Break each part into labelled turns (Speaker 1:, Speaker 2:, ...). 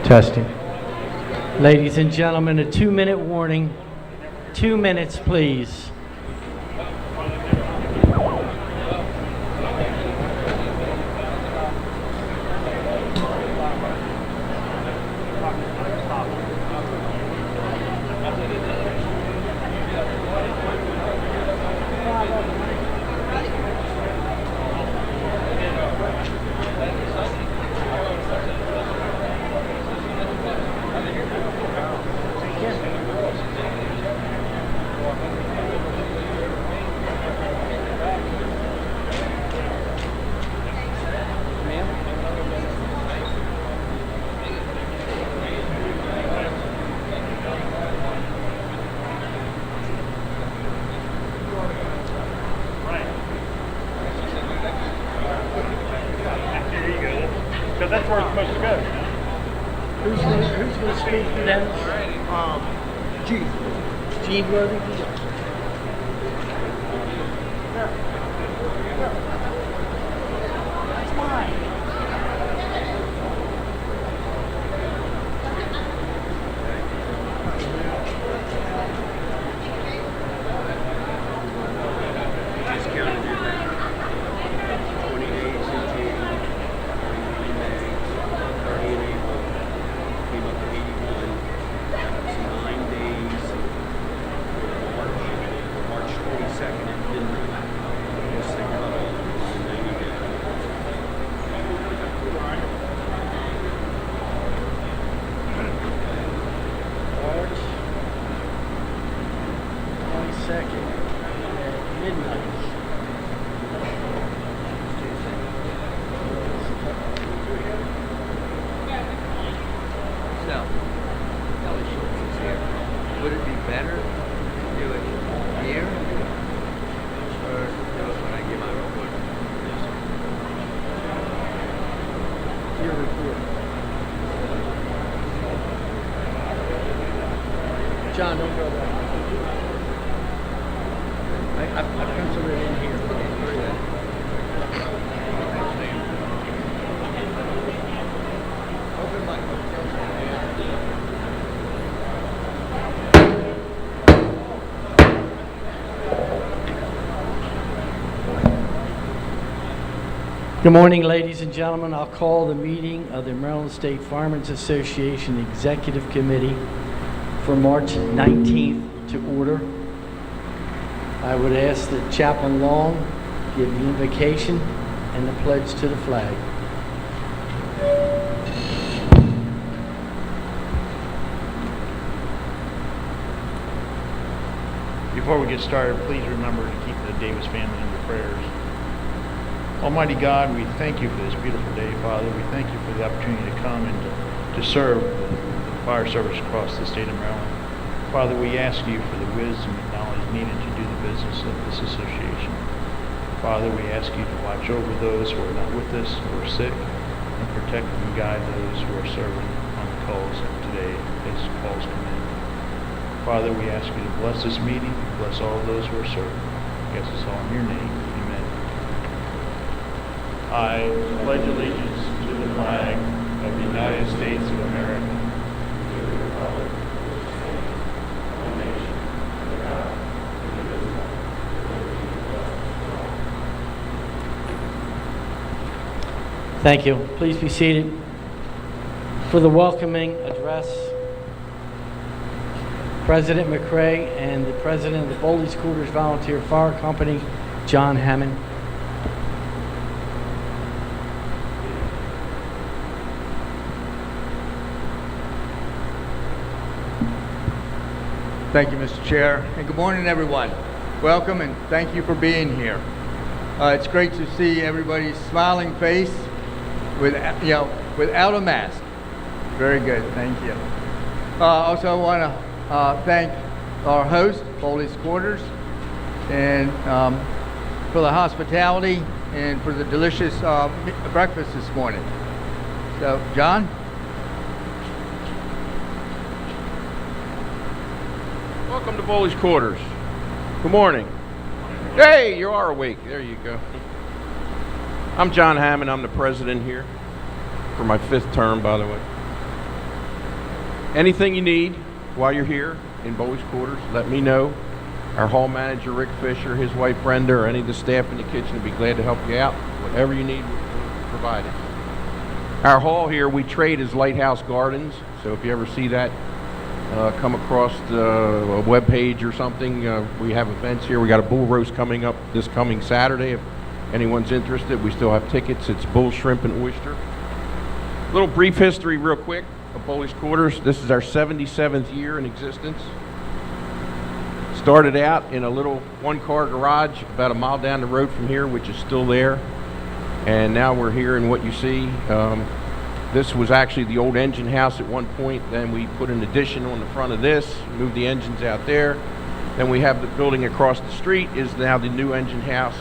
Speaker 1: Testing. Ladies and gentlemen, a 2-minute warning. 2 minutes, please.
Speaker 2: That's where it's supposed to go.
Speaker 1: Who's going to speak for them? Gene Worthy. That's mine.
Speaker 3: Discounted it back 20 days in June. 30 in April, came up to 81. That's 9 days. March 22nd, it didn't. Yes, they cut off 90 days.
Speaker 1: March 22nd at midnight.
Speaker 4: So, Kelly Schultz is here. Would it be better to do it here or do it when I give my report?
Speaker 1: Your report. John, don't go there. I penciled it in here.
Speaker 4: Open mic.
Speaker 1: Good morning, ladies and gentlemen. I'll call the meeting of the Maryland State Farmers Association Executive Committee for March 19th to order. I would ask that Chaplain Long give the invocation and the pledge to the flag.
Speaker 2: Before we get started, please remember to keep the Davis family in your prayers. Almighty God, we thank you for this beautiful day, Father. We thank you for the opportunity to come and to serve the fire service across the state of Maryland. Father, we ask you for the wisdom and knowledge needed to do the business of this association. Father, we ask you to watch over those who are not with us, who are sick, and protect and guide those who are serving on the calls today as calls come in. Father, we ask you to bless this meeting, bless all those who are serving. We ask this all in your name. Amen. I pledge allegiance to the flag of the United States of America, to the republic, one nation, under God, indivisible, with
Speaker 1: Thank you. Please be seated. For the welcoming address, President McRae and the President of the Bowleys Quarters Volunteer Fire Company, John Hammond.
Speaker 4: Thank you, Mr. Chair, and good morning, everyone. Welcome, and thank you for being here. It's great to see everybody's smiling face without a mask. Very good, thank you. Also, I want to thank our host, Bowleys Quarters, and for the hospitality and for the delicious breakfast this morning. So, John?
Speaker 5: Welcome to Bowleys Quarters. Good morning. Hey, you are awake. There you go. I'm John Hammond. I'm the president here for my 5th term, by the way. Anything you need while you're here in Bowleys quarters, let me know. Our hall manager, Rick Fisher, his wife Brenda, or any of the staff in the kitchen would be glad to help you out. Whatever you need, we'll provide it. Our hall here, we trade as Lighthouse Gardens. So if you ever see that come across the web page or something, we have events here. We got a bull roast coming up this coming Saturday. If anyone's interested, we still have tickets. It's bull, shrimp, and oyster. Little brief history real quick of Bowleys Quarters. This is our 77th year in existence. Started out in a little one-car garage about a mile down the road from here, which is still there. And now we're here in what you see. This was actually the old engine house at one point. Then we put an addition on the front of this, moved the engines out there. Then we have the building across the street is now the new engine house.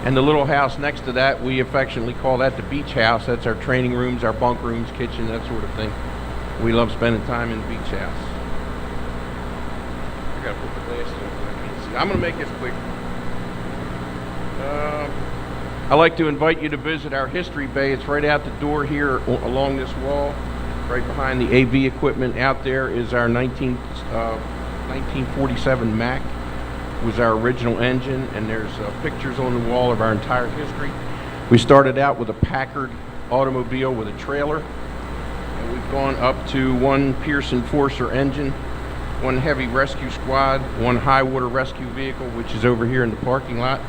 Speaker 5: And the little house next to that, we affectionately call that the beach house. That's our training rooms, our bunk rooms, kitchen, that sort of thing. We love spending time in the beach house. I gotta put the glasses on so I can't see. I'm gonna make this quick. I'd like to invite you to visit our history bay. It's right out the door here along this wall. Right behind the AV equipment out there is our 1947 Mack. Was our original engine, and there's pictures on the wall of our entire history. We started out with a Packard automobile with a trailer, and we've gone up to one Pearson Forcer engine, one heavy rescue squad, one high water rescue vehicle, which is over here in the parking lot.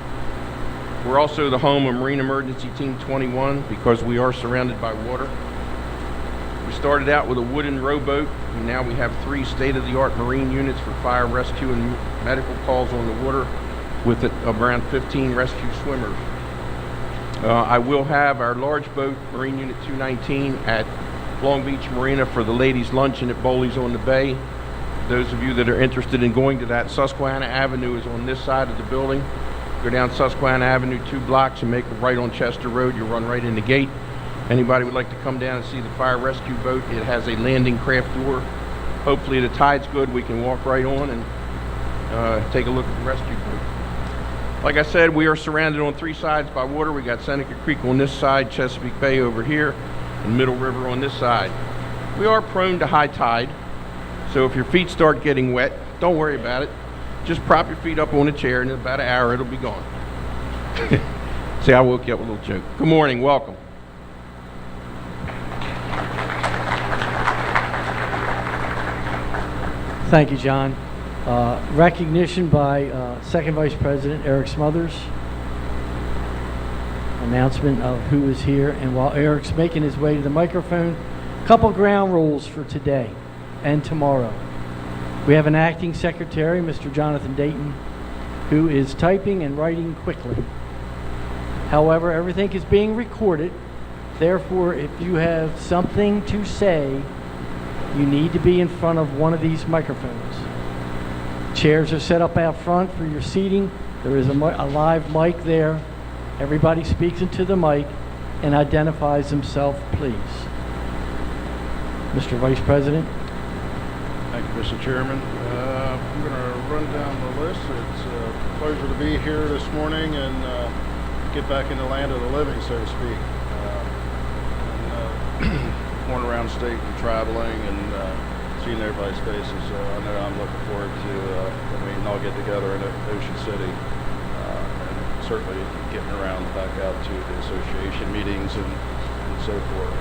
Speaker 5: We're also the home of Marine Emergency Team 21 because we are surrounded by water. We started out with a wooden rowboat, and now we have 3 state-of-the-art marine units for fire rescue and medical calls on the water with around 15 rescue swimmers. I will have our large boat, Marine Unit 219, at Long Beach Marina for the ladies' luncheon at Bowleys on the Bay. Those of you that are interested in going to that, Susquehanna Avenue is on this side of the building. Go down Susquehanna Avenue 2 blocks and make a right on Chester Road. You'll run right in the gate. Anybody would like to come down and see the fire rescue boat, it has a landing craft door. Hopefully the tide's good, we can walk right on and take a look at the rescue boat. Like I said, we are surrounded on 3 sides by water. We got Seneca Creek on this side, Chesapeake Bay over here, and Middle River on this side. We are prone to high tide, so if your feet start getting wet, don't worry about it. Just prop your feet up on a chair, and in about an hour it'll be gone. See, I woke you up with a little joke. Good morning, welcome.
Speaker 1: Thank you, John. Recognition by Second Vice President Eric Smothers. Announcement of who is here. And while Eric's making his way to the microphone, a couple ground rules for today and tomorrow. We have an acting secretary, Mr. Jonathan Dayton, who is typing and writing quickly. However, everything is being recorded. Therefore, if you have something to say, you need to be in front of one of these microphones. Chairs are set up out front for your seating. There is a live mic there. Everybody speaks into the mic and identifies themselves, please. Mr. Vice President.
Speaker 6: Thank you, Mr. Chairman. I'm going to run down the list. It's a pleasure to be here this morning and get back in the land of the living, so to speak. Going around the state and traveling and seeing everybody's faces. So I know I'm looking forward to when we can all get together in Ocean City, and certainly getting around back out to the association meetings and so forth.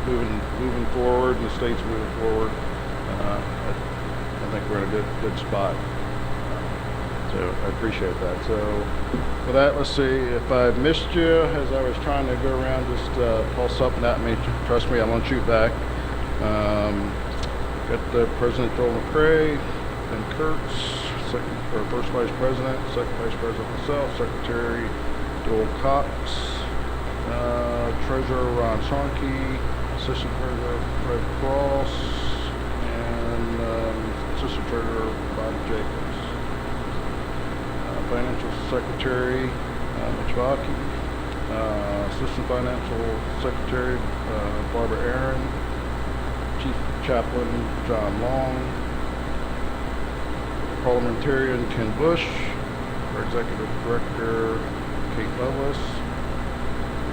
Speaker 6: Moving forward, and the state's moving forward. I think we're in a good spot. So I appreciate that. So for that, let's see, if I missed you as I was trying to go around, just call something at me. Trust me, I won't shoot back. Got the President Joel McCrae, Ben Kurtz, First Vice President, Second Vice President myself, Secretary Joel Cox, Treasurer Ron Sonke, Assistant Treasurer Fred Cross, and Assistant Treasurer Bob Jacobs. Financial Secretary Mitch Vaki, Assistant Financial Secretary Barbara Aaron, Chief Chaplain John Long, Parliamentarian Ken Bush, our Executive Director Kate Douglas,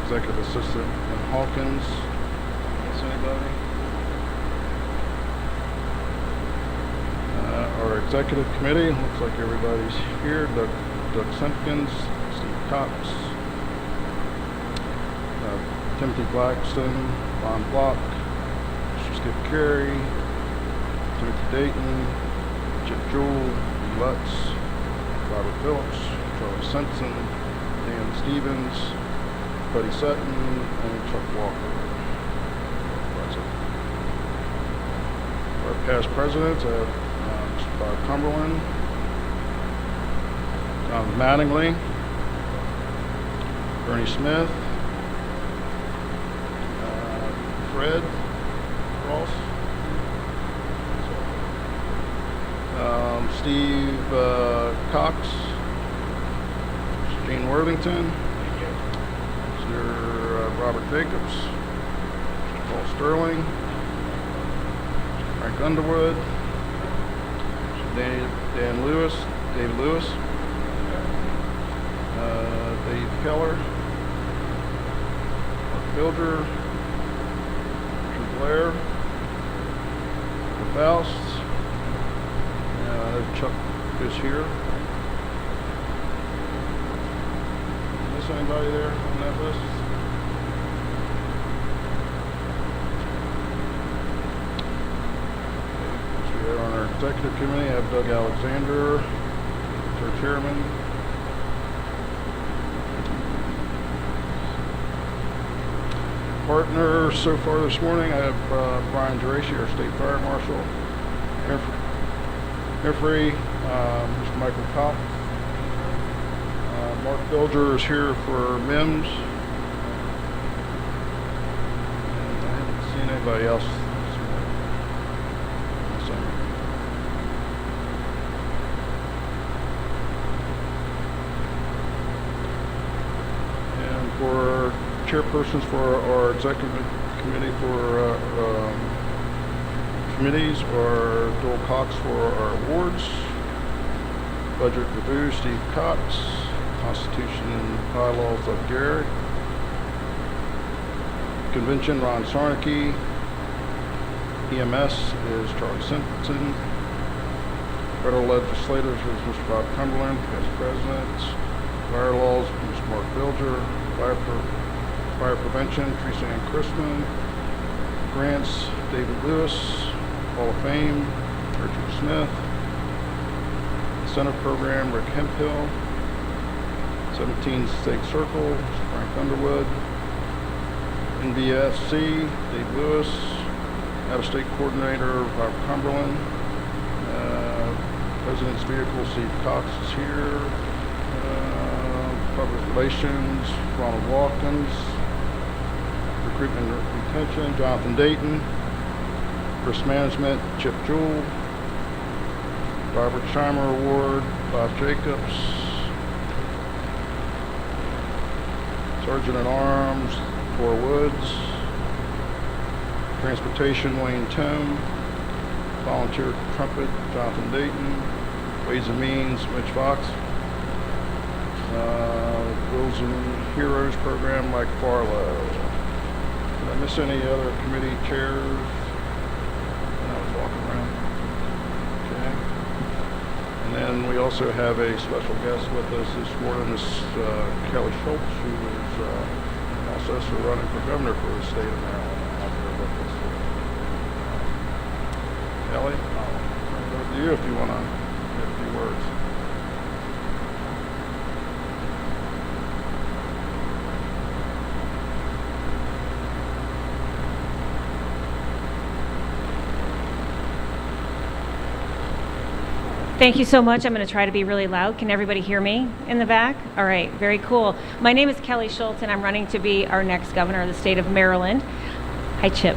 Speaker 6: Executive Assistant Lynn Hawkins. Miss anybody? Executive Committee, looks like everybody's here. Doug Simpkins, Steve Cox, Timothy Blackson, Ron Block, Mr. Skip Carey, Timothy Dayton, Chip Jewell, Lee Lutz, Robert Phillips, Charlie Simpson, Dan Stevens, Buddy Sutton, and Chuck Walker. Present. Our past presidents, I have Mr. Bob Cumberland, Tom Mattingly, Bernie Smith, Fred Ross, Steve Cox, Gene Worthington, Mr. Robert Jacobs, Mr. Paul Sterling, Frank Underwood, Mr. David Lewis, Dave Keller, Mark Bilger, Richard Blair, Faust, Chuck is here. Is anybody there on that list? Okay. So we have on our executive committee, I have Doug Alexander, our chairman. Partner so far this morning, I have Brian Geraci, our state fire marshal. Every Mr. Michael Kopp. Mark Bilger is here for MIMS. And I haven't seen anybody else. And for chairpersons for our executive committee for committees are Joel Cox for our awards, budget review Steve Cox, Constitution and bylaws of Garrett, convention Ron Sarnicki, EMS is Charlie Simpson, federal legislators is Mr. Bob Cumberland, past presidents, fire laws Mr. Mark Bilger, fire prevention Teresa Ann Christman, grants David Lewis, Hall of Fame, Richard Smith, Incentive Program, Rick Hemphill, 17 State Circle, Frank Underwood, NBFC, Dave Lewis, Out-of-State Coordinator, Bob Cumberland, President's Vehicle, Steve Cox is here, Public Relations, Ronald Watkins, Recruitment and Retention, Jonathan Dayton, Risk Management, Chip Jewell, Robert Scheimer Award, Bob Jacobs, Sergeant at Arms, Thor Woods, Transportation, Wayne Tome, Volunteer Trumpet, Jonathan Dayton, Ways and Means, Mitch Fox, Wills and Heroes Program, Mike Farlow. Did I miss any other committee chairs? I was walking around. Okay. And then we also have a special guest with us this morning, Miss Kelly Schultz, who is in the process of running for governor for the state of Maryland. Out there with us. Kelly, I'll turn it over to you if you want to say a few words.
Speaker 7: Thank you so much. I'm going to try to be really loud. Can everybody hear me in the back? All right, very cool. My name is Kelly Schultz, and I'm running to be our next governor of the state of Maryland. Hi, Chip.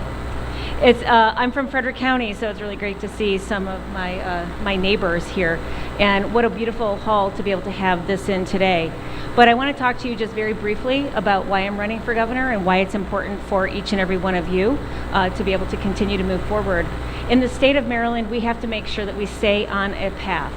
Speaker 7: I'm from Frederick County, so it's really great to see some of my neighbors here. And what a beautiful hall to be able to have this in today. But I want to talk to you just very briefly about why I'm running for governor and why it's important for each and every one of you to be able to continue to move forward. In the state of Maryland, we have to make sure that we stay on a path.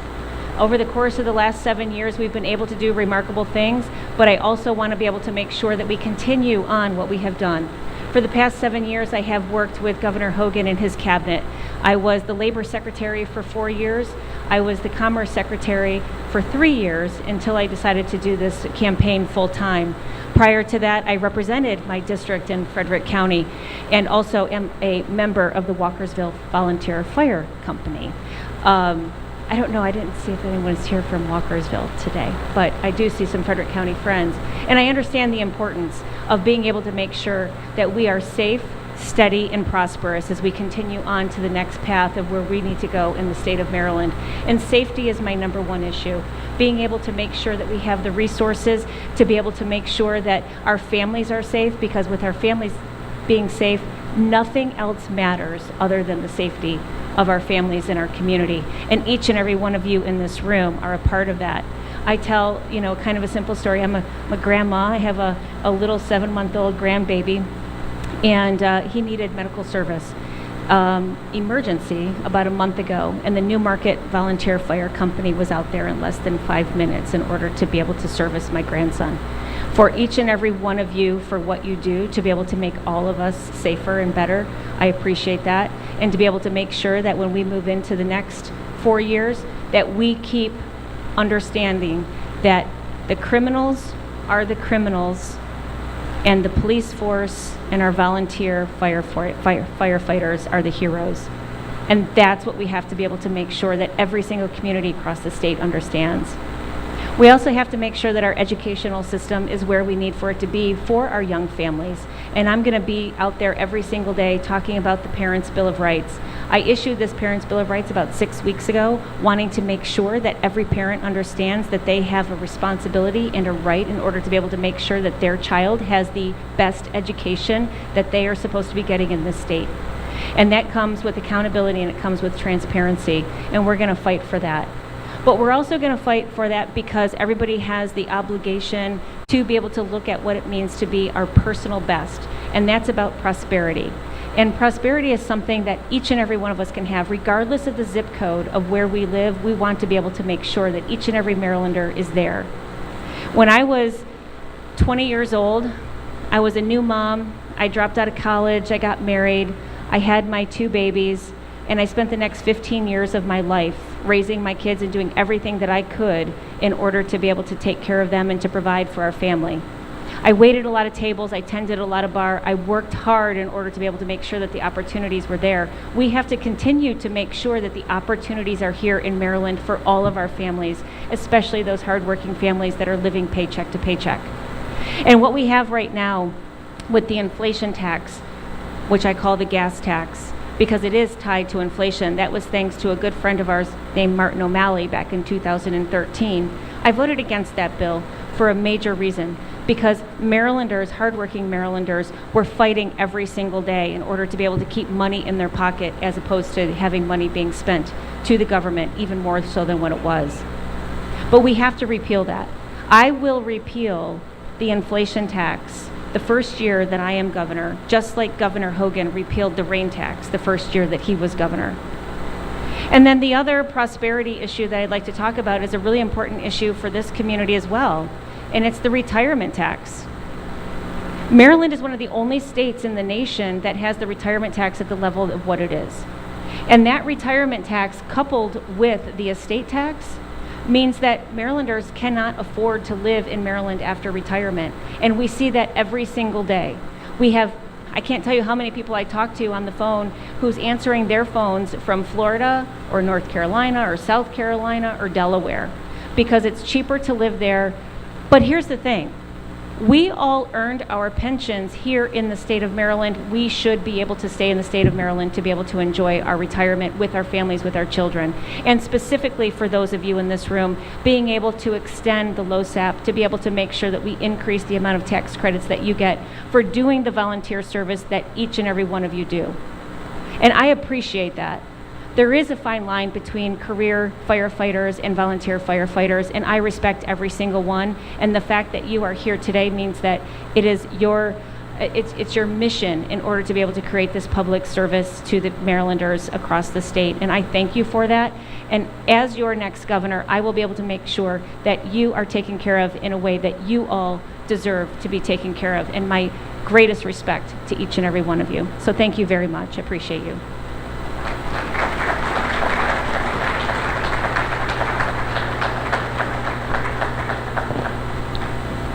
Speaker 7: Over the course of the last 7 years, we've been able to do remarkable things, but I also want to be able to make sure that we continue on what we have done. For the past 7 years, I have worked with Governor Hogan and his cabinet. I was the Labor Secretary for 4 years. I was the Commerce Secretary for 3 years until I decided to do this campaign full-time. Prior to that, I represented my district in Frederick County and also am a member of the Walkersville Volunteer Fire Company. I don't know, I didn't see if anyone's here from Walkersville today, but I do see some Frederick County friends. And I understand the importance of being able to make sure that we are safe, steady, and prosperous as we continue on to the next path of where we need to go in the state of Maryland. And safety is my number one issue. Being able to make sure that we have the resources to be able to make sure that our families are safe, because with our families being safe, nothing else matters other than the safety of our families and our community. And each and every one of you in this room are a part of that. I tell, kind of a simple story. I'm a grandma. I have a little 7-month-old grandbaby, and he needed medical service emergency about a month ago, and the Newmarket Volunteer Fire Company was out there in less than 5 minutes in order to be able to service my grandson. For each and every one of you, for what you do to be able to make all of us safer and better, I appreciate that. And to be able to make sure that when we move into the next 4 years, that we keep understanding that the criminals are the criminals and the police force and our volunteer firefighters are the heroes. And that's what we have to be able to make sure that every single community across the state understands. We also have to make sure that our educational system is where we need for it to be for our young families. And I'm going to be out there every single day talking about the Parents' Bill of Rights. I issued this Parents' Bill of Rights about 6 weeks ago, wanting to make sure that every parent understands that they have a responsibility and a right in order to be able to make sure that their child has the best education that they are supposed to be getting in this state. And that comes with accountability and it comes with transparency, and we're going to fight for that. But we're also going to fight for that because everybody has the obligation to be able to look at what it means to be our personal best, and that's about prosperity. And prosperity is something that each and every one of us can have, regardless of the zip code of where we live. We want to be able to make sure that each and every Marylander is there. When I was 20 years old, I was a new mom. I dropped out of college. I got married. I had my 2 babies. And I spent the next 15 years of my life raising my kids and doing everything that I could in order to be able to take care of them and to provide for our family. I waited a lot of tables, I tended a lot of bar, I worked hard in order to be able to make sure that the opportunities were there. We have to continue to make sure that the opportunities are here in Maryland for all of our families, especially those hardworking families that are living paycheck to paycheck. And what we have right now with the inflation tax, which I call the gas tax, because it is tied to inflation. That was thanks to a good friend of ours named Martin O'Malley back in 2013. I voted against that bill for a major reason, because Marylanders, hardworking Marylanders, were fighting every single day in order to be able to keep money in their pocket as opposed to having money being spent to the government, even more so than what it was. But we have to repeal that. I will repeal the inflation tax the first year that I am governor, just like Governor Hogan repealed the rain tax the first year that he was governor. And then the other prosperity issue that I'd like to talk about is a really important issue for this community as well, and it's the retirement tax. Maryland is one of the only states in the nation that has the retirement tax at the level of what it is. And that retirement tax, coupled with the estate tax, means that Marylanders cannot afford to live in Maryland after retirement. And we see that every single day. We have, I can't tell you how many people I talk to on the phone who's answering their phones from Florida or North Carolina or South Carolina or Delaware, because it's cheaper to live there. But here's the thing. We all earned our pensions here in the state of Maryland. We should be able to stay in the state of Maryland to be able to enjoy our retirement with our families, with our children. And specifically for those of you in this room, being able to extend the LoSAP to be able to make sure that we increase the amount of tax credits that you get for doing the volunteer service that each and every one of you do. And I appreciate that. There is a fine line between career firefighters and volunteer firefighters, and I respect every single one. And the fact that you are here today means that it is it's your mission in order to be able to create this public service to the Marylanders across the state. And I thank you for that. And as your next governor, I will be able to make sure that you are taken care of in a way that you all deserve to be taken care of. And my greatest respect to each and every one of you. So thank you very much. I appreciate you.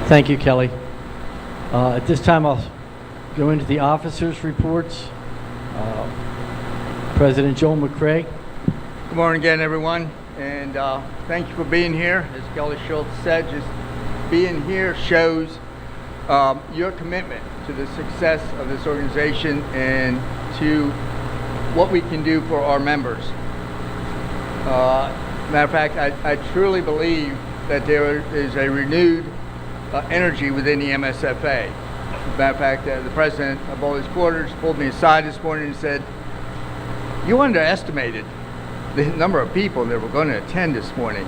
Speaker 1: Thank you, Kelly. At this time, I'll go into the officers' reports. President Joel McCrae.
Speaker 4: Good morning again, everyone, and thank you for being here. As Kelly Schultz said, just being here shows your commitment to the success of this organization and to what we can do for our members. Matter of fact, I truly believe that there is a renewed energy within the MSFA. As a matter of fact, the president of Bowleys Quarters pulled me aside this morning and said, "You underestimated the number of people that were going to attend this morning."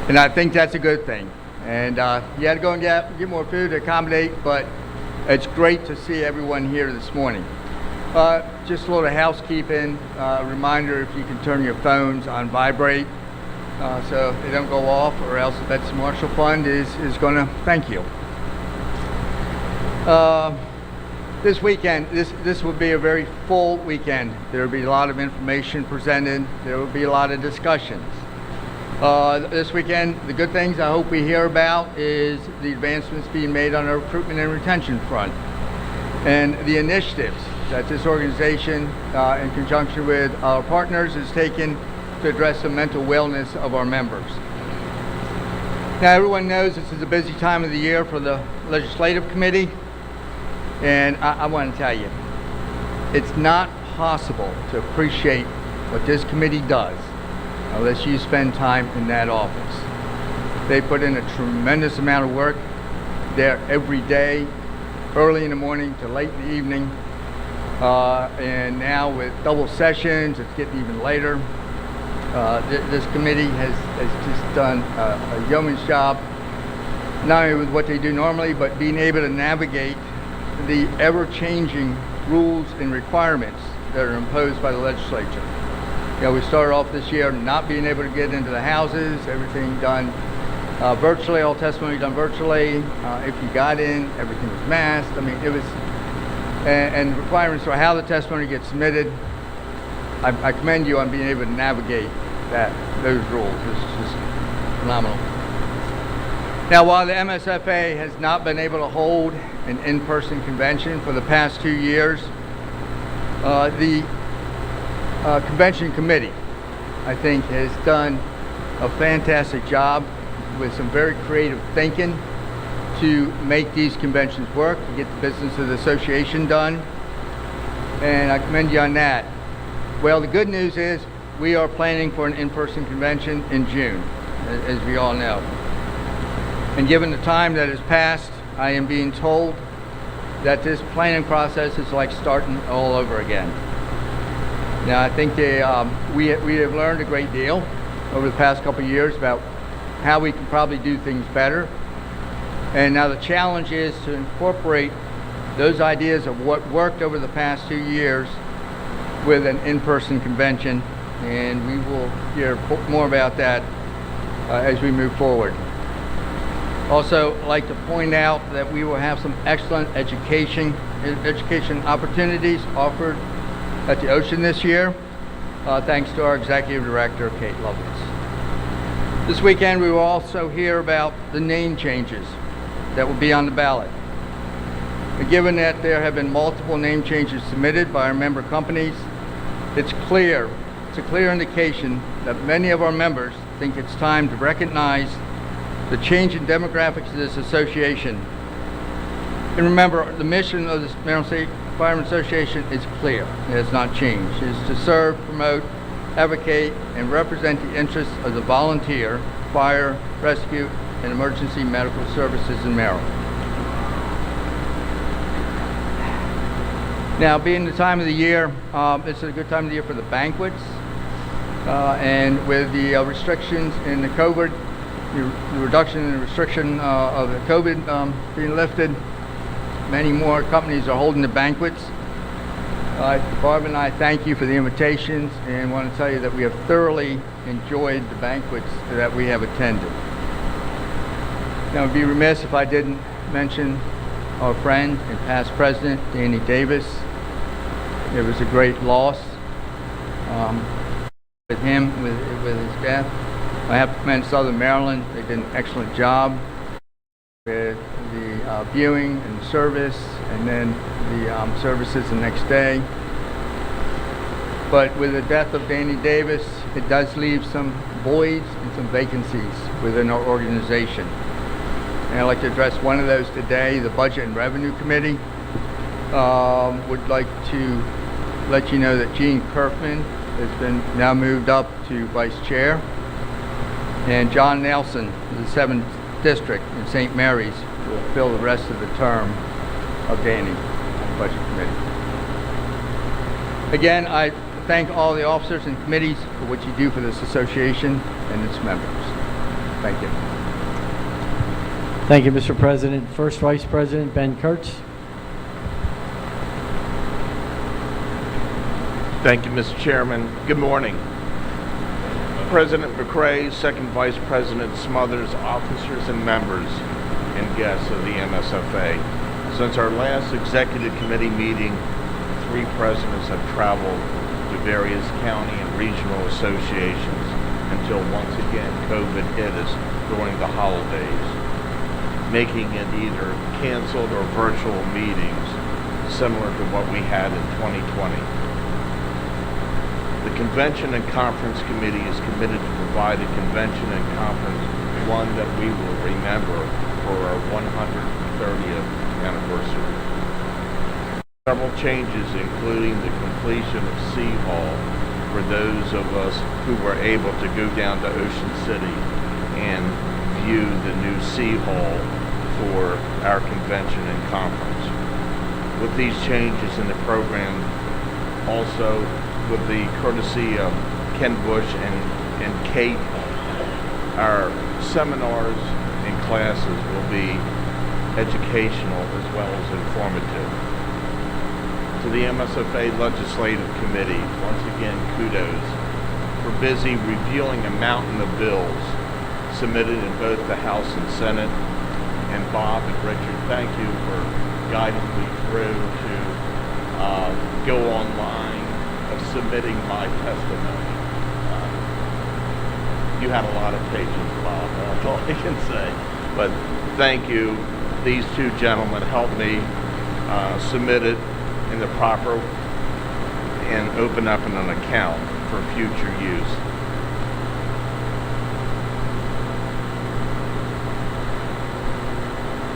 Speaker 4: And I think that's a good thing. And you had to go and get more food to accommodate, but it's great to see everyone here this morning. Just a little housekeeping reminder, if you can turn your phones on vibrate so they don't go off, or else the Betsy Marshall Fund is going to thank you. This weekend, this will be a very full weekend. There will be a lot of information presented. There will be a lot of discussions. This weekend, the good things I hope we hear about is the advancements being made on our recruitment and retention front, and the initiatives that this organization, in conjunction with our partners, is taking to address the mental wellness of our members. Now, everyone knows this is a busy time of the year for the Legislative Committee, and I want to tell you, it's not possible to appreciate what this committee does unless you spend time in that office. They put in a tremendous amount of work there every day, early in the morning to late in the evening, and now with double sessions, it's getting even later. This committee has just done a yeoman's job, not only with what they do normally, but being able to navigate the ever-changing rules and requirements that are imposed by the legislature. You know, we started off this year not being able to get into the houses, everything done virtually, all testimony done virtually. If you got in, everything was masked. I mean, it was, and requirements for how the testimony gets submitted. I commend you on being able to navigate those rules. It's just phenomenal. Now, while the MSFA has not been able to hold an in-person convention for the past 2 years, the convention committee, I think, has done a fantastic job with some very creative thinking to make these conventions work, to get the business of the association done, and I commend you on that. Well, the good news is we are planning for an in-person convention in June, as we all know. And given the time that has passed, I am being told that this planning process is like starting all over again. Now, I think we have learned a great deal over the past couple of years about how we can probably do things better. And now the challenge is to incorporate those ideas of what worked over the past 2 years with an in-person convention, and we will hear more about that as we move forward. Also, I'd like to point out that we will have some excellent education opportunities offered at the Ocean this year, thanks to our Executive Director, Kate Lovelace. This weekend, we will also hear about the name changes that will be on the ballot. But given that there have been multiple name changes submitted by our member companies, it's a clear indication that many of our members think it's time to recognize the change in demographics of this association. And remember, the mission of the Maryland State Firemen's Association is clear. It has not changed. It is to serve, promote, advocate, and represent the interests of the volunteer, fire, rescue, and emergency medical services in Maryland. Now, being the time of the year, it's a good time of the year for the banquets. And with the restrictions in the COVID, the reduction in the restriction of the COVID being lifted, many more companies are holding the banquets. Barb and I thank you for the invitations and want to tell you that we have thoroughly enjoyed the banquets that we have attended. Now, I'd be remiss if I didn't mention our friend and past president, Danny Davis. It was a great loss with him, with his death. I have to commend Southern Maryland. They did an excellent job with the viewing and the service, and then the services the next day. But with the death of Danny Davis, it does leave some voids and some vacancies within our organization. And I'd like to address one of those today. The Budget and Revenue Committee would like to let you know that Gene Kirkman has been now moved up to Vice Chair. And John Nelson, the 7th District in St. Mary's, will fill the rest of the term of Danny on the Budget Committee. Again, I thank all the officers and committees for what you do for this association and its members. Thank you.
Speaker 1: Thank you, Mr. President. First Vice President Ben Kurtz.
Speaker 5: Thank you, Mr. Chairman. Good morning. President McRae, Second Vice President Smothers, officers and members and guests of the MSFA. Since our last executive committee meeting, 3 presidents have traveled to various county and regional associations until once again COVID hit us during the holidays, making it either canceled or virtual meetings similar to what we had in 2020. The Convention and Conference Committee is committed to provide a convention and conference, one that we will remember for our 130th anniversary. Several changes, including the completion of C Hall for those of us who were able to go down to Ocean City and view the new C Hall for our convention and conference. With these changes in the program, also with the courtesy of Ken Bush and Kate, our seminars and classes will be educational as well as informative. To the MSFA Legislative Committee, once again, kudos for busy reviewing a mountain of bills submitted in both the House and Senate. And Bob and Richard, thank you for guiding me through to go online of submitting my testimony. You had a lot of patience, Bob, that's all I can say. But thank you. These 2 gentlemen helped me submit it in the proper and open up an account for future use.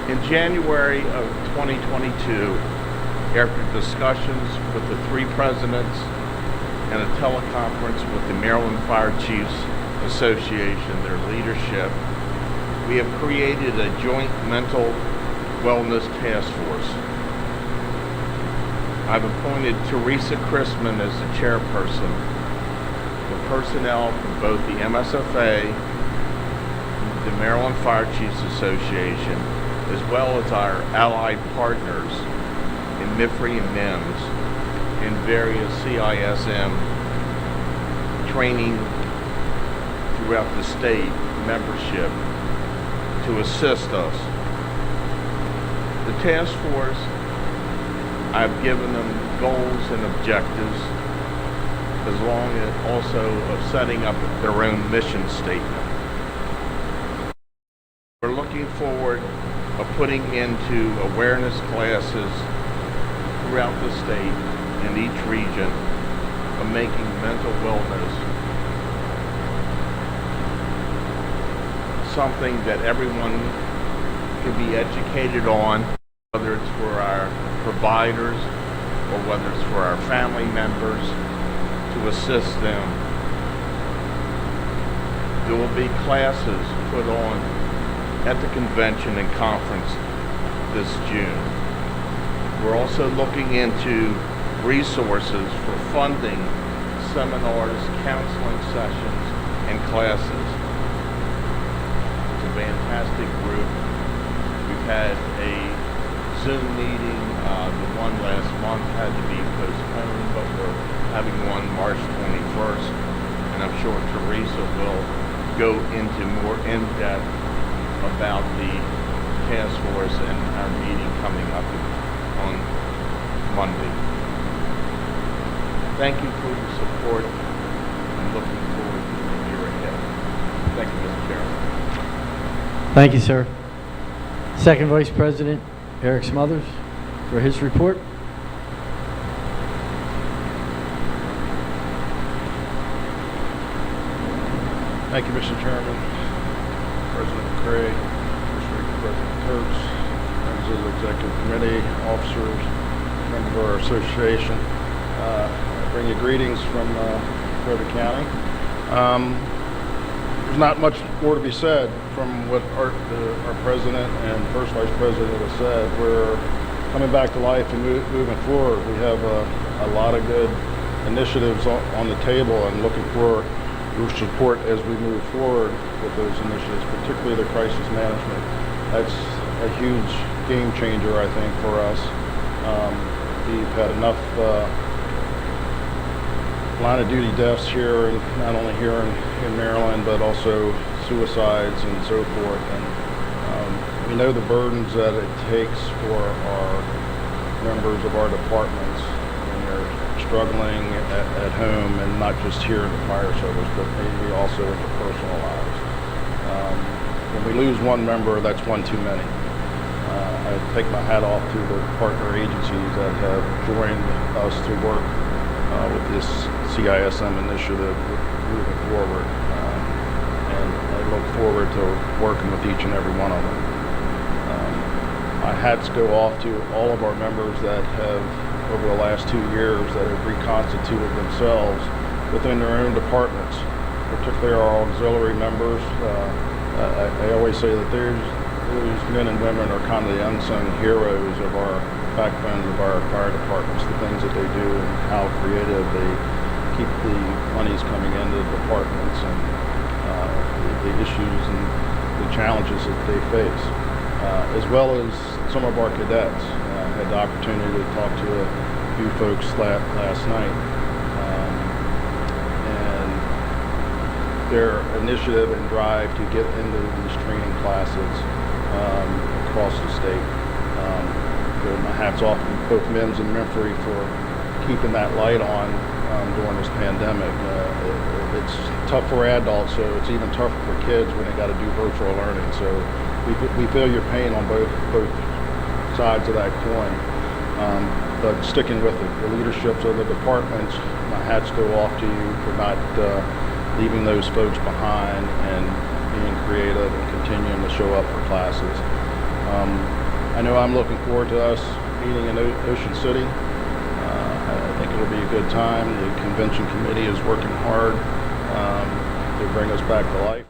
Speaker 5: In January of 2022, after discussions with the 3 presidents and a teleconference with the Maryland Fire Chiefs Association, their leadership, we have created a joint mental wellness task force. I've appointed Teresa Chrisman as the chairperson. The personnel from both the MSFA, the Maryland Fire Chiefs Association, as well as our allied partners in MIFRE and NIMS and various CISM training throughout the state membership to assist us. The task force, I've given them goals and objectives, as long as also of setting up their own mission statement. We're looking forward of putting into awareness classes throughout the state and each region of making mental wellness something that everyone can be educated on, whether it's for our providers or whether it's for our family members, to assist them. There will be classes put on at the convention and conference this June. We're also looking into resources for funding seminars, counseling sessions, and classes. It's a fantastic group. We've had a Zoom meeting. The one last month had to be postponed, but we're having one March 21st, and I'm sure Teresa will go into more in-depth about the task force and our meeting coming up on Monday. Thank you for your support. I'm looking forward to the year ahead. Thank you, Mr. Chairman.
Speaker 1: Thank you, sir. Second Vice President Eric Smothers for his report.
Speaker 6: Thank you, Mr. Chairman, President McCray, President Kurtz, members of the Executive Committee, officers, members of our association. I bring you greetings from Frederick County. There's not much more to be said from what our President and First Vice President have said. We're coming back to life and moving forward. We have a lot of good initiatives on the table and looking for your support as we move forward with those initiatives, particularly the crisis management. That's a huge game changer, I think, for us. We've had enough line of duty deaths here, and not only here in Maryland, but also suicides and so forth. And we know the burdens that it takes for our members of our departments when they're struggling at home, and not just here in the fire service, but maybe also in their personal lives. When we lose one member, that's one too many. I take my hat off to the partner agencies that have joined us to work with this CISM initiative moving forward. And I look forward to working with each and every one of them. My hats go off to all of our members that have, over the last 2 years, that have reconstituted themselves within their own departments, particularly our auxiliary members. I always say that those men and women are kind of the unsung heroes of our backbone of our fire departments, the things that they do and how creative they keep the monies coming into the departments, and the issues and the challenges that they face, as well as some of our cadets. I had the opportunity to talk to a few folks last night, and their initiative and drive to get into these training classes across the state. So my hat's off to both MIMS and Msfa for keeping that light on during this pandemic. It's tough for adults, so it's even tougher for kids when they got to do virtual learning. So we feel your pain on both sides of that coin, but sticking with it. The leaderships of the departments, my hats go off to you for not leaving those folks behind and being creative and continuing to show up for classes. I know I'm looking forward to us meeting in Ocean City. I think it'll be a good time. The convention committee is working hard to bring us back to life.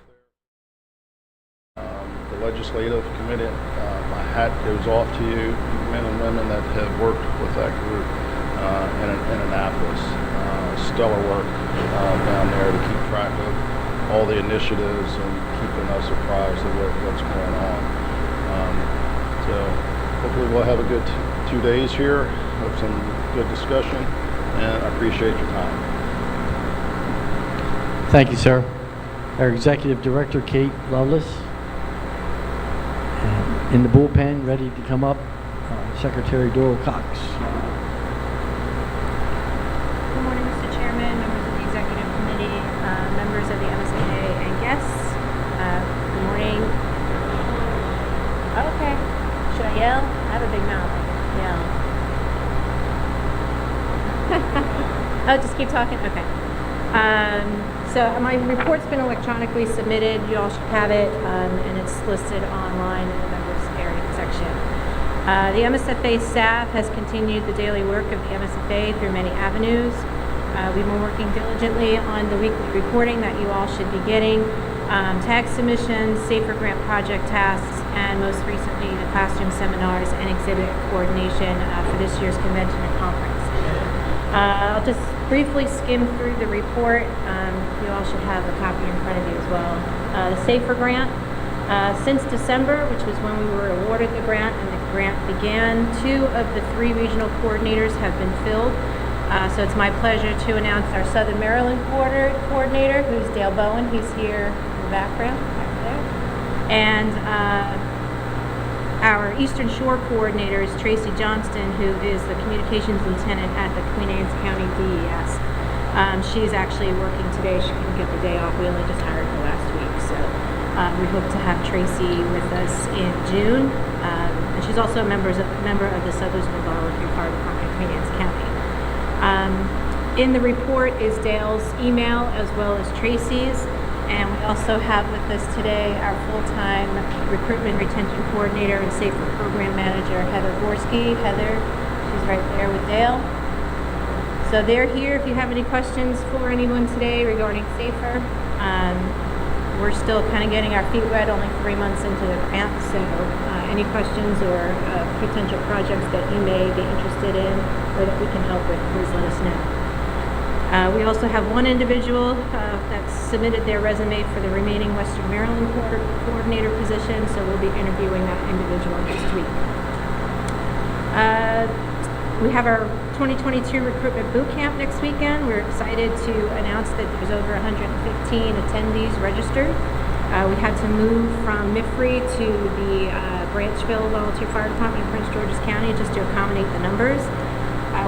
Speaker 6: The legislative committee, my hat goes off to you, men and women that have worked with that group in Annapolis. Stellar work down there to keep track of all the initiatives and keeping us apprised of what's going on. So hopefully we'll have a good 2 days here of some good discussion, and I appreciate your time.
Speaker 1: Thank you, sir. Our Executive Director, Kate Lovelace. And in the bullpen, ready to come up, Secretary Doyle Cox.
Speaker 8: Good morning, Mr. Chairman, members of the Executive Committee, members of the MSA, and guests. Good morning. Okay. Should I yell? I have a big mouth. Yell. Oh, just keep talking? Okay. So my report's been electronically submitted. You all should have it, and it's listed online in the members area section. The MSFA staff has continued the daily work of the MSFA through many avenues. We've been working diligently on the weekly reporting that you all should be getting, tag submissions, safer grant project tasks, and most recently the classroom seminars and exhibit coordination for this year's convention and conference. I'll just briefly skim through the report. You all should have a copy in front of you as well. The safer grant. Since December, which was when we were awarded the grant and the grant began, 2 of the 3 regional coordinators have been filled. So it's my pleasure to announce our Southern Maryland coordinator, who's Dale Bowen. He's here in the background, back there. And Our Eastern Shore coordinator is Tracy Johnston, who is the communications lieutenant at the Queen Anne's County DES. She's actually working today. She couldn't get the day off. We only just hired her last week. So we hope to have Tracy with us in June. And she's also a member of the Sudlersville Volunteer Fire Department in Queen Anne's County. In the report is Dale's email as well as Tracy's. And we also have with us today our full-time Recruitment Retention Coordinator and Safer Program Manager, Heather Gorski. Heather, she's right there with Dale. So they're here if you have any questions for anyone today regarding Safer. We're still kind of getting our feet wet, only 3 months into the grant, so any questions or potential projects that you may be interested in or that we can help with, please let us know. We also have one individual that's submitted their resume for the remaining Western Maryland coordinator position, so we'll be interviewing that individual next week. We have our 2022 Recruitment Bootcamp next weekend. We're excited to announce that there's over 115 attendees registered. We had to move from Msfa to the Branchville Volunteer Fire Department in Prince George's County just to accommodate the numbers.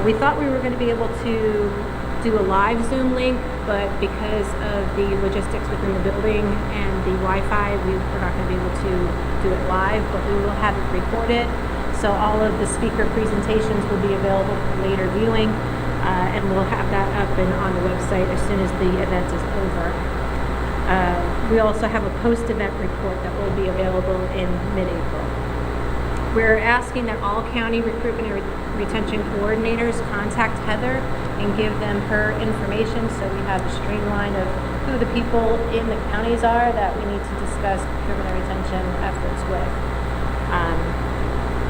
Speaker 8: We thought we were going to be able to do a live Zoom link, but because of the logistics within the building and the Wi-Fi, we're not going to be able to do it live, but we will have it recorded. So all of the speaker presentations will be available for later viewing, and we'll have that up and on the website as soon as the event is over. We also have a post-event report that will be available in mid-April. We're asking that all county recruitment and retention coordinators contact Heather and give them her information so we have a streamline of who the people in the counties are that we need to discuss recruitment and retention efforts with.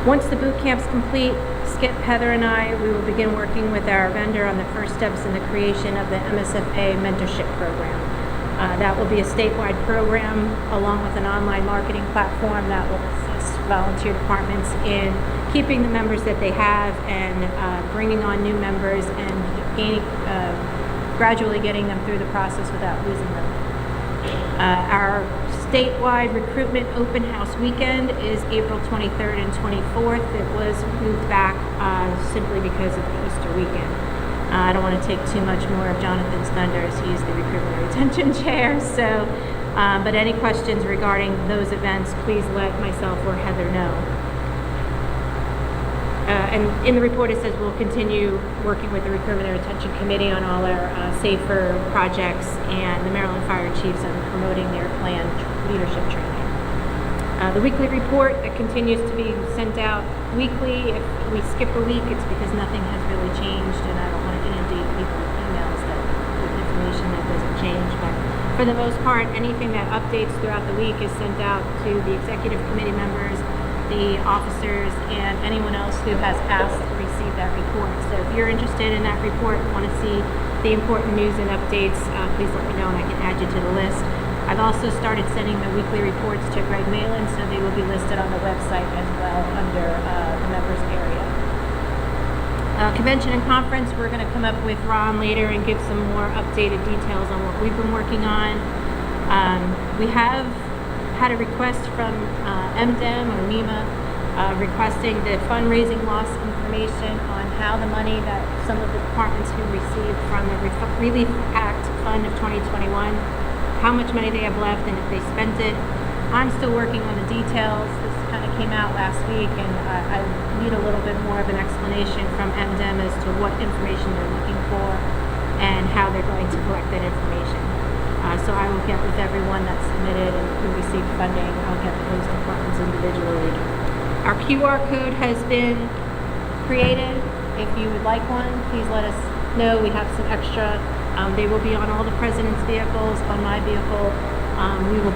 Speaker 8: Once the boot camp's complete, Skip, Heather, and I, we will begin working with our vendor on the first steps in the creation of the MSFA Mentorship program. That will be a statewide program along with an online marketing platform that will assist volunteer departments in keeping the members that they have and bringing on new members and gradually getting them through the process without losing them. Our statewide recruitment open house weekend is April 23rd and 24th. It was moved back simply because of the Easter weekend. I don't want to take too much more of Jonathan's thunder as he's the recruitment and retention chair. So, but any questions regarding those events, please let myself or Heather know. And in the report it says we'll continue working with the Recruitment and Retention Committee on all our Safer projects and the Maryland Fire Chiefs on promoting their planned leadership training. The weekly report that continues to be sent out weekly. If we skip a week, it's because nothing has really changed, and I don't want to inundate people with emails with information that doesn't change. But for the most part, anything that updates throughout the week is sent out to the executive committee members, the officers, and anyone else who has asked to receive that report. So if you're interested in that report and want to see the important news and updates, please let me know and I can add you to the list. I've also started sending the weekly reports to Greg Malin, so they will be listed on the website as well under the members area. Convention and conference, we're going to come up with Ron later and give some more updated details on what we've been working on. We have had a request from MDEM or NEMA requesting the fundraising loss information on how the money that some of the departments who received from the Relief Act Fund of 2021, how much money they have left and if they spent it. I'm still working on the details. This kind of came out last week, and I need a little bit more of an explanation from MDEM as to what information they're looking for and how they're going to collect that information. So I will get with everyone that submitted and who received funding. I'll get with those departments individually. Our QR code has been created. If you would like one, please let us know. We have some extra. They will be on all the president's vehicles, on my vehicle. We will,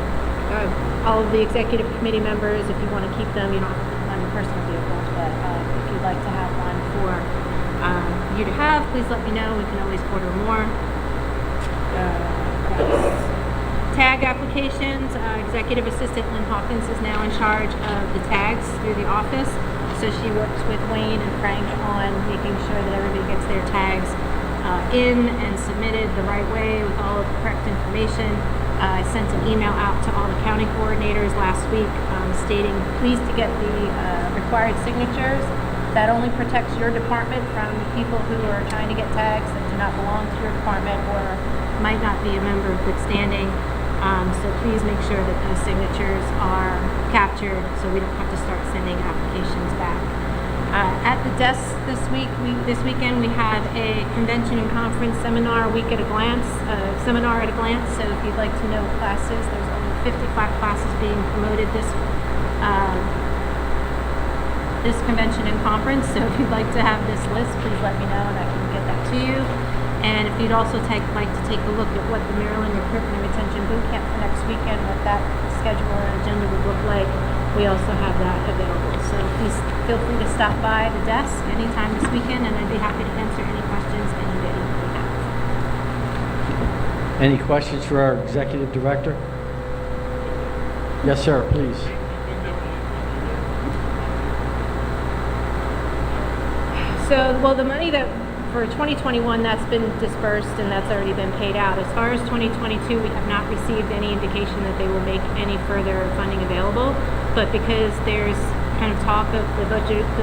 Speaker 8: all of the executive committee members, if you want to keep them, you don't have to put them on your personal vehicles, but if you'd like to have one for you to have, please let me know. We can always order more. Tag applications, Executive Assistant Lynn Hawkins is now in charge of the tags through the office. So she works with Wayne and Frank on making sure that everybody gets their tags in and submitted the right way with all of the correct information. I sent an email out to all the county coordinators last week stating, please to get the required signatures. That only protects your department from people who are trying to get tags that do not belong to your department or might not be a member of good standing. So please make sure that those signatures are captured so we don't have to start sending applications back. At the desk this weekend, we have a convention and conference seminar, seminar at a glance. So if you'd like to know classes, there's only 55 classes being promoted this convention and conference. So if you'd like to have this list, please let me know and I can get that to you. And if you'd also like to take a look at what the Maryland Recruitment and Retention Bootcamp for next weekend, what that schedule and agenda would look like, we also have that available. So please feel free to stop by the desk anytime this weekend, and I'd be happy to answer any questions anybody may have.
Speaker 1: Any questions for our executive director? Yes, sir, please.
Speaker 8: So, well, the money that for 2021, that's been dispersed and that's already been paid out. As far as 2022, we have not received any indication that they will make any further funding available. But because there's kind of talk of the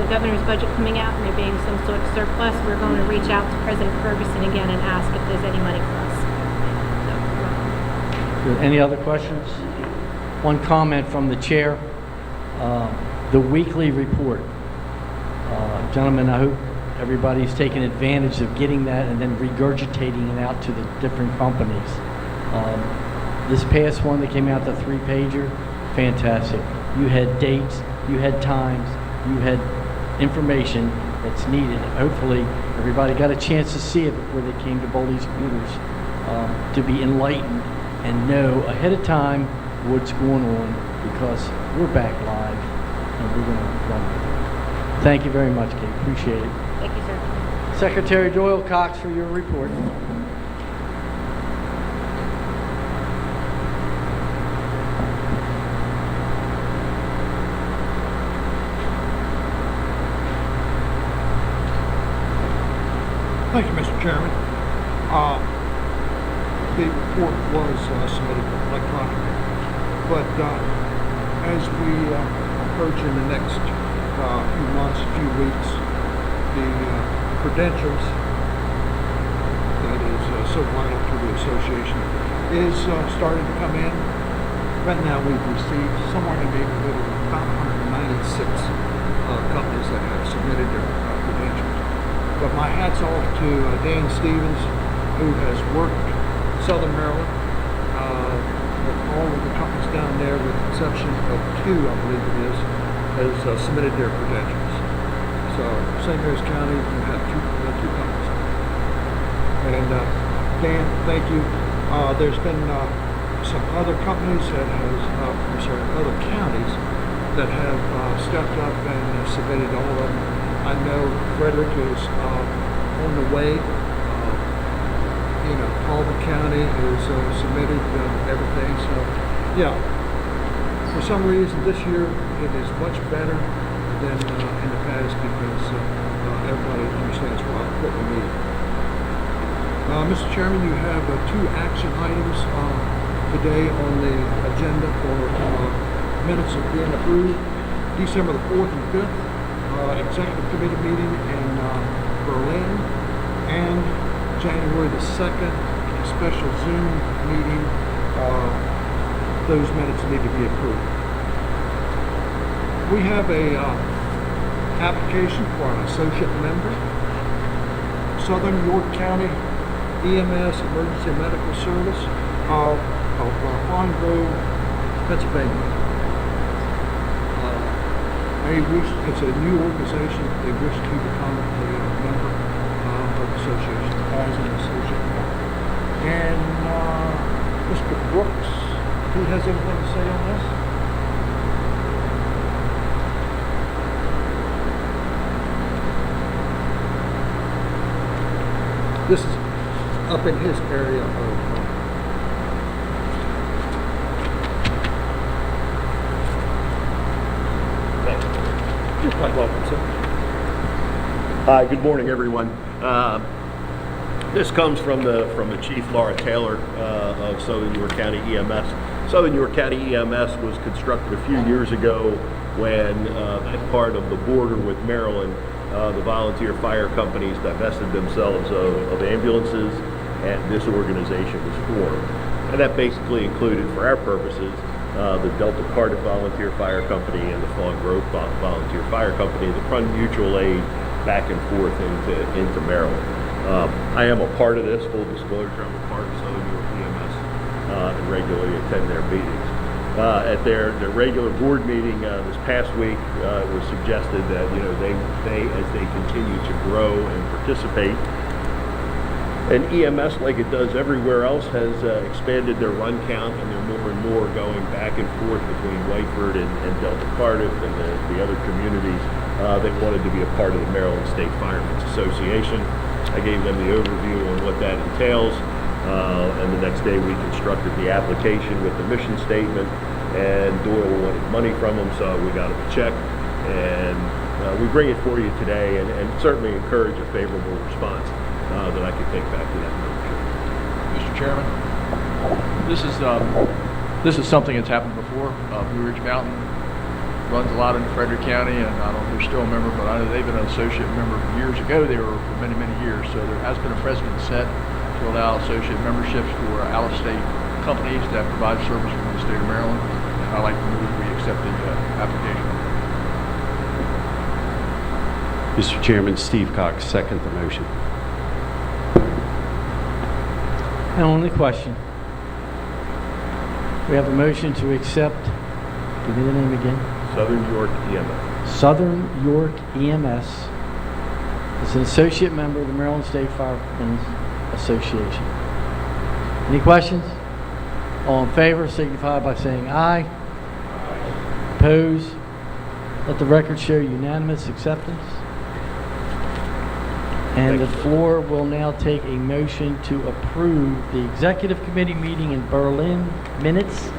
Speaker 8: governor's budget coming out and there being some sort of surplus, we're going to reach out to President Ferguson again and ask if there's any money for us.
Speaker 1: Good. Any other questions? One comment from the chair. The weekly report. Gentlemen, I hope everybody's taking advantage of getting that and then regurgitating it out to the different companies. This past one that came out, the 3-pager, fantastic. You had dates, you had times, you had information that's needed. Hopefully, everybody got a chance to see it before they came to Bowleys Computers to be enlightened and know ahead of time what's going on, because we're back live and we're going to run with it. Thank you very much, Kate. Appreciate it.
Speaker 8: Thank you, sir.
Speaker 1: Secretary Doyle Cox for your report.
Speaker 9: Thank you, Mr. Chairman. The report was submitted electronically, but as we approach in the next few months, few weeks, the credentials that is so vital to the association is starting to come in. Right now, we've received somewhere in the neighborhood of about 196 companies that have submitted their credentials. But my hat's off to Dan Stevens, who has worked Southern Maryland with all of the companies down there, with the exception of 2, I believe it is, has submitted their credentials. So St. Mary's County, you have two companies. And Dan, thank you. There's been some other companies that other counties that have stepped up and submitted all of them. I know Frederick is on the way. Albany County is submitted everything. So, yeah, for some reason this year it is much better than in the past because everybody understands what we need. Mr. Chairman, you have 2 action items today on the agenda for minutes of being approved. December the 4th and 5th. Executive committee meeting in Berlin, and January the 2nd, a special Zoom meeting. Those minutes need to be approved. We have a application for an associate member, Southern York County EMS Emergency Medical Service of Pine Grove, Pennsylvania. It's a new organization. They wish to become a member of the association as an associate member. And Mr. Brooks, he has anything to say on this? This is up in his area of
Speaker 10: You're quite welcome, sir. Hi, good morning, everyone. This comes from the Chief Laura Taylor of Southern York County EMS. Southern York County EMS was constructed a few years ago when, as part of the border with Maryland, the volunteer fire companies divested themselves of ambulances, and this organization was formed. And that basically included, for our purposes, the Delta Cardiff Volunteer Fire Company and the Fawn Grove Volunteer Fire Company that run mutual aid back and forth into Maryland. I am a part of this, full disclosure. I'm a part of Southern York EMS and regularly attend their meetings. At their regular board meeting this past week, it was suggested that they as they continue to grow and participate, and EMS, like it does everywhere else, has expanded their run count, and they're more and more going back and forth between Whiteford and Delta Cardiff and the other communities that wanted to be a part of the Maryland State Firemen's Association. I gave them the overview on what that entails, and the next day we constructed the application with the mission statement, and Doyle wanted money from them, so we got him a check, and we bring it for you today, and certainly encourage a favorable response that I can take back to that membership.
Speaker 11: Mr. Chairman, this is something that's happened before. Blue Ridge Mountain runs a lot in Frederick County, and I don't know if they're still a member, but I know they've been an associate member from years ago. They were for many, many years. So there has been a precedent set to allow associate memberships for out-of-state companies that provide service from the state of Maryland. And I'd like to move we accept the application.
Speaker 12: Mr. Chairman, Steve Cox, second the motion.
Speaker 1: And on the question, we have a motion to accept, give me the name again.
Speaker 10: Southern York EMS.
Speaker 1: Southern York EMS is an associate member of the Maryland State Firemen's Association. Any questions? All in favor signify by saying aye. Aye. Opposed? Let the record show unanimous acceptance. And the floor will now take a motion to approve the Executive Committee meeting in Berlin minutes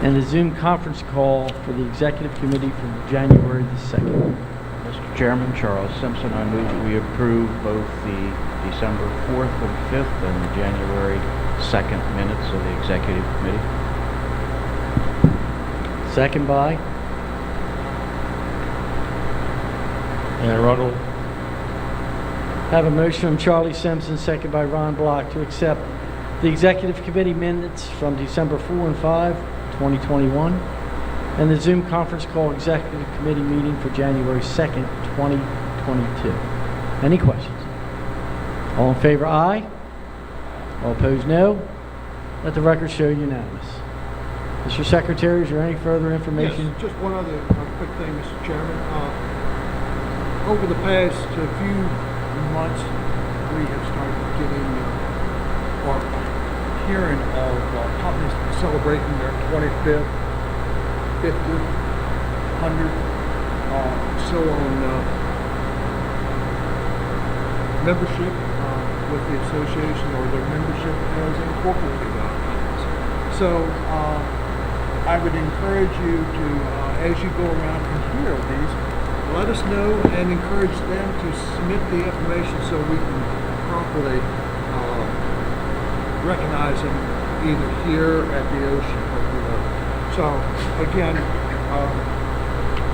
Speaker 1: and the Zoom conference call for the Executive Committee from January the 2nd.
Speaker 13: Mr. Chairman, Charles Simpson, I move that we approve both the December 4th and 5th and the January 2nd minutes of the Executive Committee.
Speaker 1: Second by?
Speaker 5: And Ronald.
Speaker 1: Have a motion from Charlie Simpson, second by Ron Block, to accept the Executive Committee minutes from December 4 and 5, 2021, and the Zoom conference call Executive Committee meeting for January 2nd, 2022. Any questions? All in favor, aye. All opposed, no. Let the record show unanimous. Mr. Secretary, is there any further information?
Speaker 9: Yes, just one other quick thing, Mr. Chairman. Over the past few months, we have started getting or hearing of companies celebrating their 25th, 50th, 100th, so on membership with the association, or their membership has incorporated companies. So I would encourage you to, as you go around and hear these, let us know and encourage them to submit the information so we can properly recognize them either here at the ocean or below. So again,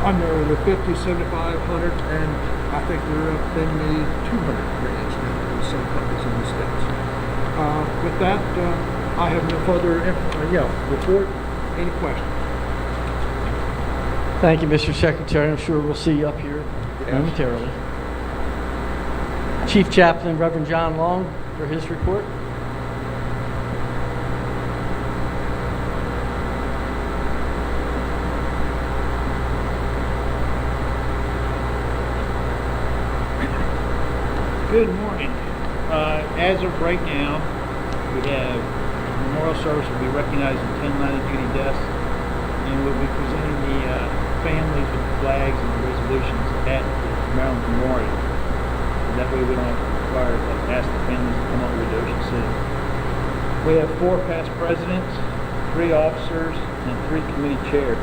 Speaker 9: under the 50, 75, 100, and I think they're up in the 200 range now in some companies in the States. With that, I have no further report. Any questions?
Speaker 1: Thank you, Mr. Secretary. I'm sure we'll see you up here momentarily. Chief Chaplain, Reverend John Long, for his report.
Speaker 2: Good morning. As of right now, we have memorial service will be recognizing 10 line of duty deaths, and we'll be presenting the families with the flags and the resolutions at the Maryland Memorial. And that way we don't have to require, ask the families to come over to Ocean City. We have 4 past presidents, 3 officers, and 3 committee chairs.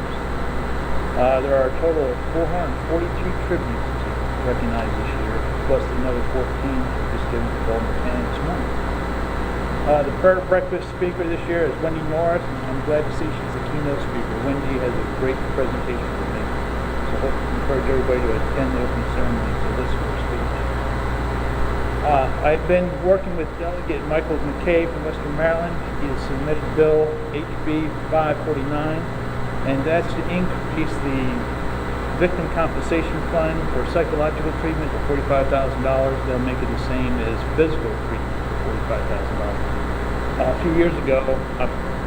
Speaker 2: There are a total of 442 tributes to recognize this year. plus another 14 just given to Bowleys this morning. The prayer breakfast speaker this year is Wendy Norris, and I'm glad to see she's a keynote speaker. Wendy has a great presentation for me, so I encourage everybody to attend the opening ceremony to listen to her speech. I've been working with Delegate Michael McKay from Western Maryland. He has submitted Bill HB 549, and that's to increase the Victim Compensation Fund for psychological treatment to $45,000. They'll make it the same as physical treatment for $45,000. A few years ago, I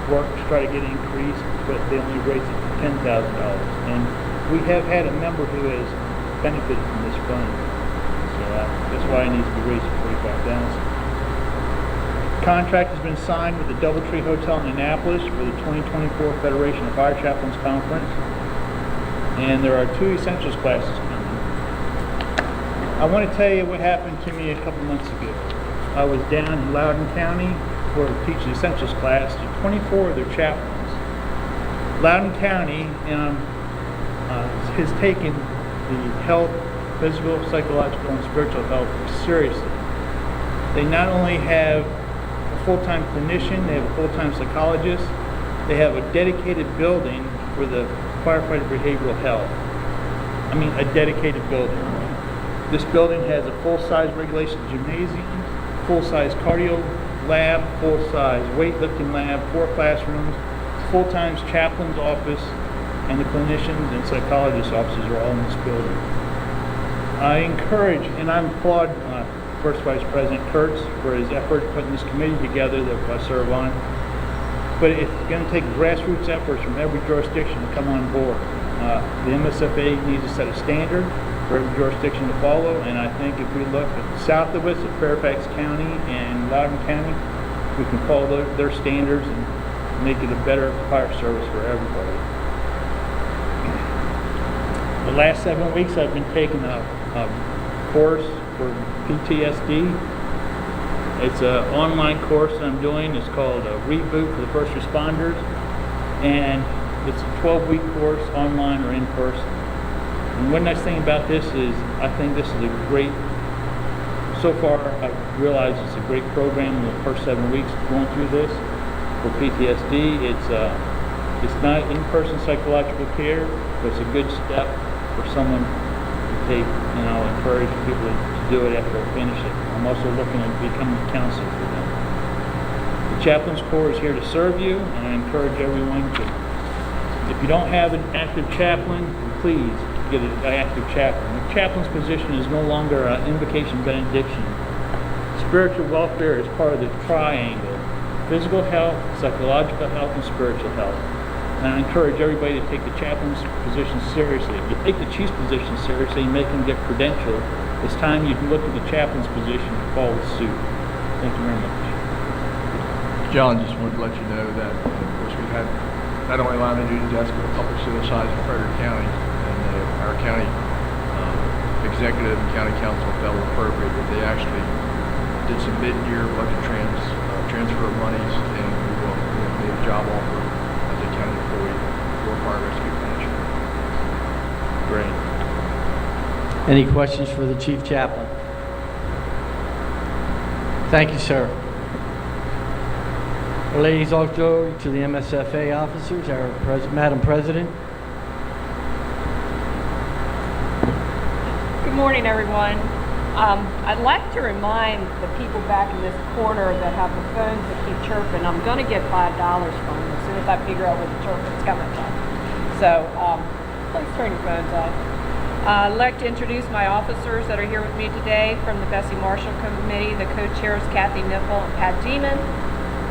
Speaker 2: worked to try to get it increased, but they only raised it to $10,000. And we have had a member who has benefited from this fund. So that's why it needs to be raised to $45,000. Contract has been signed with the Doubletree Hotel in Annapolis for the 2024 Federation of Fire Chaplains Conference. And there are 2 essentials classes coming. I want to tell you what happened to me a couple months ago. I was down in Loudoun County for a teach the essentials class to 24 of their chaplains. Loudoun County has taken the health, physical, psychological, and spiritual health seriously. They not only have a full-time clinician, they have a full-time psychologist, they have a dedicated building for the firefighter behavioral health. I mean, a dedicated building. This building has a full-size regulation gymnasium, full-size cardio lab, full-size weightlifting lab, 4 classrooms, full-time chaplain's office, and the clinicians and psychologist offices are all in this building. I encourage and I applaud First Vice President Kurtz for his effort putting this committee together that I serve on. But it's going to take grassroots efforts from every jurisdiction to come on board. The MSFA needs to set a standard for every jurisdiction to follow, and I think if we look south of us at Fairfax County and Loudoun County, we can follow their standards and make it a better fire service for everybody. The last 7 weeks I've been taking a course for PTSD. It's an online course that I'm doing. It's called Reboot for the First Responders. And it's a 12-week course, online or in person. And one nice thing about this is I think this is a great, so far I've realized it's a great program in the first 7 weeks going through this for PTSD. It's not in-person psychological care, but it's a good step for someone to take, and I'll encourage people to do it after I finish it. I'm also looking at becoming a counselor for them. The Chaplains Corps is here to serve you, and I encourage everyone to, if you don't have an active chaplain, please get an active chaplain. The chaplain's position is no longer an invocation benediction. Spiritual welfare is part of the triangle: physical health, psychological health, and spiritual health. And I encourage everybody to take the chaplain's position seriously. If you take the chief's position seriously and make them get credentialed, it's time you can look at the chaplain's position and follow suit. Thank you very much.
Speaker 11: John, just wanted to let you know that, of course, we've had not only line of duty deaths, but a couple of suicides in Frederick County. And our county executive and county council felt it appropriate that they actually did some mid-year budget transfer of monies, and we will made a job offer as a county employee for fire rescue prevention.
Speaker 1: Great. Any questions for the Chief Chaplain? Thank you, sir. Ladies, I'll go to the MSFA officers. Madam President.
Speaker 14: Good morning, everyone. I'd like to remind the people back in this corner that have the phones that keep chirping, I'm going to get $5 from them as soon as I figure out where the chirping's coming from. So please turn your phones off. I'd like to introduce my officers that are here with me today. From the Bessie Marshal Committee, the co-chairs Kathy Niffle and Pat Demon.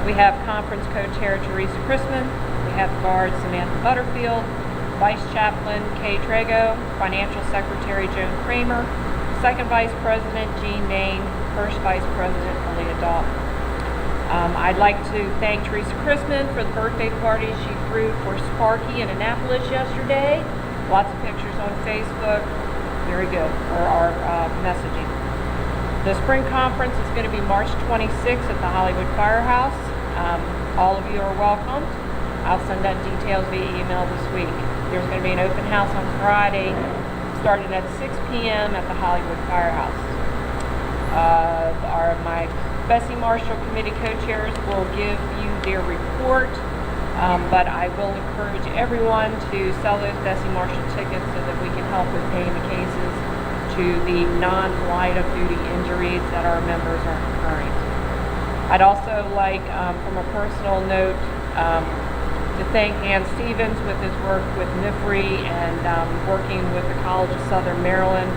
Speaker 14: We have conference co-chair Teresa Chrisman. We have guard Samantha Butterfield, Vice Chaplain Kay Trago, Financial Secretary Joan Kramer, Second Vice President Jean Main, First Vice President Aaliyah Dalton. I'd like to thank Teresa Chrisman for the birthday party she threw for Sparky in Annapolis yesterday. Lots of pictures on Facebook. Very good for our messaging. The spring conference is going to be March 26th at the Hollywood Firehouse. All of you are welcome. I'll send out details via email this week. There's going to be an open house on Friday starting at 6 p.m. at the Hollywood Firehouse. My Bessie Marshall Committee co-chairs will give you their report, but I will encourage everyone to sell those Bessie Marshall tickets so that we can help with paying the cases to the non-line of duty injuries that our members are incurring. I'd also like, from a personal note, to thank Ann Stevens with his work with MIFRE and working with the College of Southern Maryland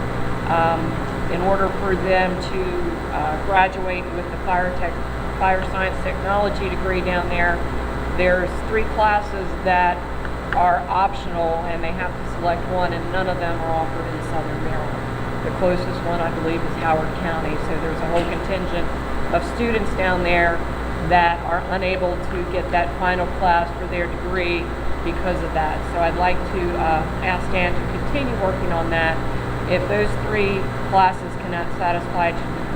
Speaker 14: in order for them to graduate with the fire science technology degree down there. There's 3 classes that are optional and they have to select one, and none of them are offered in Southern Maryland. The closest one, I believe, is Howard County, so there's a whole contingent of students down there that are unable to get that final class for their degree because of that. So I'd like to ask Dan to continue working on that. If those 3 classes cannot satisfy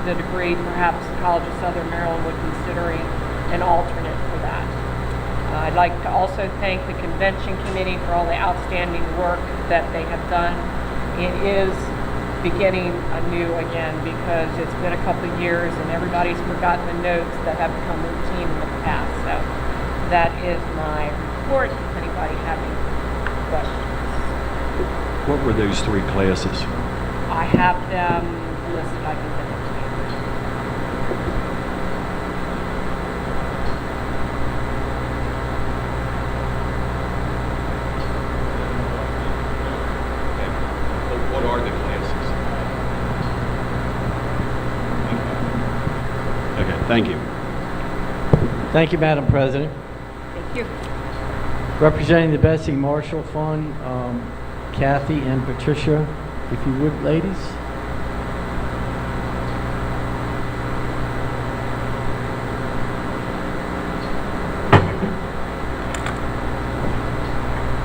Speaker 14: the degree, perhaps the College of Southern Maryland would consider an alternate for that. I'd like to also thank the convention committee for all the outstanding work that they have done. It is beginning anew again because it's been a couple of years and everybody's forgotten the notes that have become routine in the past. So that is my report. If anybody has any questions.
Speaker 12: What were those 3 classes?
Speaker 14: I have them listed. I can send them to you.
Speaker 5: What are the classes?
Speaker 12: Okay, thank you.
Speaker 1: Thank you, Madam President.
Speaker 14: Thank you.
Speaker 1: Representing the Bessie Marshall Fund, Kathy and Patricia, if you would, ladies.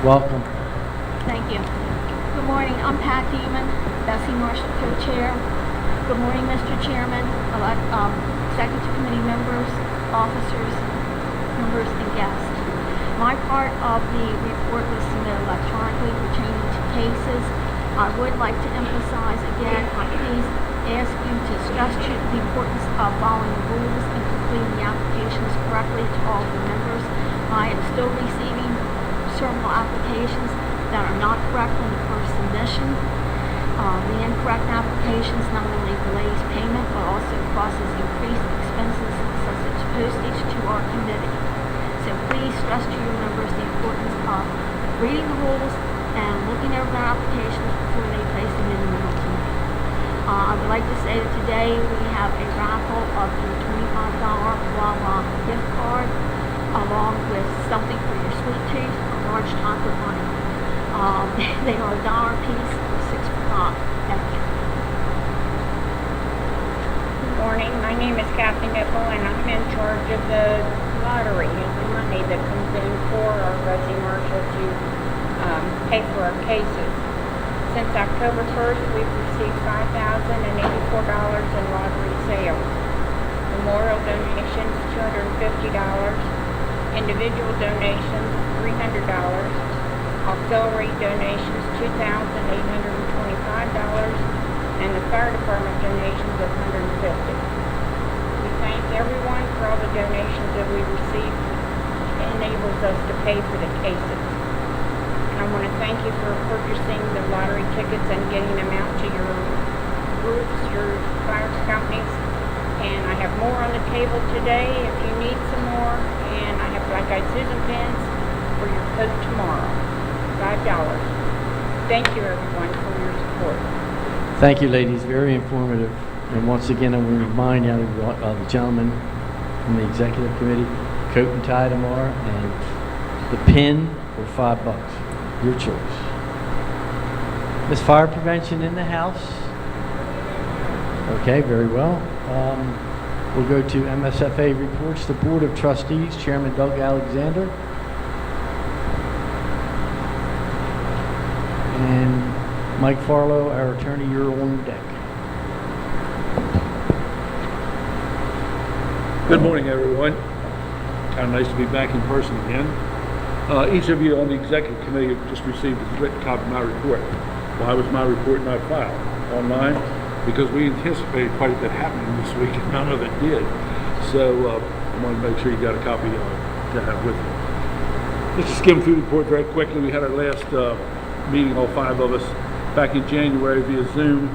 Speaker 1: Welcome.
Speaker 15: Thank you. Good morning. I'm Pat Deeman, Bessie Marshall co-chair. Good morning, Mr. Chairman, executive committee members, officers, members, and guests. My part of the report was submitted electronically pertaining to cases. I would like to emphasize again, I please ask you to stress the importance of following the rules and completing the applications correctly to all the members. I am still receiving several applications that are not correct on the first submission. The incorrect applications not only delays payment but also causes increased expenses such as postage to our committee. So please stress to your members the importance of reading the rules and looking over their applications before they place them in the mail to me. I would like to say that today we have a raffle of the $25 Wawa gift card along with something for your sweet tooth, a large chocolate bunny. They are $1 a piece or 6 for $5. Thank you.
Speaker 16: Good morning. My name is Kathy Nipple and I'm in charge of the lottery and the money that comes in for our Bessie Marshall to pay for our cases. Since October 1st, we've received $5,084 in lottery sales. Memorial donations, $250. Individual donations, $300. Auxiliary donations, $2,825. And the fire department donations of $150. We thank everyone for all the donations that we received. It enables us to pay for the cases. I want to thank you for purchasing the lottery tickets and getting them out to your groups, your fire companies. And I have more on the table today if you need some more. And I got Susan pins for your coat tomorrow. $5. Thank you everyone for your support.
Speaker 1: Thank you, ladies. Very informative. And once again, I will remind you of the gentleman from the executive committee, coat and tie tomorrow, and the pin for $5. Your choice. Ms. Fire Prevention in the house? Okay, very well. We'll go to MSFA reports. The Board of Trustees, Chairman Doug Alexander. And Mike Farlow, our attorney, you're on deck.
Speaker 17: Good morning, everyone. Kind of nice to be back in person again. Each of you on the executive committee just received a written copy of my report. Why was my report not filed? Online? because we anticipated quite a bit happening this week and none of it did. So I want to make sure you got a copy to have with you. Let's just skim through the report very quickly. We had our last meeting, all 5 of us, back in January via Zoom,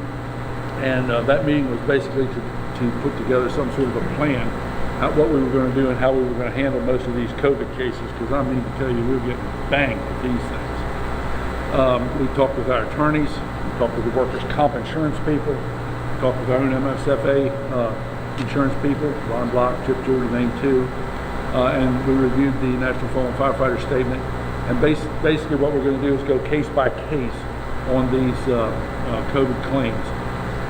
Speaker 17: and that meeting was basically to put together some sort of a plan, what we were going to do and how we were going to handle most of these COVID cases, because I mean to tell you, we were getting banged with these things. We talked with our attorneys, we talked with the workers' comp insurance people, we talked with our own MSFA insurance people, Ron Block, Chip Jordan, name 2, and we reviewed the National Fallen Firefighter Statement. And basically what we're going to do is go case by case on these COVID claims.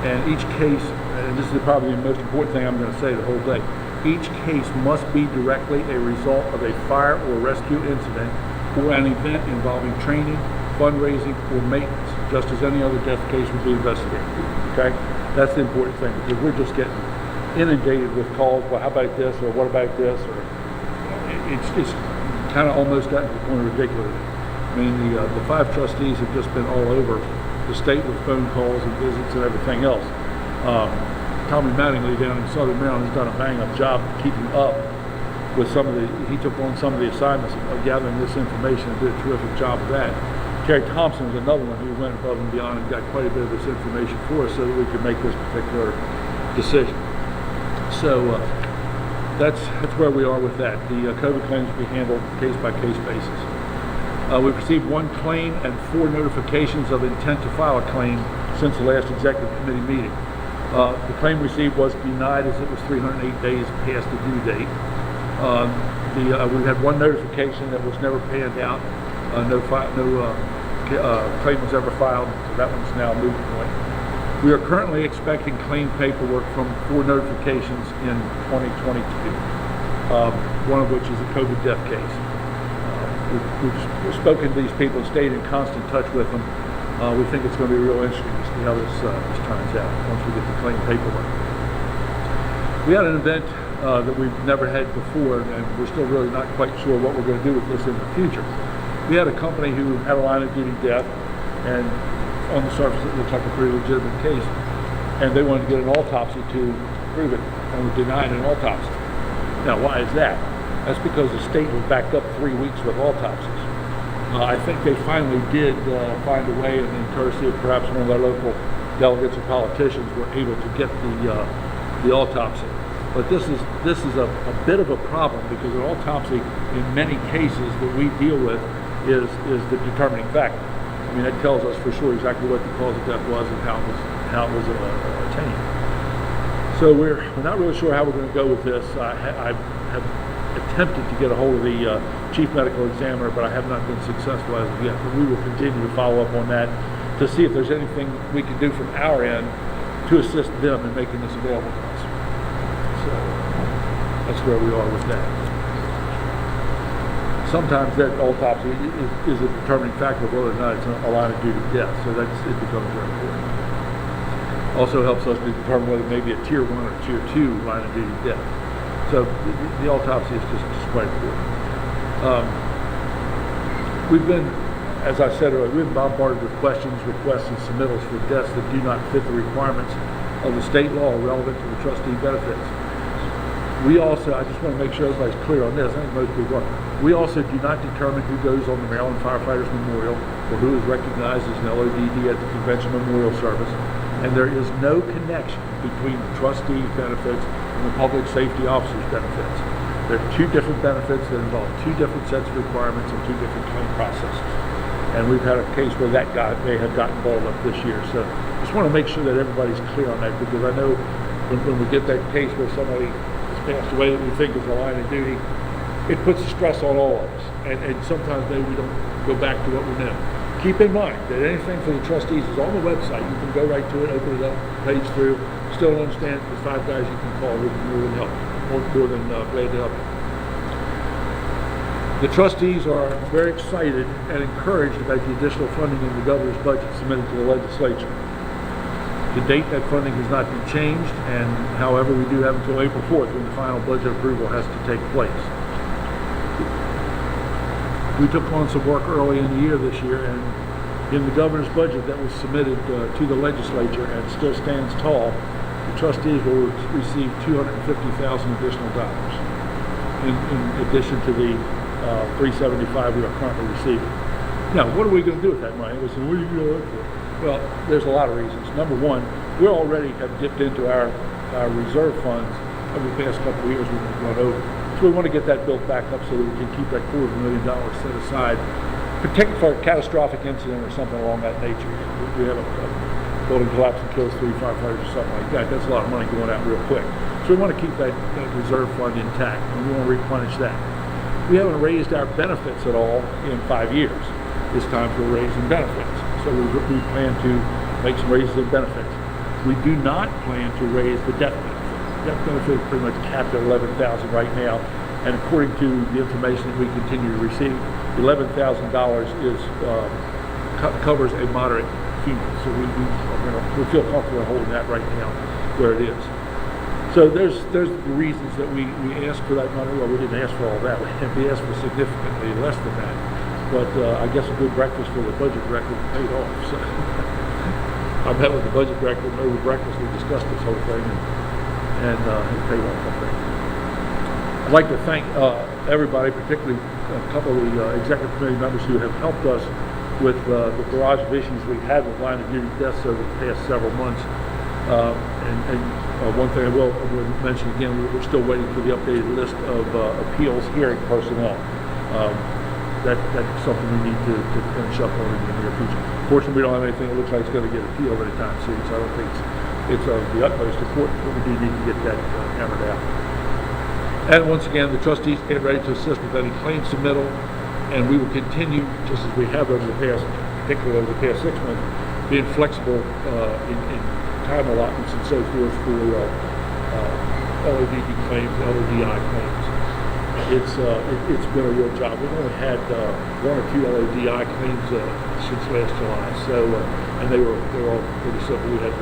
Speaker 17: And each case, and this is probably the most important thing I'm going to say the whole day, each case must be directly a result of a fire or rescue incident or an event involving training, fundraising, or maintenance, just as any other death case would be investigated. Okay? That's the important thing, because we're just getting inundated with calls, well, how about this, or what about this, or it's kind of almost gotten to the point of ridiculous. I mean, the 5 trustees have just been all over the state with phone calls and visits and everything else. Tommy Mattingly down in Southern Maryland has done a bang-up job keeping up with he took on some of the assignments of gathering this information and did a terrific job of that. Terry Thompson was another one who went above and beyond and got quite a bit of this information for us so that we could make this particular decision. So that's where we are with that. The COVID claims will be handled case-by-case basis. We've received 1 claim and 4 notifications of intent to file a claim since the last executive committee meeting. The claim received was denied as it was 308 days past the due date. We had 1 notification that was never panned out. No claim was ever filed, so that one's now a moot point. We are currently expecting claim paperwork from 4 notifications in 2022, one of which is a COVID death case. We've spoken to these people and stayed in constant touch with them. We think it's going to be real interesting to see how this turns out once we get the claim paperwork. We had an event that we've never had before, and we're still really not quite sure what we're going to do with this in the future. We had a company who had a line of duty death, and on the surface it looks like a pretty legitimate case, and they wanted to get an autopsy to prove it, and were denied an autopsy. Now, why is that? That's because the state was backed up 3 weeks with autopsies. I think they finally did find a way, and in courtesy of perhaps one of our local delegates or politicians, were able to get the autopsy. But this is a bit of a problem, because an autopsy in many cases that we deal with is the determining factor. I mean, it tells us for sure exactly what the cause of death was and how it was attained. So we're not really sure how we're going to go with this. I have attempted to get a hold of the chief medical examiner, but I have not been successful as of yet. But we will continue to follow up on that to see if there's anything we can do from our end to assist them in making this available to us. So that's where we are with that. Sometimes that autopsy is a determining factor of whether or not it's a line of duty death, so it becomes very important. Also helps us to determine whether it may be a tier 1 or tier 2 line of duty death. So the autopsy is just quite important. We've been, as I said earlier, we've been bombarded with questions, requests, and submittals for deaths that do not fit the requirements of the state law relevant to the trustee benefits. We also, I just want to make sure everybody's clear on this, I think most people are, we also do not determine who goes on the Maryland Firefighters Memorial or who is recognized as an LODD at the Convention Memorial Service, and there is no connection between the trustee benefits and the public safety officer's benefits. There are 2 different benefits that involve 2 different sets of requirements and 2 different claim processes. And we've had a case where that guy may have gotten balled up this year. So just want to make sure that everybody's clear on that, because I know when we get that case where somebody has passed away that we think is a line of duty, it puts a stress on all of us. And sometimes maybe we don't go back to what we know. Keep in mind that anything for the trustees is on the website. You can go right to it, open it up, page through. Still don't understand, there's 5 guys you can call who can more than help, more than glad to help you. The trustees are very excited and encouraged about the additional funding in the governor's budget submitted to the legislature. To date, that funding has not been changed, and however, we do have until April 4th when the final budget approval has to take place. We took on some work early in the year this year, and In the governor's budget that was submitted to the legislature and still stands tall, the trustees will receive $250,000 additional dollars in addition to the $375 we are currently receiving. Now, what are we going to do with that money? Listen, what are you going to look for? Well, there's a lot of reasons. Number one, we already have dipped into our reserve funds over the past couple of years. We've gone over. So we want to get that built back up so that we can keep that $250,000 set aside, particularly for a catastrophic incident or something along that nature. We have a building collapse and kills 3 firefighters or something like that. That's a lot of money going out real quick. So we want to keep that reserve fund intact, and we want to replenish that. We haven't raised our benefits at all in 5 years. It's time for a raise in benefits. So we plan to make some raises in benefits. We do not plan to raise the death benefit. Death benefit is pretty much capped at $11,000 right now, and according to the information that we continue to receive, $11,000 is covers a moderate funeral. So we feel comfortable holding that right now where it is. So there's the reasons that we asked for that money. Well, we didn't ask for all that. We asked for significantly less than that. But I guess a good breakfast for the budget director paid off. So I met with the budget director, and over breakfast we discussed this whole thing, and it paid off, I think. I'd like to thank everybody, particularly a couple of the executive committee members who have helped us with the barrage of issues we've had with line of duty deaths over the past several months. One thing I will mention again, we're still waiting for the updated list of appeals hearing personnel. That's something we need to finish up on in the near future. Fortunately, we don't have anything that looks like it's going to get appealed anytime soon, so I don't think it's of the utmost importance, but we do need to get that hammered out. And once again, the trustees get ready to assist with any claim submittal, and we will continue, just as we have over the past, particularly over the past 6 months, being flexible in time allotments and so forth for LODD claims, LODI claims. It's been a real job. We've only had 1 or 2 LODI claims since last July, so and they were all pretty simple. We had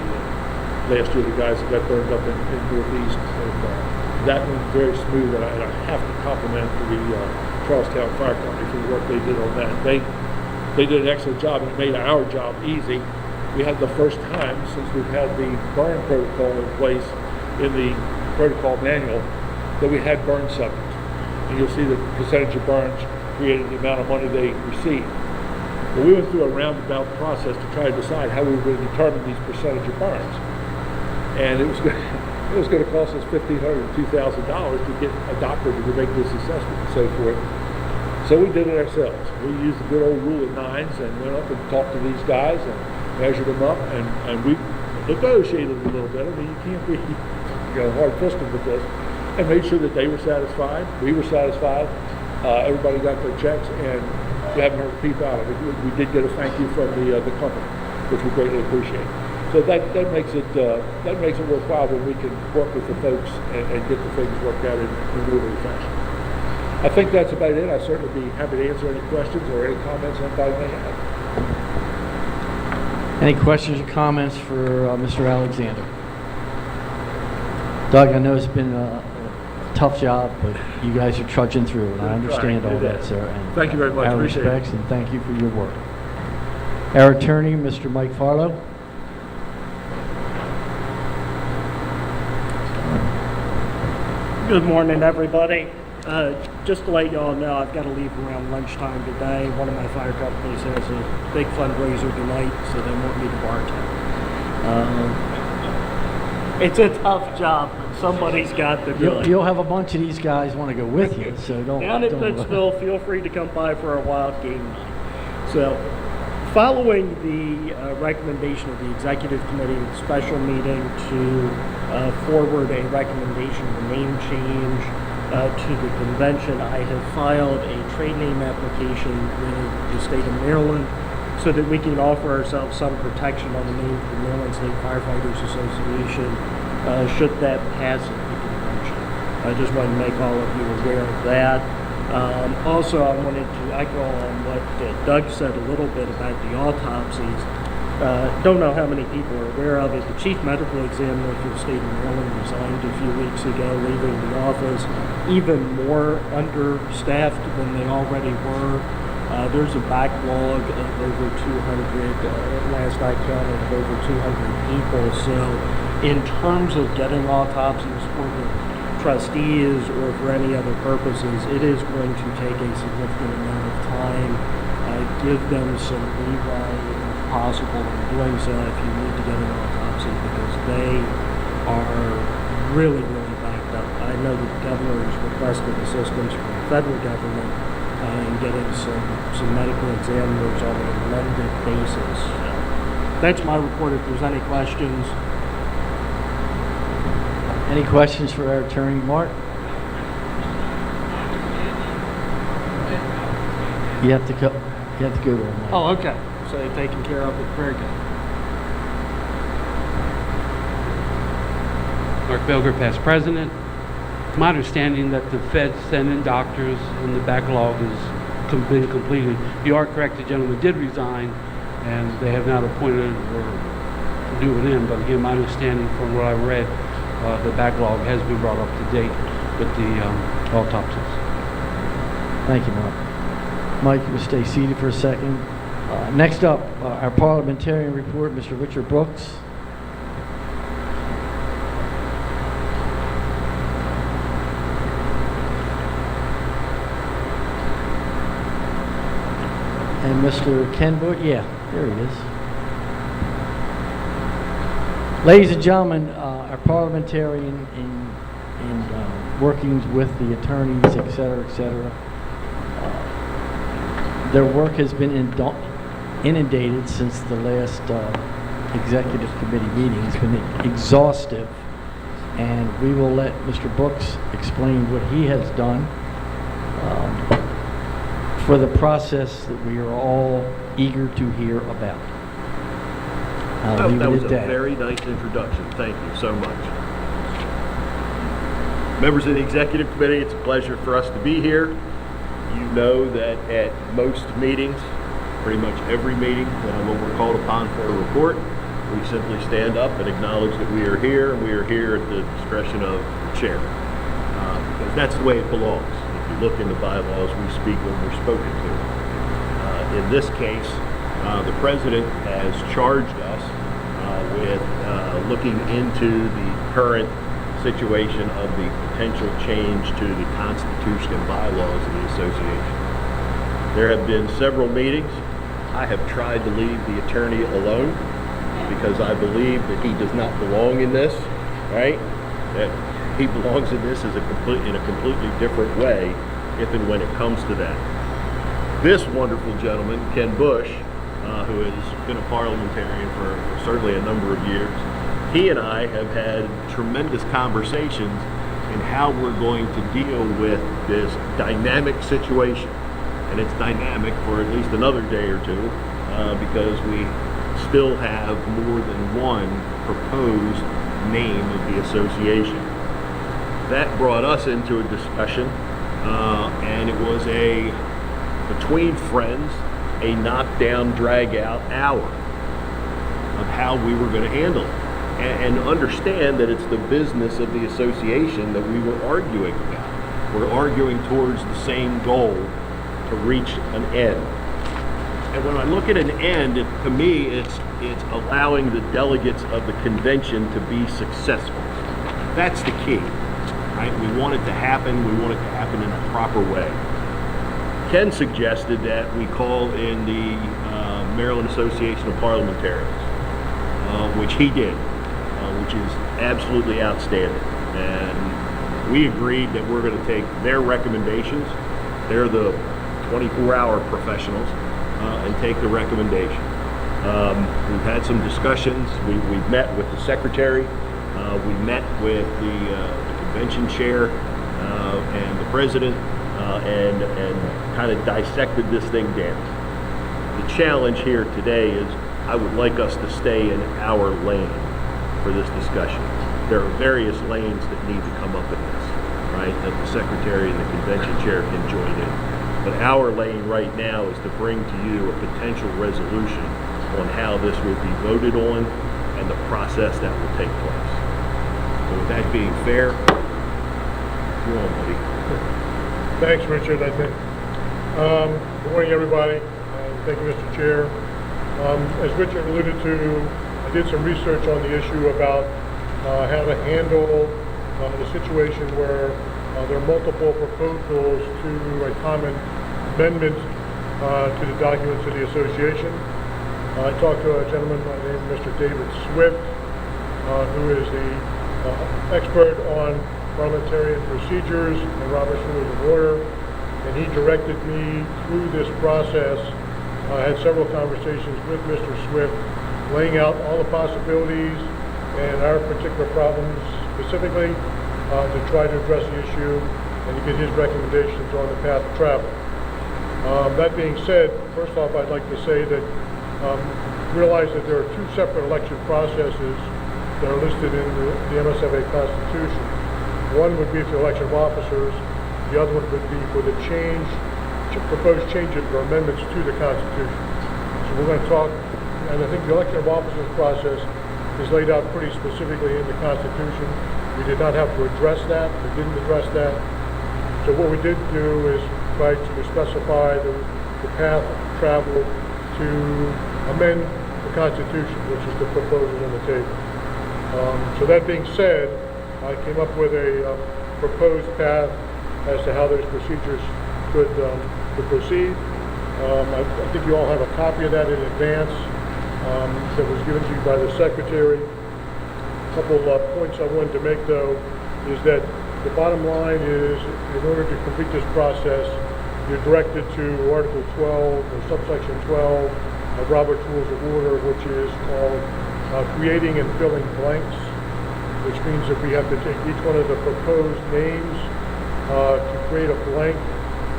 Speaker 17: last year the guys that got burned up in Northeast, and that went very smooth. And I have to compliment the Charlestown Fire Company for the work they did on that. They did an excellent job, and it made our job easy. We had the first time since we've had the burn protocol in place in the protocol manual that we had burn subjects. And you'll see the percentage of burns created the amount of money they received. But we went through a roundabout process to try to decide how we were going to determine these percentage of burns. And it was going to cost us $1,500 to $2,000 to get a doctor to make this assessment and so forth. So we did it ourselves. We used the good old rule of 9s and went up and talked to these guys and measured them up, and we negotiated a little bit. I mean, you can't be hard-fisted with this. And made sure that they were satisfied, we were satisfied, everybody got their checks, and we haven't heard a peep out of it. We did get a thank you from the company, which we greatly appreciate. So that makes it worthwhile when we can work with the folks and get the things worked out in an orderly fashion. I think that's about it. I'd certainly be happy to answer any questions or any comments anybody may have.
Speaker 1: Any questions or comments for Mr. Alexander? Doug, I know it's been a tough job, but you guys are trudging through, and I understand all that, sir. And
Speaker 17: thank you very much.
Speaker 1: Our
Speaker 17: Appreciate
Speaker 1: respects,
Speaker 17: it.
Speaker 1: and thank you for your work. Our attorney, Mr. Mike Farlow.
Speaker 18: Good morning, everybody. Just to let you all know, I've got to leave around lunchtime today. One of my fire companies has a big fundraiser tonight, so they want me to bartend. It's a tough job, but somebody's got to do it.
Speaker 1: You'll have a bunch of these guys want to go with you, so don't.
Speaker 18: Down at Pittsville, feel free to come by for a wild game night. So, following the recommendation of the Executive Committee special meeting to forward a recommendation of name change to the convention, I have filed a trade name application with the state of Maryland so that we can offer ourselves some protection on the name of the Maryland State Firefighters Association should that pass at the convention. I just want to make all of you aware of that. Also, I wanted to echo on what Doug said a little bit about the autopsies. Don't know how many people are aware of it. The chief medical examiner for the state of Maryland resigned a few weeks ago, leaving the office even more understaffed than they already were. There's a backlog of over 200, last I counted, of over 200 people. So in terms of getting autopsies for the trustees or for any other purposes, it is going to take a significant amount of time. Give them some leeway if possible in doing so if you need to get an autopsy, because they are really, really backed up. I know that the governor has requested assistance from the federal government in getting some medical examiners on a limited basis. That's my report. If there's any questions.
Speaker 1: Any questions for our attorney, Mark? You have to go to him.
Speaker 18: Oh, okay. So they've taken care of it. Very good.
Speaker 19: Mark Belger, past president. It's my understanding that the Fed sent in doctors and the backlog has been completed. You are correct, the gentleman did resign and they have not appointed or do it in, but again, my understanding from what I read, the backlog has been brought up to date with the autopsies.
Speaker 1: Thank you, Mark. Mike, you will stay seated for a second. Next up, our Parliamentarian Report, Mr. Richard Brooks. And Mr. Ken Bush, yeah, there he is. Ladies and gentlemen, our parliamentarian in workings with the attorneys, et cetera, their work has been inundated since the last executive committee meeting. It's been exhaustive, and we will let Mr. Brooks explain what he has done for the process that we are all eager to hear about.
Speaker 10: That was a very nice introduction. Thank you so much. Members of the Executive Committee, it's a pleasure for us to be here. You know that at most meetings, pretty much every meeting, when we're called upon for a report, we simply stand up and acknowledge that we are here, and we are here at the discretion of the chair. Because that's the way it belongs. If you look in the bylaws, we speak when we're spoken to. In this case, the president has charged us with looking into the current situation of the potential change to the Constitution and bylaws of the association. There have been several meetings. I have tried to leave the attorney alone because I believe that he does not belong in this, right? That he belongs in this in a completely different way if and when it comes to that. This wonderful gentleman, Ken Bush, who has been a parliamentarian for certainly a number of years, he and I have had tremendous conversations in how we're going to deal with this dynamic situation. And it's dynamic for at least another day or two because we still have more than one proposed name of the association. That brought us into a discussion and it was between friends, a knockdown, drag-out hour of how we were going to handle it. And understand that it's the business of the association that we were arguing about. We're arguing towards the same goal to reach an end. And when I look at an end, to me, it's allowing the delegates of the convention to be successful. That's the key, right? We want it to happen. We want it to happen in a proper way. Ken suggested that we call in the Maryland Association of Parliamentarians, which he did, which is absolutely outstanding. And we agreed that we're going to take their recommendations. They're the 24-hour professionals, and take the recommendation. We've had some discussions. We've met with the secretary. We met with the convention chair and the president, and kind of dissected this thing down. The challenge here today is I would like us to stay in our lane for this discussion. There are various lanes that need to come up in this, right? That the secretary and the convention chair can join in. But our lane right now is to bring to you a potential resolution on how this will be voted on and the process that will take place. So with that being fair, you're on, buddy.
Speaker 9: Thanks, Richard. I think
Speaker 20: Good morning, everybody. Thank you, Mr. Chair. As Richard alluded to, I did some research on the issue about how to handle the situation where there are multiple proposals to a common amendment to the documents of the association. I talked to a gentleman by the name of Mr. David Swift, who is the expert on parliamentarian procedures and Robert's Rules of Order, and he directed me through this process. I had several conversations with Mr. Swift, laying out all the possibilities and our particular problems specifically to try to address the issue and to get his recommendations on the path of travel. That being said, first off, I'd like to say that realize that there are two separate election processes that are listed in the MSFA Constitution. One would be for the election of officers. The other one would be for the proposed changes or amendments to the Constitution. So we're going to talk, and I think the election of officers process is laid out pretty specifically in the Constitution. We did not have to address that. We didn't address that. So what we did do is try to specify the path of travel to amend the Constitution, which is the proposal on the table. So that being said, I came up with a proposed path as to how those procedures could proceed. I think you all have a copy of that in advance that was given to you by the Secretary. A couple of points I wanted to make, though, is that the bottom line is, in order to complete this process, you're directed to Article 12 or subsection 12 of Robert's Rules of Order, which is called creating and filling blanks, which means that we have to take each one of the proposed names to create a blank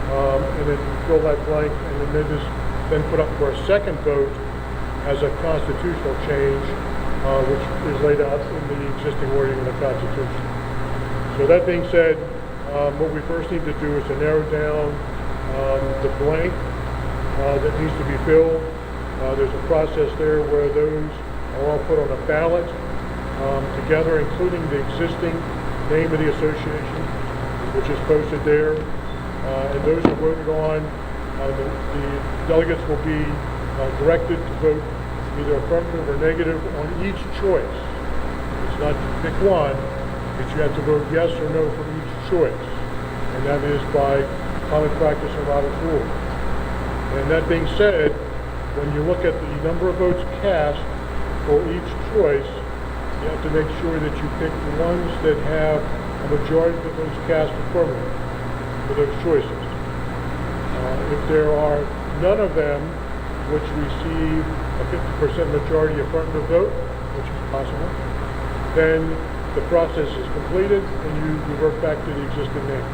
Speaker 20: and then fill that blank, and then put up for a second vote as a constitutional change, which is laid out in the existing wording of the Constitution. So that being said, what we first need to do is to narrow down the blank that needs to be filled. There's a process there where those are all put on a ballot together, including the existing name of the association, which is posted there. And those are voted on. The delegates will be directed to vote either affirmative or negative on each choice. It's not to pick one, but you have to vote yes or no for each choice. And that is by common practice and Robert's Rules. And that being said, when you look at the number of votes cast for each choice, you have to make sure that you pick the ones that have a majority of the votes cast affirmative for those choices. If there are none of them which receive a 50% majority affirmative vote, which is possible, then the process is completed and you revert back to the existing name.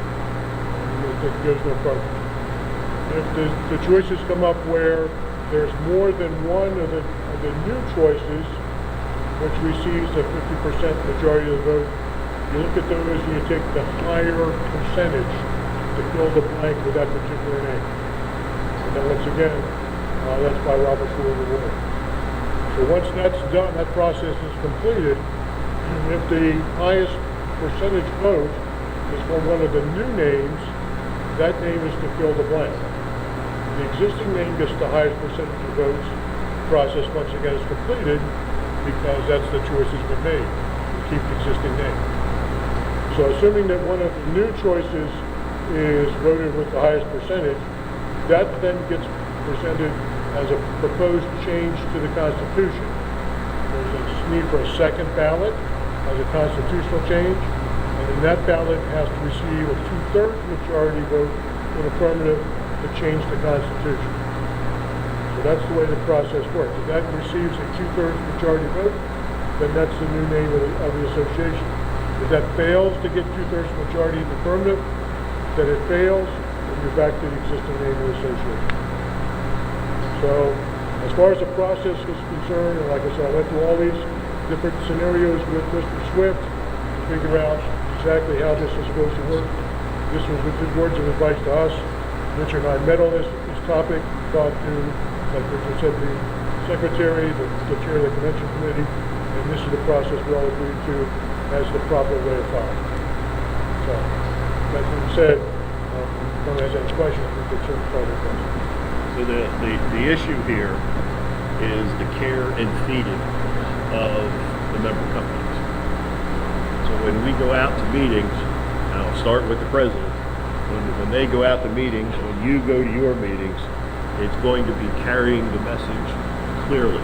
Speaker 20: It goes no further. If the choices come up where there's more than one of the new choices which receives a 50% majority of the vote, you look at those and you take the higher percentage to fill the blank with that particular name. And then once again, that's by Robert's Rules of Order. So once that's done, that process is completed, if the highest percentage vote is for one of the new names, that name is to fill the blank. The existing name gets the highest percentage of votes. The process, once again, is completed because that's the choice that's been made, to keep the existing name. So assuming that one of the new choices is voted with the highest percentage, that then gets presented as a proposed change to the Constitution. There's a need for a second ballot as a constitutional change, and then that ballot has to receive a 2/3 majority vote in affirmative to change the Constitution. So that's the way the process works. If that receives a 2/3 majority vote, then that's the new name of the association. If that fails to get 2/3 majority in affirmative, then it fails, and you're back to the existing name of the association. So as far as the process is concerned, and like I said, I went through all these different scenarios with Mr. Swift to figure out exactly how this is supposed to work. This was with his words of advice to us. Richard and I met on this topic, talked to, like Richard said, the secretary, the chair of the convention committee, and this is the process we all agreed to as the proper way of following. So, that being said, if anyone has any questions, we could certainly call the question.
Speaker 10: So the issue here is the care and feeding of the member companies. So when we go out to meetings, and I'll start with the president, when they go out to meetings, when you go to your meetings, it's going to be carrying the message clearly,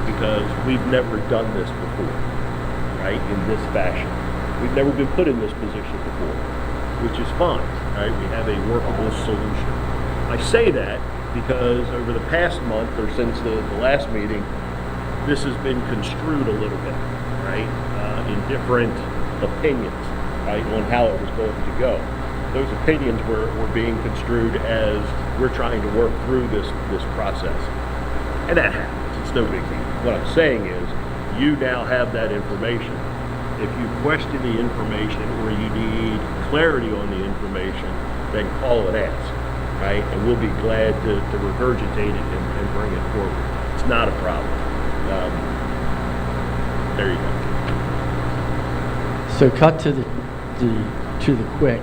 Speaker 10: because we've never done this before, right, in this fashion. We've never been put in this position before, which is fine, right? We have a workable solution. I say that because over the past month, or since the last meeting, this has been construed a little bit, right, in different opinions, right, on how it was going to go. Those opinions were being construed as we're trying to work through this process. And that happens. It's no big deal. What I'm saying is, you now have that information. If you question the information or you need clarity on the information, then call and ask, right? And we'll be glad to regurgitate it and bring it forward. It's not a problem. There you go.
Speaker 1: So cut to the quick,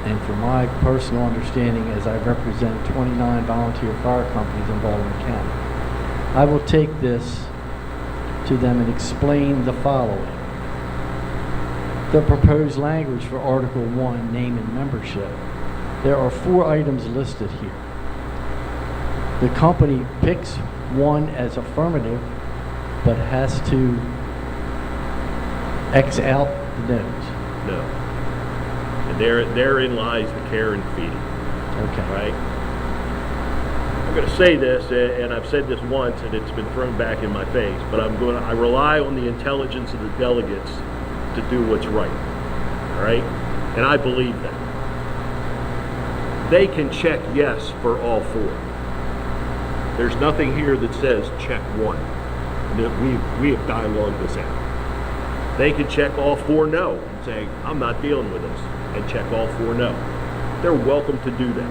Speaker 1: and from my personal understanding, as I represent 29 volunteer fire companies in Baldwin County, I will take this to them and explain the following. The proposed language for Article 1, name and membership. There are 4 items listed here. The company picks one as affirmative, but has to X out the no's.
Speaker 10: No. And therein lies the care and feeding.
Speaker 1: Okay.
Speaker 10: Right? I'm going to say this, and I've said this once, and it's been thrown back in my face, but I rely on the intelligence of the delegates to do what's right. All right? And I believe that. They can check yes for all 4. There's nothing here that says check 1. We have dialogued this out. They can check all 4 no and say, I'm not dealing with this, and check all 4 no. They're welcome to do that.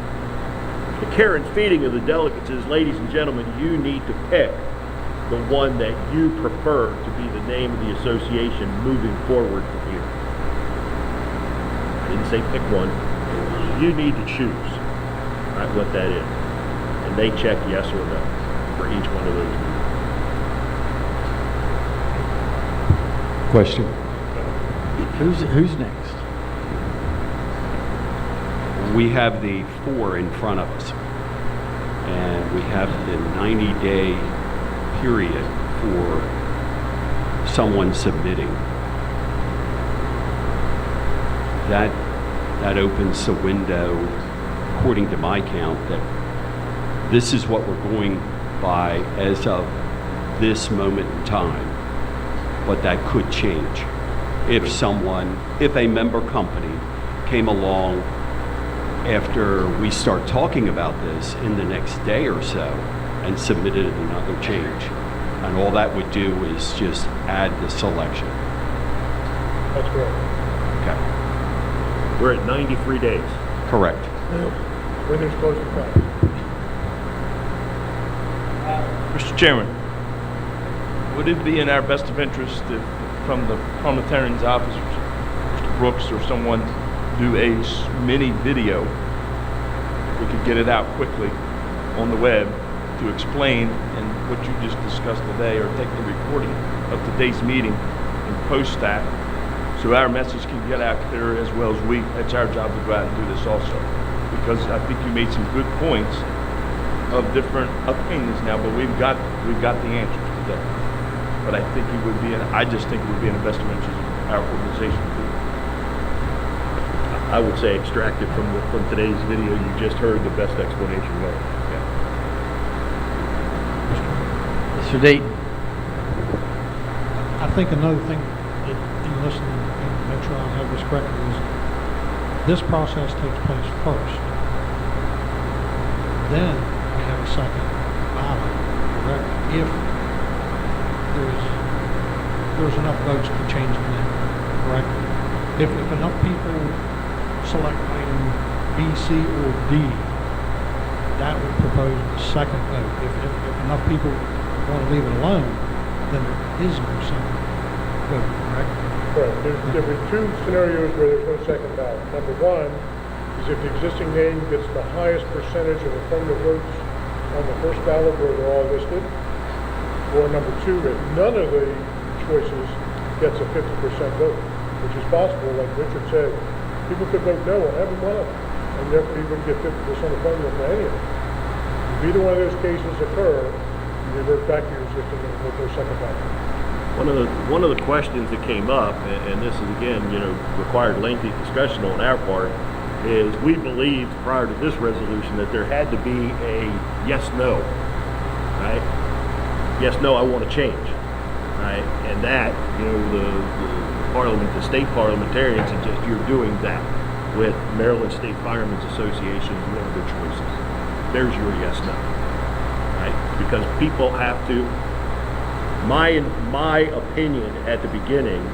Speaker 10: The care and feeding of the delegates is, ladies and gentlemen, you need to pick the one that you prefer to be the name of the association moving forward from here. I didn't say pick one. You need to choose, right, what that is. And they check yes or no for each one of those meetings.
Speaker 12: Question.
Speaker 1: Who's next?
Speaker 12: We have the 4 in front of us, and we have the 90-day period for someone submitting. That opens the window, according to my count, that this is what we're going by as of this moment in time. But that could change if a member company came along after we start talking about this in the next day or so and submitted another change. And all that would do is just add the selection.
Speaker 20: That's correct.
Speaker 12: Okay.
Speaker 10: We're at 93 days.
Speaker 12: Correct.
Speaker 20: When there's closing time.
Speaker 21: Mr. Chairman, would it be in our best of interest if, from the Parliamentarian's office, Mr. Brooks or someone do a mini video, if we could get it out quickly on the web to explain and what you just discussed today, or take the recording of today's meeting and post that so our message can get out there as well as it's our job to go out and do this also. Because I think you made some good points of different opinions now, but we've got the answers today. But I think it would be, I just think it would be in the best interest of our organization too.
Speaker 10: I would say extracted from today's video you just heard the best explanation of it.
Speaker 1: Mr. Dayton.
Speaker 9: I think another thing in listening, and make sure I have this correctly, is this process takes place first. Then we have a second ballot, correct? If there's enough votes to change the name, correct? If enough people select item B, C, or D, that would propose the second vote. If enough people want to leave it alone, then there is no second vote, correct?
Speaker 20: Correct. There'll be 2 scenarios where there's no second ballot. Number 1, is if the existing name gets the highest percentage of affirmative votes on the first ballot where they're all listed, or number two, if none of the choices gets a 50% vote, which is possible, like Richard said, people could vote no on every one of them, and therefore you wouldn't get 50% affirmative for any of them. If either one of those cases occur, you revert back to your system and vote for a second ballot.
Speaker 10: One of the questions that came up, and this is again, required lengthy discussion on our part, is we believed prior to this resolution that there had to be a yes/no, right? Yes, no, I want to change, right? And that, the state parliamentarians suggest you're doing that with Maryland State Firemen's Association, one of their choices. There's your yes/no, right? Because people have to. My opinion at the beginning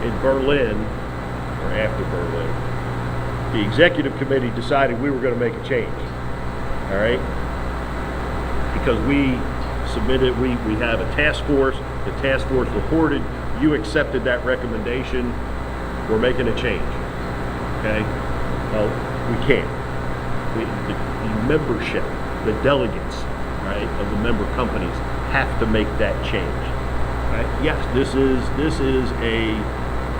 Speaker 10: in Berlin, or after Berlin, the executive committee decided we were going to make a change, all right? Because we submitted, we have a task force, the task force reported, you accepted that recommendation, we're making a change, okay? Well, we can't. The membership, the delegates, right, of the member companies have to make that change, right? Yes, this is a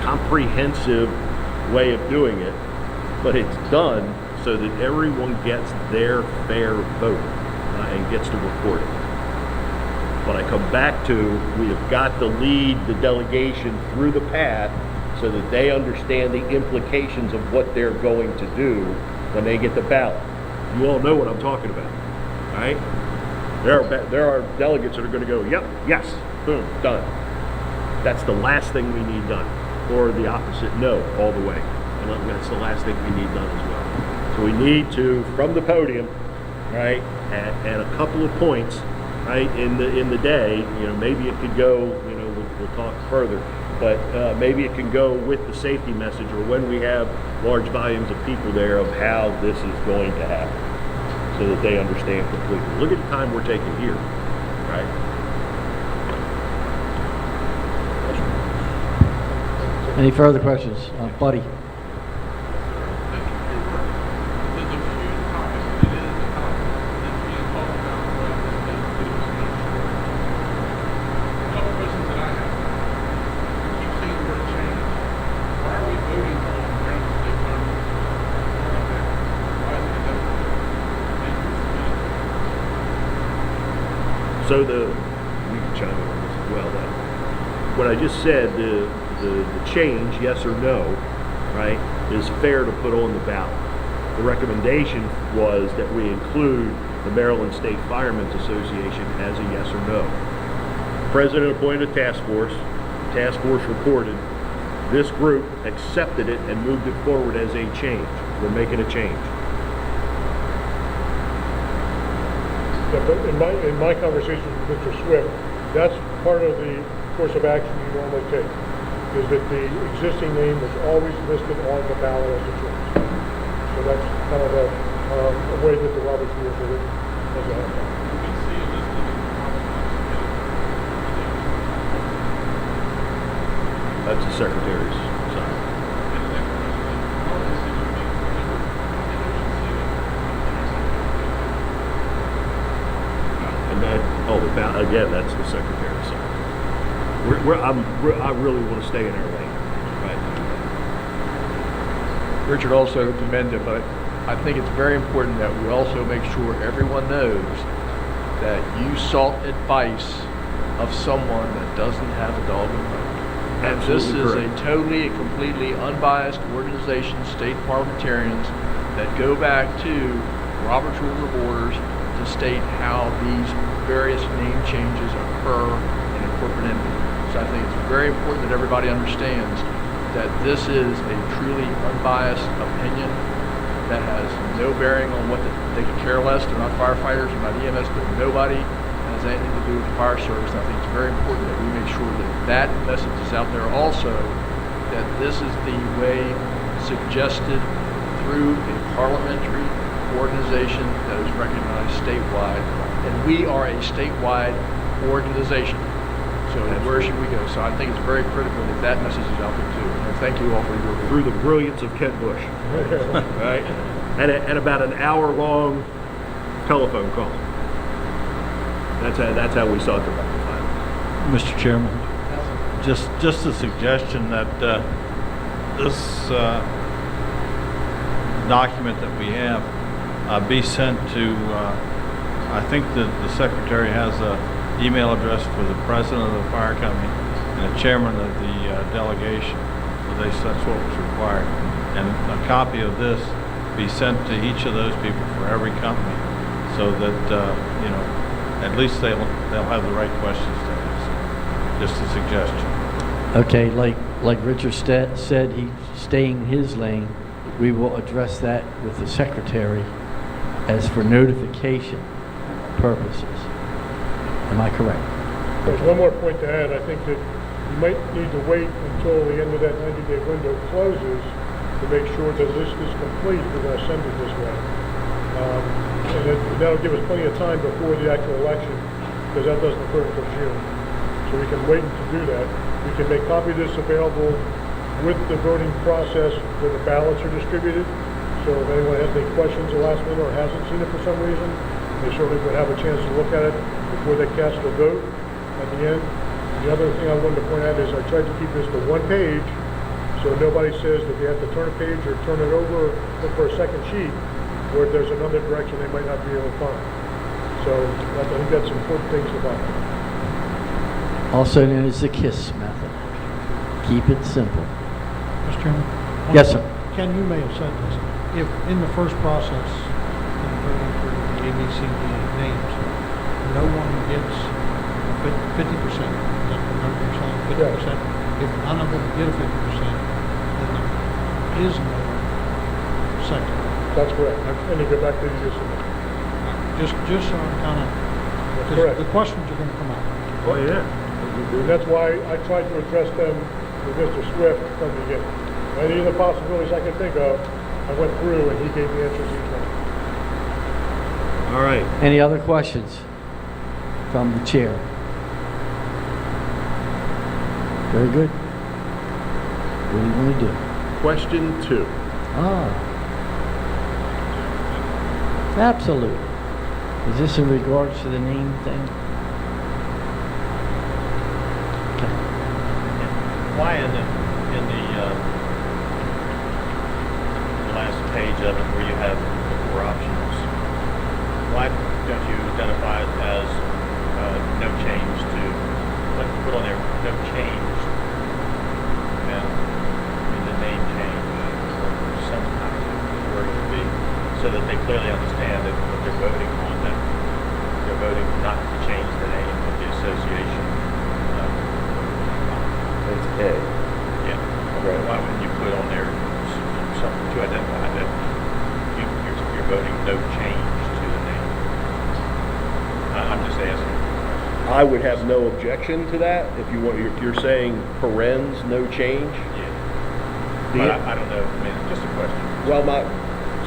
Speaker 10: comprehensive way of doing it, but it's done so that everyone gets their fair vote and gets to report it. But I come back to, we have got to lead the delegation through the path so that they understand the implications of what they're going to do when they get the ballot. You all know what I'm talking about, right? There are delegates that are going to go, yep, yes, boom, done. That's the last thing we need done. Or the opposite, no, all the way. And that's the last thing we need done as well. So we need to, from the podium, right, at a couple of points, right, in the day, maybe it could go, we'll talk further, but maybe it can go with the safety message, or when we have large volumes of people there, of how this is going to happen, so that they understand completely. Look at the time we're taking here, right?
Speaker 1: Any further questions? Buddy?
Speaker 10: So we can chime in on this as well. What I just said, the change, yes or no, right, is fair to put on the ballot. The recommendation was that we include the Maryland State Firemen's Association as a yes or no. The President appointed a task force. The task force reported. This group accepted it and moved it forward as a change. We're making a change.
Speaker 20: Yeah, but in my conversation with Mr. Swift, that's part of the course of action you normally take, is that the existing name is always listed on the ballot as a choice. So that's kind of a way that the Robert's rules are written as a heads up.
Speaker 10: That's the Secretary's side. And again, that's the Secretary's side. I really want to stay in our lane. Right.
Speaker 11: Richard also commended, but I think it's very important that we also make sure everyone knows that you sought advice of someone that doesn't have a dog in the fight. And this is a totally and completely unbiased organization, state parliamentarians, that go back to Robert's Rules of Orders to state how these various name changes occur in a corporate entity. So I think it's very important that everybody understands that this is a truly unbiased opinion that has no bearing on what they could care less. They're not firefighters, they're not EMS, but nobody has anything to do with the fire service. I think it's very important that we make sure that that message is out there also, that this is the way suggested through a parliamentary organization that is recognized statewide, and we are a statewide organization. So So where should we go? So I think it's very critical that that message is out there too. And thank you all for your work.
Speaker 10: Through the brilliance of Ken Bush, right? And about an hour-long telephone call. That's how we sought to rectify it.
Speaker 3: Mr. Chairman, just a suggestion that this document that we have be sent to, I think that the secretary has an email address for the president of the fire company and the chairman of the delegation. So that's what was required. And a copy of this be sent to each of those people for every company, so that at least they'll have the right questions to ask. Just a suggestion.
Speaker 1: Okay, like Richard said, he's staying in his lane. We will address that with the secretary as for notification purposes. Am I correct?
Speaker 20: There's one more point to add. I think that you might need to wait until the end of that 90-day window closes to make sure the list is complete. We're going to send it this way. And that'll give us plenty of time before the actual election, because that doesn't occur until June. So we can wait to do that. We can make copy of this available with the voting process where the ballots are distributed. So if anyone has any questions the last minute or hasn't seen it for some reason, they certainly would have a chance to look at it before they cast their vote at the end. The other thing I wanted to point out is I tried to keep this to one page, so nobody says that they have to turn a page or turn it over, look for a second sheet, or if there's another direction they might not be able to find. So I think that's important things about it.
Speaker 1: Also known as the KISS method. Keep it simple.
Speaker 9: Mr. Chairman?
Speaker 1: Yes, sir.
Speaker 9: Ken, you may have said this. If in the first process, in voting for the ABCD names, no one gets 50%, is that the number you're saying? 50%? If none of them get a 50%, then there is no second.
Speaker 20: That's correct. And you go back to the use of it.
Speaker 9: Just so I'm kind of,
Speaker 20: correct.
Speaker 9: the questions are going to come out.
Speaker 20: Oh, yeah. And that's why I tried to address them with Mr. Swift from the beginning. Any of the possibilities I could think of, I went through and he gave me answers each one.
Speaker 10: All right.
Speaker 1: Any other questions from the chair? Very good. What do you want to do?
Speaker 10: Question 2.
Speaker 1: Absolutely. Is this in regards to the name thing? Okay.
Speaker 22: Why in the last page of it where you have the 4 options, why don't you identify it as no change to, put on there, no change, and the name change, or some kind of word it would be, so that they clearly understand that what they're voting on, that they're voting not to change the name of the association.
Speaker 10: It's A.
Speaker 22: Yeah.
Speaker 10: Right.
Speaker 22: Why wouldn't you put on there something to identify that you're voting no change to the name? I'm just asking.
Speaker 10: I would have no objection to that if you want. If you're saying parens, no change.
Speaker 22: Yeah. But I don't know. I mean, just a question.
Speaker 10: Well,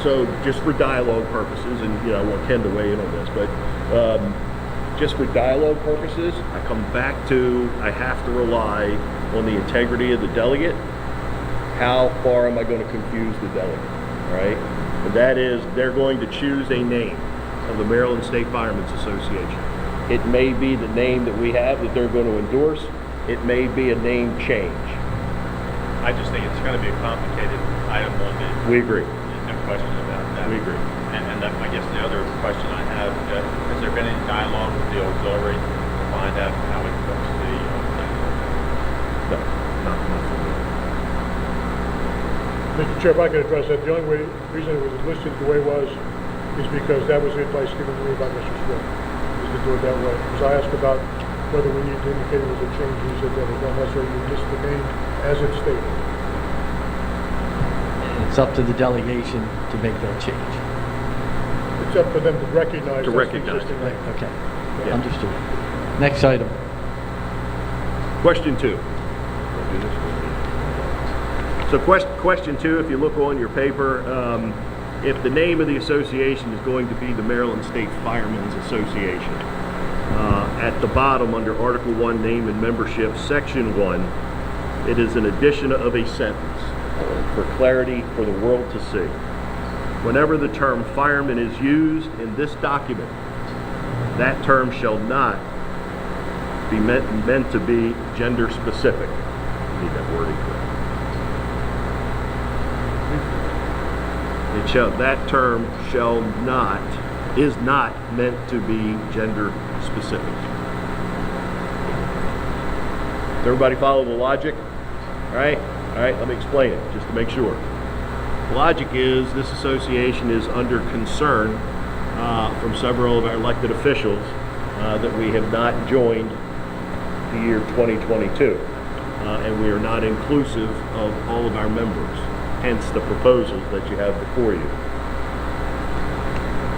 Speaker 10: so just for dialogue purposes, and I want Ken to weigh in on this, but just for dialogue purposes, I come back to I have to rely on the integrity of the delegate. How far am I going to confuse the delegate, right? And that is, they're going to choose a name of the Maryland State Firemen's Association. It may be the name that we have that they're going to endorse. It may be a name change.
Speaker 22: I just think it's going to be a complicated item on the.
Speaker 10: We agree.
Speaker 22: No question about that.
Speaker 10: We agree.
Speaker 22: And I guess the other question I have, has there been any dialogue with the auxiliary to find out how it affects the?
Speaker 10: No, not for me.
Speaker 20: Mr. Chair, if I could address that, the only reason it was listed the way it was is because that was the advice given to me by Mr. Swift, is to do it that way. Because I asked about whether we need to indicate it was a change, he said that it don't necessarily list the name as it's stated.
Speaker 1: It's up to the delegation to make that change.
Speaker 20: It's up for them to recognize.
Speaker 10: To recognize.
Speaker 20: Existing name.
Speaker 1: Okay,
Speaker 10: Yeah.
Speaker 1: understood. Next item.
Speaker 10: Question 2. So question 2, if you look on your paper, if the name of the association is going to be the Maryland State Firemen's Association, At the bottom, under Article 1, Name and Membership, Section 1, it is an addition of a sentence for clarity for the world to see. Whenever the term fireman is used in this document, that term shall not be meant to be gender specific. I need that wording correct. That term is not meant to be gender specific. Does everybody follow the logic? All right, let me explain it just to make sure. The logic is this association is under concern from several of our elected officials that we have not joined the year 2022, and we are not inclusive of all of our members, hence the proposals that you have before you.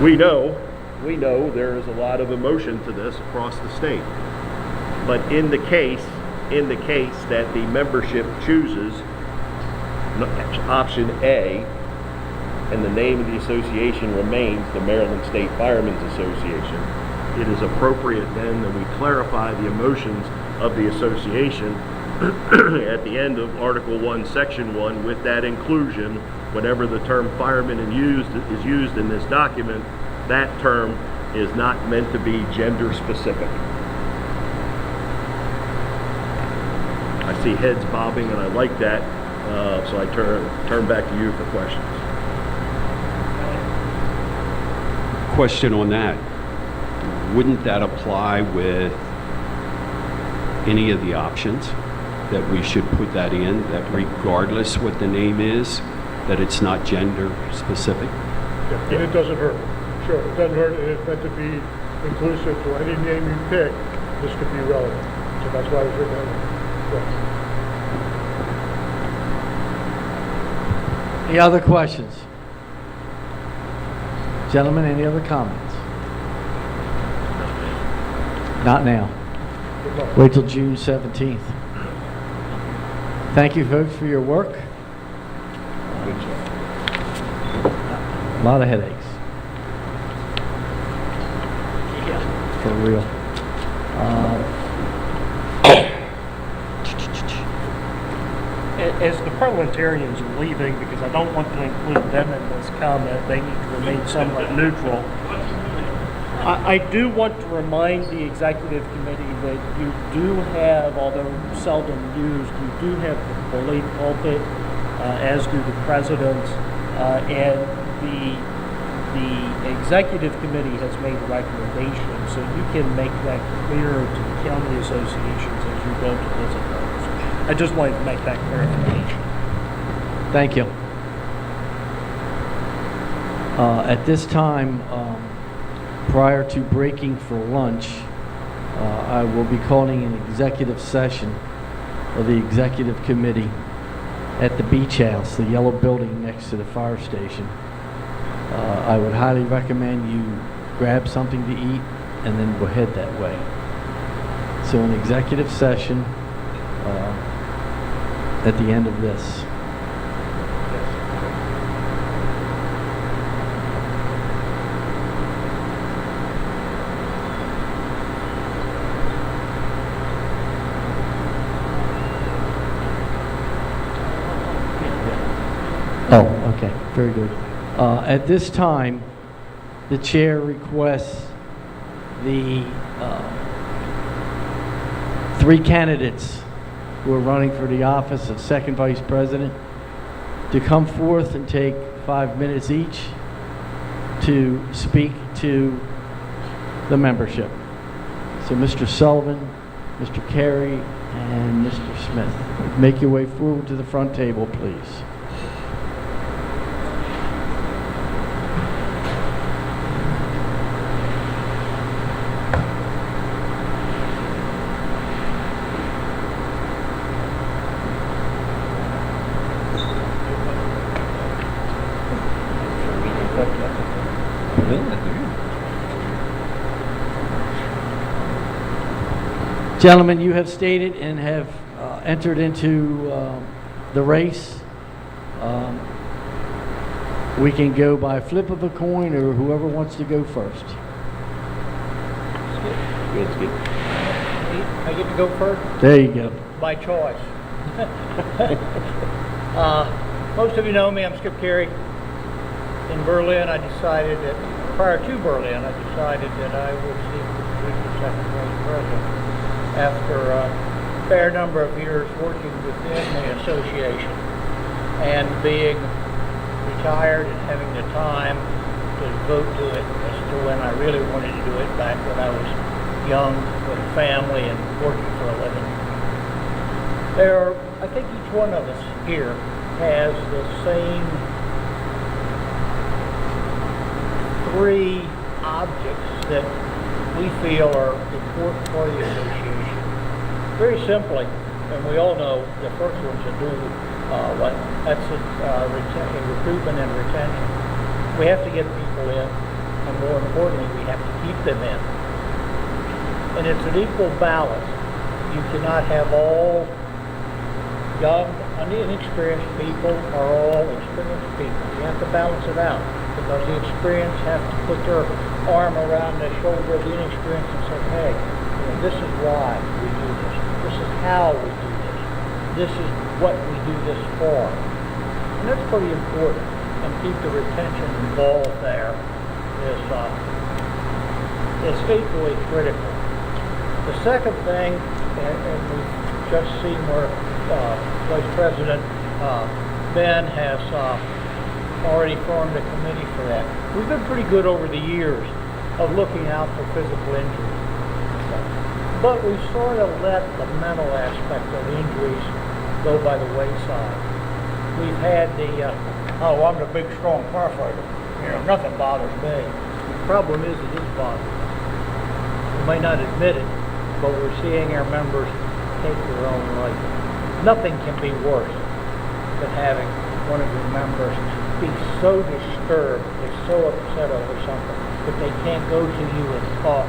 Speaker 10: We know there is a lot of emotion to this across the state, but in the case that the membership chooses option A, and the name of the association remains the Maryland State Firemen's Association, it is appropriate then that we clarify the emotions of the association at the end of Article 1, Section 1, with that inclusion. Whenever the term fireman is used in this document, that term is not meant to be gender specific. I see heads bobbing, and I like that, so I turn back to you for questions.
Speaker 12: Question on that. Wouldn't that apply with any of the options, that we should put that in, that regardless what the name is, that it's not gender specific?
Speaker 20: Yeah, and it doesn't hurt. Sure, it doesn't hurt, and it's meant to be inclusive, so any name you pick, this could be relevant. So that's why it's written down. Yes.
Speaker 1: Any other questions? Gentlemen, any other comments? Not now. Wait till June 17th. Thank you, folks, for your work.
Speaker 6: Good job.
Speaker 1: A lot of headaches. For real.
Speaker 18: As the parliamentarians are leaving, because I don't want to include them in this comment, they need to remain somewhat neutral. I do want to remind the executive committee that you do have, although seldom used, you do have the bully pulpit, as do the presidents, and the executive committee has made a recommendation, so you can make that clear to the county associations as you go to visit those. I just wanted to make that clarification.
Speaker 1: Thank you. At this time, prior to breaking for lunch, I will be calling an executive session of the executive committee at the Beach House, the yellow building next to the fire station. I would highly recommend you grab something to eat and then we'll head that way. So an executive session at the end of this. Oh, okay, very good. At this time, the chair requests the 3 candidates who are running for the office of second vice president to come forth and take 5 minutes each to speak to the membership. So Mr. Sullivan, Mr. Carey, and Mr. Smith, make your way forward to the front table, please. Gentlemen, you have stated and have entered into the race. We can go by flip of a coin or whoever wants to go first.
Speaker 4: Good, it's good. I get to go first?
Speaker 1: There you go.
Speaker 4: By choice. Most of you know me, I'm Skip Carey. In Berlin, I decided that, prior to Berlin, I decided that I would seek the position of second vice president after a fair number of years working within the association and being retired and having the time to devote to it as to when I really wanted to do it back when I was young with a family and working for a living. I think each one of us here has the same three objects that we feel are important for the association. Very simply, and we all know the first one's to do recruitment and retention. We have to get people in, and more importantly, we have to keep them in. And it's an equal balance. You cannot have all young, inexperienced people or all experienced people. You have to balance it out, because the experienced have to put their arm around the shoulder of the inexperienced and say, hey, this is why we do this. This is how we do this. This is what we do this for. And that's pretty important. And keep the retention involved there is equally critical. The second thing, and we've just seen where Vice President Ben has already formed a committee for that. We've been pretty good over the years of looking out for physical injuries. But we sort of let the mental aspect of injuries go by the wayside. We've had I'm the big, strong firefighter. Nothing bothers me. The problem is it is bothering us. We may not admit it, but we're seeing our members take their own life. Nothing can be worse than having one of your members be so disturbed, they're so upset over something that they can't go to you and talk,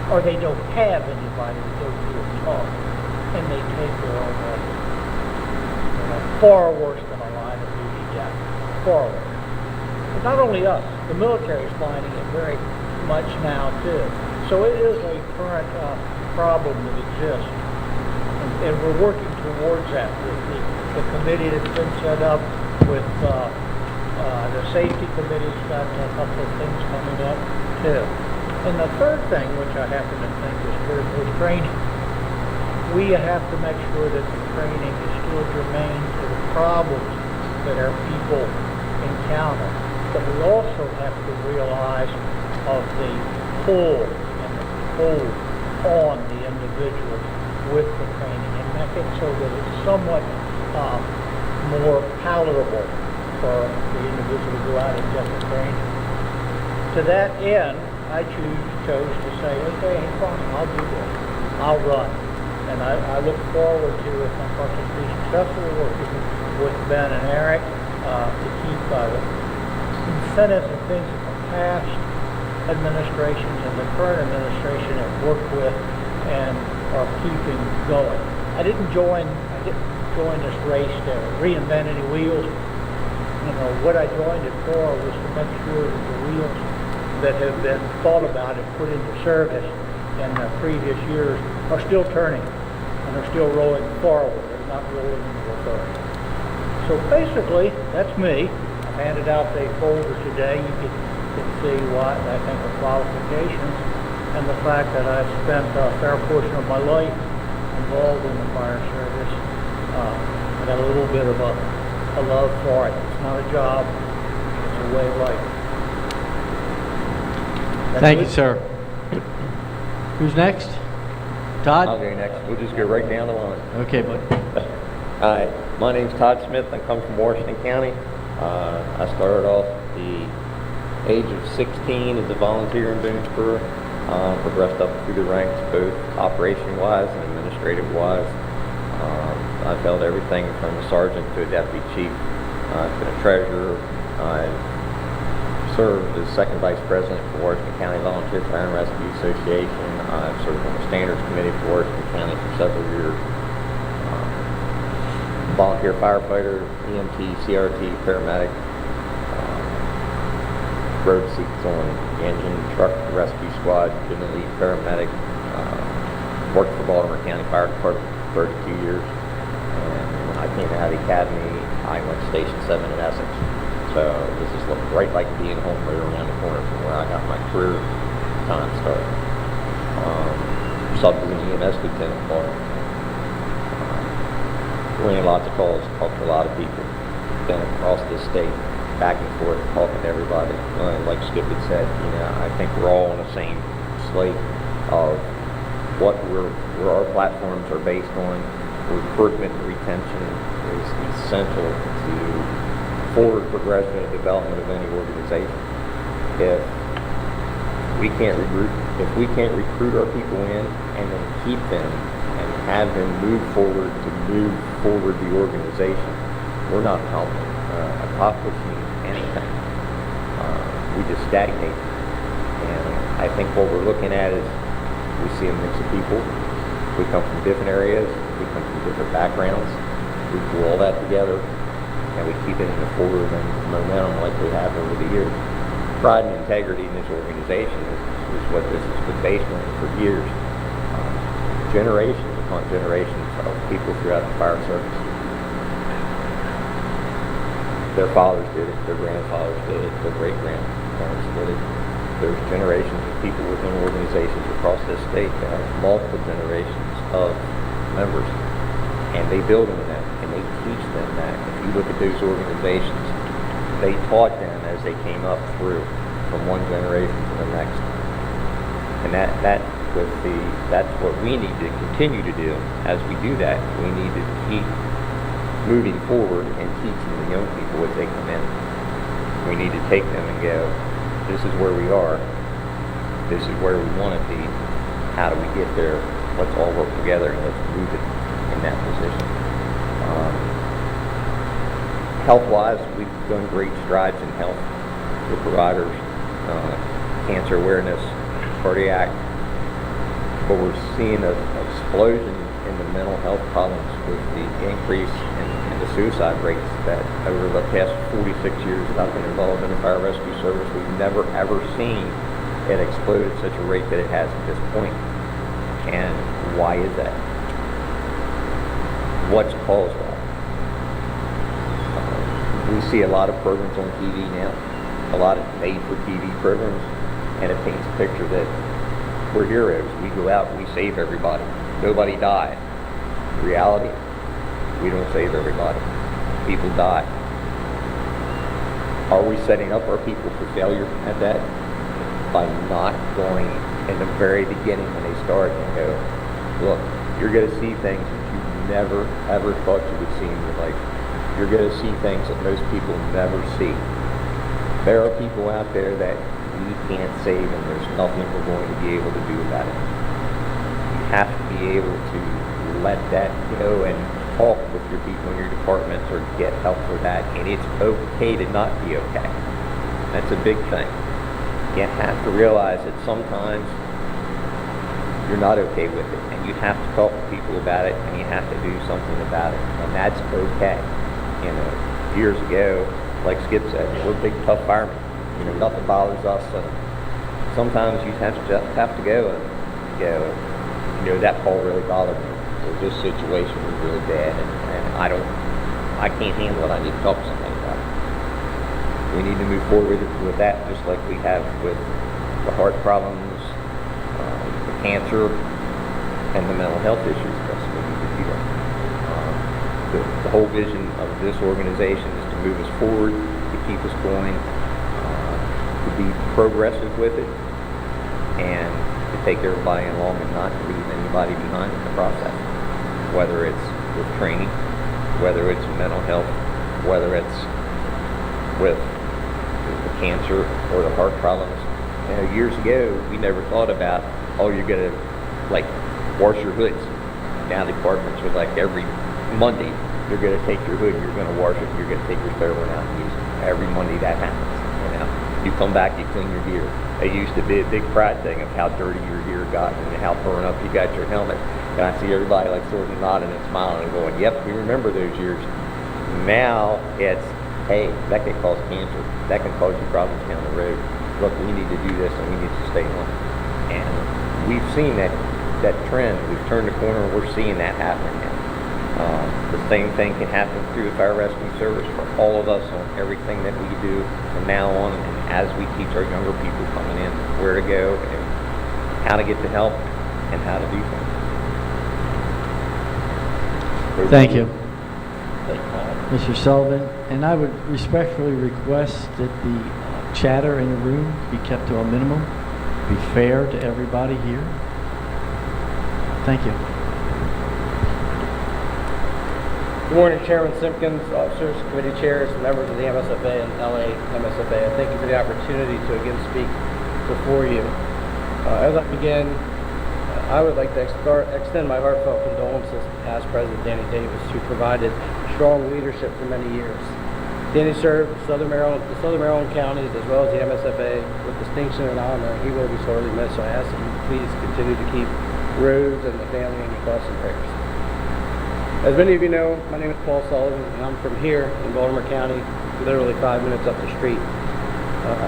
Speaker 4: or they don't have anybody to go to and talk, and they take their own life. Far worse than a line of duty death. Far worse. But not only us, the military is finding it very much now too. So it is a current problem that exists. And we're working towards that with the committee that's been set up, with the safety committee's got a couple of things coming up too. And the third thing, which I happen to think is critical, is training. We have to make sure that the training is still germane to the problems that our people encounter. But we also have to realize of the pull and the pull on the individuals with the training and make it so that it's somewhat more palatable for the individual to go out and get the training. To that end, I chose to say, okay, fine, I'll do this. I'll run. And I look forward to, if I'm going to be successful, working with Ben and Eric to keep the incentives and things that the past administrations and the current administration have worked with and are keeping going. I didn't join this race to reinvent any wheels. What I joined it for was to make sure that the wheels that have been thought about and put into service in the previous years are still turning and are still rolling forward. They're not rolling in reverse. So basically, that's me. I handed out the folder today. You can see what I think are qualifications and the fact that I've spent a fair portion of my life involved in the fire service. I got a little bit of a love for it. It's not a job, it's a way of life.
Speaker 1: Thank you, sir. Who's next? Todd?
Speaker 7: I'll go next. We'll just go right down the line.
Speaker 1: Okay, bud.
Speaker 7: Hi, my name's Todd Smith. I come from Washington County. I started off at the age of 16 as a volunteer in Boonesboro. Progressed up through the ranks, both operation-wise and administrative-wise. I've held everything from a sergeant to a deputy chief. I've been a treasurer. I've served as second vice president for Washington County Volunteer Fire and Rescue Association. I've served on the standards committee for Washington County for several years. Volunteer firefighter, EMT, CRT, paramedic. road seats on engine, truck, rescue squad, been a lead paramedic, worked for Baltimore County Fire Department for 32 years. And when I came out of the academy, I went to Station 7 in Essex. So this is right like being home right around the corner from where I got my career time started. Subdivision EMS lieutenant for ran lots of calls, talked to a lot of people, been across the state, back and forth, talking to everybody. Like Skip had said, I think we're all on the same slate of what where our platforms are based on. Recruitment and retention is essential to forward progression and development of any organization. If we can't recruit our people in and then keep them and have them move forward the organization, we're not accomplishing anything. We just stagnate. And I think what we're looking at is we see a mix of people. We come from different areas. We come from different backgrounds. We pull all that together and we keep it in the forward momentum like we have over the years. Pride and integrity in this organization is what this has been based on for years. Generations upon generations of people throughout the fire service. Their fathers did it, their grandfathers did it, their great-grandparents did it. There's generations of people within organizations across this state that have multiple generations of members. And they build on that, and they teach them that. If you look at those organizations, they taught them as they came up through from one generation to the next. And that's what we need to continue to do. As we do that, we need to keep moving forward and teaching the young people as they come in. We need to take them and go, this is where we are, this is where we want to be, how do we get there? Let's all work together and let's move it in that position. Health-wise, we've done great strides in health with providers, cancer awareness, cardiac, but we're seeing an explosion in the mental health problems with the increase in the suicide rates that over the past 46 years that I've been involved in the fire rescue service, we've never ever seen it explode at such a rate that it has at this point. And why is that? What's caused that? We see a lot of programs on TV now, a lot of made-for-TV programs, and it paints a picture that we're heroes. We go out, we save everybody. Nobody died. In reality, we don't save everybody. People die. Are we setting up our people for failure at that? By not going in the very beginning when they start and go, look, you're going to see things that you never ever thought you would see in your life. You're going to see things that most people never see. There are people out there that we can't save, and there's nothing we're going to be able to do about it. You have to be able to let that go and talk with your people in your departments or get help for that, and it's okay to not be okay. That's a big thing. You have to realize that sometimes you're not okay with it, and you have to talk to people about it, and you have to do something about it, and that's okay. Years ago, like Skip said, we're big, tough firemen. Nothing bothers us, and sometimes you have to go and go, that call really bothered me, or this situation was really bad, and I can't handle it. I need to talk to somebody about it. We need to move forward with that, just like we have with the heart problems, the cancer, and the mental health issues. That's what we need to do. The whole vision of this organization is to move us forward, to keep us going, to be progressive with it, and to take everybody along and not leave anybody behind in the process. Whether it's with training, whether it's mental health, whether it's with the cancer or the heart problems. Years ago, we never thought about, you're going to wash your hoods. Now the departments are like every Monday, you're going to take your hood, you're going to wash it, you're going to take your spare one out and use it. Every Monday that happens. You come back, you clean your gear. It used to be a big pride thing of how dirty your gear got and how burned up you got your helmet. And I see everybody sort of nodding and smiling and going, yep, we remember those years. Now it's hey, that could cause cancer, that could cause you problems down the road. Look, we need to do this and we need to stay on. And we've seen that trend. We've turned the corner and we're seeing that happening now. The same thing can happen through the fire rescue service for all of us on everything that we do from now on, and as we teach our younger people coming in where to go and how to get the help and how to do things.
Speaker 1: Thank you, Mr. Sullivan. And I would respectfully request that the chatter in the room be kept to a minimum, be fair to everybody here. Thank you.
Speaker 8: Good morning, Chairman Simpkins, officers, committee chairs, members of the MSFA and LA MSFA. Thank you for the opportunity to again speak before you. As I begin, I would like to extend my heartfelt condolences to past President Danny Davis, who provided strong leadership for many years. Danny served the Southern Maryland counties as well as the MSFA with distinction and honor. He will be sorely missed, so I ask that you please continue to keep Rose and the family in your thoughts and prayers. As many of you know, my name is Paul Sullivan, and I'm from here in Baltimore County, literally 5 minutes up the street.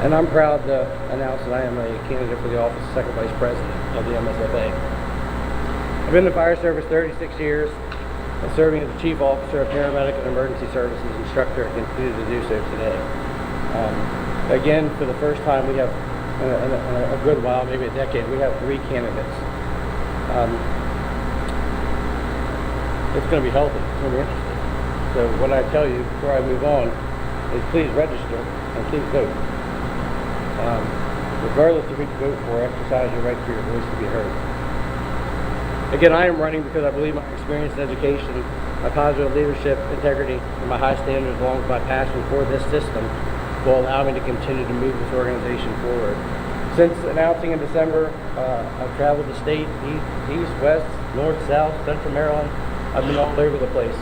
Speaker 8: And I'm proud to announce that I am a candidate for the office of Second Vice President of the MSFA. I've been in the fire service 36 years, and serving as the Chief Officer of Paramedic and Emergency Services Instructor, and continue to do so today. Again, for the first time, we have, in a good while, maybe a decade, we have 3 candidates. It's going to be healthy. It's going to be interesting. So what I tell you before I move on is please register and please vote. Regardless of who you vote for, exercise your right for your voice to be heard. Again, I am running because I believe my experience in education, my positive leadership, integrity, and my high standards, along with my passion for this system, will allow me to continue to move this organization forward. Since announcing in December, I've traveled the state, east, west, north, south, central Maryland. I've been all over the place,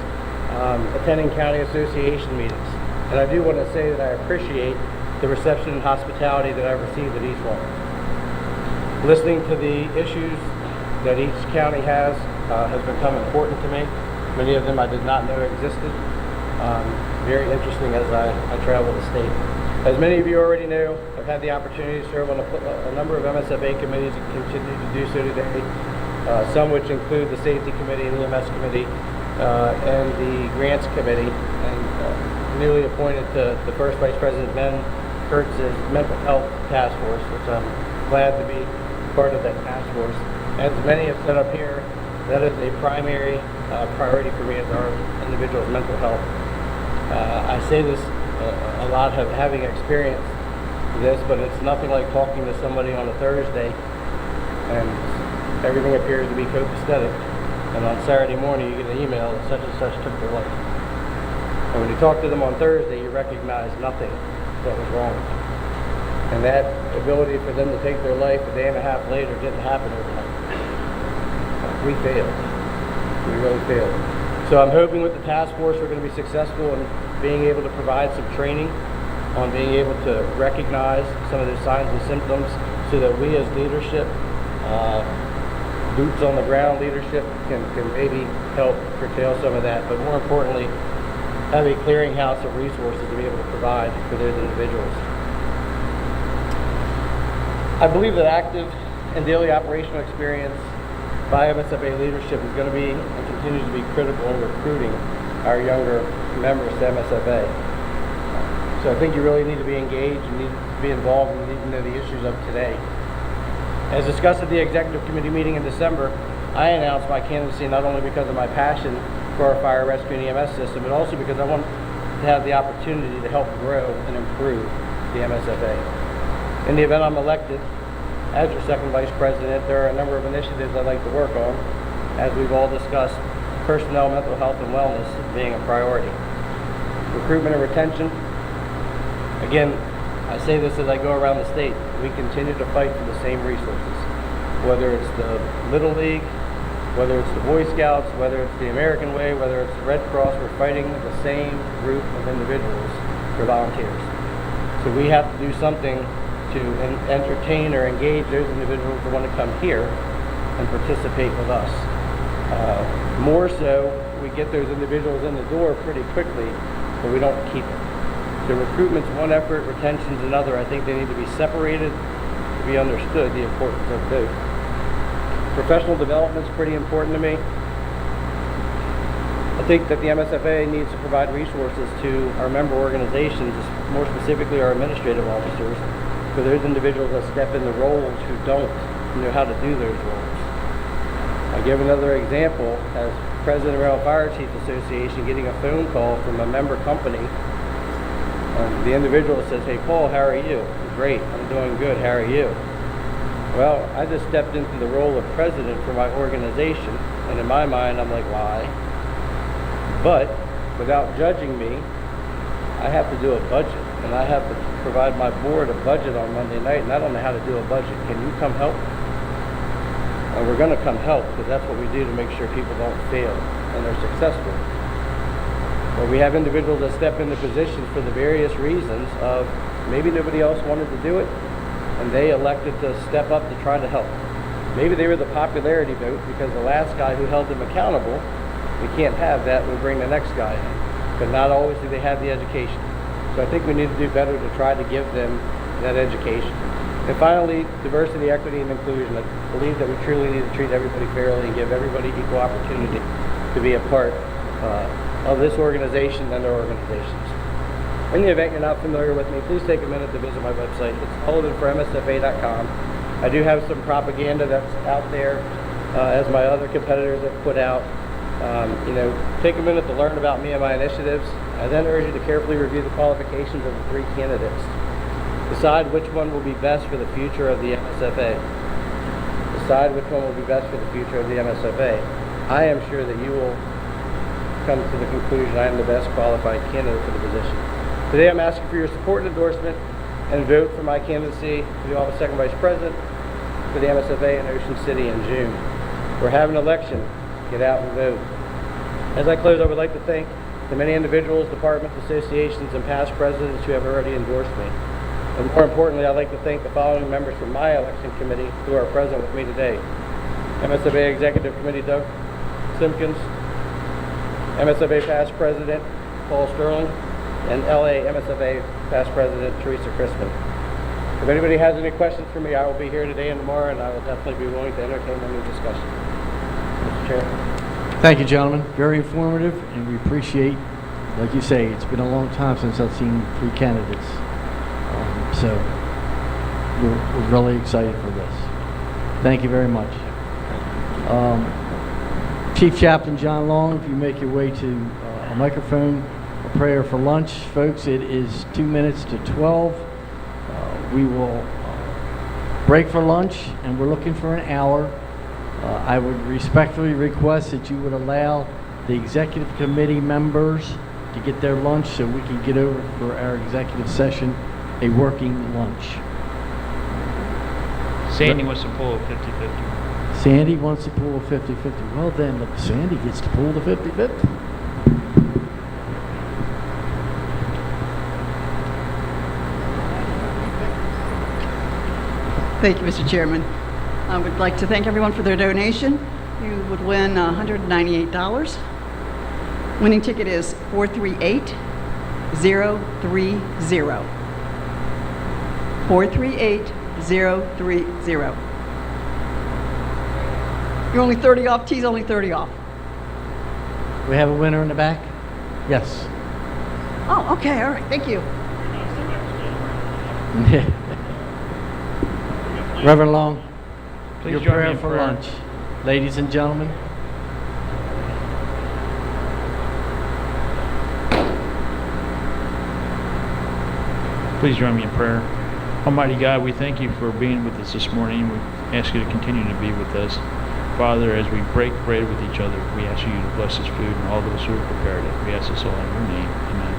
Speaker 8: attending county association meetings. And I do want to say that I appreciate the reception and hospitality that I've received at each one. Listening to the issues that each county has become important to me. Many of them I did not know existed. Very interesting as I travel the state. As many of you already know, I've had the opportunity to serve on a number of MSFA committees and continue to do so today. Some which include the Safety Committee and the EMS Committee and the Grants Committee, and newly appointed to the First Vice President Ben Kurtz's Mental Health Task Force, which I'm glad to be part of that task force. As many have said up here, that is a primary priority for me as our individual's mental health. I say this a lot, having experienced this, but it's nothing like talking to somebody on a Thursday and everything appears to be copacetic, and on Saturday morning you get an email that such and such took their life. And when you talk to them on Thursday, you recognize nothing that was wrong with them. And that ability for them to take their life a day and a half later didn't happen overnight. We failed. We really failed. So I'm hoping with the task force we're going to be successful in being able to provide some training on being able to recognize some of the signs and symptoms so that we as leadership, boots on the ground leadership, can maybe help curtail some of that, but more importantly, have a clearinghouse of resources to be able to provide for those individuals. I believe that active and daily operational experience by MSFA leadership is going to be and continues to be critical in recruiting our younger members to MSFA. So I think you really need to be engaged, you need to be involved, and you need to know the issues of today. As discussed at the executive committee meeting in December, I announced my candidacy not only because of my passion for our fire rescue and EMS system, but also because I want to have the opportunity to help grow and improve the MSFA. In the event I'm elected as your second vice president, there are a number of initiatives I'd like to work on, as we've all discussed, personnel, mental health, and wellness being a priority. Recruitment and retention. Again, I say this as I go around the state. We continue to fight for the same resources, whether it's the Little League, whether it's the Boy Scouts, whether it's the American Way, whether it's the Red Cross. We're fighting the same group of individuals for volunteers. So we have to do something to entertain or engage those individuals who want to come here and participate with us. More so, we get those individuals in the door pretty quickly, but we don't keep them. The recruitment's one effort, retention's another. I think they need to be separated to be understood, the importance of both. Professional development's pretty important to me. I think that the MSFA needs to provide resources to our member organizations, more specifically our administrative officers, for those individuals that step in the roles who don't know how to do those roles. I'll give another example. As President of Maryland Fire Chiefs Association, getting a phone call from a member company, the individual says, "Hey Paul, how are you?" "Great, I'm doing good, how are you?" Well, I just stepped into the role of president for my organization, and in my mind I'm like, why? But without judging me, I have to do a budget, and I have to provide my board a budget on Monday night, and I don't know how to do a budget. Can you come help? And we're going to come help, because that's what we do to make sure people don't fail and they're successful. But we have individuals that step into positions for the various reasons of maybe nobody else wanted to do it, and they elected to step up to try to help. Maybe they were the popularity vote because the last guy who held them accountable, we can't have that, we bring the next guy in. But not always do they have the education. So I think we need to do better to try to give them that education. And finally, diversity, equity, and inclusion. I believe that we truly need to treat everybody fairly and give everybody equal opportunity to be a part of this organization and their organizations. In the event you're not familiar with me, please take a minute to visit my website. It's bulletinformsfa.com. I do have some propaganda that's out there, as my other competitors have put out. Take a minute to learn about me and my initiatives. I then urge you to carefully review the qualifications of the 3 candidates. Decide which one will be best for the future of the MSFA. Decide which one will be best for the future of the MSFA. I am sure that you will come to the conclusion I am the best qualified candidate for the position. Today I'm asking for your support and endorsement and vote for my candidacy for the office of Second Vice President for the MSFA in Ocean City in June. We're having an election. Get out and vote. As I close, I would like to thank the many individuals, departments, associations, and past presidents who have already endorsed me. And more importantly, I'd like to thank the following members from my election committee who are present with me today. MSFA Executive Committee Doug Simpkins, MSFA Past President Paul Sterling, and LA MSFA Past President Teresa Crispin. If anybody has any questions for me, I will be here today and tomorrow, and I will definitely be willing to entertain any discussion. Mr. Chair.
Speaker 1: Thank you, gentlemen. Very informative, and we appreciate, like you say, it's been a long time since I've seen 3 candidates. So we're really excited for this. Thank you very much. Chief Chaplain John Long, if you make your way to a microphone, a prayer for lunch. Folks, it is 2 minutes to 12. We will break for lunch, and we're looking for an hour. I would respectfully request that you would allow the executive committee members to get their lunch so we can get over for our executive session, a working lunch.
Speaker 2: Sandy wants to pull a 50-50.
Speaker 1: Sandy wants to pull a 50-50. Well then, look, Sandy gets to pull the 50-50.
Speaker 13: Thank you, Mr. Chairman. I would like to thank everyone for their donation. You would win $198. Winning ticket is 438030. 438030. You're only 30 off. T's only 30 off.
Speaker 1: We have a winner in the back? Yes.
Speaker 13: Oh, okay. All right. Thank you.
Speaker 1: Reverend Long,
Speaker 2: Please
Speaker 1: your
Speaker 2: join me
Speaker 1: prayer
Speaker 2: in
Speaker 1: for
Speaker 2: prayer.
Speaker 1: lunch. Ladies and gentlemen.
Speaker 2: Please join me in prayer. Almighty God, we thank you for being with us this morning. We ask you to continue to be with us. Father, as we break bread with each other, we ask you to bless this food and all those who have prepared it. We ask this all in your name. Amen.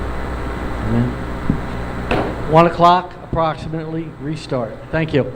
Speaker 1: Amen. 1 o'clock approximately, restart. Thank you.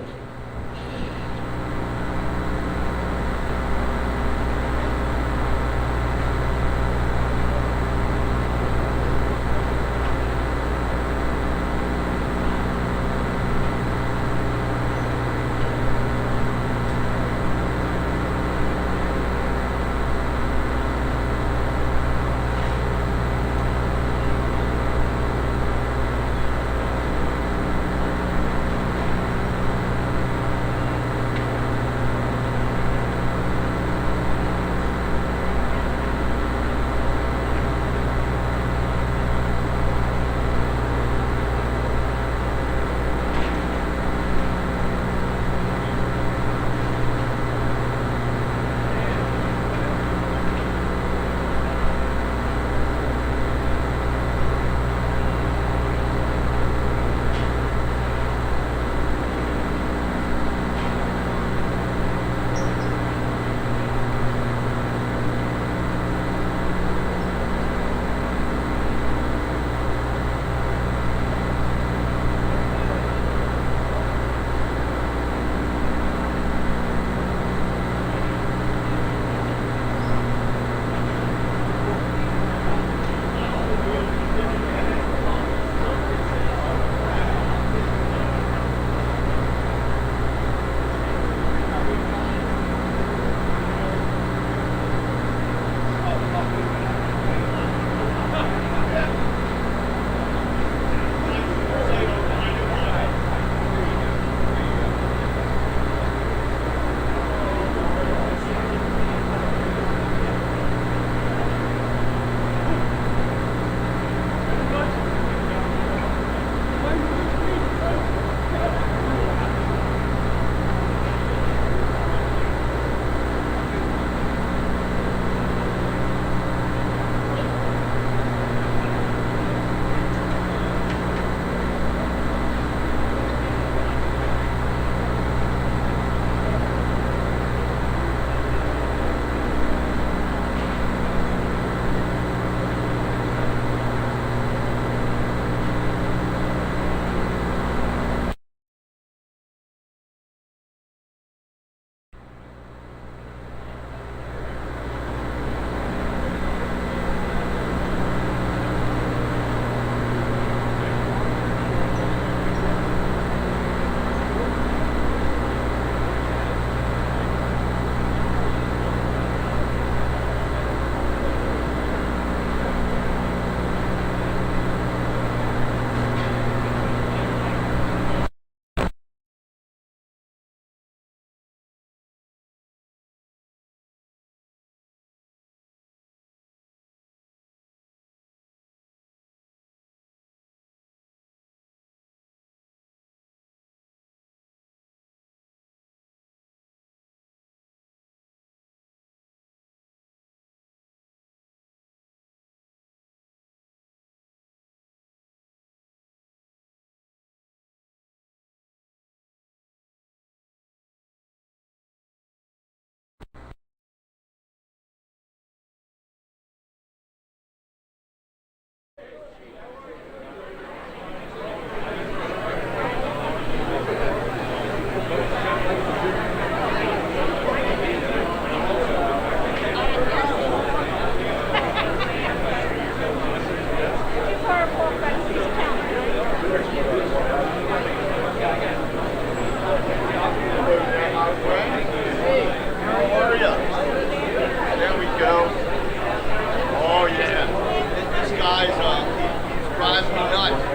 Speaker 5: This guy's, he drives me nuts.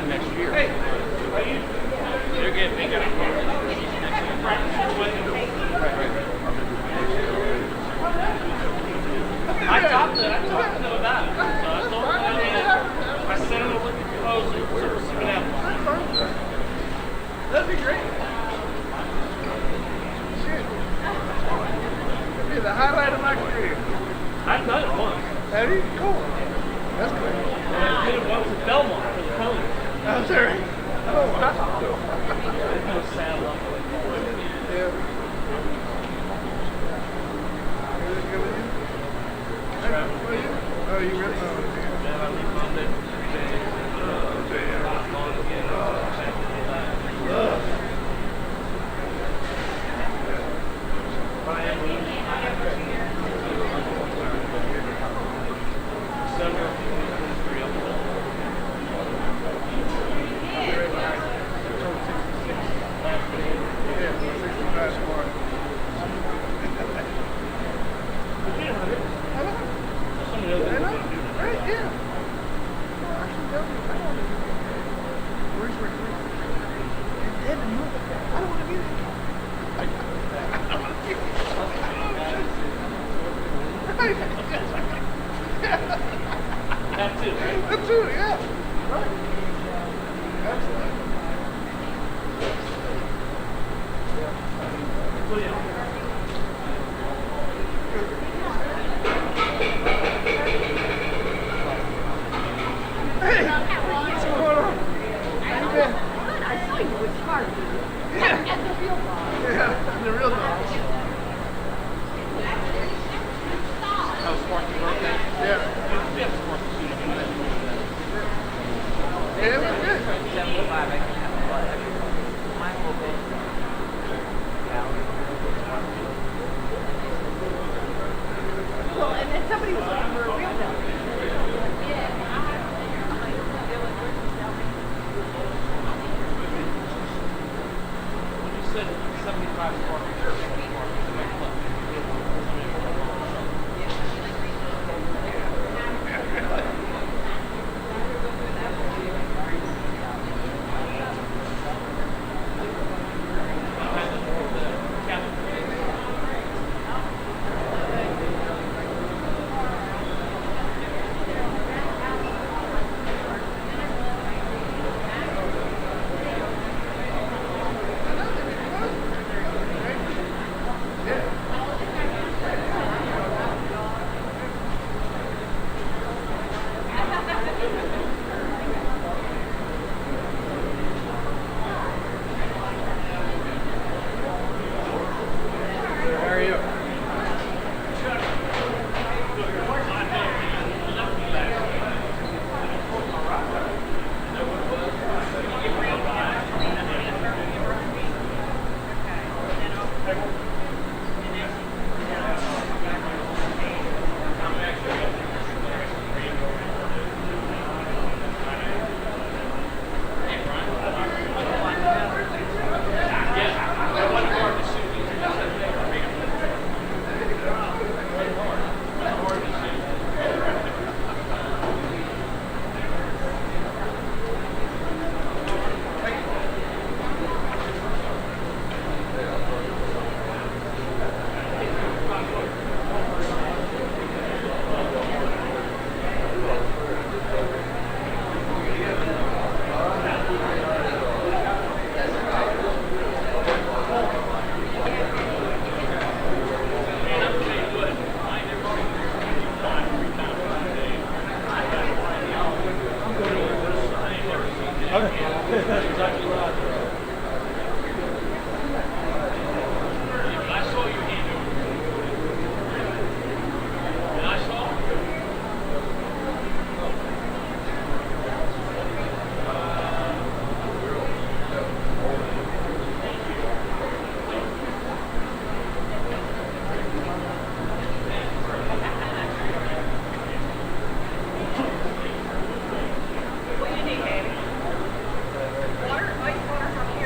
Speaker 11: time next year. They're getting bigger. I talked to them about it. So I told them I sent them a proposal. That'd be great. It'd be the highlight of my career. I've done it once. Have you? Cool. That's good. I did it once at Belmont for the Ponies. Oh, sorry. Oh, wow. No sad luck. Yeah. Everything good with you? Oh, you really? Oh, yeah. I leave Monday.
Speaker 16: Water, ice water from here.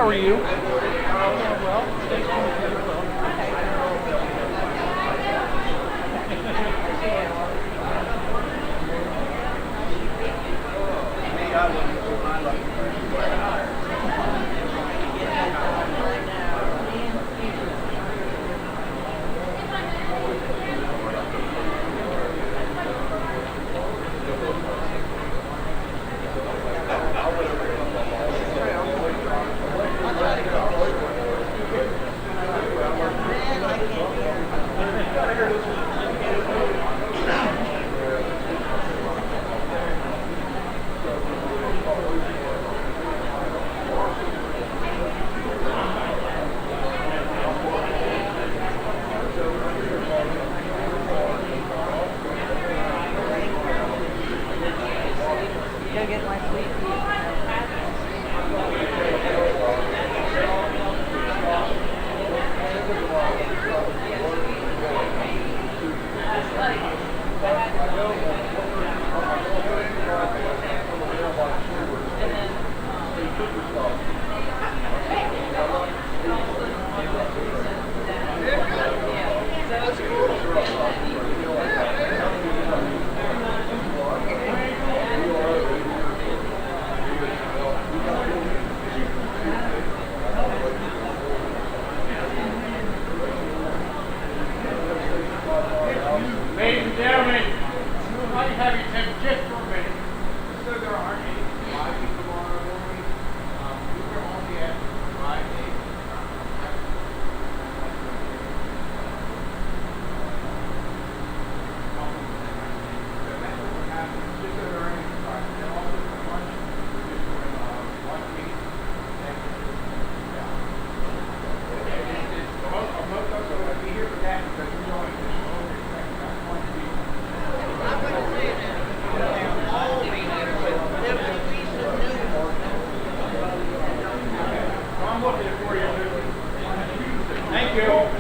Speaker 17: How are you?
Speaker 5: Ladies and gentlemen, I have your attention just for a minute. So there aren't any flags tomorrow morning. We were only at Friday. Thank you.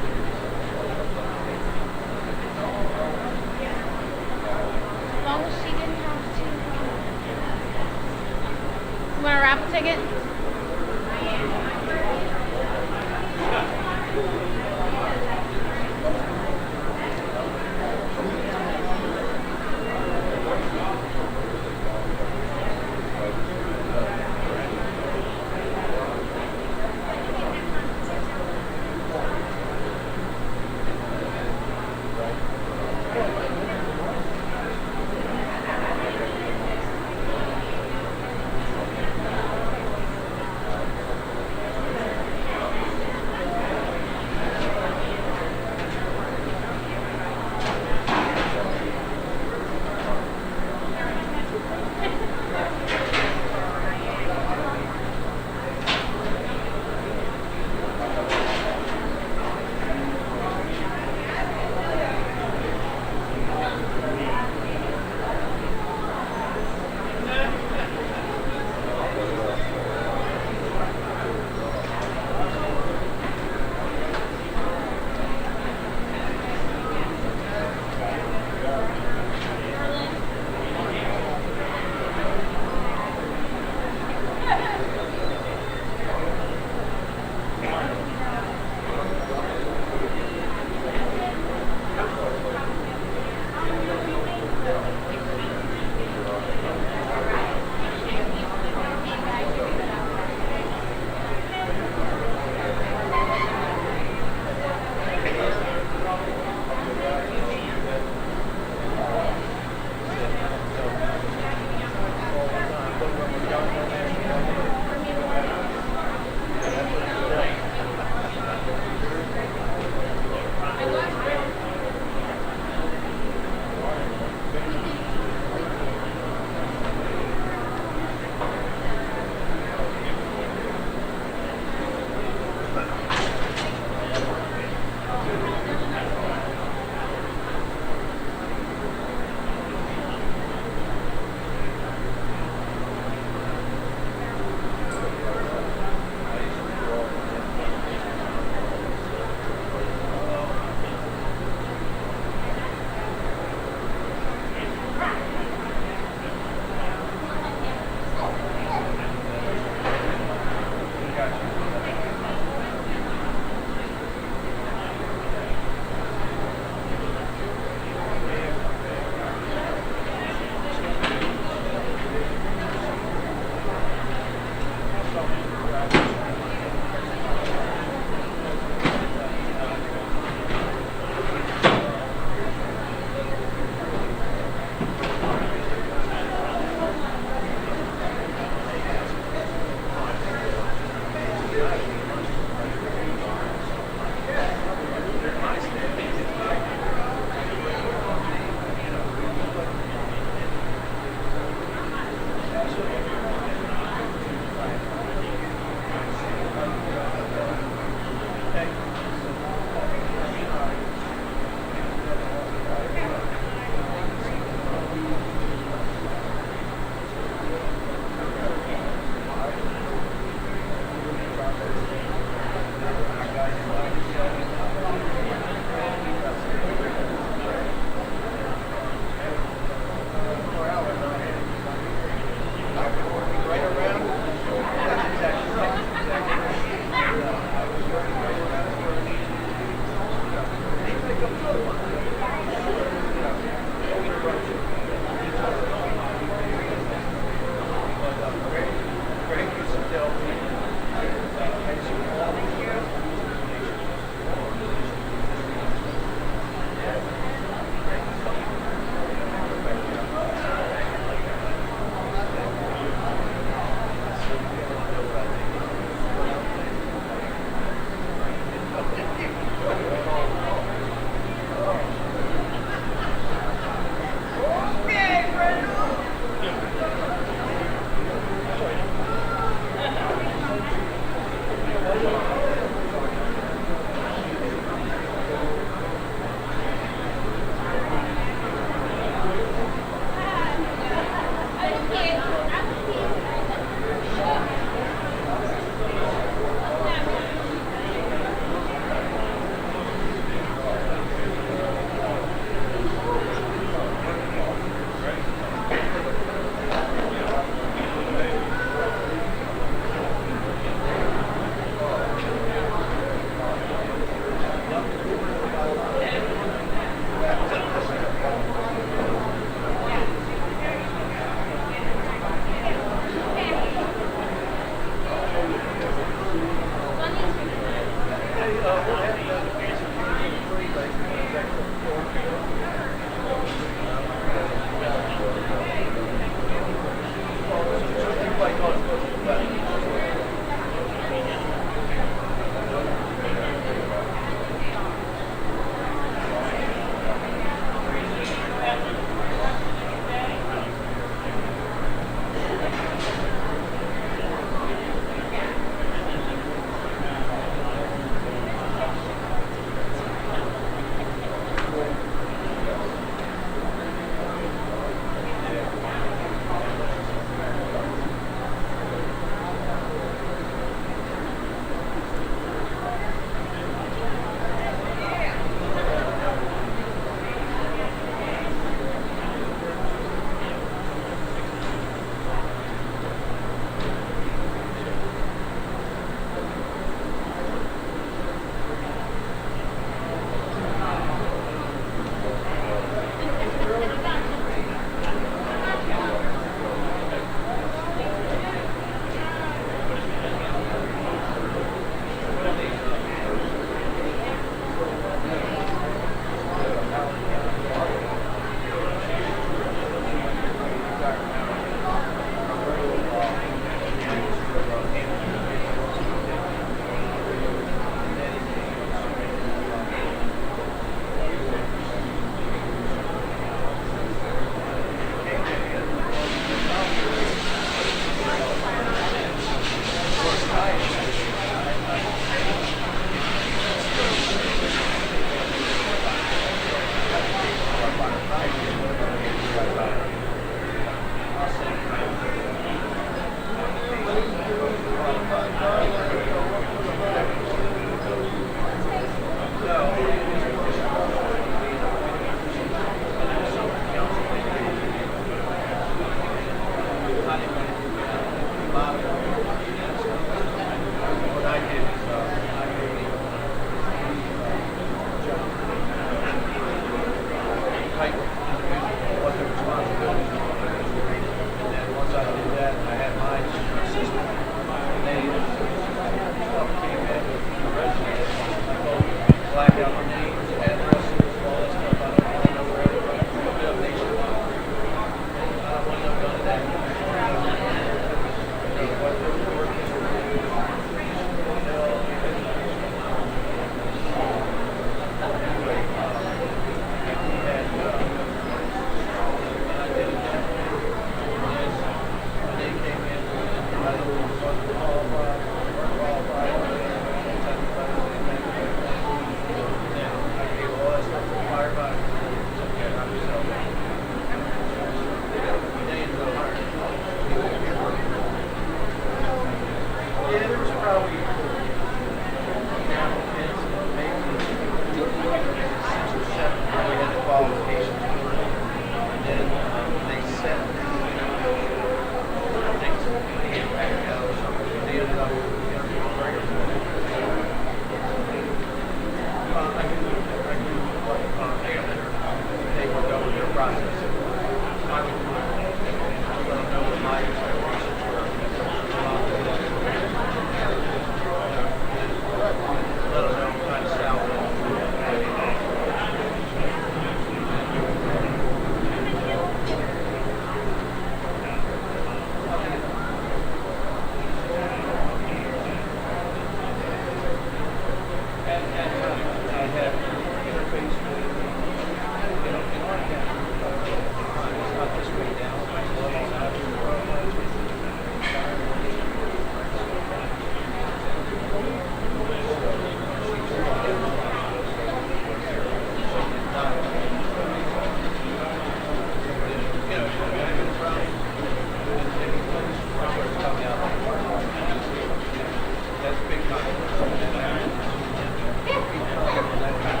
Speaker 4: That's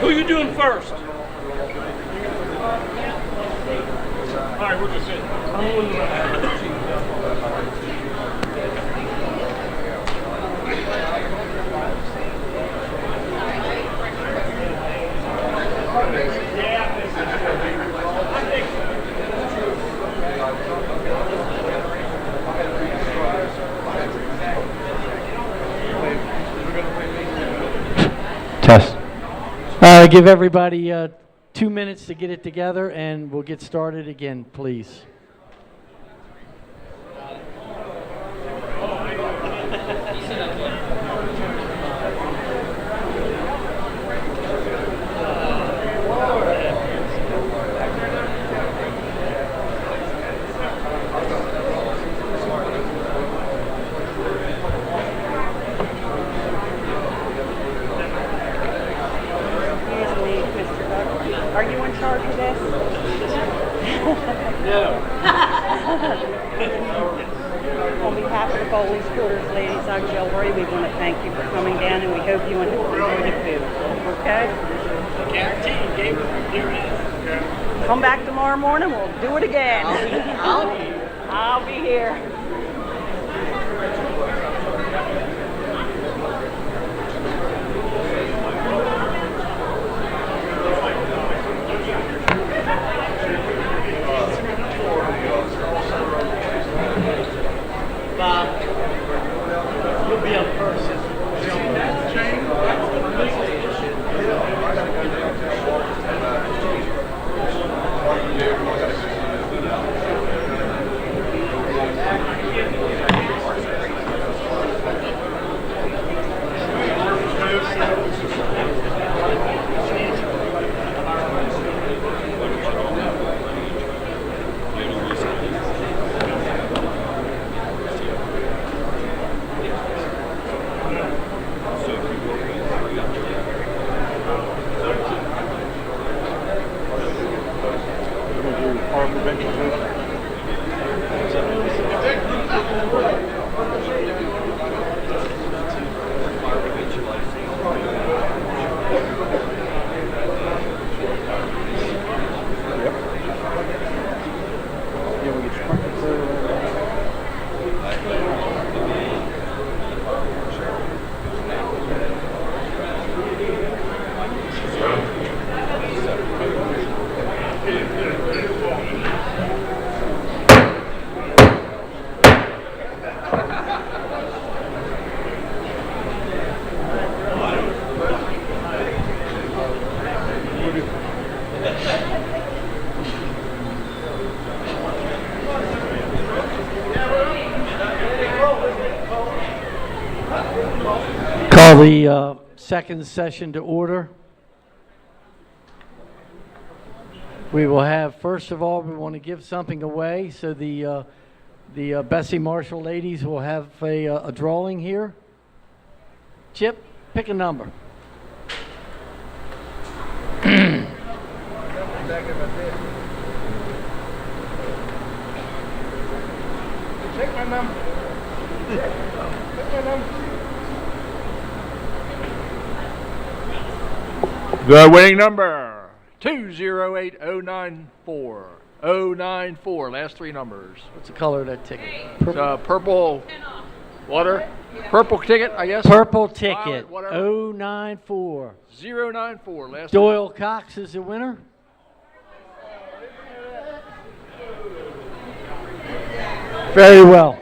Speaker 5: Who you doing first? All right, we'll just sit.
Speaker 1: Test. Give everybody 2 minutes to get it together, and we'll get started again, please.
Speaker 16: Are you in charge of this?
Speaker 5: No.
Speaker 14: behalf of the Bowleys quarters ladies auxiliary, we want to thank you for coming down, and we hope you enjoy the food. Okay?
Speaker 5: Guaranteed, Gabriel. Here it is.
Speaker 14: Come back tomorrow morning, we'll do it again. I'll be here.
Speaker 1: Bob, you'll be up first. Call the second session to order. We will have, first of all, we want to give something away, so the Bessie Marshal ladies will have a drawing here. Chip, pick a number.
Speaker 5: Take my number. Take my number.
Speaker 11: The winning number, 208094. 094, last three numbers.
Speaker 1: What's the color of that ticket?
Speaker 11: Purple water? Purple ticket, I guess?
Speaker 1: Purple ticket,
Speaker 11: Violet,
Speaker 1: 094.
Speaker 11: 094, last
Speaker 1: Doyle Cox is the winner. Very well.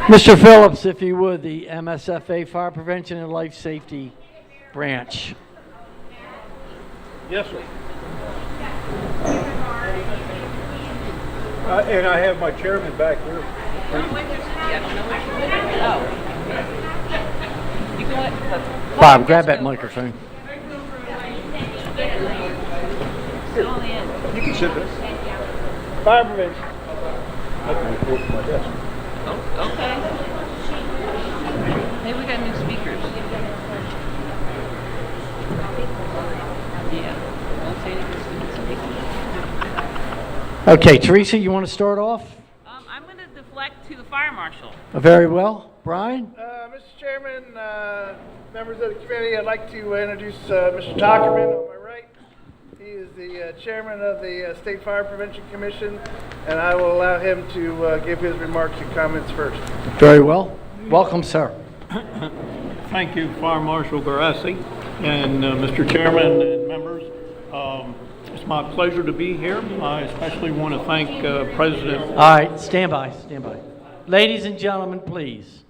Speaker 1: Mr. Phillips, if you would, the MSFA Fire Prevention and Life Safety Branch.
Speaker 4: Yes, sir. And I have my chairman back here.
Speaker 1: Bob, grab that microphone.
Speaker 4: You can sit there. Fire prevention. I can report from my desk.
Speaker 15: Okay. Hey, we got new speakers. Yeah. Don't say anything.
Speaker 1: Okay, Teresa, you want to start off?
Speaker 15: I'm going to deflect to the fire marshal.
Speaker 1: Very well. Brian?
Speaker 23: Mr. Chairman, members of the committee, I'd like to introduce Mr. Tockerman on my right. He is the chairman of the State Fire Prevention Commission, and I will allow him to give his remarks and comments first.
Speaker 1: Very well. Welcome, sir.
Speaker 4: Thank you, Fire Marshal Barassi, and Mr. Chairman and members. It's my pleasure to be here. I especially want to thank President.
Speaker 1: All right, stand by, stand by. Ladies and gentlemen, please.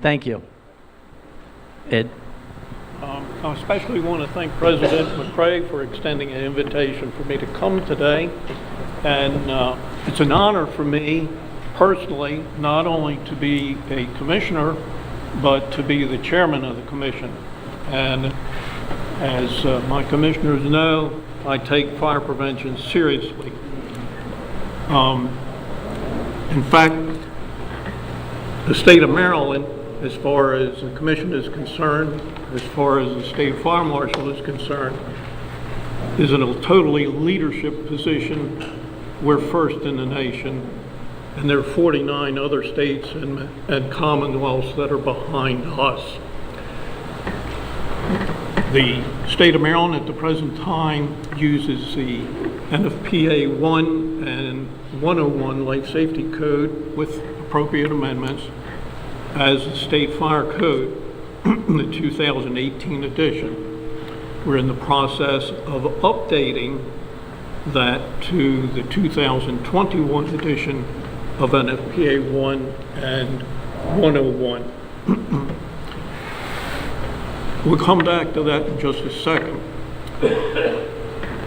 Speaker 1: Thank you. Ed.
Speaker 4: I especially want to thank President McCrae for extending an invitation for me to come today. And it's an honor for me personally, not only to be a commissioner, but to be the chairman of the commission. And as my commissioners know, I take fire prevention seriously. In fact, the state of Maryland
Speaker 23: as far as the commission is concerned, as far as the state fire marshal is concerned, is in a totally leadership position. We're first in the nation, and there are 49 other states and commonwealths that are behind us. The state of Maryland at the present time uses the NFPA 1 and 101 Life Safety Code with appropriate amendments as the state fire code, the 2018 edition. We're in the process of updating that to the 2021 edition of NFPA 1 and 101. We'll come back to that in just a second.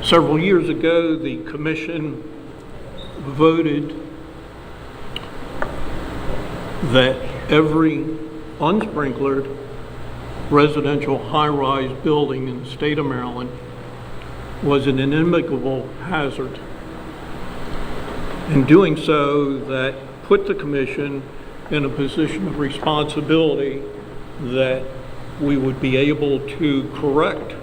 Speaker 23: Several years ago, the commission voted that every unsprinklered residential high-rise building in the state of Maryland was an inimitable hazard. In doing so, that put the commission in a position of responsibility that we would be able to correct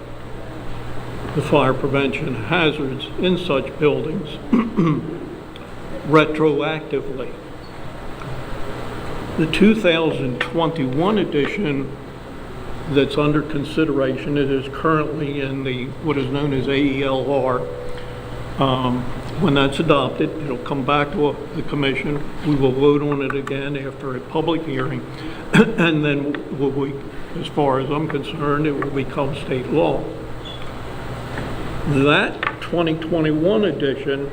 Speaker 23: the fire prevention hazards in such buildings retroactively. The 2021 edition that's under consideration, it is currently in the what is known as AELR. When that's adopted, it'll come back to the commission. We will vote on it again after a public hearing, and then as far as I'm concerned, it will become state law. That 2021 edition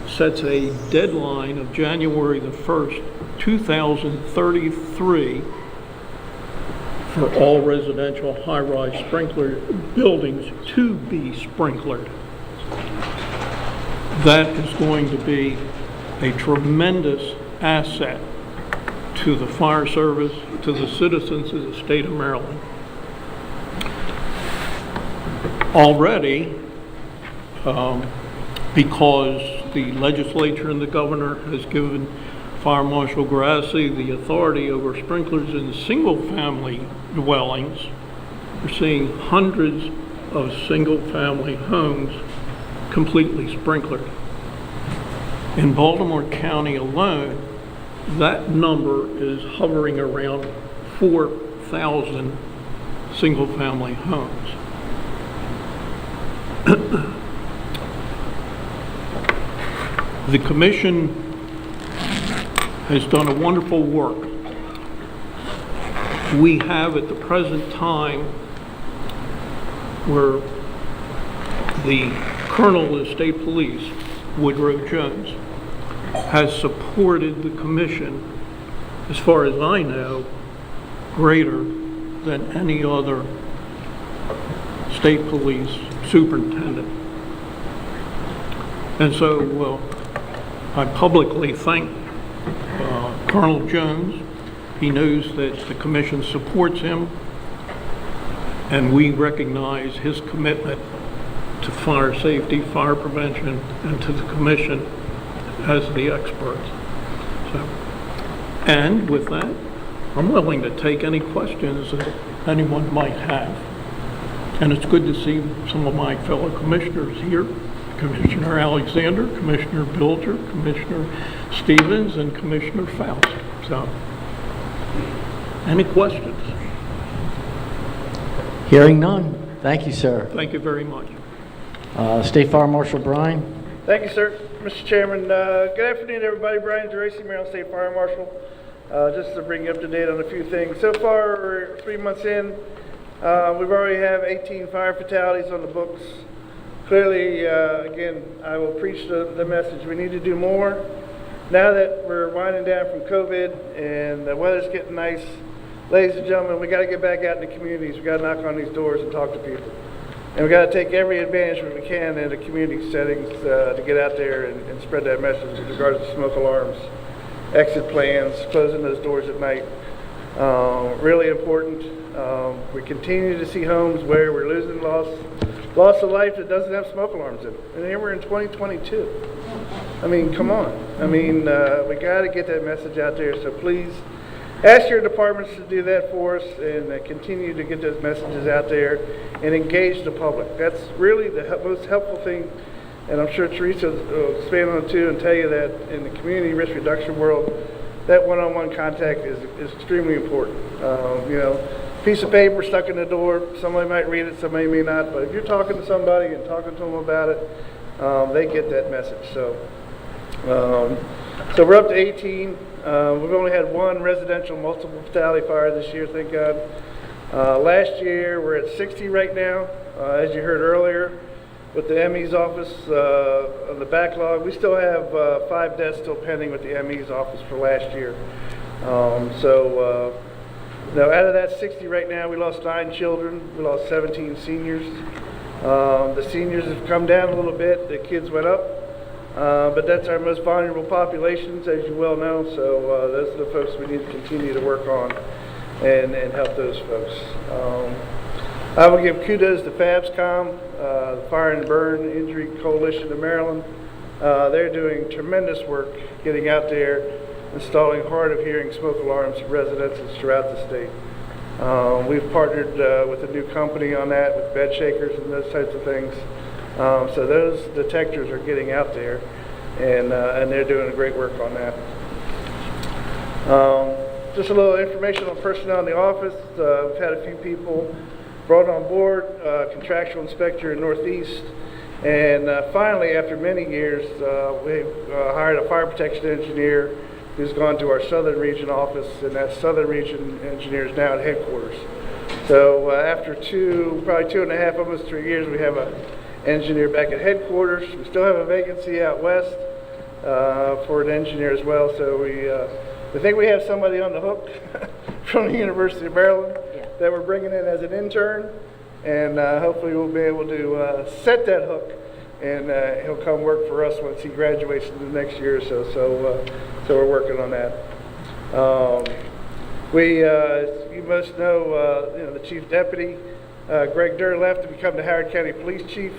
Speaker 23: sets a deadline of January the 1st, 2033 for all residential high-rise sprinkler buildings to be sprinklered. That is going to be a tremendous asset to the fire service, to the citizens of the state of Maryland. Already, because the legislature and the governor has given Fire Marshal Grassi the authority over sprinklers in single-family dwellings, we're seeing hundreds of single-family homes completely sprinklered. In Baltimore County alone, that number is hovering around 4,000 single-family homes. The commission has done a wonderful work. We have at the present time where the Colonel of the State Police, Woodrow Jones, has supported the commission, as far as I know, greater than any other state police superintendent. And so I publicly thank Colonel Jones. He knows that the commission supports him, and we recognize his commitment to fire safety, fire prevention, and to the commission as the experts. So, and with that, I'm willing to take any questions that anyone might have. And it's good to see some of my fellow commissioners here. Commissioner Alexander, Commissioner Bilger, Commissioner Stevens, and Commissioner Faust. So, any questions?
Speaker 1: Hearing none. Thank you, sir.
Speaker 23: Thank you very much.
Speaker 1: State Fire Marshal Bryan.
Speaker 23: Thank you, sir. Mr. Chairman, good afternoon, everybody. Brian Geraci, Maryland State Fire Marshal. Just to bring you up to date on a few things. So far, we're 3 months in. We've already have 18 fire fatalities on the books. Clearly, again, I will preach the message. We need to do more. Now that we're winding down from COVID and the weather's getting nice, ladies and gentlemen, we got to get back out in the communities. We got to knock on these doors and talk to people. And we got to take every advantage we can in the community settings to get out there and spread that message with regards to smoke alarms, exit plans, closing those doors at night. Really important. We continue to see homes where we're losing loss of life that doesn't have smoke alarms in it. And here we're in 2022. I mean, come on. I mean, we got to get that message out there. So please ask your departments to do that for us and continue to get those messages out there and engage the public. That's really the most helpful thing, and I'm sure Teresa will expand on it too and tell you that in the community risk reduction world, that one-on-one contact is extremely important. You know, piece of paper stuck in the door, somebody might read it, somebody may not, but if you're talking to somebody and talking to them about it, they get that message. So we're up to 18. We've only had one residential multiple fatality fire this year, thank God. Last year, we're at 60 right now. As you heard earlier, with the ME's office on the backlog, we still have 5 deaths still pending with the ME's office for last year. Now, out of that 60 right now, we lost 9 children. We lost 17 seniors. The seniors have come down a little bit. The kids went up. But that's our most vulnerable populations, as you well know. So those are the folks we need to continue to work on and help those folks. I will give kudos to FABSCOM, the Fire and Burn Injury Coalition of Maryland. They're doing tremendous work getting out there, installing hard of hearing smoke alarms for residences throughout the state. We've partnered with a new company on that, with bed shakers and those types of things. So those detectors are getting out there, and they're doing great work on that. Just a little information on personnel in the office. We've had a few people brought on board, contractual inspector in Northeast, and finally, after many years, we hired a fire protection engineer who's gone to our Southern Region office, and that Southern Region engineer is now at headquarters. So after probably 2.5, almost 3 years, we have an engineer back at headquarters. We still have a vacancy out west for an engineer as well. So we think we have somebody on the hook from the University of Maryland that we're bringing in as an intern, and hopefully we'll be able to set that hook, and he'll come work for us once he graduates in the next year or so. So we're working on that. You most know, the chief deputy, Greg Durr, left to become the Howard County Police Chief.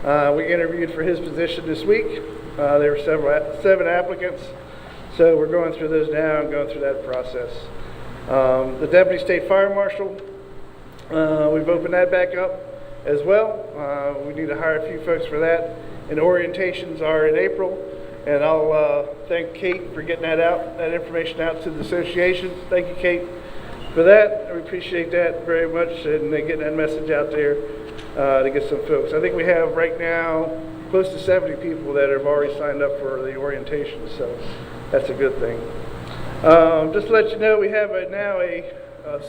Speaker 23: We interviewed for his position this week. There were 7 applicants, so we're going through those now and going through that process. The Deputy State Fire Marshal, we've opened that back up as well. We need to hire a few folks for that, and orientations are in April, and I'll thank Kate for getting that information out to the association. Thank you, Kate, for that. We appreciate that very much, and getting that message out there to get some folks. I think we have right now close to 70 people that have already signed up for the orientation, so that's a good thing. Just to let you know, we have now a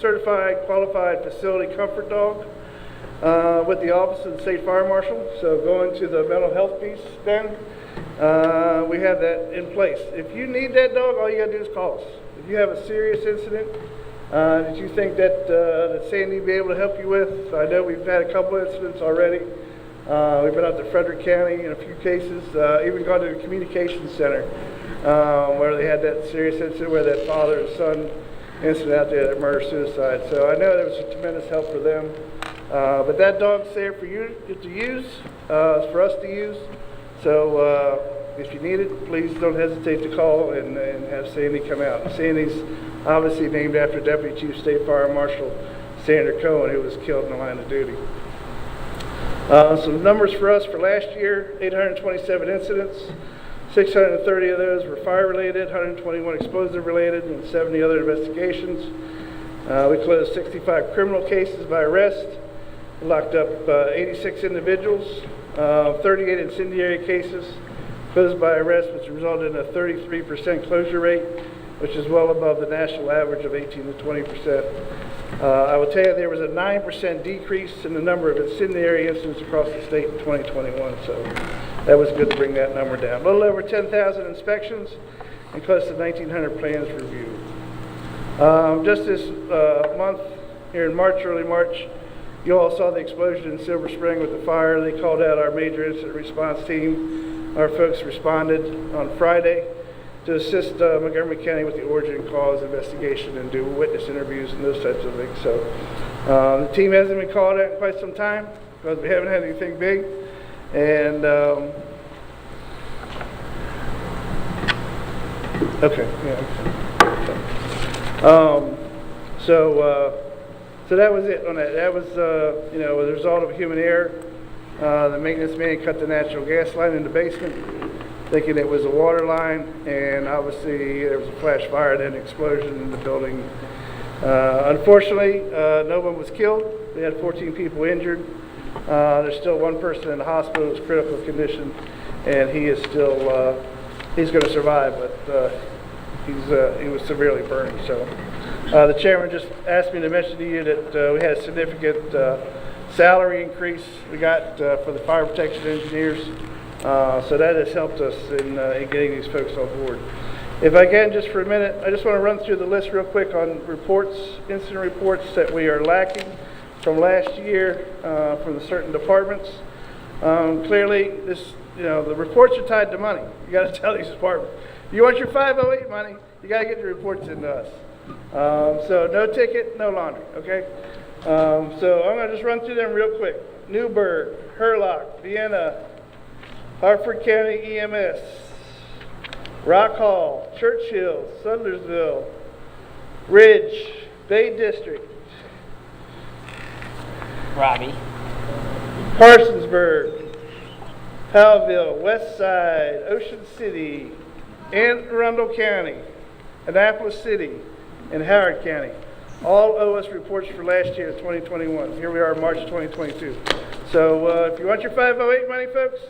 Speaker 23: certified, qualified facility comfort dog with the Office of the State Fire Marshal. So going to the mental health piece then, we have that in place. If you need that dog, all you got to do is call us. If you have a serious incident that you think that Sandy will be able to help you with, I know we've had a couple incidents already. We've been out to Frederick County in a few cases, even gone to the communications center where they had that serious incident where that father and son incident out there, that murder-suicide. So I know there was a tremendous help for them. But that dog's there for you to use, for us to use. So if you need it, please don't hesitate to call and have Sandy come out. And Sandy's obviously named after Deputy Chief State Fire Marshal Sandra Cohen, who was killed in the line of duty. Some numbers for us for last year: 827 incidents. 630 of those were fire-related, 121 explosive-related, and 70 other investigations. We closed 65 criminal cases by arrest. We locked up 86 individuals, 38 incendiary cases closed by arrest, which resulted in a 33% closure rate, which is well above the national average of 18 to 20%. I will tell you there was a 9% decrease in the number of incendiary incidents across the state in 2021, so that was good to bring that number down. A little over 10,000 inspections and close to 1,900 plans reviewed. Just this month, here in March, early March, you all saw the explosion in Silver Spring with the fire. They called out our major incident response team. Our folks responded on Friday to assist Montgomery County with the origin and cause investigation and do witness interviews and those types of things. So the team hasn't been called out in quite some time because we haven't had anything big. And okay, yeah. So that was it on that. That was, you know, the result of human error. The maintenance man cut the natural gas line in the basement, thinking it was a water line, and obviously there was a flash fire, then an explosion in the building. Unfortunately, no one was killed. We had 14 people injured. There's still one person in the hospital who's critical condition, and he is still, he's going to survive, but he was severely burned. So the chairman just asked me to mention to you that we had a significant salary increase we got for the fire protection engineers. So that has helped us in getting these folks on board. If I can, just for a minute, I just want to run through the list real quick on reports, incident reports that we are lacking from last year from the certain departments. Clearly, this, you know, the reports are tied to money. You got to tell these departments, you want your 508 money, you got to get the reports into us. So no ticket, no laundry, okay? So I'm going to just run through them real quick. Newburgh, Hurlock, Vienna, Hartford County EMS, Rock Hall, Churchill, Sudlersville, Ridge, Bay District,
Speaker 15: Robbie.
Speaker 23: Parsonsburg, Powellville, West Side, Ocean City, Anne Arundel County, Annapolis City, and Howard County. All owe us reports for last year, 2021. Here we are, March 2022. So if you want your 508 money, folks,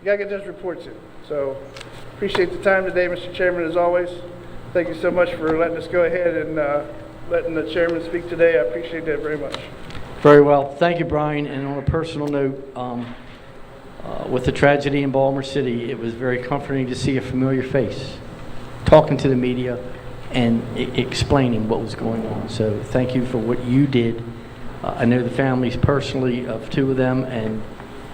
Speaker 23: you got to get those reports in. So appreciate the time today, Mr. Chairman, as always. Thank you so much for letting us go ahead and letting the chairman speak today. I appreciate that very much.
Speaker 1: Very well. Thank you, Brian. And on a personal note, with the tragedy in Baltimore City, it was very comforting to see a familiar face talking to the media and explaining what was going on. So thank you for what you did. I know the families personally of two of them, and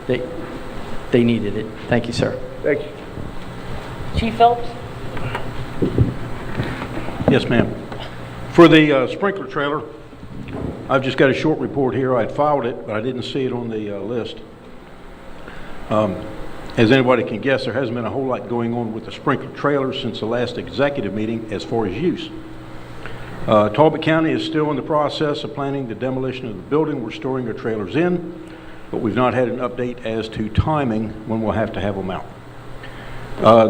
Speaker 1: they needed it. Thank you, sir.
Speaker 23: Thank you.
Speaker 15: Chief Phelps?
Speaker 3: Yes, ma'am. For the sprinkler trailer, I've just got a short report here. I'd filed it, but I didn't see it on the list. As anybody can guess, there hasn't been a whole lot going on with the sprinkler trailer since the last executive meeting as far as use. Talbot County is still in the process of planning the demolition of the building we're storing our trailers in, but we've not had an update as to timing when we'll have to have them out.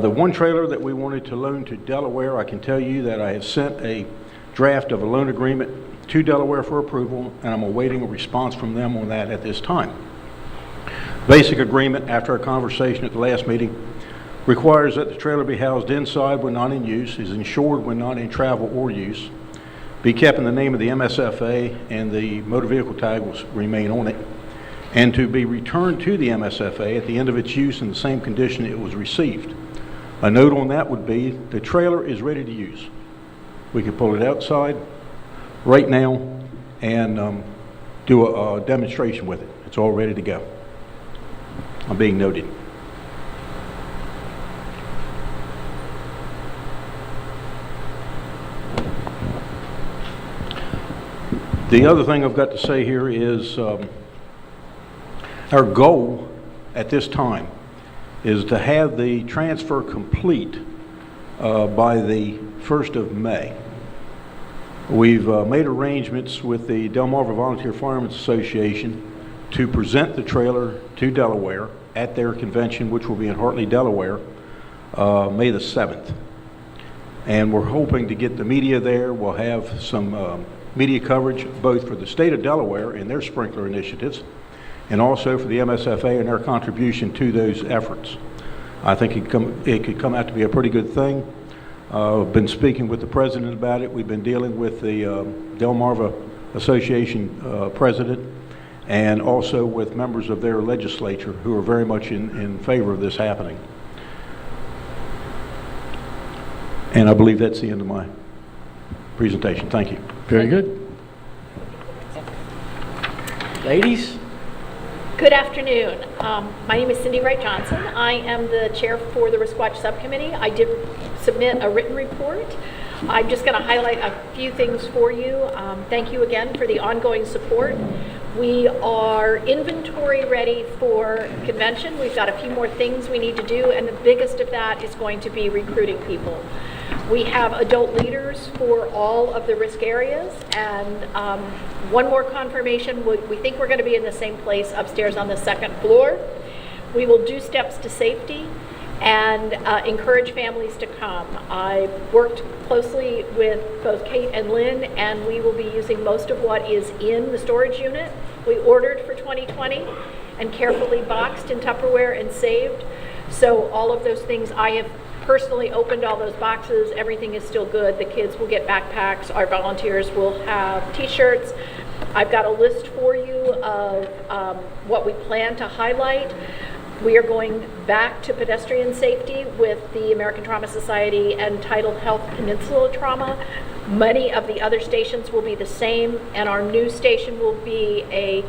Speaker 3: The one trailer that we wanted to loan to Delaware, I can tell you that I have sent a draft of a loan agreement to Delaware for approval, and I'm awaiting a response from them on that at this time. Basic agreement, after our conversation at the last meeting, requires that the trailer be housed inside when not in use, is insured when not in travel or use, be kept in the name of the MSFA, and the motor vehicle tag will remain on it, and to be returned to the MSFA at the end of its use in the same condition it was received. A note on that would be the trailer is ready to use. We could pull it outside right now and do a demonstration with it. It's all ready to go. I'm being noted. The other thing I've got to say here is our goal at this time is to have the transfer complete by the 1st of May. We've made arrangements with the Delmarva Volunteer Firemen's Association to present the trailer to Delaware at their convention, which will be in Hartley, Delaware, May the 7th. And we're hoping to get the media there. We'll have some media coverage both for the state of Delaware and their sprinkler initiatives, and also for the MSFA and their contribution to those efforts. I think it could come out to be a pretty good thing. I've been speaking with the president about it. We've been dealing with the Delmarva Association president, and also with members of their legislature who are very much in favor of this happening. And I believe that's the end of my presentation. Thank you.
Speaker 1: Very good. Ladies?
Speaker 19: Good afternoon. My name is Cindy Wright Johnson. I am the chair for the Riskwatch Subcommittee. I did submit a written report. I'm just going to highlight a few things for you. Thank you again for the ongoing support. We are inventory ready for convention. We've got a few more things we need to do, and the biggest of that is going to be recruiting people. We have adult leaders for all of the risk areas, and one more confirmation, we think we're going to be in the same place upstairs on the second floor. We will do steps to safety and encourage families to come. I worked closely with both Kate and Lynn, and we will be using most of what is in the storage unit. We ordered for 2020 and carefully boxed in Tupperware and saved. So all of those things, I have personally opened all those boxes. Everything is still good. The kids will get backpacks. Our volunteers will have t-shirts. I've got a list for you of what we plan to highlight. We are going back to pedestrian safety with the American Trauma Society and Untitled Health Peninsula Trauma. Many of the other stations will be the same, and our new station will be a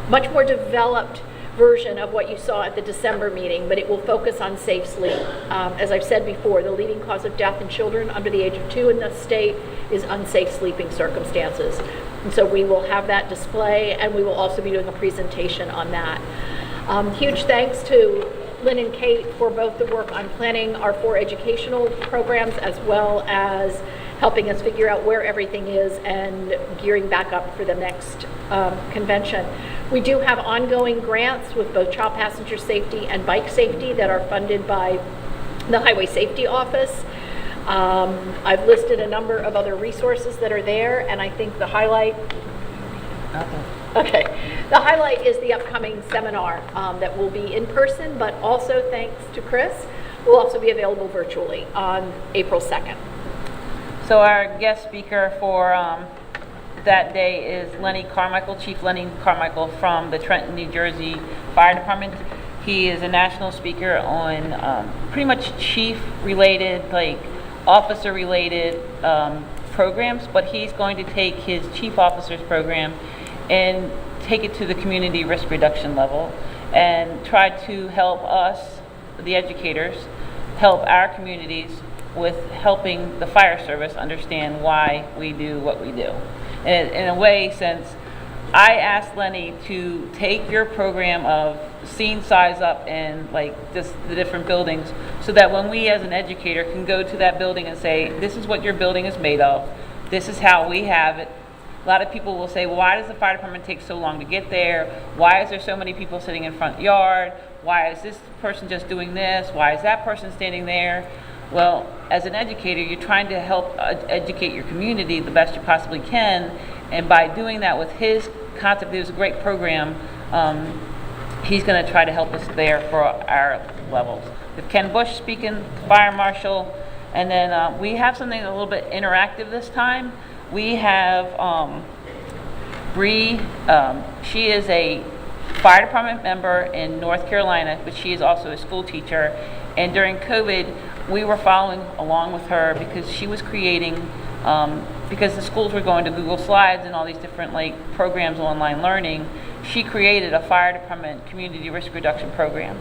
Speaker 19: much more developed version of what you saw at the December meeting, but it will focus on safe sleep. As I've said before, the leading cause of death in children under the age of 2 in the state is unsafe sleeping circumstances. And so we will have that display, and we will also be doing a presentation on that. Huge thanks to Lynn and Kate for both the work on planning our 4 educational programs, as well as helping us figure out where everything is and gearing back up for the next convention. We do have ongoing grants with both child passenger safety and bike safety that are funded by the Highway Safety Office. I've listed a number of other resources that are there, and I think the highlight, the highlight is the upcoming seminar that will be in person, but also thanks to Chris, will also be available virtually on April 2nd.
Speaker 15: So our guest speaker for that day is Lenny Carmichael, Chief Lenny Carmichael from the Trenton, New Jersey Fire Department. He is a national speaker on pretty much chief-related, like officer-related programs, but he's going to take his chief officer's program and take it to the community risk reduction level and try to help us, the educators, help our communities with helping the fire service understand why we do what we do. And in a way, since I asked Lenny to take your program of scene size up and like this, the different buildings, so that when we as an educator can go to that building and say, this is what your building is made of, this is how we have it. A lot of people will say, well, why does the fire department take so long to get there? Why is there so many people sitting in front yard? Why is this person just doing this? Why is that person standing there? Well, as an educator, you're trying to help educate your community the best you possibly can, and by doing that with his concept, it was a great program, he's going to try to help us there for our levels. With Ken Bush speaking, Fire Marshal, and then we have something a little bit interactive this time. We have Bree, she is a fire department member in North Carolina, but she is also a school teacher, and during COVID, we were following along with her because she was creating, because the schools were going to Google Slides and all these different like programs, online learning, she created a fire department community risk reduction program.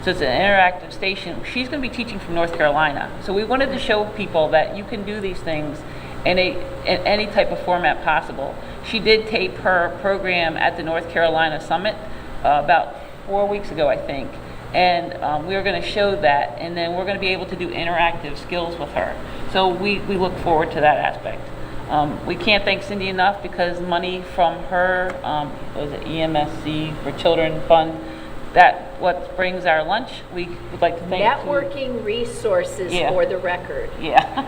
Speaker 15: So it's an interactive station. She's going to be teaching from North Carolina. So we wanted to show people that you can do these things in any type of format possible. She did tape her program at the North Carolina Summit about 4 weeks ago, I think. And we're going to show that, and then we're going to be able to do interactive skills with her. So we look forward to that aspect. We can't thank Cindy enough because money from her, what was it, EMSC for Children Fund, that what brings our lunch, we would like to thank.
Speaker 19: Networking resources for the record.
Speaker 15: Yeah.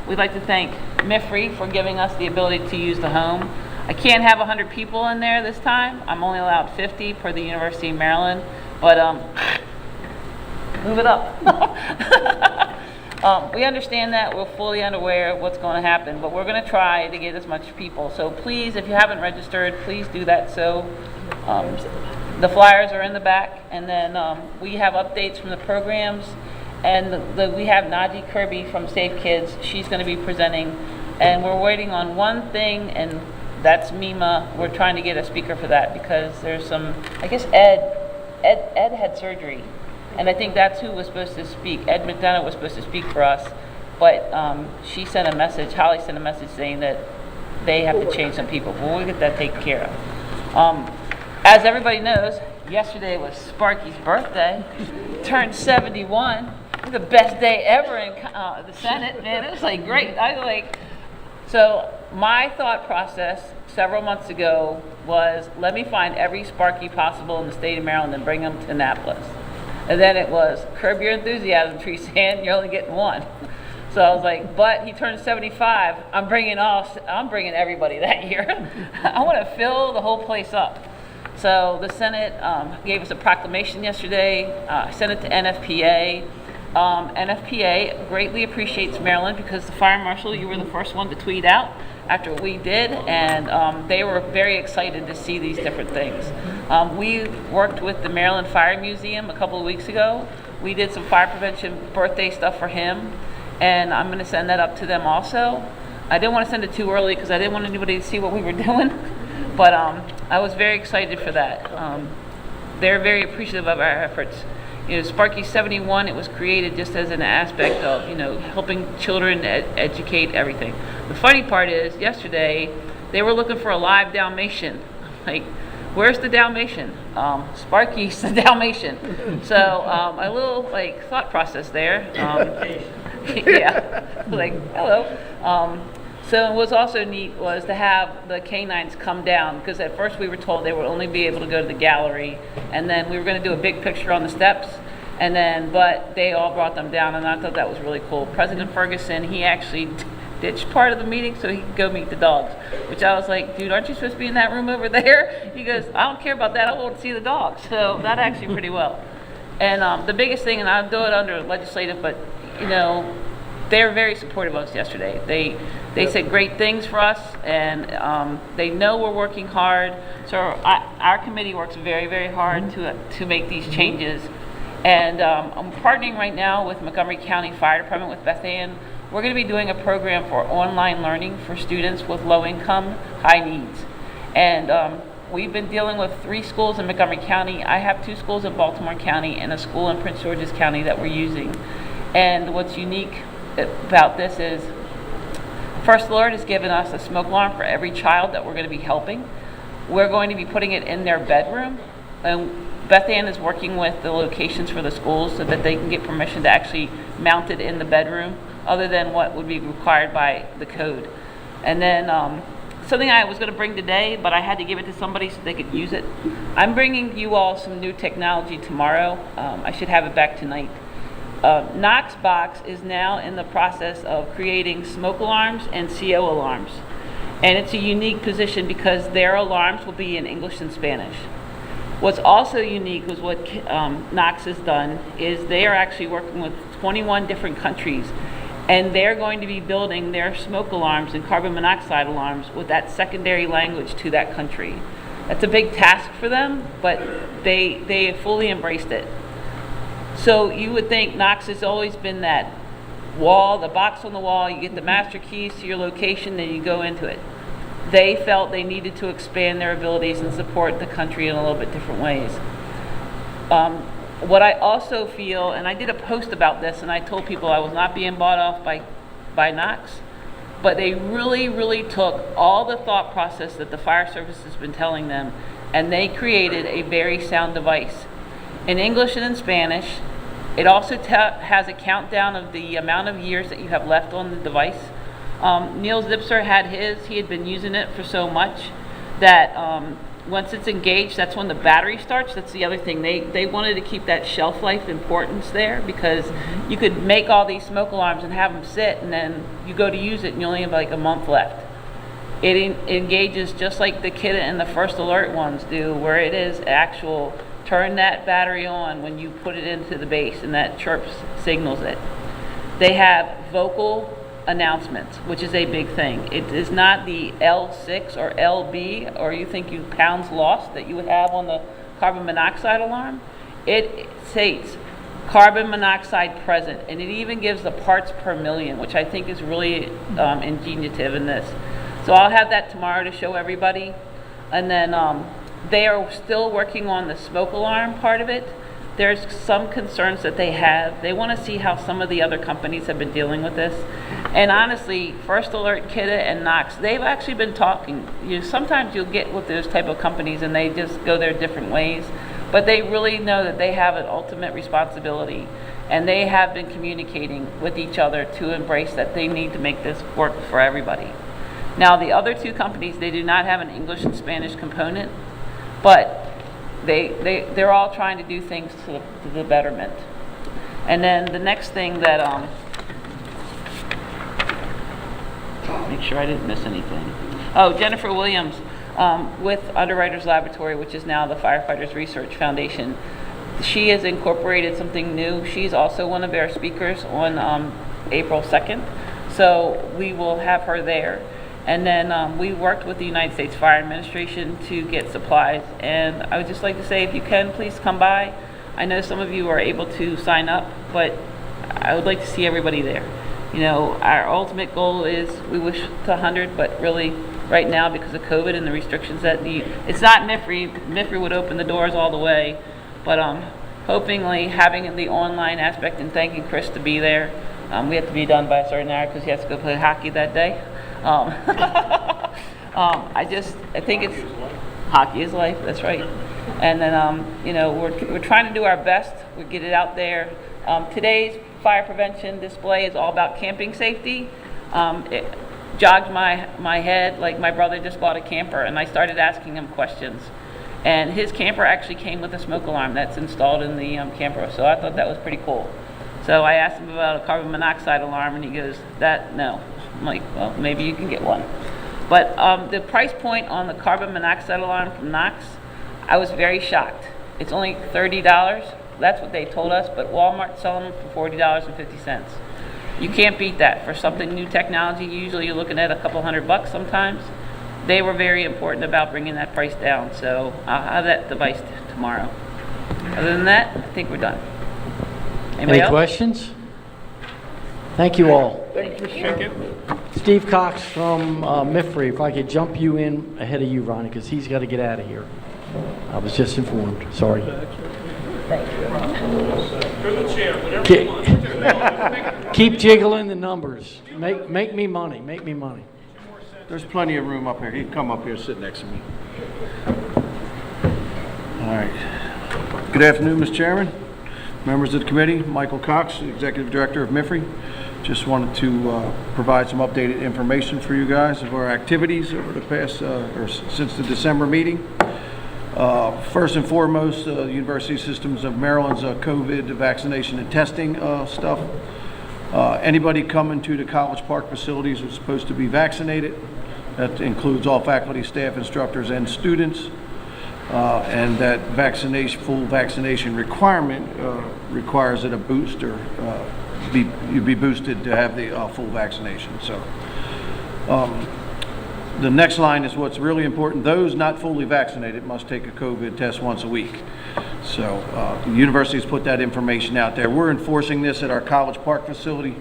Speaker 15: We'd like to thank Msfa for giving us the ability to use the home. I can't have 100 people in there this time. I'm only allowed 50 per the University of Maryland. But move it up. We understand that. We're fully unaware of what's going to happen, but we're going to try to get as much people. So please, if you haven't registered, please do that. So the flyers are in the back, and then we have updates from the programs, and we have Najee Kirby from Save Kids. She's going to be presenting, and we're waiting on one thing, and that's MEMA. We're trying to get a speaker for that because there's some, I guess Ed had surgery, and I think that's who was supposed to speak. Ed McDonough was supposed to speak for us, but she sent a message, Holly sent a message saying that they have to change some people. Well, we'll get that taken care of. As everybody knows, yesterday was Sparky's birthday, turned 71, the best day ever in the Senate, man. It was like great. So my thought process several months ago was, let me find every Sparky possible in the state of Maryland and bring them to Annapolis. And then it was, curb your enthusiasm, Treesan, you're only getting one. So I was like, but he turned 75. I'm bringing everybody that year. I want to fill the whole place up. So the Senate gave us a proclamation yesterday. I sent it to NFPA. NFPA greatly appreciates Maryland because the Fire Marshal, you were the first one to tweet out after what we did, and they were very excited to see these different things. We worked with the Maryland Fire Museum a couple of weeks ago. We did some fire prevention birthday stuff for him, and I'm going to send that up to them also. I didn't want to send it too early because I didn't want anybody to see what we were doing, but I was very excited for that. They're very appreciative of our efforts. Sparky 71, it was created just as an aspect of, helping children educate everything. The funny part is, yesterday, they were looking for a live Dalmatian. Like, where's the Dalmatian? Sparky's the Dalmatian. So, a little, thought process there. Yeah, hello. So what's also neat was to have the canines come down, because at first we were told they would only be able to go to the gallery, and then we were going to do a big picture on the steps, but they all brought them down, and I thought that was really cool. President Ferguson, he actually ditched part of the meeting so he could go meet the dogs, which I was like, dude, aren't you supposed to be in that room over there? He goes, I don't care about that, I want to see the dogs. So that actually pretty well. And the biggest thing, and I'll do it under legislative, but they're very supportive of us yesterday. They said great things for us, and they know we're working hard. So our committee works very, very hard to make these changes. And I'm partnering right now with Montgomery County Fire Department, with Beth Ann. We're going to be doing a program for online learning for students with low income, high needs. And we've been dealing with 3 schools in Montgomery County. I have 2 schools in Baltimore County and a school in Prince George's County that we're using. And what's unique about this is First Alert has given us a smoke alarm for every child that we're going to be helping. We're going to be putting it in their bedroom, and Beth Ann is working with the locations for the schools so that they can get permission to actually mount it in the bedroom, other than what would be required by the code. And then something I was going to bring today, but I had to give it to somebody so they could use it. I'm bringing you all some new technology tomorrow. I should have it back tonight. Knoxbox is now in the process of creating smoke alarms and CO alarms. And it's a unique position because their alarms will be in English and Spanish. What's also unique is what Knox has done is they are actually working with 21 different countries, and they're going to be building their smoke alarms and carbon monoxide alarms with that secondary language to that country. That's a big task for them, but they fully embraced it. So you would think Knox has always been that wall, the box on the wall, you get the master keys to your location, then you go into it. They felt they needed to expand their abilities and support the country in a little bit different ways. What I also feel, and I did a post about this, and I told people I was not being bought off by Knox, but they really, really took all the thought process that the fire service has been telling them, and they created a very sound device. In English and in Spanish, it also has a countdown of the amount of years that you have left on the device. Neil Zipser had his. He had been using it for so much that once it's engaged, that's when the battery starts. That's the other thing. They wanted to keep that shelf life importance there, because you could make all these smoke alarms and have them sit, and then you go to use it and you only have like a month left. It engages just like the Kidda and the First Alert ones do, where it is actual turn that battery on when you put it into the base, and that chirp signals it. They have vocal announcements, which is a big thing. It is not the L6 or LB, or you think you pounds lost that you would have on the carbon monoxide alarm. It states carbon monoxide present, and it even gives the parts per million, which I think is really ingenious in this. So I'll have that tomorrow to show everybody. And then they are still working on the smoke alarm part of it. There's some concerns that they have. They want to see how some of the other companies have been dealing with this. And honestly, First Alert, Kidda, and Knox, they've actually been talking. Sometimes you'll get with those type of companies and they just go their different ways. But they really know that they have an ultimate responsibility. And they have been communicating with each other to embrace that they need to make this work for everybody. Now, the other two companies, they do not have an English and Spanish component, but they're all trying to do things to the betterment. And then the next thing that, make sure I didn't miss anything. Oh, Jennifer Williams with Underwriters Laboratory, which is now the Firefighters Research Foundation. She has incorporated something new. She's also one of our speakers on April 2nd. So we will have her there. And then we worked with the United States Fire Administration to get supplies. And I would just like to say, if you can, please come by. I know some of you are able to sign up, but I would like to see everybody there. You know, our ultimate goal is we wish to 100, but really right now because of COVID and the restrictions that it's not MIFRI. MIFRI would open the doors all the way, but hopefully having the online aspect and thanking Chris to be there. We have to be done by a certain hour because he has to go play hockey that day. I think it's hockey is life. That's right. And then you know, we're trying to do our best. We get it out there. Today's fire prevention display is all about camping safety. It jogged my head, like my brother just bought a camper, and I started asking him questions. And his camper actually came with a smoke alarm that's installed in the camper, so I thought that was pretty cool. So I asked him about a carbon monoxide alarm, and he goes, no. I'm like, well, maybe you can get one. But the price point on the carbon monoxide alarm from Knox, I was very shocked. It's only $30. That's what they told us, but Walmart's selling them for $40.50. You can't beat that. For something new technology, usually you're looking at a couple $100 sometimes. They were very important about bringing that price down, so I'll have that device tomorrow. Other than that, I think we're done. Anybody
Speaker 1: Any
Speaker 15: else?
Speaker 1: questions? Thank you all.
Speaker 15: Thank you.
Speaker 1: Steve Cox from MIFRI, if I could jump you in ahead of you, Ronnie, because he's got to get out of here. I was just informed. Sorry. Keep jiggling the numbers. Make me money. Make me money.
Speaker 6: There's plenty of room up here. He'd come up here and sit next to me. All right. Good afternoon, Mr. Chairman, members of the committee. Michael Cox, Executive Director of MIFRI. Just wanted to provide some updated information for you guys of our activities over the past, or since the December meeting. First and foremost, the University Systems of Maryland's COVID vaccination and testing stuff. Anybody coming to the College Park facilities is supposed to be vaccinated. That includes all faculty, staff, instructors, and students. And that full vaccination requirement requires that a booster you be boosted to have the full vaccination. So the next line is what's really important. Those not fully vaccinated must take a COVID test once a week. So the university's put that information out there. We're enforcing this at our College Park facility.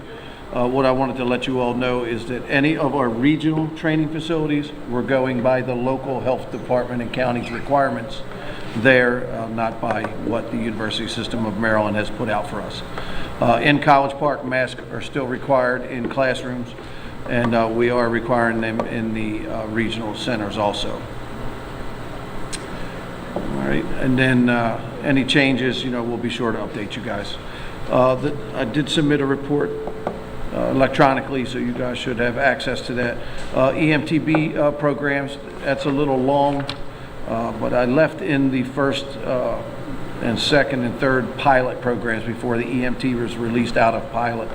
Speaker 6: What I wanted to let you all know is that any of our regional training facilities, we're going by the local health department and county's requirements there, not by what the University System of Maryland has put out for us. In College Park, masks are still required in classrooms, and we are requiring them in the regional centers also. All right, and then any changes, we'll be sure to update you guys. I did submit a report electronically, so you guys should have access to that. EMTB programs, that's a little long, but I left in the first and second and third pilot programs before the EMT was released out of pilot,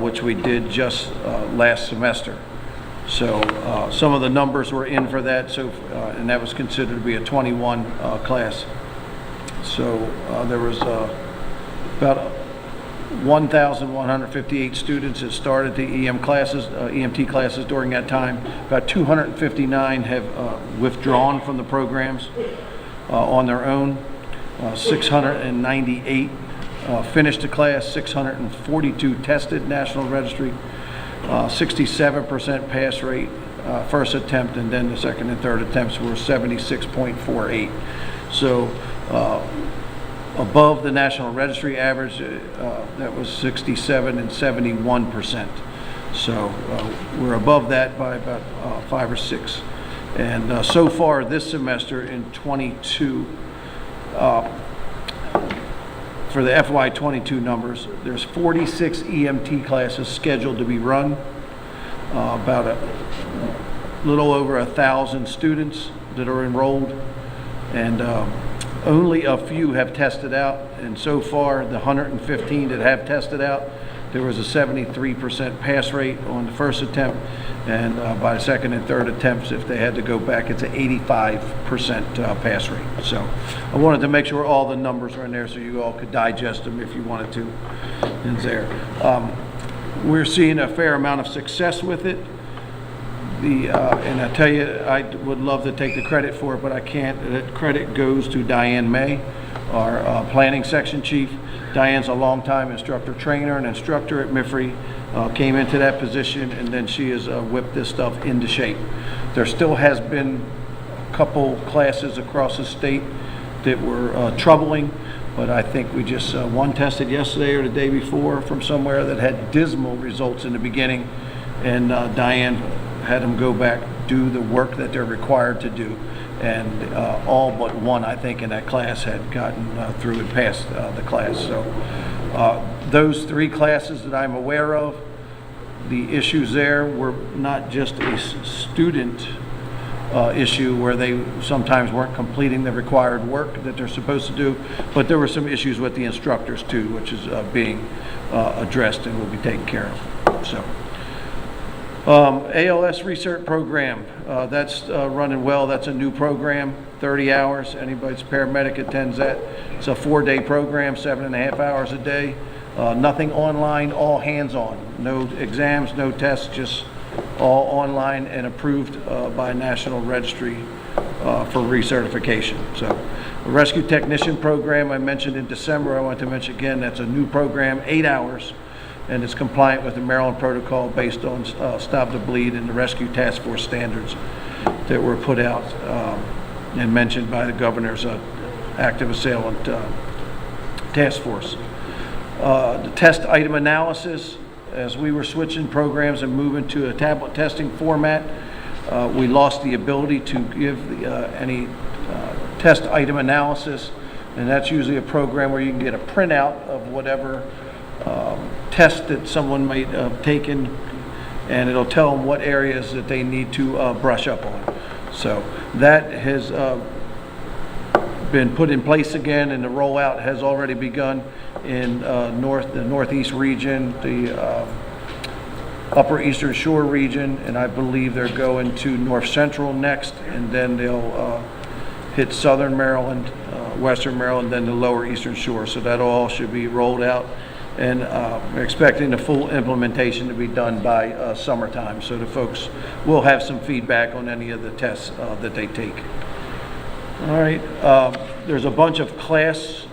Speaker 6: which we did just last semester. So some of the numbers were in for that, so and that was considered to be a 21 class. So there was about 1,158 students that started the EMT classes during that time. About 259 have withdrawn from the programs on their own. 698 finished the class, 642 tested National Registry, 67% pass rate first attempt, and then the second and third attempts were 76.48. So above the National Registry average, that was 67 and 71%. So we're above that by about 5 or 6. And so far this semester in 22,
Speaker 9: for the FY22 numbers, there's 46 EMT classes scheduled to be run, about a little over 1,000 students that are enrolled, and only a few have tested out, and so far the 115 that have tested out, there was a 73% pass rate on the first attempt, and by the second and third attempts, if they had to go back, it's an 85% pass rate. So I wanted to make sure all the numbers are in there so you all could digest them if you wanted to. It's there. We're seeing a fair amount of success with it. And I tell you, I would love to take the credit for it, but I can't. That credit goes to Diane May, our planning section chief. Diane's a longtime instructor trainer and instructor at Msfa, came into that position, and then she has whipped this stuff into shape. There still has been a couple classes across the state that were troubling, but I think we just, one tested yesterday or the day before from somewhere that had dismal results in the beginning, and Diane had them go back, do the work that they're required to do, and all but one, I think, in that class had gotten through and passed the class. So those three classes that I'm aware of, the issues there were not just a student issue where they sometimes weren't completing the required work that they're supposed to do, but there were some issues with the instructors too, which is being addressed and will be taken care of. So. ALS research program, that's running well. That's a new program, 30 hours. Anybody's paramedic attends that. It's a 4-day program, 7.5 hours a day. Nothing online, all hands-on. No exams, no tests, just all online and approved by National Registry for recertification. So the rescue technician program I mentioned in December, I want to mention again, that's a new program, 8 hours. And it's compliant with the Maryland protocol based on Stop the Bleed and the Rescue Task Force standards that were put out and mentioned by the governor's active assailant task force. The test item analysis, as we were switching programs and moving to a tablet testing format, we lost the ability to give any test item analysis, and that's usually a program where you can get a printout of whatever test that someone might have taken, and it'll tell them what areas that they need to brush up on. So that has been put in place again, and the rollout has already begun in the Northeast region, the Upper Eastern Shore region, and I believe they're going to North Central next, and then they'll hit Southern Maryland, Western Maryland, then the Lower Eastern Shore. So that all should be rolled out. And we're expecting the full implementation to be done by summertime, so the folks will have some feedback on any of the tests that they take. All right, there's a bunch of class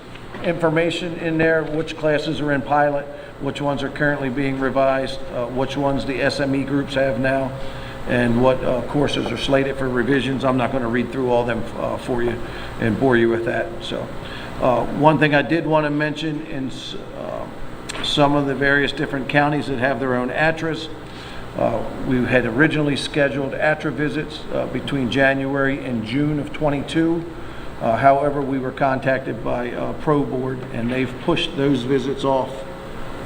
Speaker 9: information in there, which classes are in pilot, which ones are currently being revised, which ones the SME groups have now, and what courses are slated for revisions. I'm not going to read through all them for you and bore you with that. So one thing I did want to mention in some of the various different counties that have their own ATRAs. We had originally scheduled ATRA visits between January and June of 22. However, we were contacted by Pro Board, and they've pushed those visits off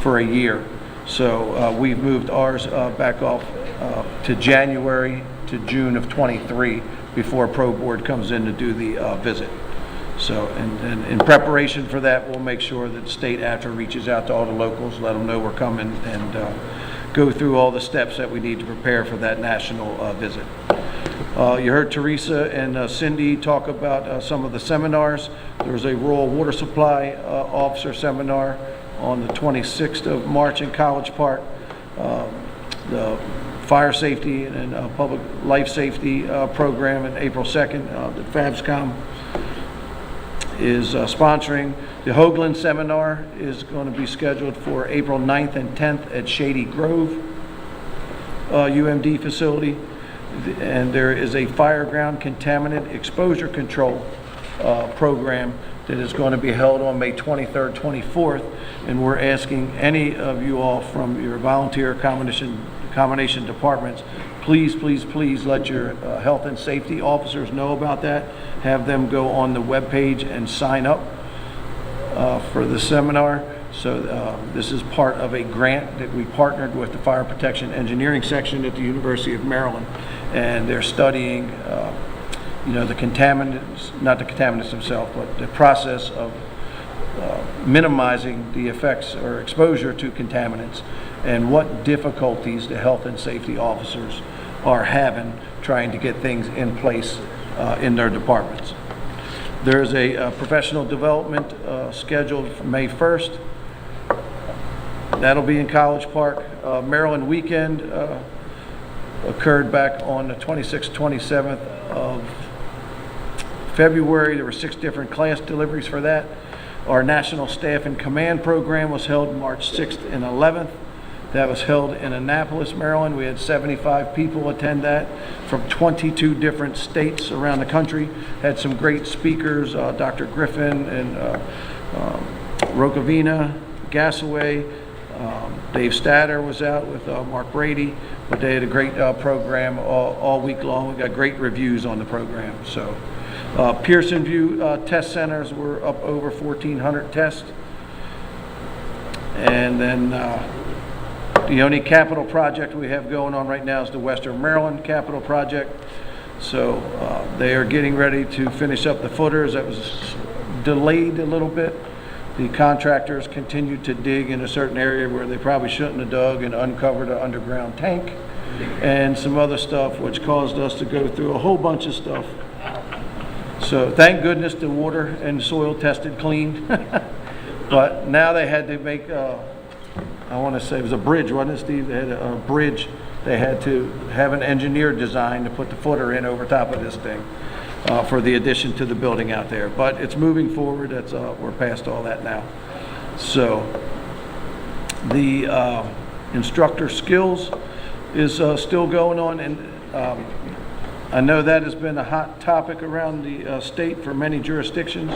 Speaker 9: for a year. So we've moved ours back off to January to June of 23 before Pro Board comes in to do the visit. So, and in preparation for that, we'll make sure that state ATRA reaches out to all the locals, let them know we're coming, and go through all the steps that we need to prepare for that national visit. You heard Teresa and Cindy talk about some of the seminars. There's a rural water supply officer seminar on the 26th of March in College Park. The fire safety and public life safety program on April 2nd, the FABSCOM is sponsoring. The Hoagland seminar is going to be scheduled for April 9th and 10th at Shady Grove UMD facility. And there is a fireground contaminant exposure control program that is going to be held on May 23rd, 24th. And we're asking any of you all from your volunteer combination departments, please, please, please let your health and safety officers know about that. Have them go on the webpage and sign up for the seminar. So this is part of a grant that we partnered with the Fire Protection Engineering section at the University of Maryland, and they're studying the contaminants, not the contaminants themselves, but the process of minimizing the effects or exposure to contaminants, and what difficulties the health and safety officers are having trying to get things in place in their departments. There's a professional development scheduled for May 1st. That'll be in College Park. Maryland Weekend occurred back on the 26th, 27th of February. There were 6 different class deliveries for that. Our National Staff and Command Program was held March 6th and 11th. That was held in Annapolis, Maryland. We had 75 people attend that from 22 different states around the country. Had some great speakers, Dr. Griffin and Rocavina, Gasaway. Dave Statter was out with Mark Brady, but they had a great program all week long. We got great reviews on the program. So Pearson View test centers were up over 1,400 tests. And then the only capital project we have going on right now is the Western Maryland Capital Project. So they are getting ready to finish up the footers. That was delayed a little bit. The contractors continued to dig in a certain area where they probably shouldn't have dug, and uncovered an underground tank and some other stuff, which caused us to go through a whole bunch of stuff. So thank goodness the water and soil tested clean. But now they had to make, I want to say it was a bridge, wasn't it, Steve? They had a bridge. They had to have an engineer design to put the footer in over top of this thing. For the addition to the building out there, but it's moving forward. That's we're past all that now. So the instructor skills is still going on, and I know that has been a hot topic around the state for many jurisdictions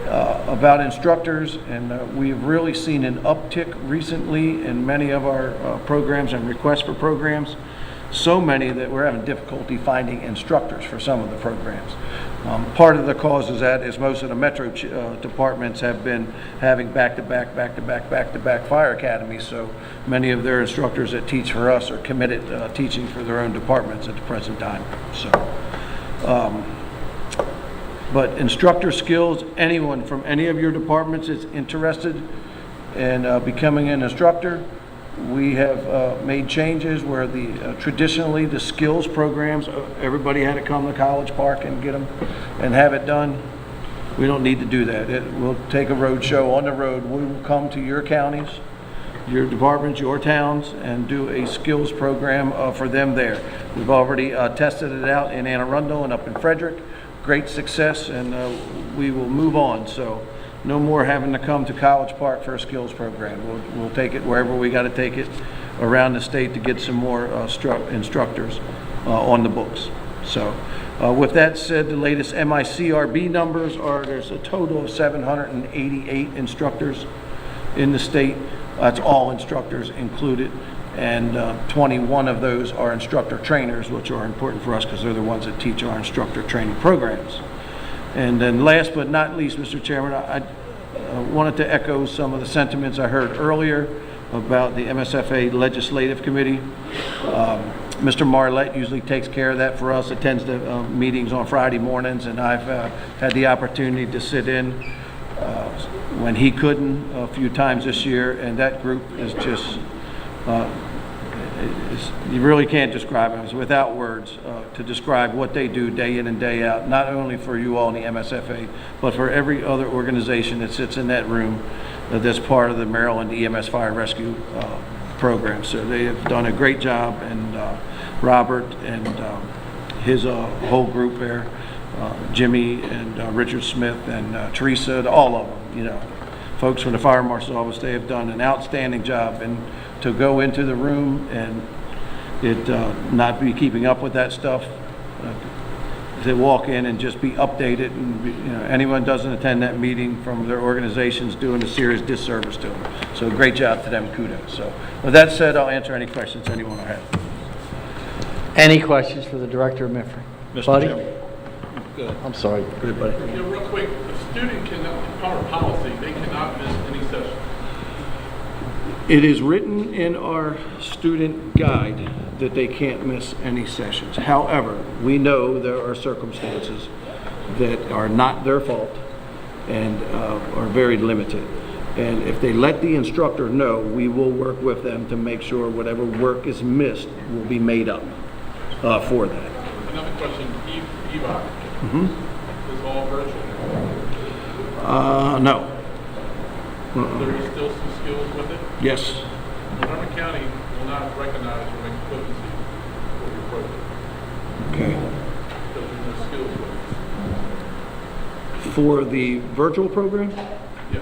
Speaker 9: about instructors, and we've really seen an uptick recently in many of our programs and requests for programs. So many that we're having difficulty finding instructors for some of the programs. Part of the cause of that is most of the metro departments have been having back-to-back fire academies, so many of their instructors that teach for us are committed teaching for their own departments at the present time. So, but instructor skills, anyone from any of your departments is interested in becoming an instructor, we have made changes where traditionally the skills programs, everybody had to come to College Park and get them and have it done. We don't need to do that. We'll take a road show on the road. We will come to your counties, your departments, your towns, and do a skills program for them there. We've already tested it out in Anne Arundel and up in Frederick. Great success, and we will move on. So no more having to come to College Park for a skills program. We'll take it wherever we got to take it around the state to get some more instructors on the books. So with that said, the latest MICRB numbers are there's a total of 788 instructors in the state. That's all instructors included, and 21 of those are instructor trainers, which are important for us because they're the ones that teach our instructor training programs. And then last but not least, Mr. Chairman, I wanted to echo some of the sentiments I heard earlier about the MSFA Legislative Committee. Mr. Marlette usually takes care of that for us, attends the meetings on Friday mornings, and I've had the opportunity to sit in when he couldn't a few times this year, and that group is just, you really can't describe it. It's without words to describe what they do day in and day out, not only for you all in the MSFA, but for every other organization that sits in that room that's part of the Maryland EMS Fire Rescue program. So they have done a great job, and Robert and his whole group there, Jimmy and Richard Smith and Teresa, all of them, you know, folks from the Fire Marshal's office, they have done an outstanding job. And to go into the room and not be keeping up with that stuff, to walk in and just be updated, and you know, anyone doesn't attend that meeting from their organizations doing a serious disservice to them. So great job to them, kudos. So with that said, I'll answer any questions anyone will have.
Speaker 1: Any questions for the Director of Msfa?
Speaker 6: Mr.
Speaker 1: Buddy?
Speaker 6: Chairman.
Speaker 17: Good.
Speaker 1: I'm sorry.
Speaker 17: Good, buddy.
Speaker 10: Yeah, real quick, a student cannot, part of policy, they cannot miss any session.
Speaker 9: It is written in our student guide that they can't miss any sessions. However, we know there are circumstances that are not their fault and are very limited. And if they let the instructor know, we will work with them to make sure whatever work is missed will be made up for that.
Speaker 10: Another question, EVOC, is all virtual?
Speaker 9: No.
Speaker 10: There is still some skills with it?
Speaker 9: Yes.
Speaker 10: Montgomery County will not recognize or make equivalency for your program.
Speaker 9: Okay.
Speaker 10: Because there's no skills with it.
Speaker 9: For the virtual program?
Speaker 10: Yeah.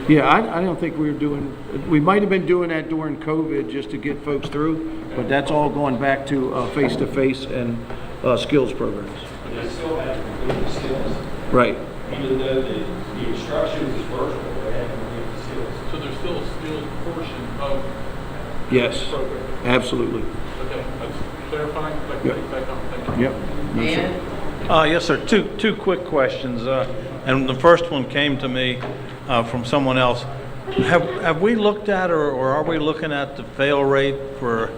Speaker 9: Yeah, I don't think we were doing, we might have been doing that during COVID just to get folks through, but that's all going back to face-to-face and skills programs.
Speaker 12: But they still have to do the skills.
Speaker 9: Right.
Speaker 12: Even though the instruction is virtual, they have to do the skills.
Speaker 10: So there's still a skills portion of
Speaker 9: Yes,
Speaker 10: the program?
Speaker 9: absolutely.
Speaker 10: Okay, that's clarifying. Like,
Speaker 9: Yep.
Speaker 10: thank you.
Speaker 9: Yep. No, sir.
Speaker 21: Yes, sir. Two quick questions. And the first one came to me from someone else. Have we looked at or are we looking at the fail rate for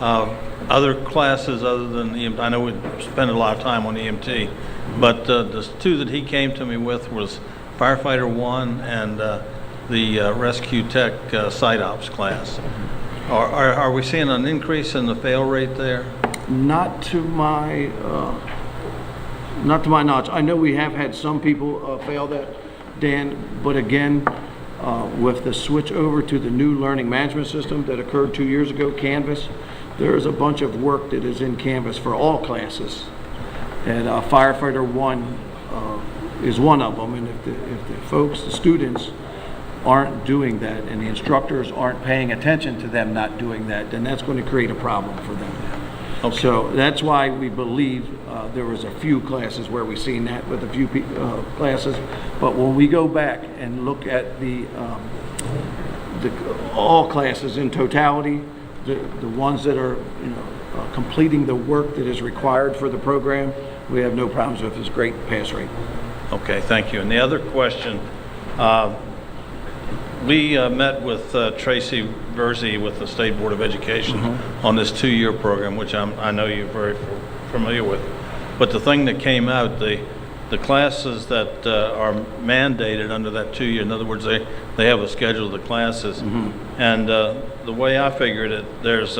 Speaker 21: other classes other than EMT? I know we spend a lot of time on EMT, but the two that he came to me with was Firefighter 1 and the Rescue Tech Site Ops class. Are we seeing an increase in the fail rate there?
Speaker 9: Not to my knowledge. I know we have had some people fail that, Dan, but again, with the switch over to the new learning management system that occurred 2 years ago, Canvas, there is a bunch of work that is in Canvas for all classes. And Firefighter 1 is one of them. And if the folks, the students, aren't doing that and the instructors aren't paying attention to them not doing that, then that's going to create a problem for them. Okay. So that's why we believe there was a few classes where we've seen that with a few classes. But when we go back and look at the all classes in totality, the ones that are completing the work that is required for the program, we have no problems with this great pass rate.
Speaker 21: Okay, thank you. And the other question, we met with Tracy Verzi with the State Board of Education on this 2-year program, which I know you're very familiar with. But the thing that came out, the classes that are mandated under that 2-year, in other words, they have a schedule of the classes. And the way I figured it, there's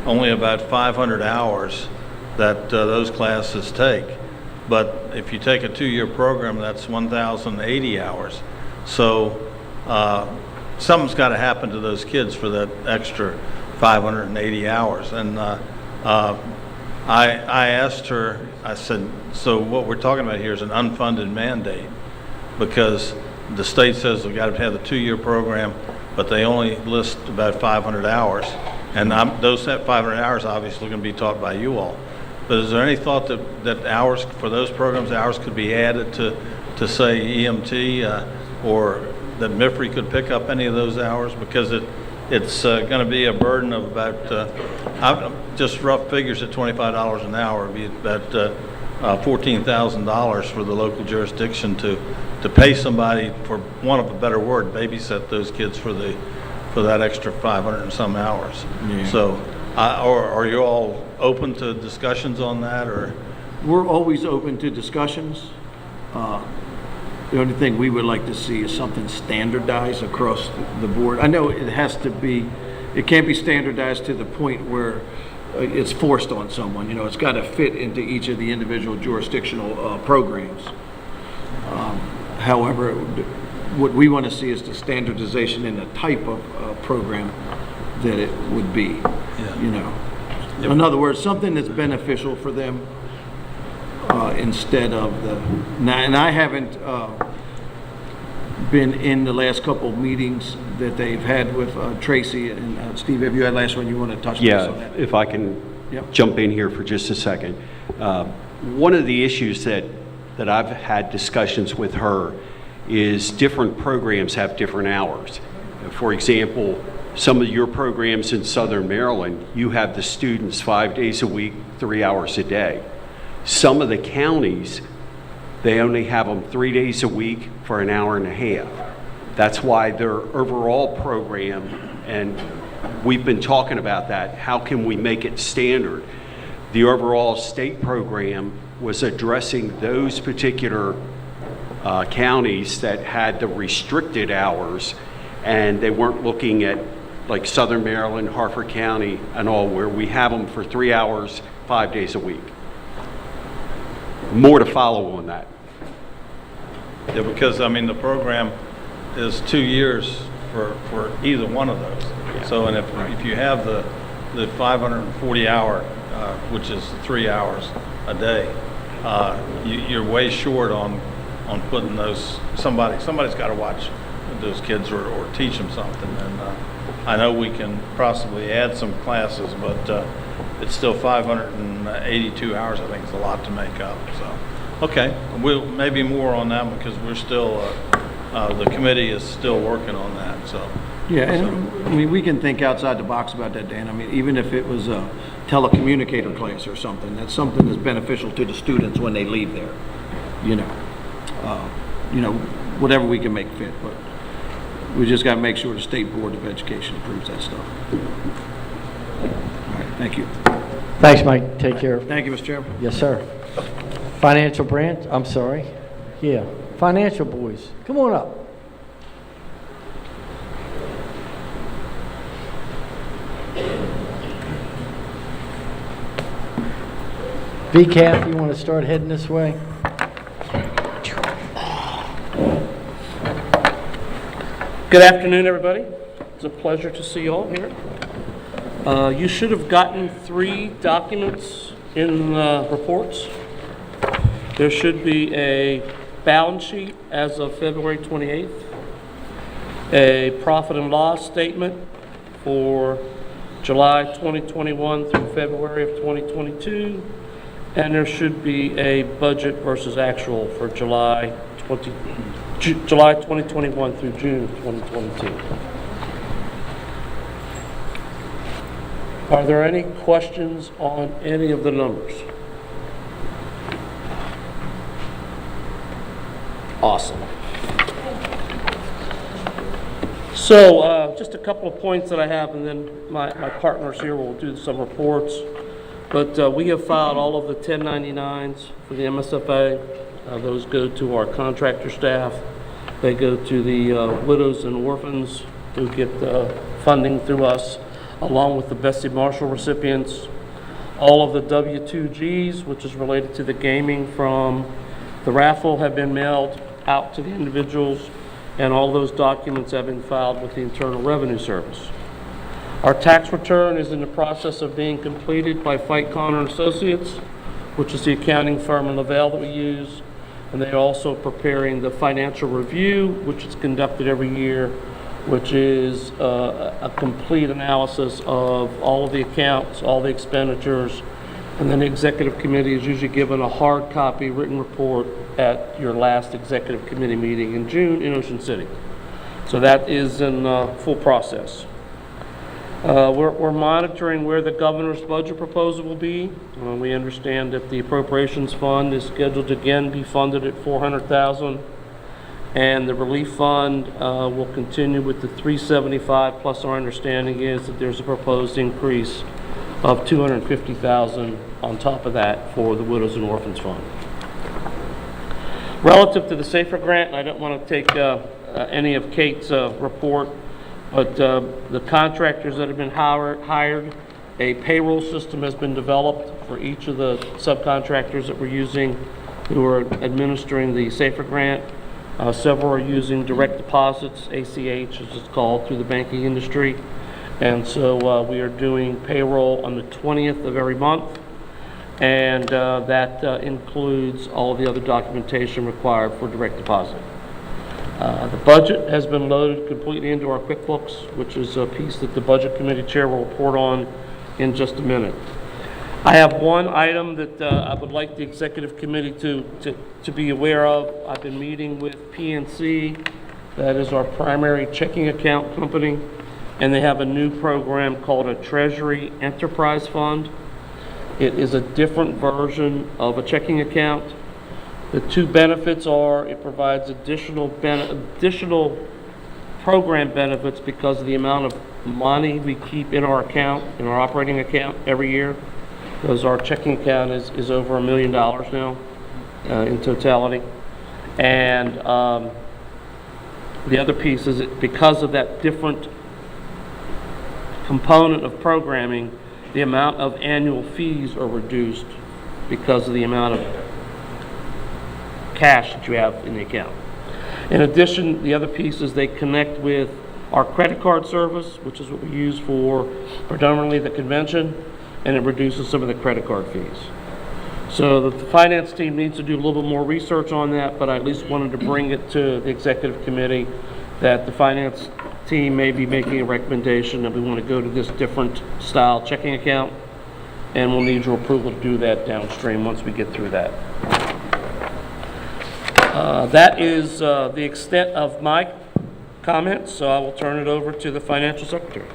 Speaker 21: only about 500 hours that those classes take. But if you take a 2-year program, that's 1,080 hours. So something's got to happen to those kids for that extra 580 hours. And I asked her, I said, so what we're talking about here is an unfunded mandate, because the state says we've got to have the 2-year program, but they only list about 500 hours. And those 500 hours obviously going to be taught by you all. But is there any thought that hours for those programs, hours could be added to say EMT or that MIFRE could pick up any of those hours? Because it's going to be a burden of about, just rough figures at $25 an hour, would be about $14,000 for the local jurisdiction to pay somebody, for want of a better word, babysit those kids for that extra 500 and some hours.
Speaker 9: Yeah.
Speaker 21: So, are you all open to discussions on that, or?
Speaker 9: We're always open to discussions. The only thing we would like to see is something standardized across the board. I know it has to be, it can't be standardized to the point where it's forced on someone. It's got to fit into each of the individual jurisdictional programs. However, what we want to see is the standardization in the type of program that it would be.
Speaker 21: Yeah.
Speaker 9: In other words, something that's beneficial for them instead of the. And I haven't been in the last couple of meetings that they've had with Tracy and Steve. Have you had last one? You want to touch base on that?
Speaker 12: If I can jump in here for just a second. One of the issues that I've had discussions with her is different programs have different hours. For example, some of your programs in Southern Maryland, you have the students 5 days a week, 3 hours a day. Some of the counties They only have them 3 days a week for an hour and a half. That's why their overall program, and we've been talking about that, how can we make it standard? The overall state program was addressing those particular counties that had the restricted hours, and they weren't looking at like Southern Maryland, Harford County and all, where we have them for 3 hours, 5 days a week. More to follow on that.
Speaker 21: Yeah, because I mean, the program is 2 years for either one of those.
Speaker 12: Yeah.
Speaker 21: So, and if you have the 540 hour, which is 3 hours a day, you're way short on putting those, somebody's got to watch those kids or teach them something. And I know we can possibly add some classes, but it's still 582 hours. I think it's a lot to make up. So, okay, we'll maybe more on that because we're still the committee is still working on that. So
Speaker 9: yeah, and I mean, we can think outside the box about that, Dan. I mean, even if it was a telecommunicator class or something, that's something that's beneficial to the students when they leave there. You know, whatever we can make fit, but we just got to make sure the State Board of Education approves that stuff. All right, thank you.
Speaker 1: Thanks, Mike. Take care.
Speaker 9: Thank you, Mr. Chairman.
Speaker 1: Yes, sir. Financial branch, I'm sorry. Yeah, financial boys, come on up. VCAF, you want to start heading this way?
Speaker 18: Good afternoon, everybody. It's a pleasure to see you all here. You should have gotten 3 documents in reports. There should be a balance sheet as of February 28th, a profit and loss statement for July 2021 through February of 2022, and there should be a budget versus actual for July 2021 through June 2022. Are there any questions on any of the numbers? Awesome. So just a couple of points that I have, and then my partners here will do some reports. But we have filed all of the 1099s for the MSFA. Those go to our contractor staff. They go to the widows and orphans who get funding through us, along with the Bessie Marshal recipients. All of the W-2Gs, which is related to the gaming from the raffle, have been mailed out to the individuals, and all those documents have been filed with the Internal Revenue Service. Our tax return is in the process of being completed by Fight Connor & Associates, which is the accounting firm in Lavelle that we use, and they're also preparing the financial review, which is conducted every year, which is a complete analysis of all of the accounts, all the expenditures, and then the executive committee is usually given a hard copy written report at your last executive committee meeting in June in Ocean City. So that is in full process. We're monitoring where the governor's budget proposal will be. We understand that the appropriations fund is scheduled to again be funded at $400,000, and the relief fund will continue with the $375, plus our understanding is that there's a proposed increase of $250,000 on top of that for the Widows and Orphans Fund. Relative to the SAFER grant, I don't want to take any of Kate's report, but the contractors that have been hired, a payroll system has been developed for each of the subcontractors that we're using who are administering the SAFER grant. Several are using direct deposits, ACH as it's called, through the banking industry. And so we are doing payroll on the 20th of every month, and that includes all of the other documentation required for direct deposit. The budget has been loaded completely into our QuickBooks, which is a piece that the Budget Committee Chair will report on in just a minute. I have one item that I would like the Executive Committee to be aware of. I've been meeting with PNC, that is our primary checking account company, and they have a new program called a Treasury Enterprise Fund. It is a different version of a checking account. The two benefits are it provides additional program benefits because of the amount of money we keep in our account, in our operating account every year, because our checking account is over $1 million now in totality. And the other piece is because of that different component of programming, the amount of annual fees are reduced because of the amount of cash that you have in the account. In addition, the other piece is they connect with our credit card service, which is what we use for predominantly the convention, and it reduces some of the credit card fees. So the finance team needs to do a little bit more research on that, but I at least wanted to bring it to the executive committee that the finance team may be making a recommendation that we want to go to this different style checking account, and we'll need your approval to do that downstream once we get through that. That is the extent of my comments, so I will turn it over to the Financial Secretary.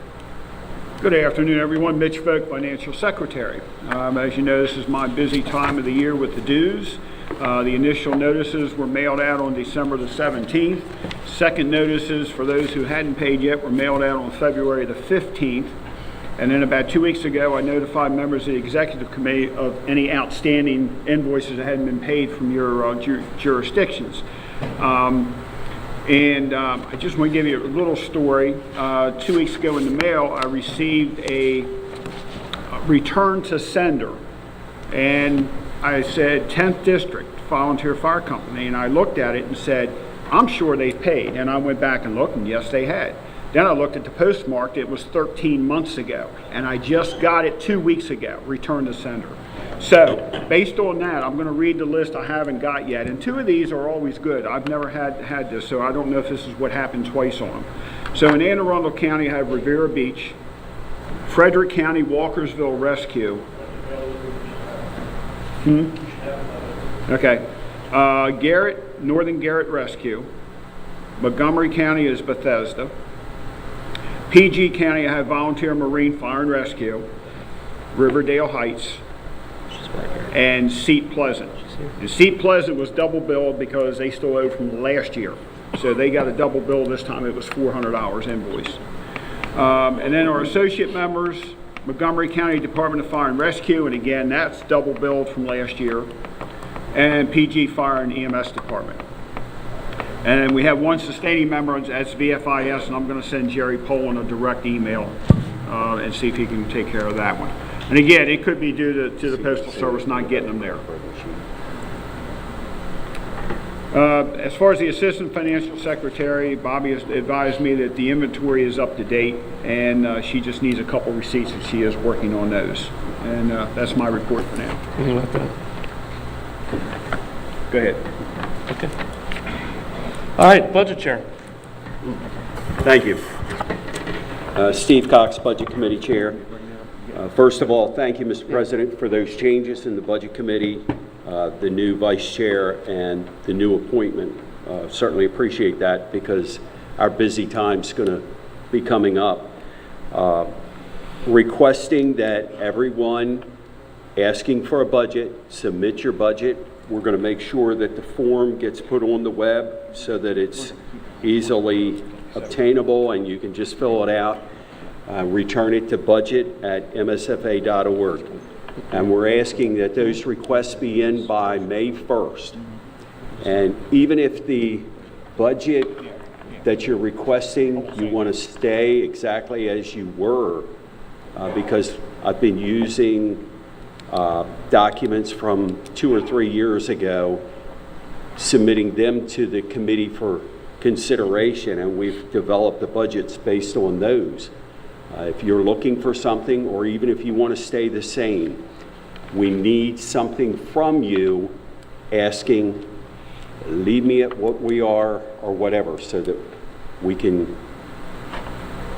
Speaker 7: Good afternoon, everyone. Mitch Folk, Financial Secretary. As you know, this is my busy time of the year with the dues. The initial notices were mailed out on December the 17th. Second notices for those who hadn't paid yet were mailed out on February the 15th. And then about 2 weeks ago, I notified members of the Executive Committee of any outstanding invoices that hadn't been paid from your jurisdictions. I just want to give you a little story. 2 weeks ago in the mail, I received a return to sender. And I said, 10th District, Volunteer Fire Company. And I looked at it and said, I'm sure they paid. And I went back and looked, and yes, they had. Then I looked at the postmark. It was 13 months ago. And I just got it 2 weeks ago, return to sender. So, based on that, I'm going to read the list I haven't got yet. And two of these are always good. I've never had this, so I don't know if this is what happened twice on them. So in Anne Arundel County, I have Rivera Beach, Frederick County, Walkersville Rescue. Okay. Garrett, Northern Garrett Rescue. Montgomery County is Bethesda. PG County, I have Volunteer Marine Fire and Rescue. Riverdale Heights. And Seat Pleasant. And Seat Pleasant was double billed because they still owed from last year. So they got a double bill this time. It was $400 invoice. And then our associate members, Montgomery County Department of Fire and Rescue, and again, that's double billed from last year. And PG Fire and EMS Department. And we have one sustaining member, that's VFIS, and I'm going to send Jerry Poland a direct email and see if he can take care of that one. And again, it could be due to the Postal Service not getting them there. As far as the Assistant Financial Secretary, Bobby has advised me that the inventory is up to date, and she just needs a couple receipts, and she is working on those. And that's my report for now.
Speaker 18: Anything like that?
Speaker 7: Go ahead.
Speaker 18: Okay. All right, Budget Chair.
Speaker 12: Thank you. Steve Cox, Budget Committee Chair. First of all, thank you, Mr. President, for those changes in the Budget Committee, the new Vice Chair, and the new appointment. Certainly appreciate that because our busy time's going to be coming up. Requesting that everyone asking for a budget, submit your budget. We're going to make sure that the form gets put on the web so that it's easily obtainable and you can just fill it out. Return it to budget@msfa.org. And we're asking that those requests be in by May 1st. And even if the budget that you're requesting, you want to stay exactly as you were, because I've been using documents from 2 or 3 years ago, submitting them to the committee for consideration, and we've developed the budgets based on those. If you're looking for something, or even if you want to stay the same, we need something from you asking, leave me at what we are, or whatever, so that we can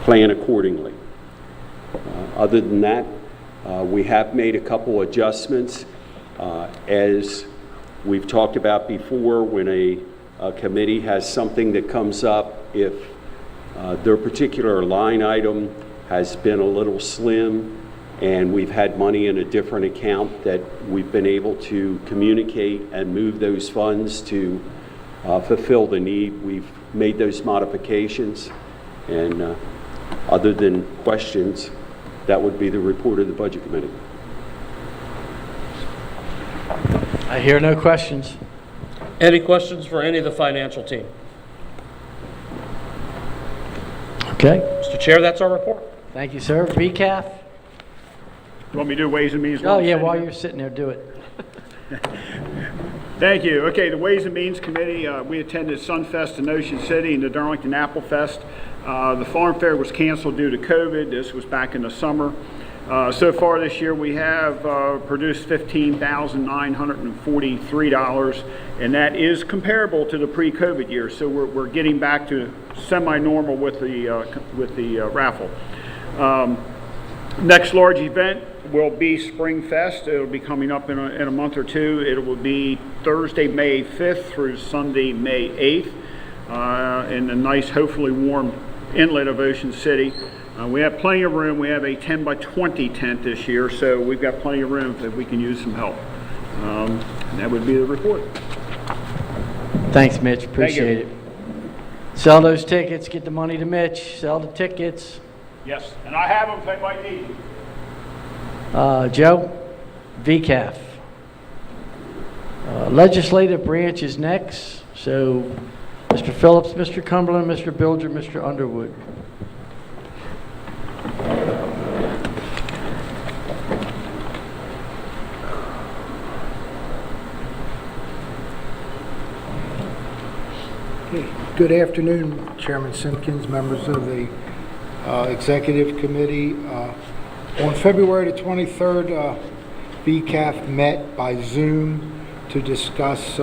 Speaker 12: plan accordingly. Other than that, we have made a couple adjustments. As we've talked about before, when a committee has something that comes up, if their particular line item has been a little slim, and we've had money in a different account that we've been able to communicate and move those funds to fulfill the need. We've made those modifications, and other than questions, that would be the report of the Budget Committee.
Speaker 1: I hear no questions.
Speaker 18: Any questions for any of the financial team?
Speaker 1: Okay.
Speaker 18: Mr. Chair, that's our report.
Speaker 1: Thank you, sir. VCAF?
Speaker 7: You want me to do Ways and Means?
Speaker 1: Oh, yeah, while you're sitting there, do it.
Speaker 7: Thank you. Okay, the Ways and Means Committee, we attended Sunfest in Ocean City and the Darlington Apple Fest. The farm fair was canceled due to COVID. This was back in the summer. So far this year, we have produced $15,943, and that is comparable to the pre-COVID year. So we're getting back to semi-normal with the raffle. Next large event will be Spring Fest. It'll be coming up in a month or two. It will be Thursday, May 5th through Sunday, May 8th, in a nice, hopefully warm inlet of Ocean City. We have plenty of room. We have a 10 by 20 tent this year, so we've got plenty of room if we can use some help. And that would be the report.
Speaker 1: Thanks, Mitch. Appreciate it. Sell those tickets. Get the money to Mitch. Sell the tickets.
Speaker 7: Yes, and I have them if anybody needs them.
Speaker 1: Joe? VCAF. Legislative branch is next. So, Mr. Phillips, Mr. Cumberland, Mr. Bilger, Mr. Underwood.
Speaker 8: Good afternoon, Chairman Simpkins, members of the Executive Committee. On February the 23rd, VCAF met by Zoom to discuss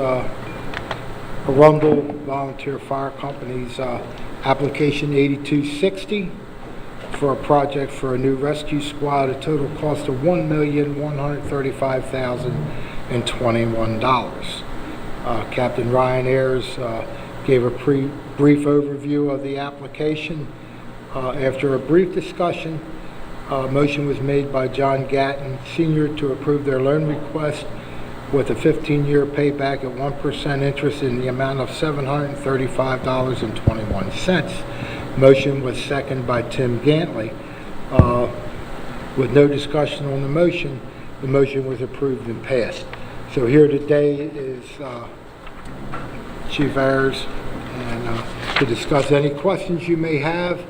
Speaker 8: Arundel Volunteer Fire Company's application 8260 for a project for a new rescue squad, a total cost of $1,135,021. Captain Ryan Ayers gave a brief overview of the application. After a brief discussion, a motion was made by John Gatton Sr. to approve their loan request with a 15-year payback at 1% interest in the amount of $735.21. Motion was seconded by Tim Gantley. With no discussion on the motion was approved and passed. So here today is Chief Ayers, and to discuss any questions you may have.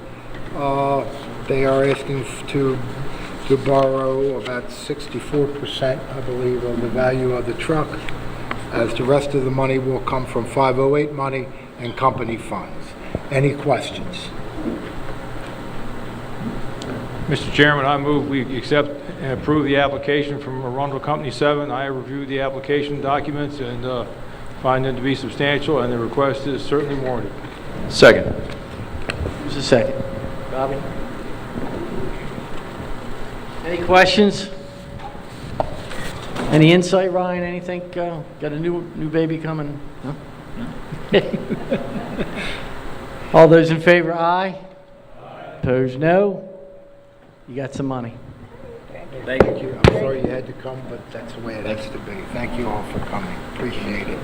Speaker 8: They are asking to borrow about 64%, I believe, of the value of the truck, as the rest of the money will come from 508 money and company funds. Any questions?
Speaker 20: Mr. Chairman, I move we accept and approve the application from Arundel Company 7. I have reviewed the application documents and find them to be substantial, and the request is certainly warranted.
Speaker 12: Second.
Speaker 1: Who's the second? Bobby? Any questions? Any insight, Ryan? Anything? Got a new baby coming? Huh? No? All those in favor, aye. Opposed, no. You got some money.
Speaker 8: Thank you. I'm sorry you had to come, but that's the way it has to be. Thank you all for coming. Appreciate it.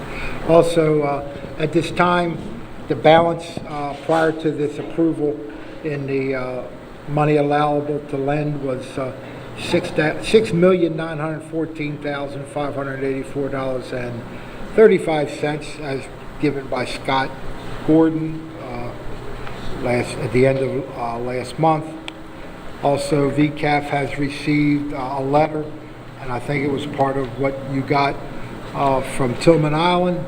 Speaker 8: Also, at this time, the balance prior to this approval in the money allowable to lend was $6,914,584.35 as given by Scott Gordon at the end of last month. Also, VCAF has received a letter, and I think it was part of what you got from Tillman Island,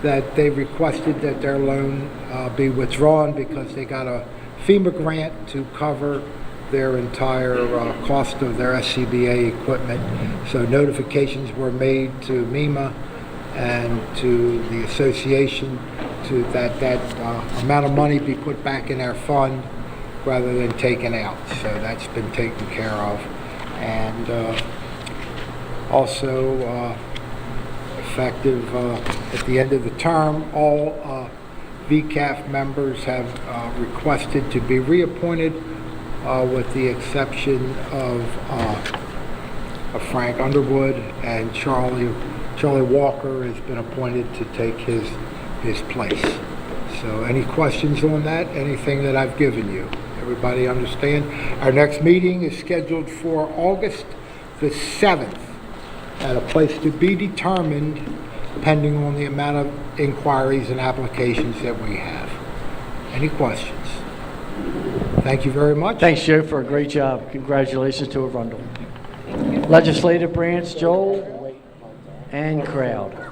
Speaker 8: that they requested that their loan be withdrawn because they got a FEMA grant to cover their entire cost of their SCBA equipment. So notifications were made to MEMA and to the association to that amount of money be put back in our fund rather than taken out. So that's been taken care of. And also effective at the end of the term, all VCAF members have requested to be reappointed with the exception of Frank Underwood, and Charlie Walker has been appointed to take his place. So any questions on that? Anything that I've given you? Everybody understand? Our next meeting is scheduled for August the 7th at a place to be determined depending on the amount of inquiries and applications that we have. Any questions? Thank you very much.
Speaker 1: Thanks, Joe, for a great job. Congratulations to Arundel. Legislative branch, Joel and crowd. Thank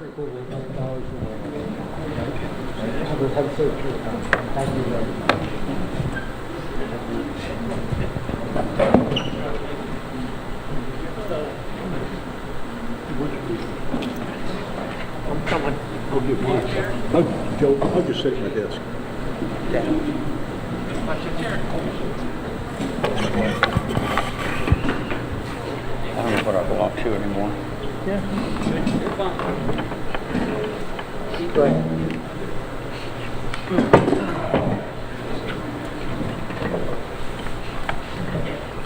Speaker 1: you very much.
Speaker 3: I'm coming. I'll give mine. Joe, I'll just sit at my desk.
Speaker 7: I don't know what I belong to anymore.
Speaker 4: Yeah.
Speaker 7: Go ahead.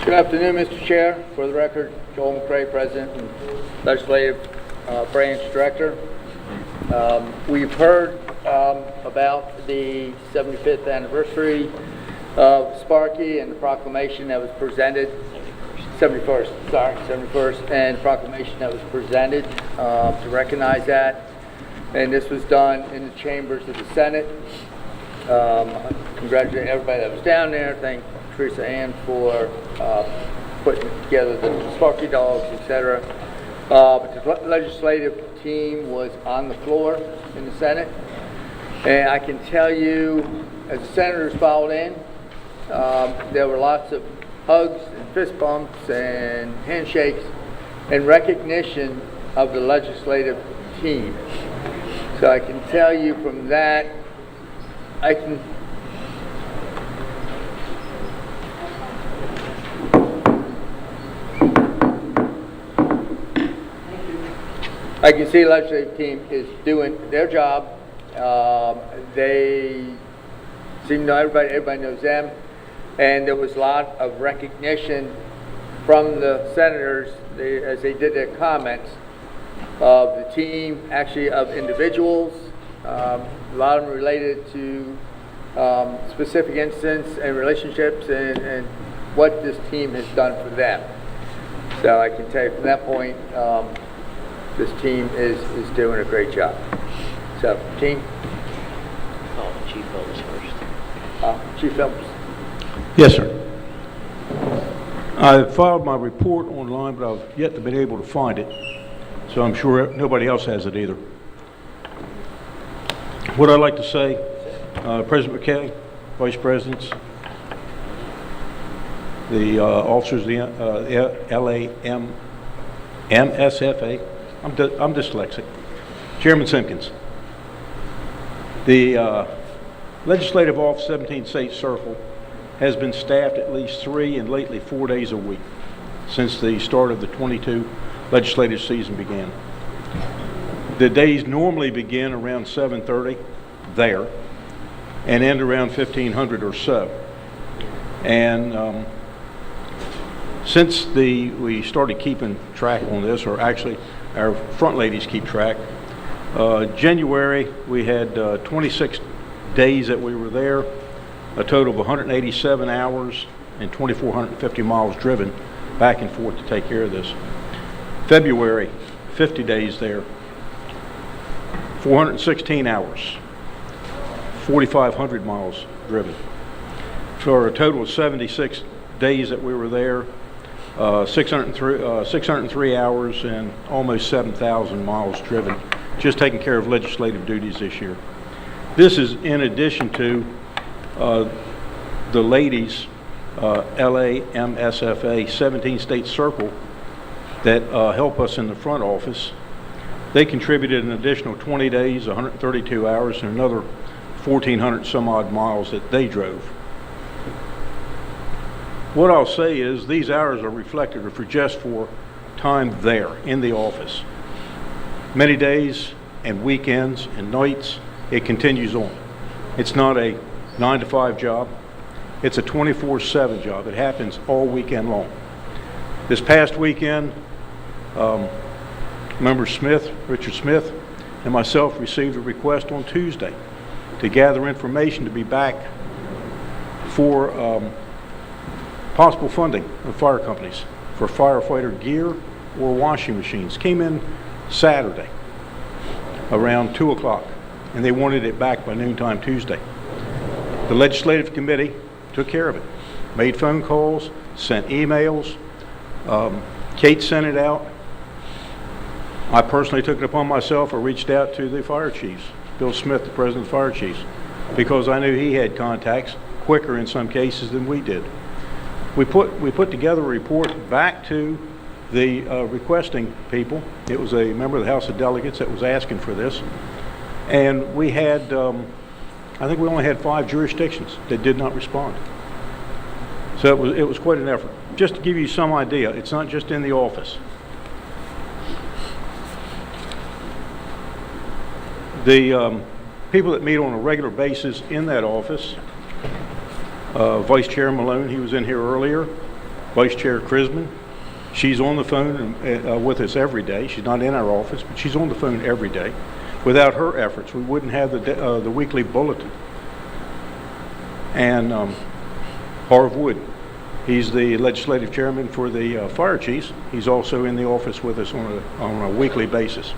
Speaker 2: Good afternoon, Mr. Chair. For the record, Joel McCray, President and Legislative Branch Director. We've heard about the 75th anniversary of Sparky and the proclamation that was presented, 71st, and proclamation that was presented to recognize that. And this was done in the chambers of the Senate. Congratulate everybody that was down there. Thank Teresa Ann for putting together the Sparky dogs, etc. But the legislative team was on the floor in the Senate. And I can tell you, as the senators filed in, there were lots of hugs and fist bumps and handshakes in recognition of the legislative team. So I can tell you from that, I can see the legislative team is doing their job. They seem to know everybody knows them. And there was a lot of recognition from the senators as they did their comments of the team, actually of individuals. A lot of them related to specific incidents and relationships and what this team has done for them. So I can tell you from that point, this team is doing a great job. So, team?
Speaker 1: Oh, Chief Phelps first.
Speaker 2: Chief Phelps.
Speaker 3: Yes, sir. I filed my report online, but I've yet to be able to find it. So I'm sure nobody else has it either. What I'd like to say, President McKay, Vice Presidents, the officers of the MSFA, I'm dyslexic, Chairman Simpkins, the Legislative Office 17th State Circle has been staffed at least 3 and lately 4 days a week since the start of the 22 legislative season began. The days normally begin around 7:30 there and end around 1500 or so. And since we started keeping track on this, or actually our front ladies keep track, January we had 26 days that we were there, a total of 187 hours and 2,450 miles driven back and forth to take care of this. February, 50 days there, 416 hours, 4,500 miles driven. For a total of 76 days that we were there, 603 hours and almost 7,000 miles driven, just taking care of legislative duties this year. This is in addition to the ladies, LAMSFA 17 State Circle, that help us in the front office. They contributed an additional 20 days, 132 hours, and another 1,400 some odd miles that they drove. What I'll say is these hours are reflected for just for time there in the office. Many days and weekends and nights, it continues on. It's not a 9 to 5 job. It's a 24/7 job. It happens all weekend long. This past weekend, Member Smith, Richard Smith, and myself received a request on Tuesday to gather information to be back for possible funding of fire companies for firefighter gear or washing machines. Came in Saturday around 2 o'clock, and they wanted it back by noontime Tuesday. The legislative committee took care of it, made phone calls, sent emails. Kate sent it out. I personally took it upon myself. I reached out to the fire chiefs, Bill Smith, the president of the fire chiefs, because I knew he had contacts quicker in some cases than we did. We put together a report back to the requesting people. It was a member of the House of Delegates that was asking for this, and we had, I think we only had 5 jurisdictions that did not respond. So it was quite an effort. Just to give you some idea, it's not just in the office. The people that meet on a regular basis in that office, Vice Chair Malone, he was in here earlier, Vice Chair Crisman, she's on the phone with us every day. She's not in our office, but she's on the phone every day. Without her efforts, we wouldn't have the weekly bulletin. And Harv Wood, he's the legislative chairman for the fire chiefs. He's also in the office with us on a weekly basis.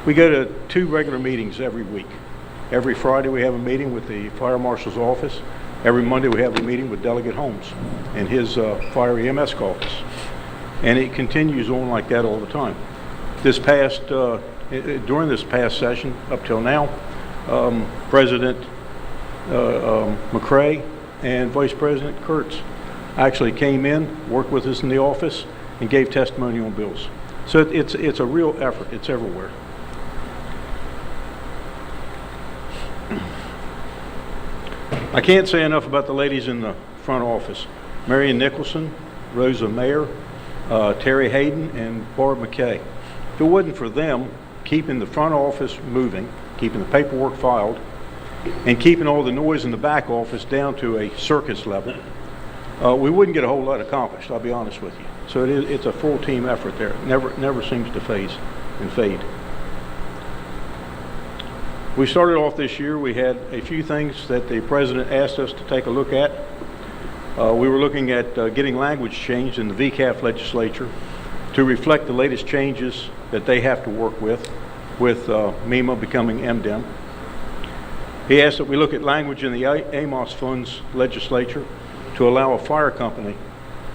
Speaker 3: We go to 2 regular meetings every week. Every Friday we have a meeting with the fire marshal's office. Every Monday we have a meeting with Delegate Holmes and his fire EMS caucus. And it continues on like that all the time. During this past session, up till now, President McCrae and Vice President Kurtz actually came in, worked with us in the office, and gave testimony on bills. So it's a real effort. It's everywhere. I can't say enough about the ladies in the front office. Marion Nicholson, Rosa Mayer, Terry Hayden, and Barb McKay. If it wasn't for them keeping the front office moving, keeping the paperwork filed, and keeping all the noise in the back office down to a circus level, we wouldn't get a whole lot accomplished, I'll be honest with you. So it's a full team effort there. It never seems to phase and fade. We started off this year, we had a few things that the president asked us to take a look at. We were looking at getting language changed in the VCAF legislature to reflect the latest changes that they have to work with MEMA becoming MDEM. He asked that we look at language in the AMOS funds legislature to allow a fire company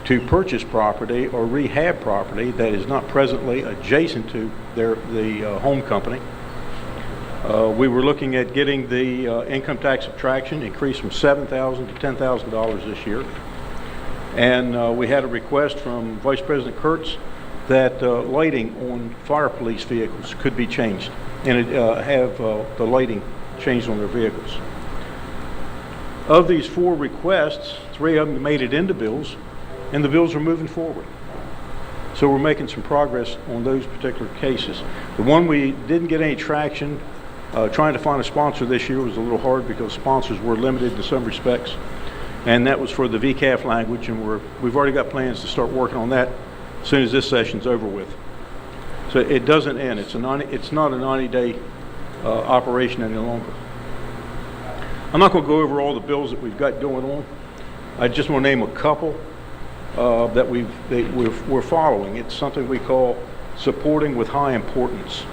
Speaker 3: to purchase property or rehab property that is not presently adjacent to the home company. We were looking at getting the income tax subtraction increased from $7,000 to $10,000 this year. And we had a request from Vice President Kurtz that lighting on fire police vehicles could be changed and have the lighting changed on their vehicles. Of these 4 requests, 3 of them made it into bills, and the bills are moving forward. So we're making some progress on those particular cases. The one we didn't get any traction, trying to find a sponsor this year was a little hard because sponsors were limited in some respects, and that was for the VCAF language, and we've already got plans to start working on that as soon as this session's over with. So it doesn't end. It's not a 90-day operation any longer. I'm not going to go over all the bills that we've got going on. I just want to name a couple that we're following. It's something we call supporting with high importance.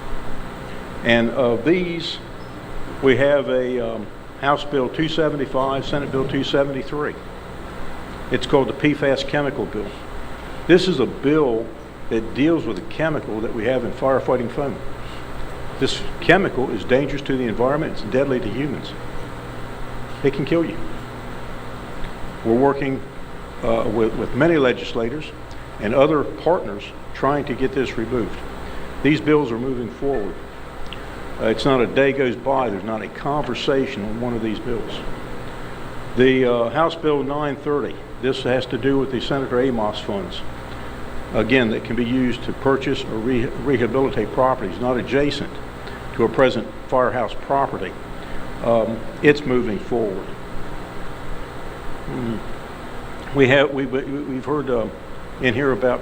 Speaker 3: And of these, we have a House Bill 275, Senate Bill 273. It's called the PFAS chemical bill. This is a bill that deals with a chemical that we have in firefighting foam. This chemical is dangerous to the environment. It's deadly to humans. It can kill you. We're working with many legislators and other partners trying to get this removed. These bills are moving forward. It's not a day goes by, there's not a conversation on one of these bills. The House Bill 930, this has to do with the Senator Amos funds. Again, that can be used to purchase or rehabilitate properties not adjacent to a present firehouse property. It's moving forward. We've heard in here about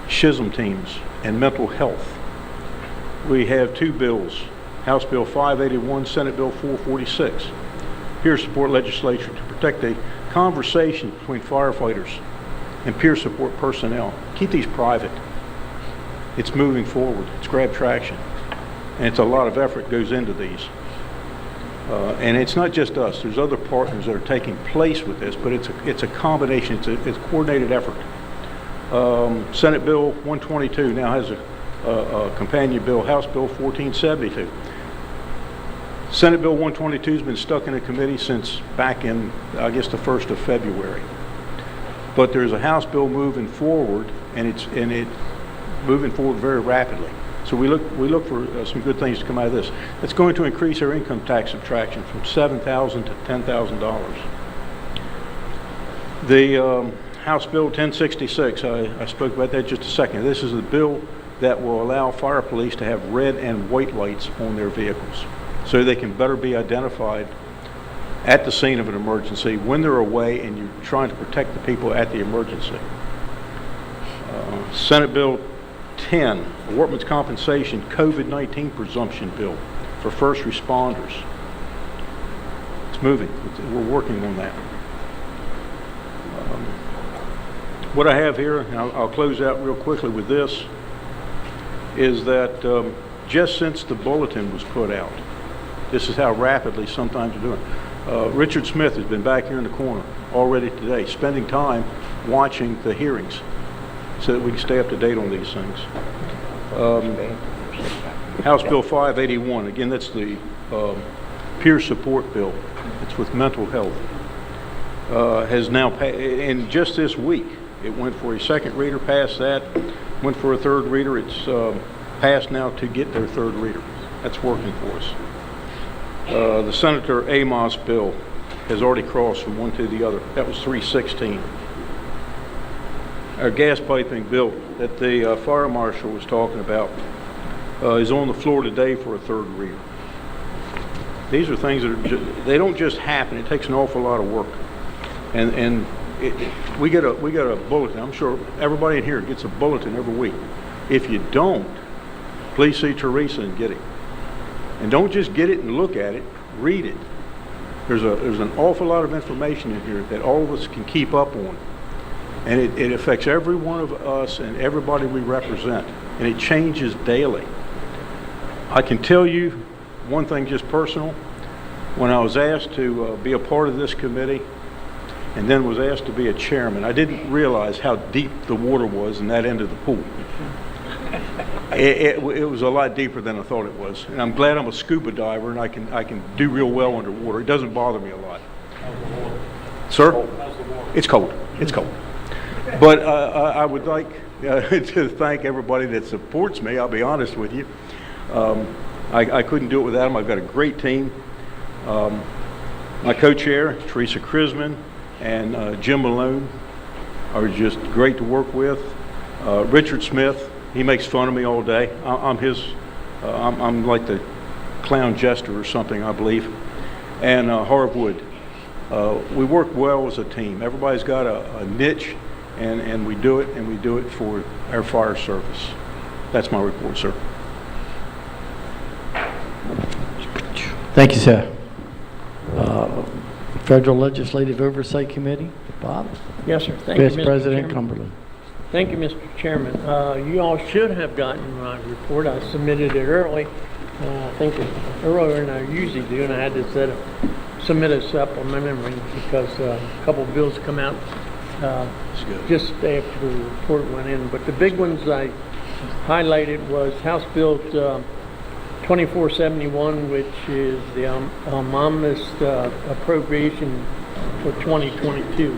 Speaker 3: schism teams and mental health. We have two bills, House Bill 581, Senate Bill 446, peer support legislation to protect a conversation between firefighters and peer support personnel. Keep these private. It's moving forward. It's grabbed traction. And it's a lot of effort goes into these. And it's not just us. There's other partners that are taking place with this, but it's a combination. It's a coordinated effort. Senate Bill 122 now has a companion bill, House Bill 1472. Senate Bill 122 has been stuck in a committee since back in, I guess, the 1st of February. But there's a House bill moving forward, and it's moving forward very rapidly. So we look for some good things to come out of this. It's going to increase our income tax subtraction from $7,000 to $10,000. The House Bill 1066, I spoke about that just a second. This is the bill that will allow fire police to have red and white lights on their vehicles so they can better be identified at the scene of an emergency when they're away and you're trying to protect the people at the emergency. Senate Bill 10, the Workman's Compensation COVID-19 Presumption Bill for first responders. It's moving. We're working on that. What I have here, and I'll close out real quickly with this, is that just since the bulletin was put out, this is how rapidly sometimes we're doing. Richard Smith has been back here in the corner already today, spending time watching the hearings so that we can stay up to date on these things. House Bill 581, again, that's the peer support bill. It's with mental health. Has now, and just this week, it went for a second reader, passed that, went for a third reader. It's passed now to get their third reader. That's working for us. The Senator Amos bill has already crossed from one to the other. That was 316. Our gas piping bill that the fire marshal was talking about is on the floor today for a third reader. These are things that are they don't just happen. It takes an awful lot of work, and we get a bulletin. I'm sure everybody in here gets a bulletin every week. If you don't, please see Teresa and get it. And don't just get it and look at it, read it. There's an awful lot of information in here that all of us can keep up on. And it affects every one of us and everybody we represent. And it changes daily. I can tell you one thing just personal. When I was asked to be a part of this committee and then was asked to be a chairman, I didn't realize how deep the water was in that end of the pool. It was a lot deeper than I thought it was, and I'm glad I'm a scuba diver and I can do real well underwater. It doesn't bother me a lot. Sir? It's cold. It's cold. But I would like to thank everybody that supports me. I'll be honest with you. I couldn't do it without them. I've got a great team. My co-chair, Teresa Chrisman, and Jim Malone are just great to work with. Richard Smith. He makes fun of me all day. I'm like the clown jester or something, I believe. And Harv Wood. We work well as a team. Everybody's got a niche, and we do it for our fire service. That's my report, sir.
Speaker 1: Thank you, sir. Federal Legislative Oversight Committee, Bob?
Speaker 4: Yes, sir. Thank you,
Speaker 1: Vice
Speaker 4: Mr.
Speaker 1: President
Speaker 4: Chairman.
Speaker 1: Cumberland.
Speaker 4: Thank you, Mr. Chairman. You all should have gotten my report. I submitted it early. I think earlier than I usually do, and I had to submit a supplementary because a couple of bills come out just after the report went in. But the big ones I highlighted was House Bill 2471, which is the omnibus appropriation for 2022.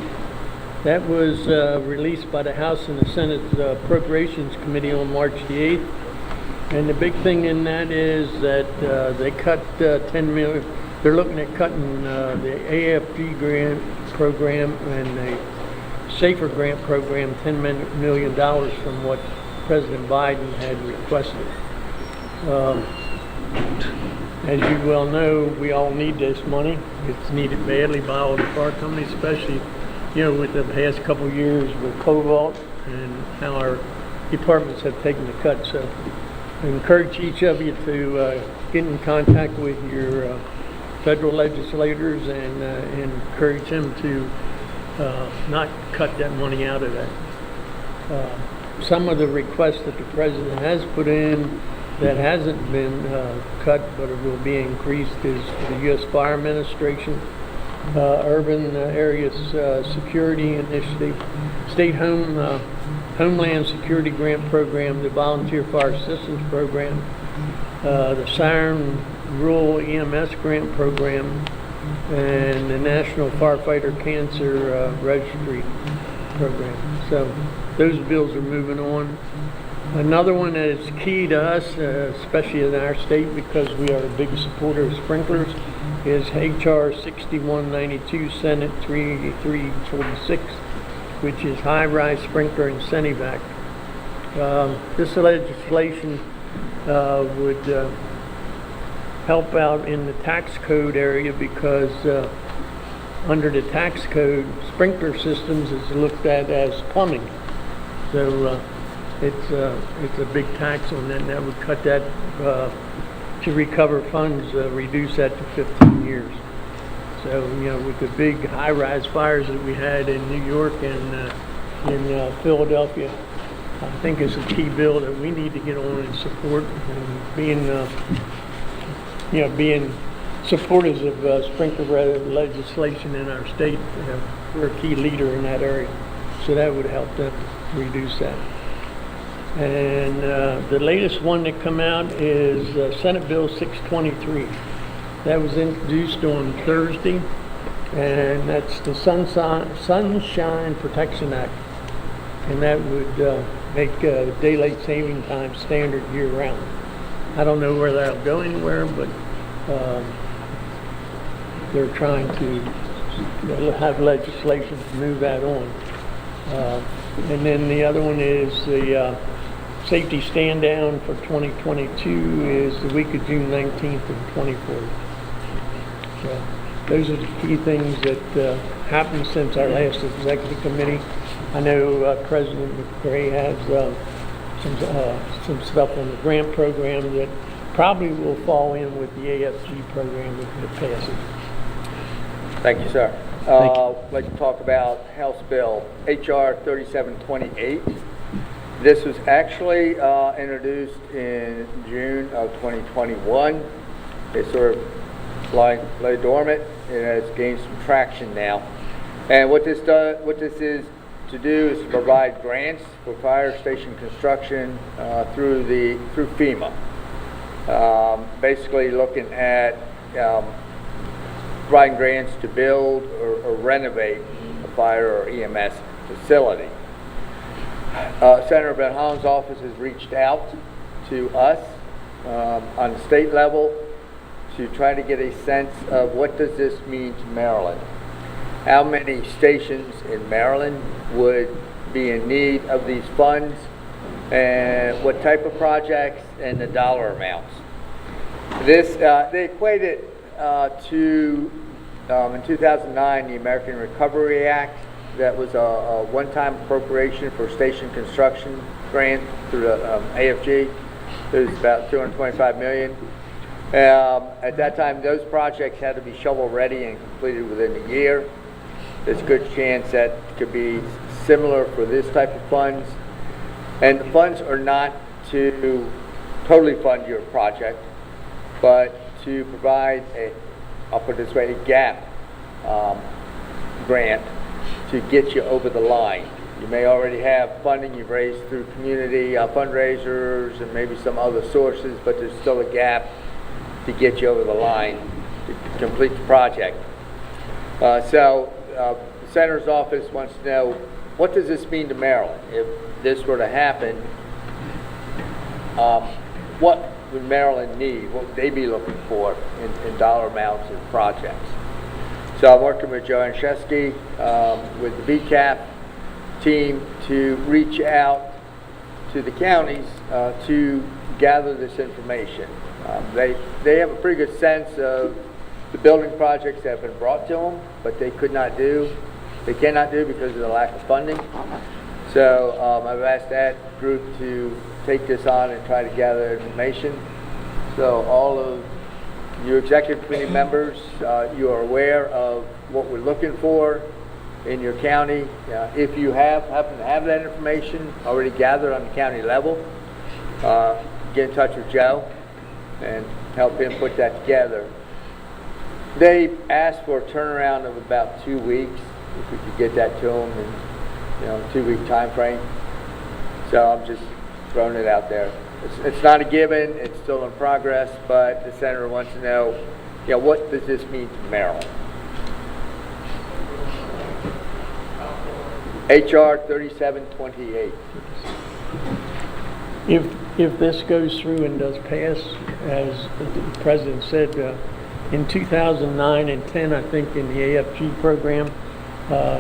Speaker 4: That was released by the House and the Senate Appropriations Committee on March the 8th. And the big thing in that is that they cut $10 million. They're looking at cutting the AFG grant program and the SAFER grant program $10 million from what President Biden had requested. As you well know, we all need this money. It's needed badly by all the fire companies, especially, with the past couple of years with Cobalt and how our departments have taken the cut. So I encourage each of you to get in contact with your federal legislators and encourage them to not cut that money out of that. Some of the requests that the president has put in that hasn't been cut but it will be increased is for the U.S. Fire Administration, Urban Areas Security Initiative, State Homeland Security Grant Program, the Volunteer Fire Assistance Program, the Siren Rural EMS Grant Program, and the National Firefighter Cancer Registry Program. So those bills are moving on. Another one that is key to us, especially in our state because we are a big supporter of sprinklers, is H.R. 6192, Senate 38346, which is High-Rise Sprinkler Incentive Act. This legislation would help out in the tax code area because under the tax code, sprinkler systems is looked at as plumbing. So it's a big tax on that, and that would cut that to recover funds, reduce that to 15 years. So, with the big high-rise fires that we had in New York and in Philadelphia, I think it's a key bill that we need to get on and support, and being supporters of sprinkler legislation in our state. We're a key leader in that area, so that would help them reduce that. And the latest one that come out is Senate Bill 623. That was introduced on Thursday, and that's the Sunshine Protection Act, and that would make daylight saving time standard year-round. I don't know whether that'll go anywhere, but they're trying to have legislation to move that on. And then the other one is the safety stand down for 2022 is the week of June 19th and 24th. So those are the key things that happened since our last executive committee. I know President McRae has some stuff on the grant program that probably will fall in with the AFG program if it passes.
Speaker 2: Thank you, sir. I'd like to talk about House Bill H.R. 3728. This was actually introduced in June of 2021. It sort of lay dormant. It has gained some traction now. And what this is to do is to provide grants for fire station construction through FEMA. Basically looking at providing grants to build or renovate a fire or EMS facility. Senator Ben Holland's office has reached out to us on the state level to try to get a sense of what does this mean to Maryland. How many stations in Maryland would be in need of these funds, and what type of projects and the dollar amounts. This, they equated to, in 2009, the American Recovery Act. That was a one-time appropriation for station construction grant through the AFG. It was about $225 million. At that time, those projects had to be shovel-ready and completed within a year. There's a good chance that could be similar for this type of funds. And the funds are not to totally fund your project, but to provide I'll put it this way, a gap grant to get you over the line. You may already have funding you've raised through community fundraisers and maybe some other sources, but there's still a gap to get you over the line to complete the project. So the Senator's office wants to know, what does this mean to Maryland? If this were to happen, what would Maryland need? What would they be looking for in dollar amounts and projects? So I'm working with Joanne Shesky with the VCAP team to reach out to the counties to gather this information. They have a pretty good sense of the building projects that have been brought to them, but they cannot do because of the lack of funding. So I've asked that group to take this on and try to gather information. So all of you executive committee members, you are aware of what we're looking for in your county. If you happen to have that information already gathered on the county level, get in touch with Joe and help him put that together. They asked for a turnaround of about 2 weeks, if we could get that to them in a 2-week time frame. So I'm just throwing it out there. It's not a given, it's still in progress, but the senator wants to know, what does this mean to Maryland? HR 3728.
Speaker 4: If this goes through and does pass, as the president said, in 2009 and 10, I think in the AFG program,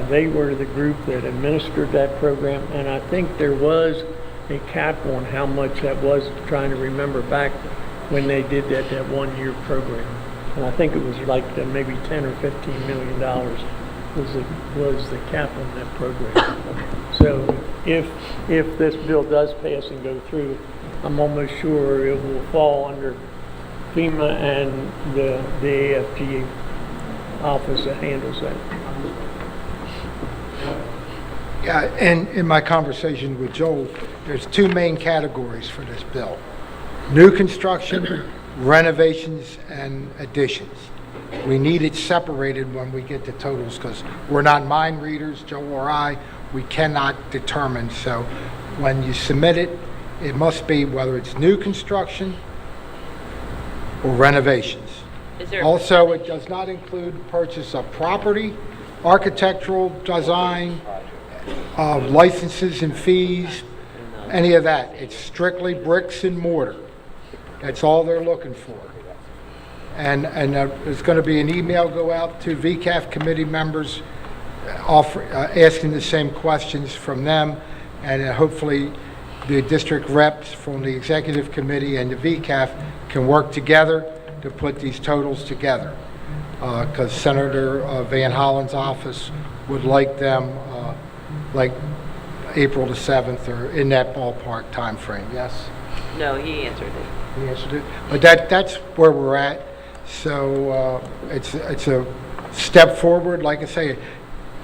Speaker 4: they were the group that administered that program, and I think there was a cap on how much that was, trying to remember back when they did that 1-year program. And I think it was like maybe $10 or $15 million was the cap on that program. So if this bill does pass and go through, I'm almost sure it will fall under FEMA and the AFG office that handles that.
Speaker 8: Yeah, and in my conversation with Joel, there's 2 main categories for this bill: new construction, renovations, and additions. We need it separated when we get the totals, because we're not mind readers, Joel or I. We cannot determine. So when you submit it, it must be whether it's new construction or renovations. Also, it does not include purchase of property, architectural design, licenses and fees, any of that. It's strictly bricks and mortar. That's all they're looking for. And there's going to be an email go out to VCAF committee members asking the same questions from them, and hopefully the district reps from the executive committee and the VCAF can work together to put these totals together, because Senator Van Hollen's office would like them like April the 7th or in that ballpark time frame. Yes?
Speaker 15: No, he answered it.
Speaker 8: He answered it. But that's where we're at. So it's a step forward. Like I say,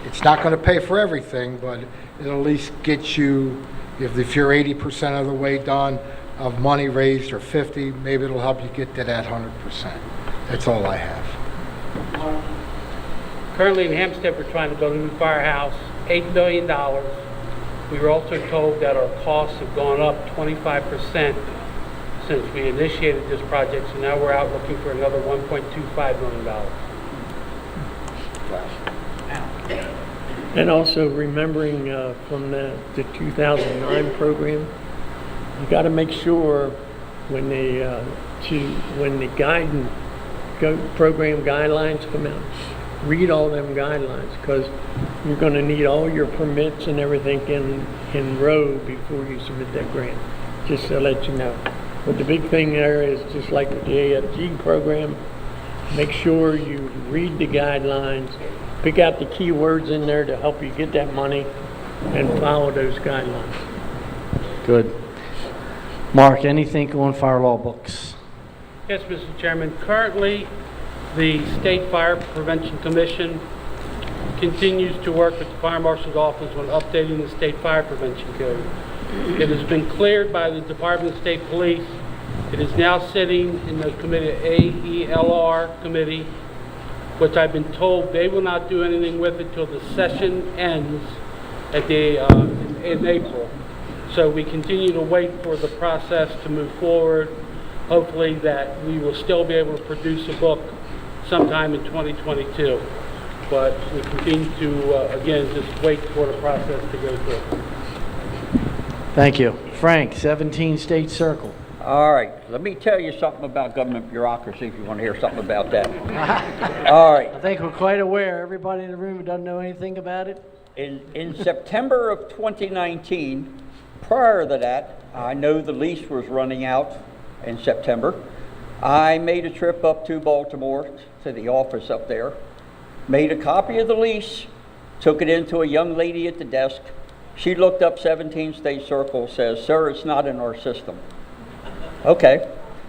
Speaker 8: it's not going to pay for everything, but it'll at least get you, if you're 80% of the way done of money raised, or 50, maybe it'll help you get to that 100%. That's all I have.
Speaker 18: Currently in Hempstead, we're trying to build a new firehouse, $8 million. We were also told that our costs have gone up 25% since we initiated this project, so now we're out looking for another $1.25 million.
Speaker 4: And also remembering from the 2009 program, you got to make sure when the program guidelines come out, read all them guidelines, because you're going to need all your permits and everything in row before you submit that grant, just to let you know. But the big thing there is, just like with the AFG program, make sure you read the guidelines, pick out the key words in there to help you get that money, and follow those guidelines.
Speaker 1: Good. Mark, anything on fire law books?
Speaker 18: Yes, Mr. Chairman. Currently, the State Fire Prevention Commission continues to work with the Fire Marshal's office on updating the State Fire Prevention Code. It has been cleared by the Department of State Police. It is now sitting in the committee, AELR committee, which I've been told they will not do anything with it till the session ends at in April. So we continue to wait for the process to move forward. Hopefully that we will still be able to produce a book sometime in 2022. But we continue to, again, just wait for the process to go through.
Speaker 1: Thank you. Frank, 17 State Circle.
Speaker 13: All right, let me tell you something about government bureaucracy if you want to hear something about that. All right.
Speaker 1: I think we're quite aware. Everybody in the room who doesn't know anything about it?
Speaker 13: In September of 2019, prior to that, I know the lease was running out in September. I made a trip up to Baltimore to the office up there, made a copy of the lease, took it into a young lady at the desk. She looked up 17 State Circle, says, "Sir, it's not in our system." Okay,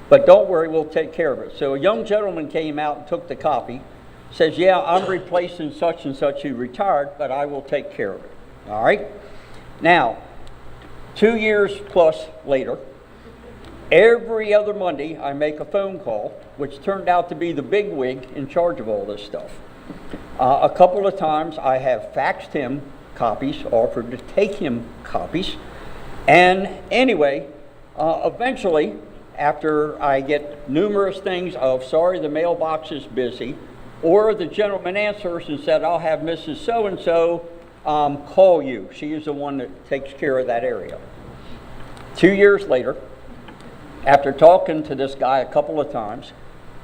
Speaker 13: but don't worry, we'll take care of it. So a young gentleman came out and took the copy, says, "Yeah, I'm replacing such and such who retired, but I will take care of it." All right? Now, 2 years plus later, every other Monday I make a phone call, which turned out to be the bigwig in charge of all this stuff. A couple of times I have faxed him copies, offered to take him copies, and anyway, eventually, after I get numerous things of, "Sorry, the mailbox is busy," or the gentleman answers and said, "I'll have Mrs. So-and-so call you. She is the one that takes care of that area." 2 years later, after talking to this guy a couple of times,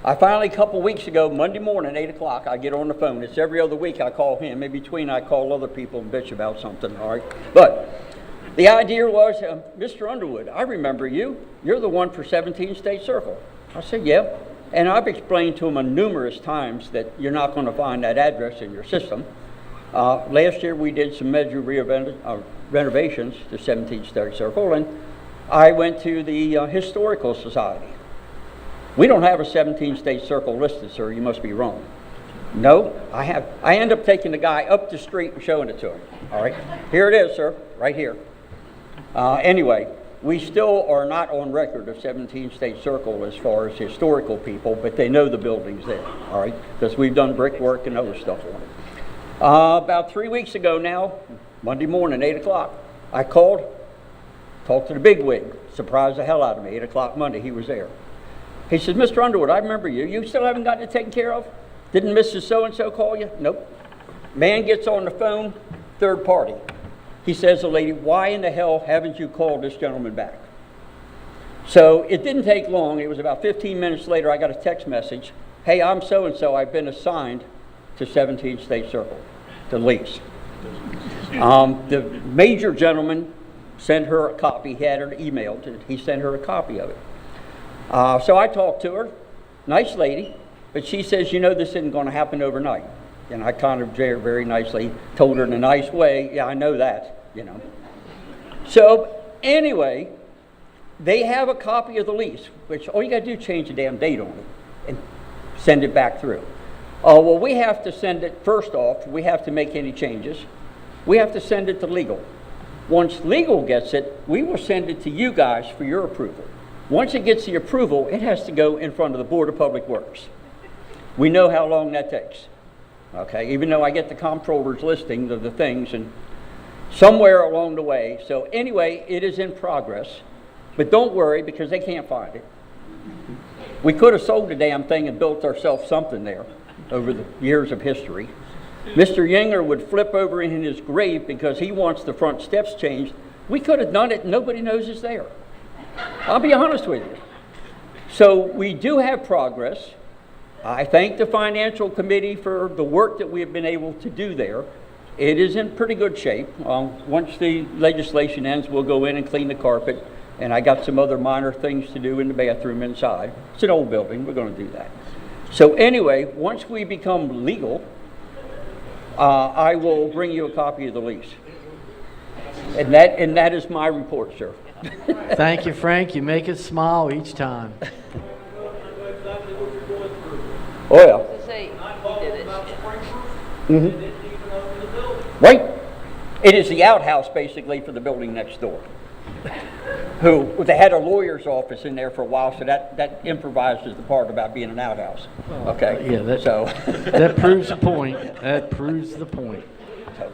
Speaker 13: I finally, a couple weeks ago, Monday morning, 8 o'clock, I get on the phone. It's every other week I call him. In between, I call other people and bitch about something, all right? But the idea was, "Mr. Underwood, I remember you. You're the one for 17 State Circle." I said, "Yeah." And I've explained to him numerous times that you're not going to find that address in your system. Last year, we did some major renovations to 17 State Circle, and I went to the Historical Society. "We don't have a 17 State Circle listed, sir. You must be wrong." "No, I have." I end up taking the guy up the street and showing it to him. All right, "Here it is, sir, right here." Anyway, we still are not on record of 17 State Circle as far as historical people, but they know the building's there, all right, because we've done brickwork and other stuff on it. About 3 weeks ago now, Monday morning, 8 o'clock, I called, talked to the bigwig, surprised the hell out of me. 8 o'clock Monday, he was there. He says, "Mr. Underwood, I remember you. You still haven't gotten it taken care of? Didn't Mrs. So-and-so call you?" "Nope." Man gets on the phone, third party. He says to the lady, "Why in the hell haven't you called this gentleman back?" So it didn't take long. It was about 15 minutes later, I got a text message. "Hey, I'm so-and-so. I've been assigned to 17 State Circle, to lease." The major gentleman sent her a copy. He had her emailed. He sent her a copy of it. So I talked to her, nice lady, but she says, "You know, this isn't going to happen overnight." And I kind of very, very nicely told her in a nice way, "Yeah, I know that, you know." So anyway, they have a copy of the lease, which all you got to do is change the damn date on it and send it back through. Well, we have to send it, first off, we have to make any changes. We have to send it to legal. Once legal gets it, we will send it to you guys for your approval. Once it gets the approval, it has to go in front of the Board of Public Works. We know how long that takes. Okay, even though I get the comptroller's listing of the things and somewhere along the way. So anyway, it is in progress, but don't worry because they can't find it. We could have sold the damn thing and built ourselves something there over the years of history. Mr. Yinger would flip over in his grave because he wants the front steps changed. We could have done it and nobody knows it's there. I'll be honest with you. So we do have progress. I thank the Financial Committee for the work that we have been able to do there. It is in pretty good shape. Once the legislation ends, we'll go in and clean the carpet, and I got some other minor things to do in the bathroom inside. It's an old building, we're going to do that. So anyway, once we become legal, I will bring you a copy of the lease. And that is my report, sir.
Speaker 1: Thank you, Frank. You make us smile each time.
Speaker 13: Oh, yeah. Right. It is the outhouse, basically, for the building next door. They had a lawyer's office in there for a while, so that improvises the part about being an outhouse. Okay.
Speaker 1: Yeah, that proves the point. That proves the point.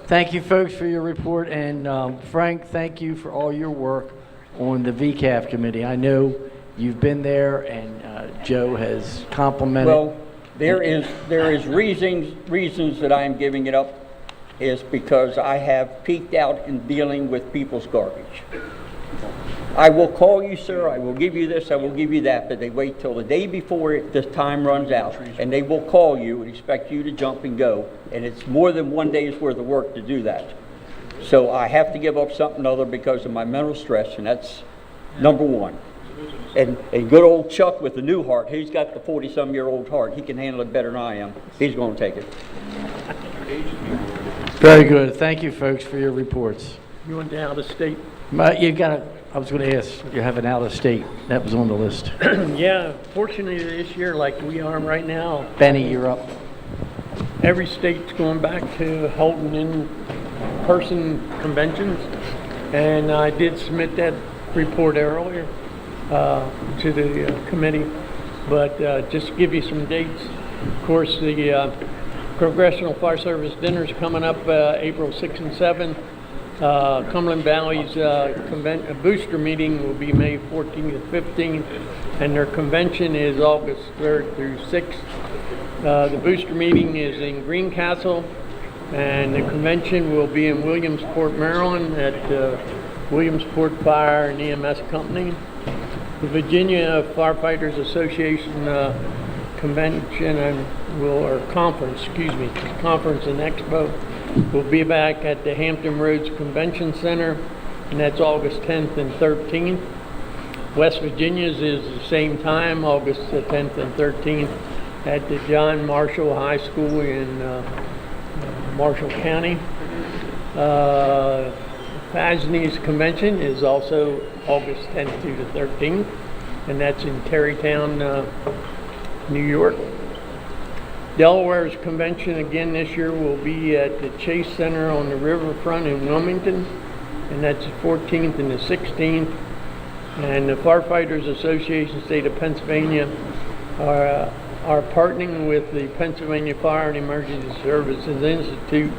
Speaker 1: Thank you, folks, for your report. And Frank, thank you for all your work on the VCAF committee. I know you've been there, and Joe has complimented.
Speaker 13: Well, there is reasons that I am giving it up is because I have peaked out in dealing with people's garbage. I will call you, sir, I will give you this, I will give you that, but they wait till the day before the time runs out, and they will call you and expect you to jump and go, and it's more than one day's worth of work to do that. So I have to give up something other because of my mental stress, and that's number one. And good old Chuck with the new heart, he's got the 40-some-year-old heart. He can handle it better than I am. He's going to take it.
Speaker 1: Very good. Thank you, folks, for your reports.
Speaker 18: You went down out of state?
Speaker 1: You got to, I was going to ask, you have an out of state. That was on the list.
Speaker 18: Yeah, fortunately this year, like we are right now.
Speaker 1: Benny, you're up.
Speaker 18: Every state's going back to holding in-person conventions. And I did submit that report earlier to the committee. But just to give you some dates, of course, the Congressional Fire Service dinner's coming up April 6th and 7th. Cumberland Valley's booster meeting will be May 14th and 15th, and their convention is August 3rd through 6th. The booster meeting is in Greencastle, and the convention will be in Williamsport, Maryland at Williamsport Fire and EMS Company. The Virginia Firefighters Association convention or conference and expo will be back at the Hampton Roads Convention Center, and that's August 10th and 13th. West Virginia's is the same time, August 10th and 13th, at the John Marshall High School in Marshall County. FASNY's convention is also August 10th through the 13th, and that's in Tarrytown, New York. Delaware's convention again this year will be at the Chase Center on the riverfront in Wilmington, and that's the 14th and the 16th. And the Firefighters Association State of Pennsylvania are partnering with the Pennsylvania Fire and Emergency Services Institute.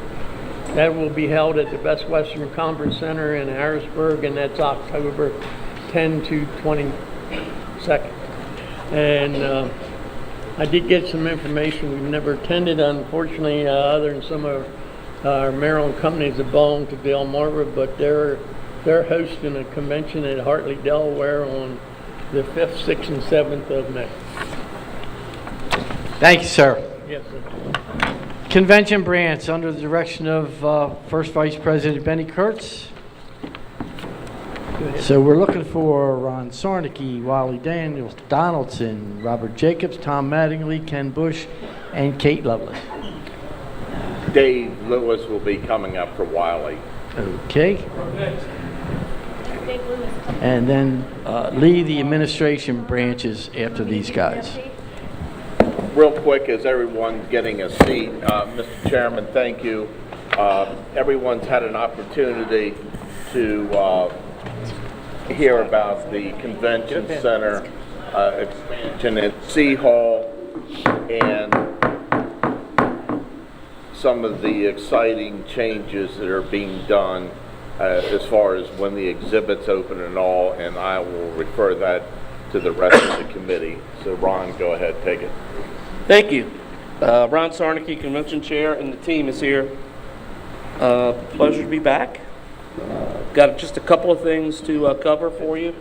Speaker 18: That will be held at the Best Western Conference Center in Harrisburg, and that's October 10 to 22nd. And I did get some information. We've never attended, unfortunately, other than some of our Maryland companies that belong to Delmarva, but they're hosting a convention at Hartley, Delaware on the 5th, 6th, and 7th of May.
Speaker 1: Thank you, sir.
Speaker 18: Yes, sir.
Speaker 1: Convention branch under the direction of First Vice President Benny Kurtz. So we're looking for Ron Sarnicki, Wally Daniels, Donaldson, Robert Jacobs, Tom Mattingly, Ken Bush, and Kate Lovelace.
Speaker 14: Dave Lewis will be coming up for Wiley.
Speaker 1: Okay. And then Lee, the administration branches after these guys.
Speaker 14: Real quick, as everyone's getting a seat, Mr. Chairman, thank you. Everyone's had an opportunity to hear about the convention center expansion at C Hall and some of the exciting changes that are being done as far as when the exhibits open and all, and I will refer that to the rest of the committee. So Ron, go ahead, take it.
Speaker 18: Thank you. Ron Sarnicki, Convention Chair, and the team is here. Pleasure to be back. Got just a couple of things to cover for you.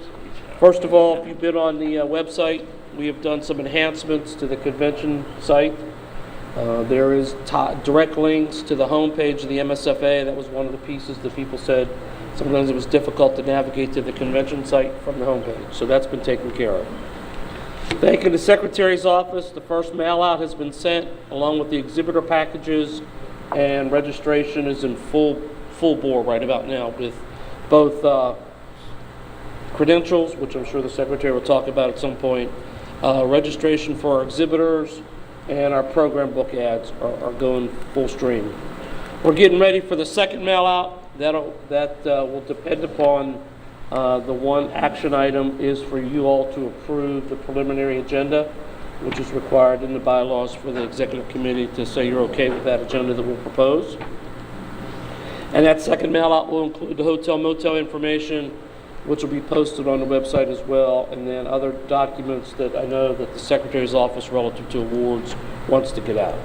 Speaker 18: First of all, if you've been on the website, we have done some enhancements to the convention site. There is direct links to the homepage of the MSFA. That was one of the pieces that people said sometimes it was difficult to navigate to the convention site from the homepage. So that's been taken care of. Thanking the Secretary's office, the first mail out has been sent along with the exhibitor packages, and registration is in full bore right about now with both credentials, which I'm sure the Secretary will talk about at some point, registration for our exhibitors, and our program book ads are going full stream. We're getting ready for the second mail out. That will depend upon the one action item is for you all to approve the preliminary agenda, which is required in the bylaws for the executive committee to say you're okay with that agenda that we'll propose. And that second mail out will include the hotel motel information, which will be posted on the website as well, and then other documents that I know that the Secretary's office relative to awards wants to get out.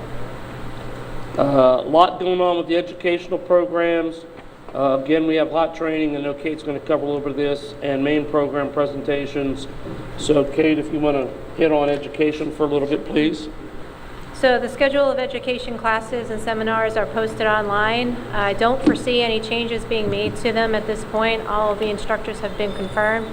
Speaker 18: A lot going on with the educational programs. Again, we have hot training. I know Kate's going to cover a little bit of this, and main program presentations. So Kate, if you want to hit on education for a little bit, please.
Speaker 16: So the schedule of education classes and seminars are posted online. I don't foresee any changes being made to them at this point. All of the instructors have been confirmed.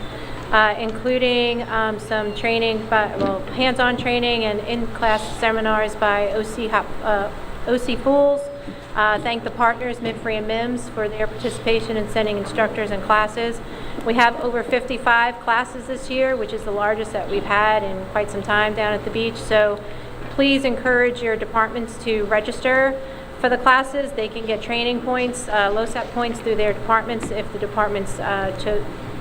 Speaker 16: including some training, hands-on training and in-class seminars by OC Fools. Thank the partners, Msfa and MIMS, for their participation in sending instructors and classes. We have over 55 classes this year, which is the largest that we've had in quite some time down at the beach. So please encourage your departments to register for the classes. They can get training points, LoSAP points through their departments if the departments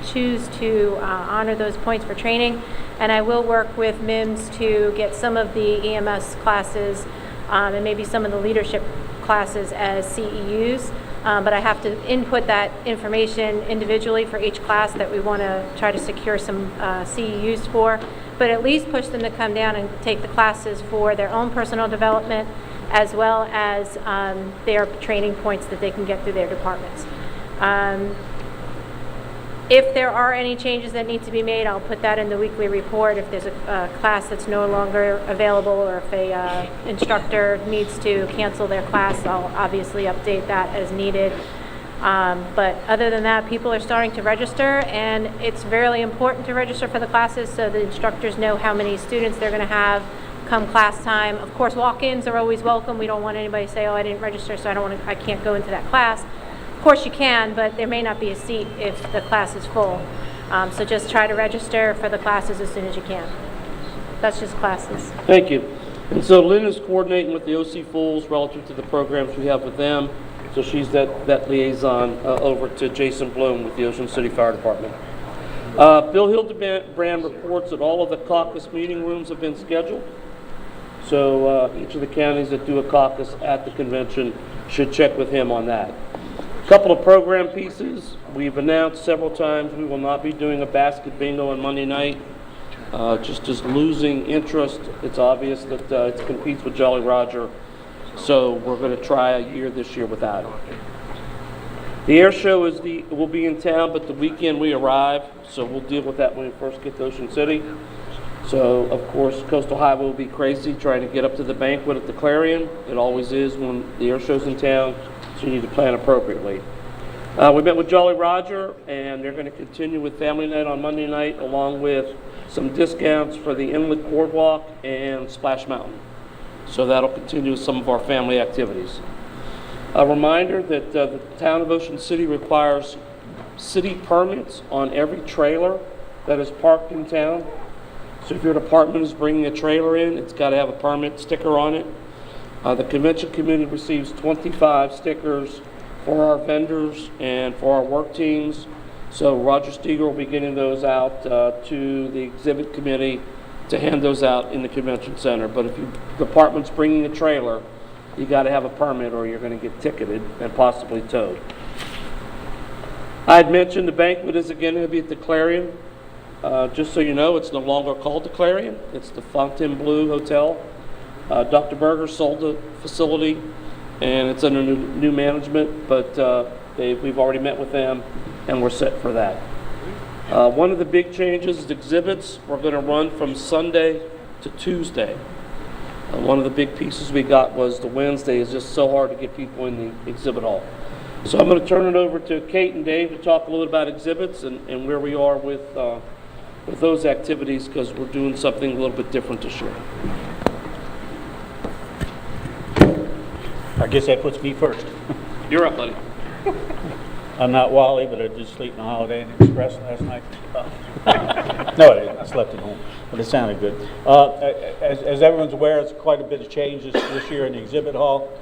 Speaker 16: choose to honor those points for training. And I will work with MIMS to get some of the EMS classes and maybe some of the leadership classes as CEUs. But I have to input that information individually for each class that we want to try to secure some CEUs for, but at least push them to come down and take the classes for their own personal development as well as their training points that they can get through their departments. If there are any changes that need to be made, I'll put that in the weekly report. If there's a class that's no longer available or if a instructor needs to cancel their class, I'll obviously update that as needed. But other than that, people are starting to register, and it's very important to register for the classes so the instructors know how many students they're going to have come class time. Of course, walk-ins are always welcome. We don't want anybody to say, oh, I didn't register, so I can't go into that class. Of course you can, but there may not be a seat if the class is full. So just try to register for the classes as soon as you can. That's just classes.
Speaker 18: Thank you. And so Lynn is coordinating with the OC Fools relative to the programs we have with them. So she's that liaison over to Jason Bloom with the Ocean City Fire Department. Bill Hildebrand reports that all of the caucus meeting rooms have been scheduled. So each of the counties that do a caucus at the convention should check with him on that. A couple of program pieces. We've announced several times we will not be doing a basket bingo on Monday night. Just losing interest. It's obvious that it competes with Jolly Roger. So we're going to try a year this year without it. The air show will be in town, but the weekend we arrive. So we'll deal with that when we first get to Ocean City. So, of course, Coastal Highway will be crazy trying to get up to the banquet at the Clarion. It always is when the air show's in town, so you need to plan appropriately. We met with Jolly Roger, and they're going to continue with Family Night on Monday night, along with some discounts for the Inlet Boardwalk and Splash Mountain. So that'll continue with some of our family activities. A reminder that the town of Ocean City requires city permits on every trailer that is parked in town. So if your department is bringing a trailer in, it's got to have a permit sticker on it. The convention committee receives 25 stickers for our vendors and for our work teams. So Roger Steger will be getting those out to the exhibit committee to hand those out in the convention center. But if your department's bringing a trailer, you got to have a permit or you're going to get ticketed and possibly towed. I had mentioned the banquet is again going to be at the Clarion. Just so you know, it's no longer called the Clarion. It's the Fontainebleau Hotel. Dr. Berger sold the facility, and it's under new management, but we've already met with them, and we're set for that. One of the big changes is exhibits. We're going to run from Sunday to Tuesday. One of the big pieces we got was the Wednesday is just so hard to get people in the exhibit hall. So I'm going to turn it over to Kate and Dave to talk a little bit about exhibits and where we are with those activities, because we're doing something a little bit different this year.
Speaker 5: I guess that puts me first.
Speaker 18: You're up, buddy.
Speaker 5: I'm not Wally, but I did sleep in the Holiday Inn Express last night. No, I didn't. I slept at home, but it sounded good. As everyone's aware, it's quite a bit of changes this year in the exhibit hall.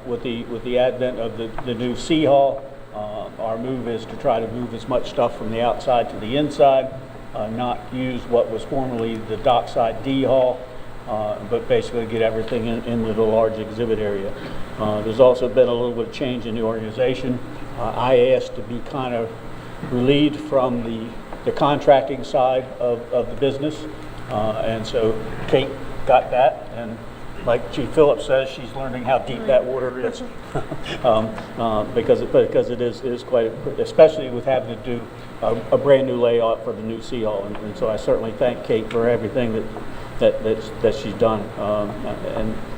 Speaker 5: With the advent of the new C hall, our move is to try to move as much stuff from the outside to the inside, not use what was formerly the dockside D hall, but basically get everything into the large exhibit area. There's also been a little bit of change in the organization. I asked to be kind of relieved from the contracting side of the business, and so Kate got that, and like Chief Phillips says, she's learning how deep that water is, because it is quite, especially with having to do a brand new layout for the new C hall, and so I certainly thank Kate for everything that she's done,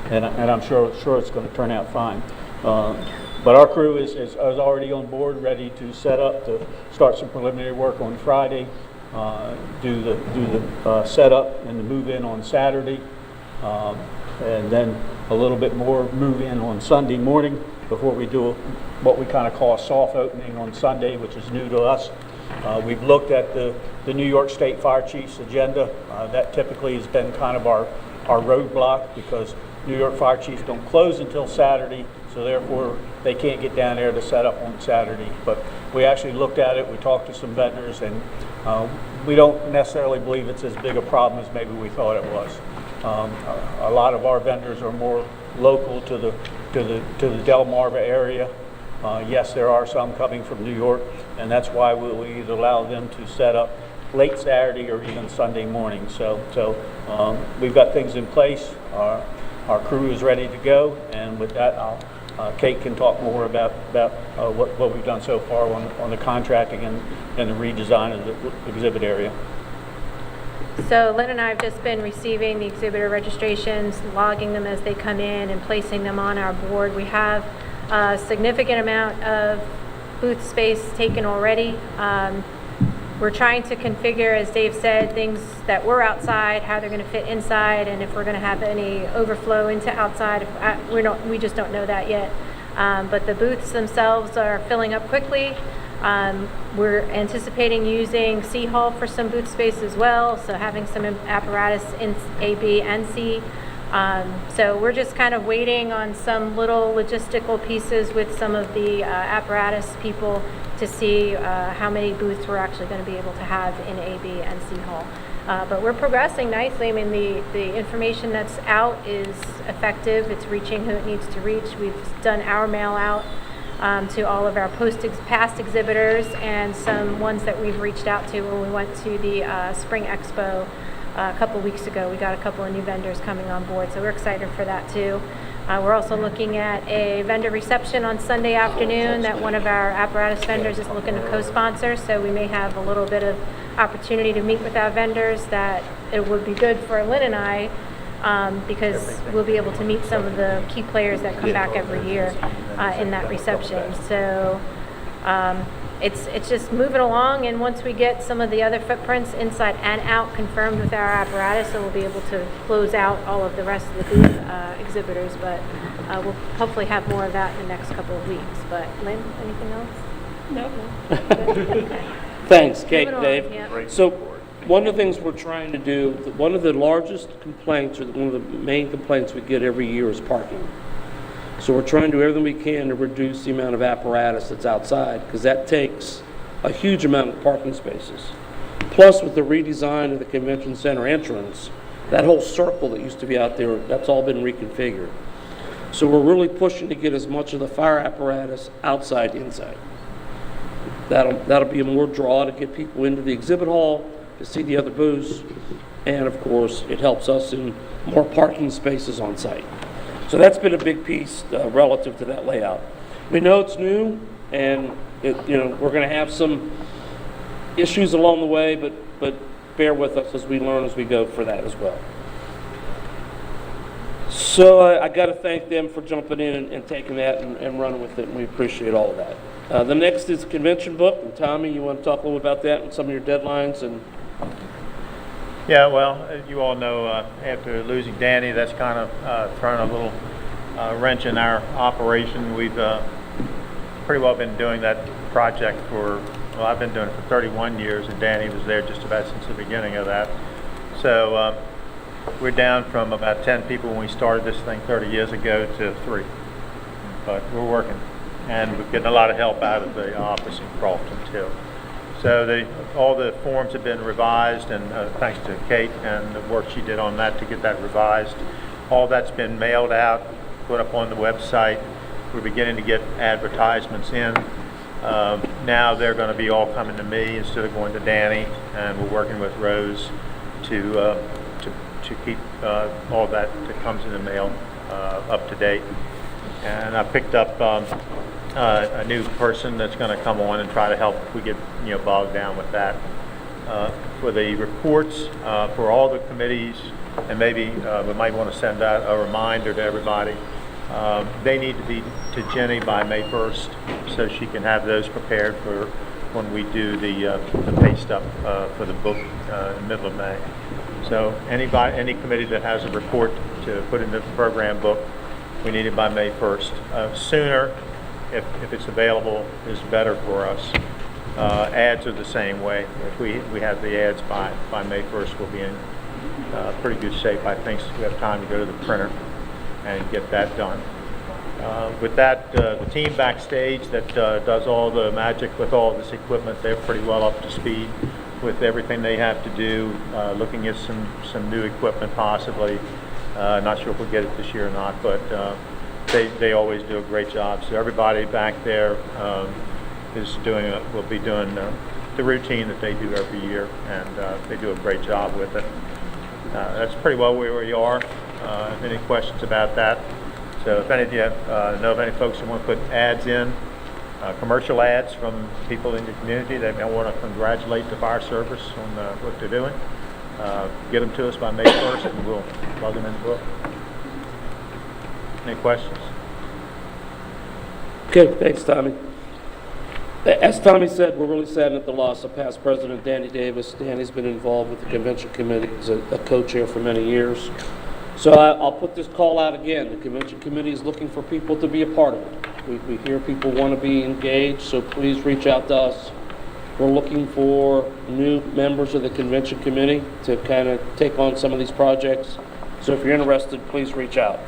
Speaker 5: and I'm sure it's going to turn out fine. But our crew is already on board, ready to set up to start some preliminary work on Friday. do the setup and the move-in on Saturday, and then a little bit more move-in on Sunday morning before we do what we kind of call a soft opening on Sunday, which is new to us. We've looked at the New York State Fire Chief's agenda. That typically has been kind of our roadblock, because New York Fire Chiefs don't close until Saturday, so therefore they can't get down there to set up on Saturday. But we actually looked at it, we talked to some vendors, and we don't necessarily believe it's as big a problem as maybe we thought it was. A lot of our vendors are more local to the Delmarva area. Yes, there are some coming from New York, and that's why we'll either allow them to set up late Saturday or even Sunday morning. So we've got things in place. Our crew is ready to go, and with that, Kate can talk more about what we've done so far on the contracting and the redesign of the exhibit area.
Speaker 16: So Lynn and I have just been receiving the exhibitor registrations, logging them as they come in, and placing them on our board. We have a significant amount of booth space taken already. We're trying to configure, as Dave said, things that were outside, how they're going to fit inside, and if we're going to have any overflow into outside. We just don't know that yet. But the booths themselves are filling up quickly. We're anticipating using C Hall for some booth space as well, so having some apparatus in A, B, and C. So we're just kind of waiting on some little logistical pieces with some of the apparatus people to see how many booths we're actually going to be able to have in A, B, and C Hall. But we're progressing nicely. I mean, the information that's out is effective. It's reaching who it needs to reach. We've done our mail out to all of our past exhibitors, and some ones that we've reached out to when we went to the Spring Expo a couple weeks ago. We got a couple of new vendors coming on board, so we're excited for that too. We're also looking at a vendor reception on Sunday afternoon that one of our apparatus vendors is looking to co-sponsor, so we may have a little bit of opportunity to meet with our vendors. That it would be good for Lynn and I, because we'll be able to meet some of the key players that come back every year in that reception. So it's just moving along, and once we get some of the other footprints inside and out confirmed with our apparatus, so we'll be able to close out all of the rest of the booth exhibitors. But we'll hopefully have more of that in the next couple of weeks. But Lynn, anything else? No.
Speaker 18: Thanks, Kate and Dave.
Speaker 16: Yeah.
Speaker 18: So one of the things we're trying to do, one of the largest complaints, or one of the main complaints we get every year, is parking. So we're trying to do everything we can to reduce the amount of apparatus that's outside, because that takes a huge amount of parking spaces. Plus, with the redesign of the convention center entrance, that whole circle that used to be out there, that's all been reconfigured. So we're really pushing to get as much of the fire apparatus outside to inside. That'll be a more draw to get people into the exhibit hall, to see the other booths, and of course, it helps us in more parking spaces on site. So that's been a big piece relative to that layout. We know it's new, and we're going to have some issues along the way, but bear with us as we learn as we go for that as well. So I got to thank them for jumping in and taking that and running with it, and we appreciate all of that. The next is convention book, and Tommy, you want to talk a little about that and some of your deadlines? And
Speaker 11: yeah, well, you all know after losing Danny, that's kind of thrown a little wrench in our operation. We've pretty well been doing that project I've been doing it for 31 years, and Danny was there just about since the beginning of that. So we're down from about 10 people when we started this thing 30 years ago to 3. But we're working, and we're getting a lot of help out of the office in Crofton too. So all the forms have been revised, and thanks to Kate and the work she did on that to get that revised. All that's been mailed out, put up on the website. We're beginning to get advertisements in. Now they're going to be all coming to me instead of going to Danny, and we're working with Rose to keep all that comes in the mail up to date. And I picked up a new person that's going to come on and try to help if we get bogged down with that. For the reports for all the committees, and maybe we might want to send out a reminder to everybody. They need to be to Jenny by May 1st, so she can have those prepared for when we do the pay stub for the book in the middle of May. So any committee that has a report to put into the program book, we need it by May 1st. Sooner, if it's available, is better for us. Ads are the same way. If we have the ads by May 1st, we'll be in pretty good shape. I think we have time to go to the printer and get that done. With that, the team backstage that does all the magic with all this equipment, they're pretty well up to speed with everything they have to do, looking at some new equipment possibly. Not sure if we'll get it this year or not, but they always do a great job. So everybody back there will be doing the routine that they do every year, and they do a great job with it. That's pretty well where we are. Any questions about that? So if any of you know of any folks who want to put ads in, commercial ads from people in the community that may want to congratulate the fire service on what they're doing, get them to us by May 1st and we'll plug them in the book. Any questions?
Speaker 18: Okay, thanks, Tommy. As Tommy said, we're really saddened at the loss of past President Danny Davis. Danny's been involved with the convention committee as a co-chair for many years. So I'll put this call out again. The convention committee is looking for people to be a part of it. We hear people want to be engaged, so please reach out to us. We're looking for new members of the convention committee to kind of take on some of these projects. So if you're interested, please reach out.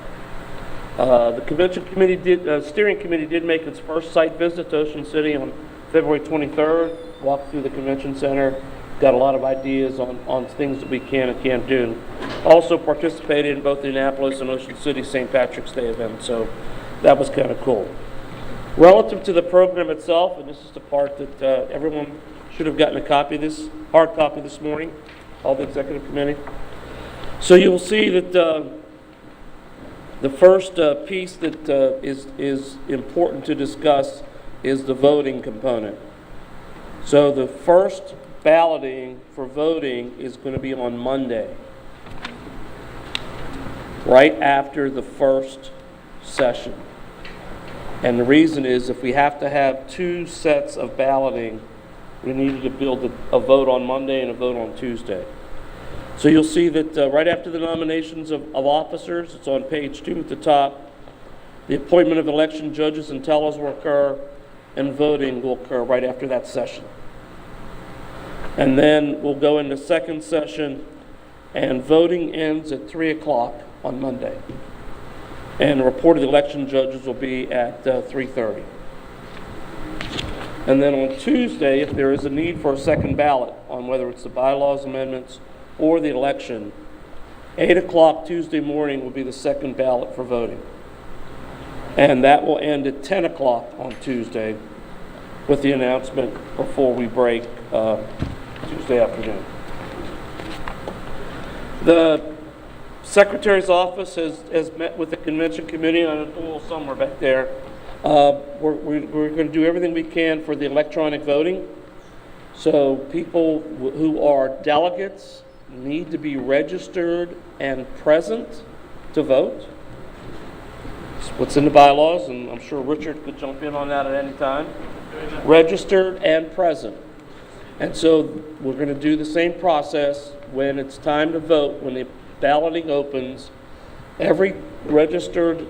Speaker 18: The convention committee steering committee did make its first site visit to Ocean City on February 23rd. Walked through the convention center, got a lot of ideas on things that we can and can't do. Also participated in both the Annapolis and Ocean City St. Patrick's Day event, so that was kind of cool. Relative to the program itself, and this is the part that everyone should have gotten a copy of this, hard copy this morning, all the executive committee. So you'll see that the first piece that is important to discuss is the voting component. So the first balloting for voting is going to be on Monday, right after the first session. And the reason is if we have to have two sets of balloting, we needed to build a vote on Monday and a vote on Tuesday. So you'll see that right after the nominations of officers, it's on page 2 at the top, the appointment of election judges and tellers will occur, and voting will occur right after that session. And then we'll go into second session, and voting ends at 3 o'clock on Monday. And the report of the election judges will be at 3:30. And then on Tuesday, if there is a need for a second ballot on whether it's the bylaws amendments or the election, 8 o'clock Tuesday morning will be the second ballot for voting. And that will end at 10 o'clock on Tuesday with the announcement before we break Tuesday afternoon. The Secretary's office has met with the convention committee on a little somewhere back there. We're going to do everything we can for the electronic voting. So people who are delegates need to be registered and present to vote. It's what's in the bylaws, and I'm sure Richard could jump in on that at any time. Registered and present. And so we're going to do the same process when it's time to vote, when the balloting opens. Every registered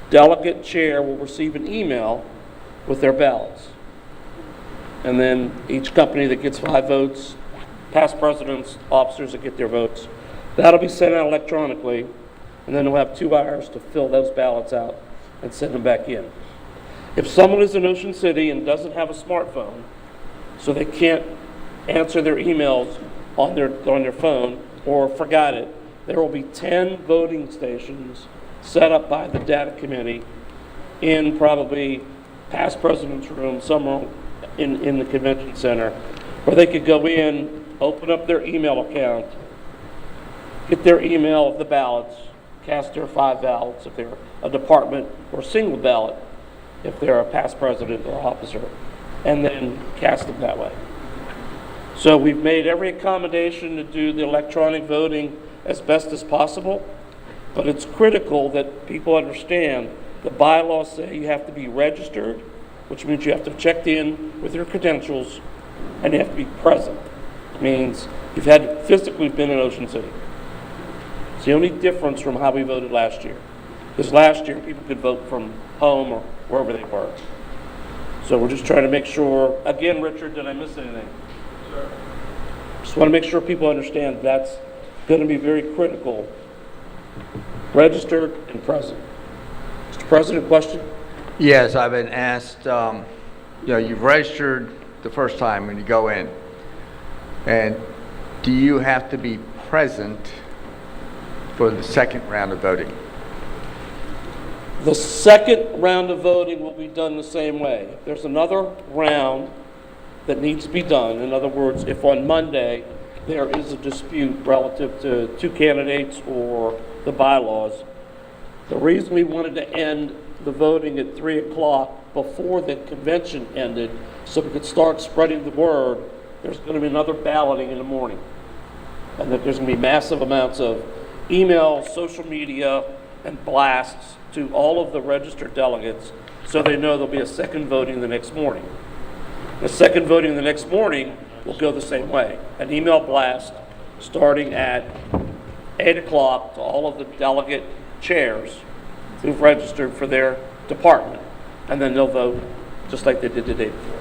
Speaker 18: delegate chair will receive an email with their ballots. And then each company that gets 5 votes, past presidents, officers that get their votes, that'll be sent out electronically, and then we'll have 2 hours to fill those ballots out and send them back in. If someone is in Ocean City and doesn't have a smartphone, so they can't answer their emails on their phone or forgot it, there will be 10 voting stations set up by the data committee in probably past president's room somewhere in the convention center, where they could go in, open up their email account, get their email of the ballots, cast their 5 ballots if they're a department, or single ballot if they're a past president or officer, and then cast them that way. So we've made every accommodation to do the electronic voting as best as possible, but it's critical that people understand the bylaws say you have to be registered which means you have to have checked in with your credentials and you have to be present. It means you've had to physically been in Ocean City. It's the only difference from how we voted last year. Because last year, people could vote from home or wherever they were. So we're just trying to make sure, again, Richard, did I miss anything? Sure. Just want to make sure people understand that's going to be very critical. Registered and present. Mr. President, question?
Speaker 2: Yes, I've been asked, you've registered the first time when you go in. And do you have to be present for the second round of voting?
Speaker 18: The second round of voting will be done the same way. There's another round that needs to be done. In other words, if on Monday there is a dispute relative to two candidates or the bylaws, the reason we wanted to end the voting at 3 o'clock before the convention ended, so we could start spreading the word, there's going to be another balloting in the morning. And that there's going to be massive amounts of email, social media, and blasts to all of the registered delegates so they know there'll be a second voting the next morning. The second voting the next morning will go the same way. An email blast starting at 8 o'clock to all of the delegate chairs who've registered for their department. And then they'll vote just like they did the day before.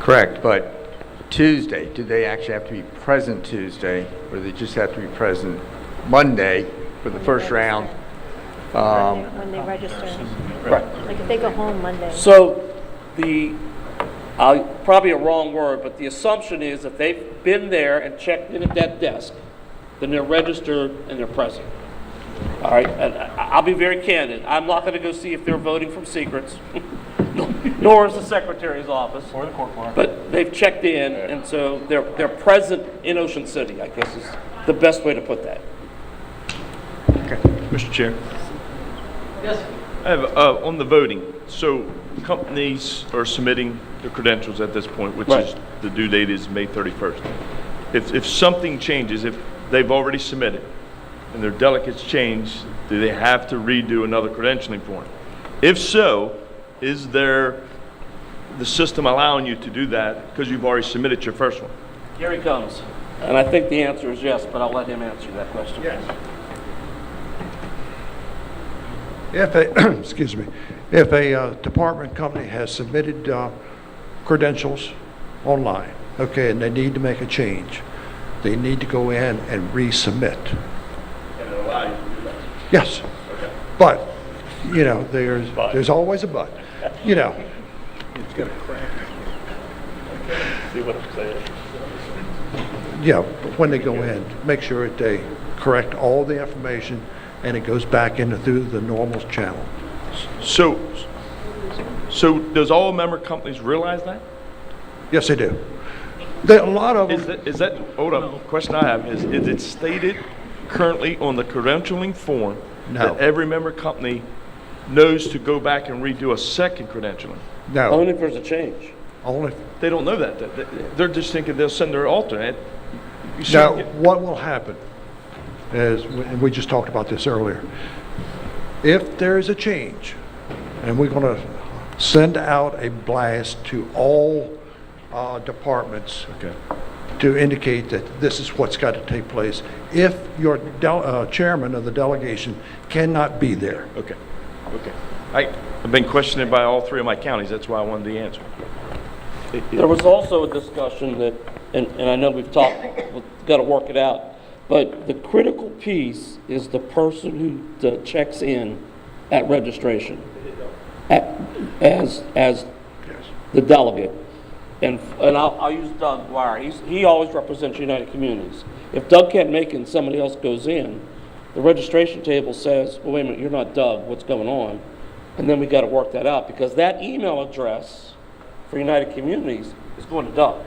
Speaker 2: Correct, but Tuesday, do they actually have to be present Tuesday, or do they just have to be present Monday for the first round?
Speaker 16: When they register.
Speaker 18: Right.
Speaker 16: Like if they go home Monday.
Speaker 18: So probably a wrong word, but the assumption is if they've been there and checked in at that desk, then they're registered and they're present. All right, and I'll be very candid. I'm not going to go see if they're voting from secrets, nor is the secretary's office, or the court clerk. But they've checked in, and so they're present in Ocean City, I guess is the best way to put that.
Speaker 6: Okay, Mr. Chair.
Speaker 18: Yes.
Speaker 6: I have, on the voting, so companies are submitting their credentials at this point, which is, the due date is May 31st. If something changes, if they've already submitted and their delegates change, do they have to redo another credentialing form? If so, is there the system allowing you to do that because you've already submitted your first one?
Speaker 18: Here he comes. And I think the answer is yes, but I'll let him answer that question.
Speaker 6: Yes.
Speaker 19: If a, excuse me, if a department company has submitted credentials online, okay, and they need to make a change, they need to go in and resubmit.
Speaker 6: And it allows you to do that?
Speaker 19: Yes.
Speaker 6: Okay.
Speaker 19: But, you know, there's always a but. You know.
Speaker 6: It's going to crack. See what I'm saying?
Speaker 19: Yeah, but when they go in, make sure that they correct all the information and it goes back into through the normal channel.
Speaker 6: So does all member companies realize that?
Speaker 19: Yes, they do. A lot of them.
Speaker 6: Is that hold up, question I have is it stated currently on the credentialing form that every member company knows to go back and redo a second credentialing?
Speaker 19: No.
Speaker 18: Only if there's a change.
Speaker 19: Only.
Speaker 6: They don't know that. They're just thinking they'll send their alternate.
Speaker 19: Now, what will happen is, and we just talked about this earlier, if there is a change, and we're going to send out a blast to all departments to indicate that this is what's got to take place, if your chairman of the delegation cannot be there.
Speaker 6: Okay. I've been questioned by all three of my counties. That's why I wanted the answer.
Speaker 18: There was also a discussion that, and I know we've got to work it out, but the critical piece is the person who checks in at registration as the delegate. And I'll use Doug Dwyer. He always represents United Communities. If Doug can't make it and somebody else goes in, the registration table says, well, wait a minute, you're not Doug, what's going on? And then we got to work that out, because that email address for United Communities is going to Doug.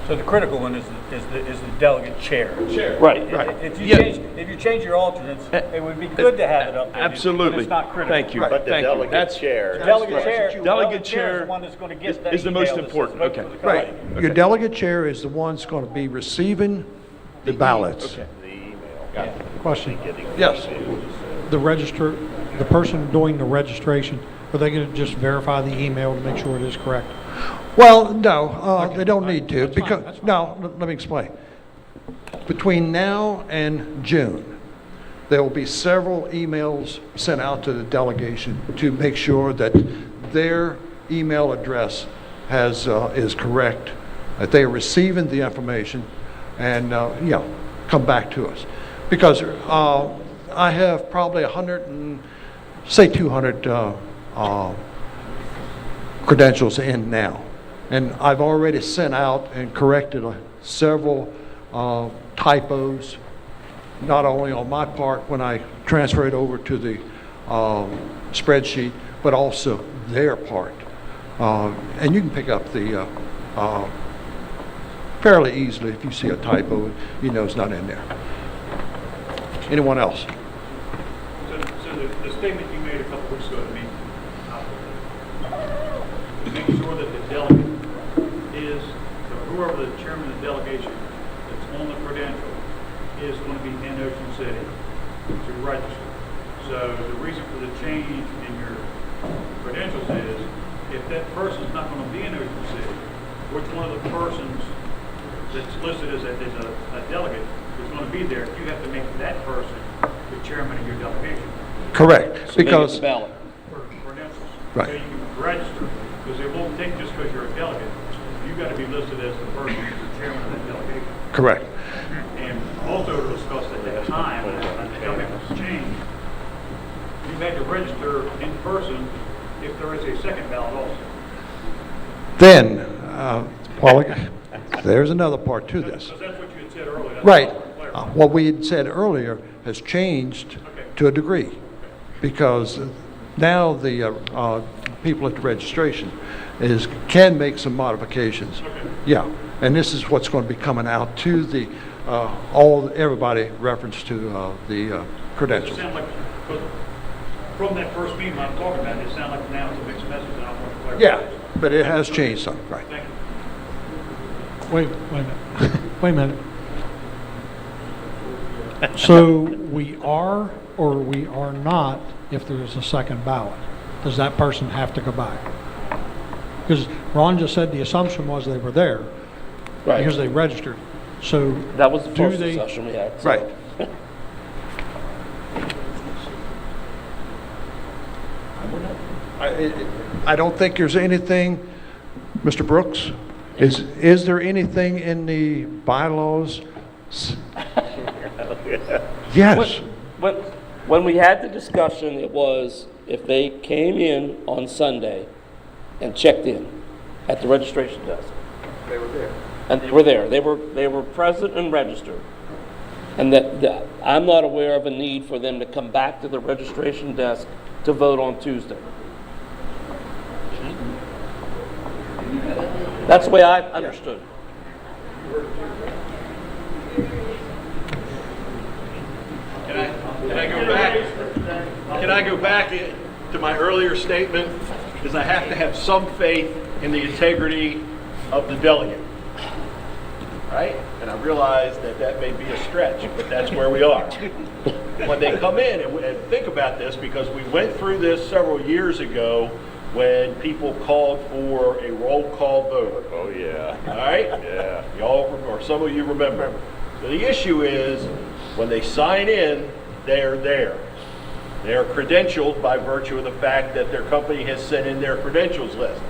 Speaker 5: So the critical one is the delegate chair.
Speaker 18: Right.
Speaker 5: If you change your alternates, it would be good to have it up there.
Speaker 6: Absolutely.
Speaker 5: But it's not critical.
Speaker 6: Thank you.
Speaker 14: But the
Speaker 6: Thank you.
Speaker 14: delegate
Speaker 6: That's
Speaker 14: chair.
Speaker 5: Delegate chair is the one that's going to get that
Speaker 6: is the most
Speaker 5: email that says
Speaker 6: important.
Speaker 5: vote
Speaker 6: Okay.
Speaker 5: for the
Speaker 19: Right.
Speaker 5: company.
Speaker 19: Your delegate chair is the one that's going to be receiving the ballots.
Speaker 6: Okay.
Speaker 14: The email.
Speaker 17: Question.
Speaker 19: Yes.
Speaker 17: The person doing the registration,
Speaker 10: Are they going to just verify the email to make sure it is correct?
Speaker 19: Well, no, they don't need to, because, no, let me explain. Between now and June, there will be several emails sent out to the delegation to make sure that their email address is correct, that they are receiving the information, and, come back to us. Because I have probably 200 credentials in now. And I've already sent out and corrected several typos, not only on my part when I transfer it over to the spreadsheet, but also their part. And you can pick up the fairly easily if you see a typo, you know it's not in there. Anyone else?
Speaker 5: So the statement you made a couple weeks ago to me, make sure that the delegate is, so whoever the chairman of the delegation that's on the credential is going to be in Ocean City to register. So the reason for the change in your credentials is if that person's not going to be in Ocean City, which one of the persons that's listed as a delegate is going to be there, you have to make that person the chairman of your delegation.
Speaker 19: Correct, because
Speaker 5: For credentials.
Speaker 19: Right.
Speaker 5: So you can register, because it won't take just because you're a delegate. You've got to be listed as the person who's the chairman of that delegation.
Speaker 19: correct.
Speaker 5: And also discussed at that time, when the government was changed, you had to register in person if there is a second ballot also.
Speaker 19: Then, there's another part to this.
Speaker 5: Because that's what you had said earlier. That's
Speaker 19: Right.
Speaker 5: what I wanted to clarify.
Speaker 19: What we had said earlier has changed to a degree, because now the people at the registration can make some modifications. Yeah, and this is what's going to be coming out to the everybody reference to the credentials.
Speaker 5: It sounded like, from that first meeting I'm talking about, it sounded like now it's a mixed message, and I want to clarify.
Speaker 19: Yeah, but it has changed some, right?
Speaker 5: Thank you.
Speaker 10: Wait a minute. Wait a minute. So we are or we are not if there is a second ballot? Does that person have to go back? Because Ron just said the assumption was they were there because they registered. So
Speaker 18: That was the
Speaker 10: do
Speaker 18: first
Speaker 10: they?
Speaker 18: discussion we had. so-
Speaker 19: Right. I don't think there's anything, Mr. Brooks, is there anything in the bylaws? Yes.
Speaker 18: When we had the discussion, it was if they came in on Sunday and checked in at the registration desk.
Speaker 19: They were there.
Speaker 18: And they were there. They were present and registered. And that I'm not aware of a need for them to come back to the registration desk to vote on Tuesday. That's the way I understood.
Speaker 3: Can I go back? Can I go back to my earlier statement? Because I have to have some faith in the integrity of the delegate, right? And I realize that that may be a stretch, but that's where we are. When they come in and think about this, because we went through this several years ago when people called for a roll call vote. Oh yeah. All right? Yeah. Y'all, or some of you remember. So the issue is, when they sign in, they're there. They are credentialed by virtue of the fact that their company has sent in their credentials list.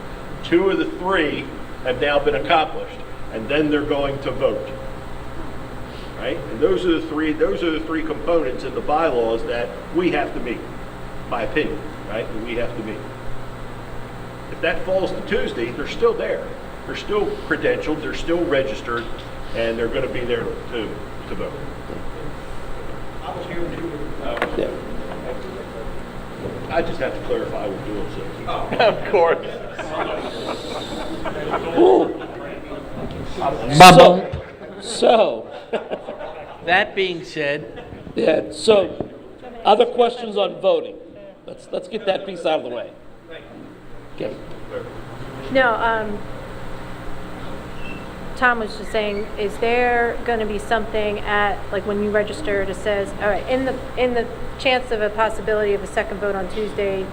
Speaker 3: 2 of the 3 have now been accomplished, and then they're going to vote. Right? And those are the three components in the bylaws that we have to meet, my opinion, right? That we have to meet. If that falls to Tuesday, they're still there. They're still credentialed, they're still registered, and they're going to be there to vote.
Speaker 5: I was here
Speaker 3: I just have to clarify what Bill says.
Speaker 14: Of course.
Speaker 18: So,
Speaker 1: That being said,
Speaker 18: yeah, so, other questions on voting? Let's get that piece out of the way. Okay.
Speaker 16: No, Tom was just saying, is there going to be something at, like when you register, it says, all right, in the chance of a possibility of a second vote on Tuesday,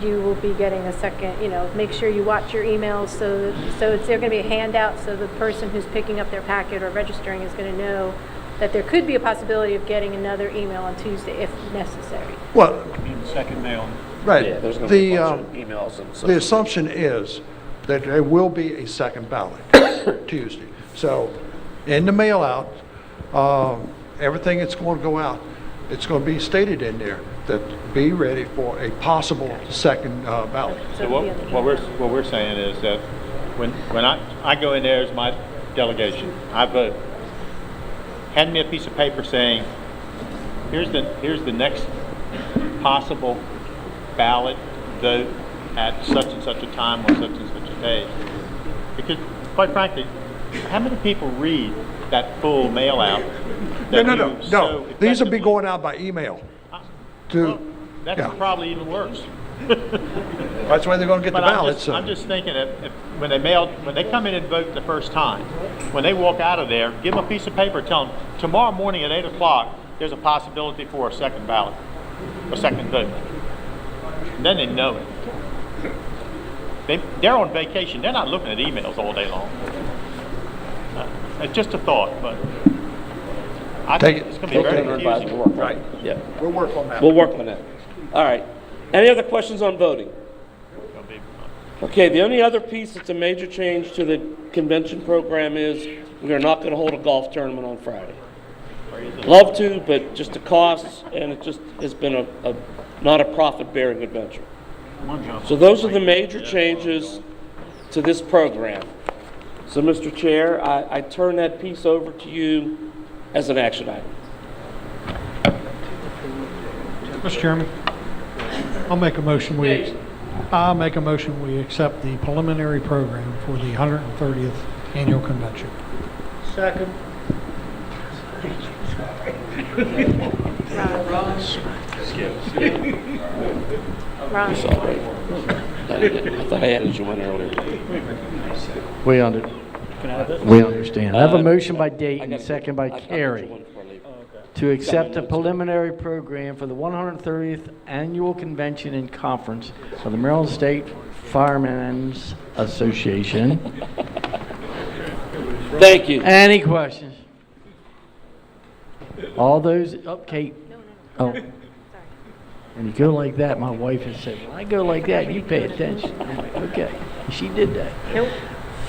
Speaker 16: you will be getting a second, make sure you watch your emails so they're going to be a handout so the person who's picking up their packet or registering is going to know that there could be a possibility of getting another email on Tuesday if necessary.
Speaker 19: Well,
Speaker 5: You mean the second mail?
Speaker 19: right.
Speaker 21: Yeah, there's going to be a bunch of emails and stuff.
Speaker 19: The assumption is that there will be a second ballot Tuesday. So in the mail out, everything that's going to go out, it's going to be stated in there that be ready for a possible second ballot.
Speaker 11: So what we're saying is that when I go in there as my delegation, I vote. Hand me a piece of paper saying, here's the next possible ballot vote at such and such a time or such and such a day. Because quite frankly, how many people read that full mail out?
Speaker 19: No. These will be going out by email.
Speaker 11: That's probably even worse.
Speaker 19: That's why they're going to get the ballots.
Speaker 11: I'm just thinking that when they come in and vote the first time, when they walk out of there, give them a piece of paper, tell them tomorrow morning at 8 o'clock there's a possibility for a second ballot, a second vote. And then they know it. They're on vacation. They're not looking at emails all day long. It's just a thought, but I think it's going to be very confusing.
Speaker 21: Right. Yeah.
Speaker 19: We'll work on that.
Speaker 18: We'll work on that. All right. Any other questions on voting? Okay, the only other piece that's a major change to the convention program is we are not going to hold a golf tournament on Friday. Love to, but just the costs, and it just has been not a profit-bearing adventure. So those are the major changes to this program. So, Mr. Chair, I turn that piece over to you as an action item.
Speaker 10: Mr. Chairman, I'll make a motion we accept the preliminary program for the 130th annual convention.
Speaker 4: Second.
Speaker 16: Ron.
Speaker 18: I thought I added you one earlier.
Speaker 1: We understand. I have a motion by Dayton, second by Carey, to accept a preliminary program for the 130th Annual Convention and Conference of the Maryland State Firemen's Association.
Speaker 18: Thank you.
Speaker 1: Any questions? All those, Kate. Oh. When you go like that, my wife has said, when I go like that, you pay attention. I'm like, okay. She did that.
Speaker 16: Nope.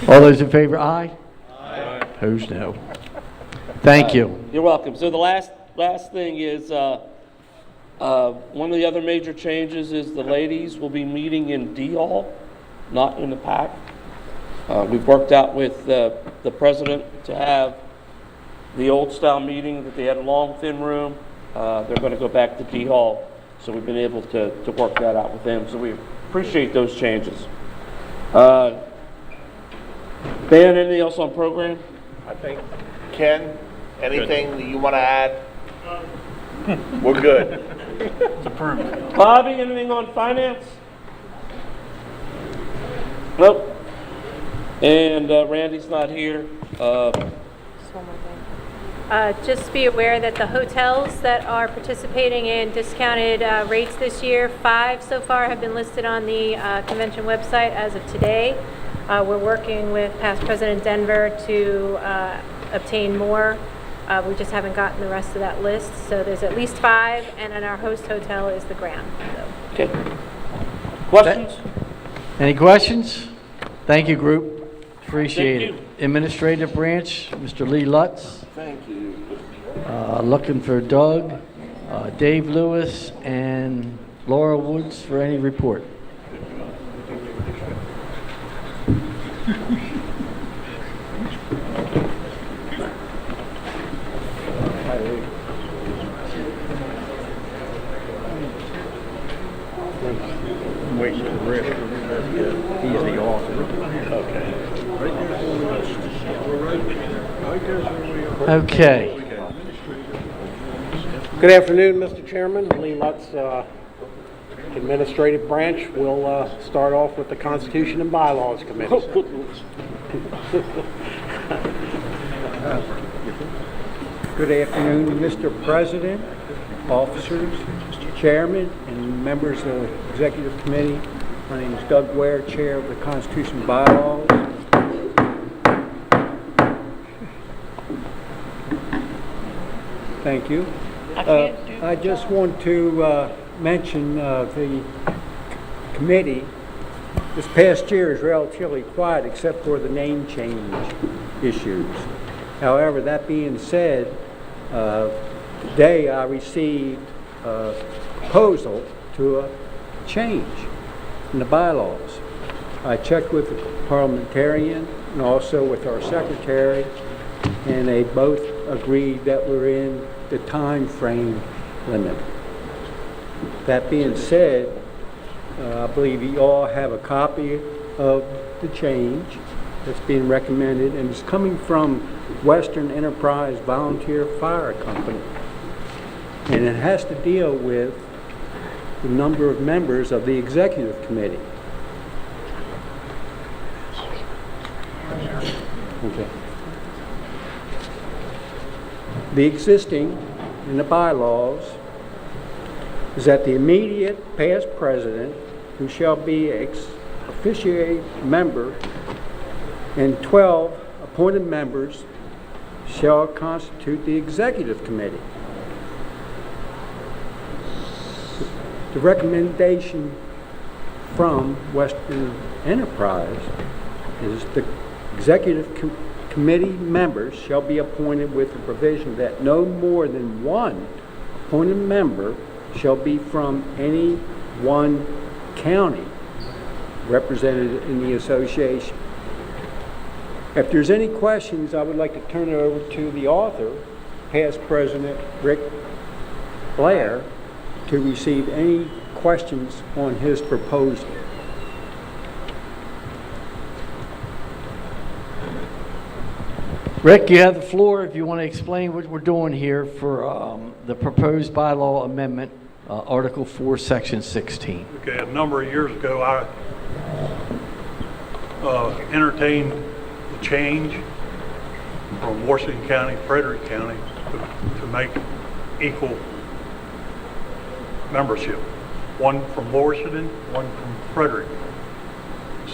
Speaker 1: All those in favor, aye? Aye. Opposed, no. Thank you.
Speaker 18: You're welcome. So the last thing is, one of the other major changes is the ladies will be meeting in D Hall, not in the PAC. We've worked out with the president to have the old style meeting that they had a long, thin room. They're going to go back to D Hall. So we've been able to work that out with them. So we appreciate those changes. Dan, anything else on program?
Speaker 14: I think, Ken, anything that you want to add? We're good.
Speaker 18: It's approved. Bobby, anything on finance? Nope. And Randy's not here.
Speaker 16: Just be aware that the hotels that are participating in discounted rates this year, 5 so far have been listed on the convention website as of today. We're working with past President Denver to obtain more. We just haven't gotten the rest of that list. So there's at least 5, and then our host hotel is the Grand. So.
Speaker 18: Okay. Questions?
Speaker 1: Any questions? Thank you, group. Appreciate
Speaker 18: Thank
Speaker 1: it. Administrative branch, Mr. Lee Lutz.
Speaker 14: Thank you.
Speaker 1: Looking for Doug, Dave Lewis, and Laura Woods for any report.
Speaker 5: Wait for the rest. He's the author.
Speaker 1: Okay.
Speaker 22: Good afternoon, Mr. Chairman. Lee Lutz, Administrative Branch. We'll start off with the Constitution and Bylaws Committee.
Speaker 4: Good afternoon, Mr. President, officers,
Speaker 9: Chairman and members of the Executive Committee. My name is Doug Ware, Chair of the Constitution and Bylaws. Thank you. I just want to mention the committee. This past year is relatively quiet except for the name change issues. However, that being said, today I received a proposal to a change in the bylaws. I checked with the parliamentarian and also with our secretary, and they both agreed that we're in the time frame limit. That being said, I believe you all have a copy of the change that's being recommended, and it's coming from Western Enterprise Volunteer Fire Company. And it has to deal with the number of members of the Executive Committee. Okay. The existing in the bylaws is that the immediate past president, who shall be officiate member, and 12 appointed members shall constitute the Executive Committee. The recommendation from Western Enterprise is the Executive Committee members shall be appointed with the provision that no more than one appointed member shall be from any one county represented in the association. If there's any questions, I would like to turn it over to the author, past President Rick Blair, to receive any questions on his proposal.
Speaker 1: Rick, you have the floor if you want to explain what we're doing here for the proposed bylaw amendment, Article 4, Section 16.
Speaker 20: Okay, a number of years ago, I entertained the change from Washington County, Frederick County, to make equal membership. One from Washington, one from Frederick.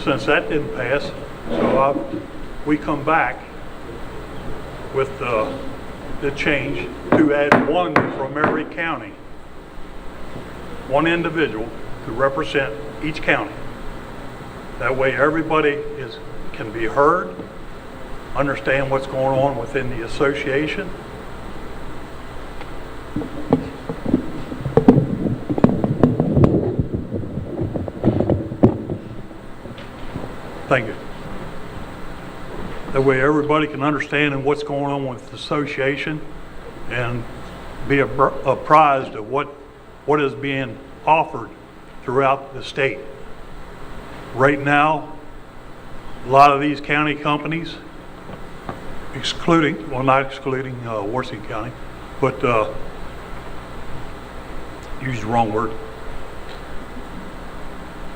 Speaker 20: Since that didn't pass, so we come back with the change to add one from every county, one individual to represent each county. That way everybody can be heard, understand what's going on within the association. Thank you. That way everybody can understand what's going on with the association and be apprised of what is being offered throughout the state. Right now, a lot of these county companies, not excluding Washington County, but use the wrong word.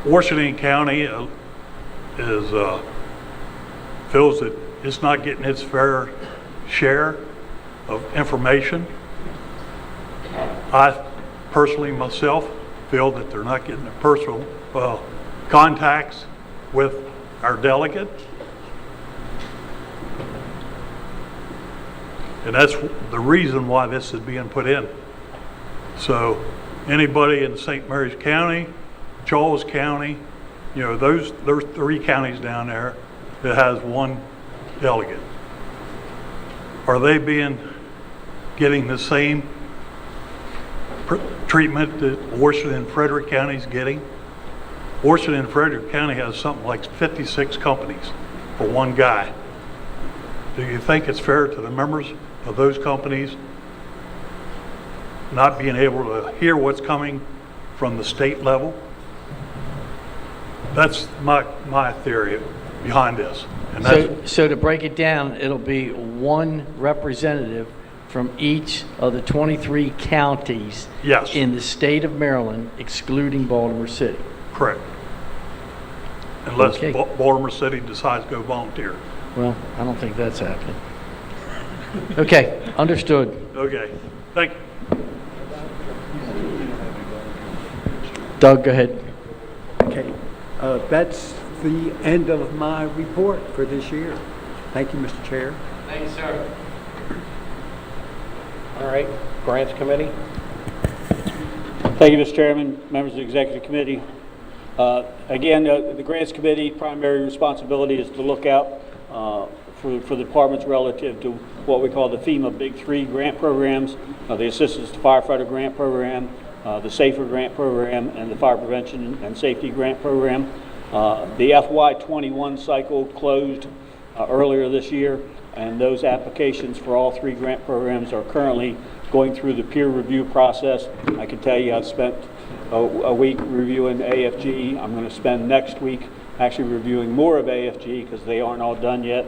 Speaker 20: Washington County feels that it's not getting its fair share of information. I personally myself feel that they're not getting the personal contacts with our delegate. And that's the reason why this is being put in. So anybody in St. Mary's County, Charles County, there's 3 counties down there that has one delegate. Are they getting the same treatment that Washington and Frederick County is getting? Washington and Frederick County has something like 56 companies for one guy. Do you think it's fair to the members of those companies not being able to hear what's coming from the state level? That's my theory behind this. And
Speaker 1: so to break it down, it'll be one representative from each of the 23 counties in the state of Maryland, excluding Baltimore City.
Speaker 20: Correct. Unless Baltimore City decides to go volunteer.
Speaker 1: Well, I don't think that's happening. Okay, understood.
Speaker 20: Okay, thank you.
Speaker 1: Doug, go ahead.
Speaker 9: Okay, that's the end of my report for this year. Thank you, Mr. Chair.
Speaker 1: Thank you, sir.
Speaker 22: All right, Grants Committee?
Speaker 5: Thank you, Mr. Chairman, members of the Executive Committee. Again, the Grants Committee primary responsibility is to look out for the departments relative to what we call the FEMA Big Three grant programs, the Assistance to Firefighter Grant Program, the SAFER Grant Program, and the Fire Prevention and Safety Grant Program. The FY21 cycle closed earlier this year, and those applications for all three grant programs are currently going through the peer review process. I can tell you I've spent a week reviewing AFG. I'm going to spend next week actually reviewing more of AFG because they aren't all done yet.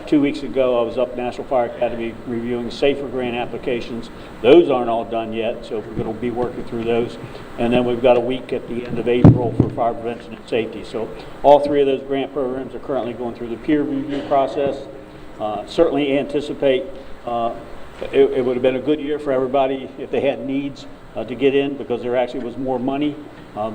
Speaker 5: 2 weeks ago, I was up National Fire Academy reviewing SAFER grant applications. Those aren't all done yet, so we're going to be working through those. And then we've got a week at the end of April for fire prevention and safety. So all three of those grant programs are currently going through the peer review process. Certainly anticipate it would have been a good year for everybody if they had needs to get in, because there actually was more money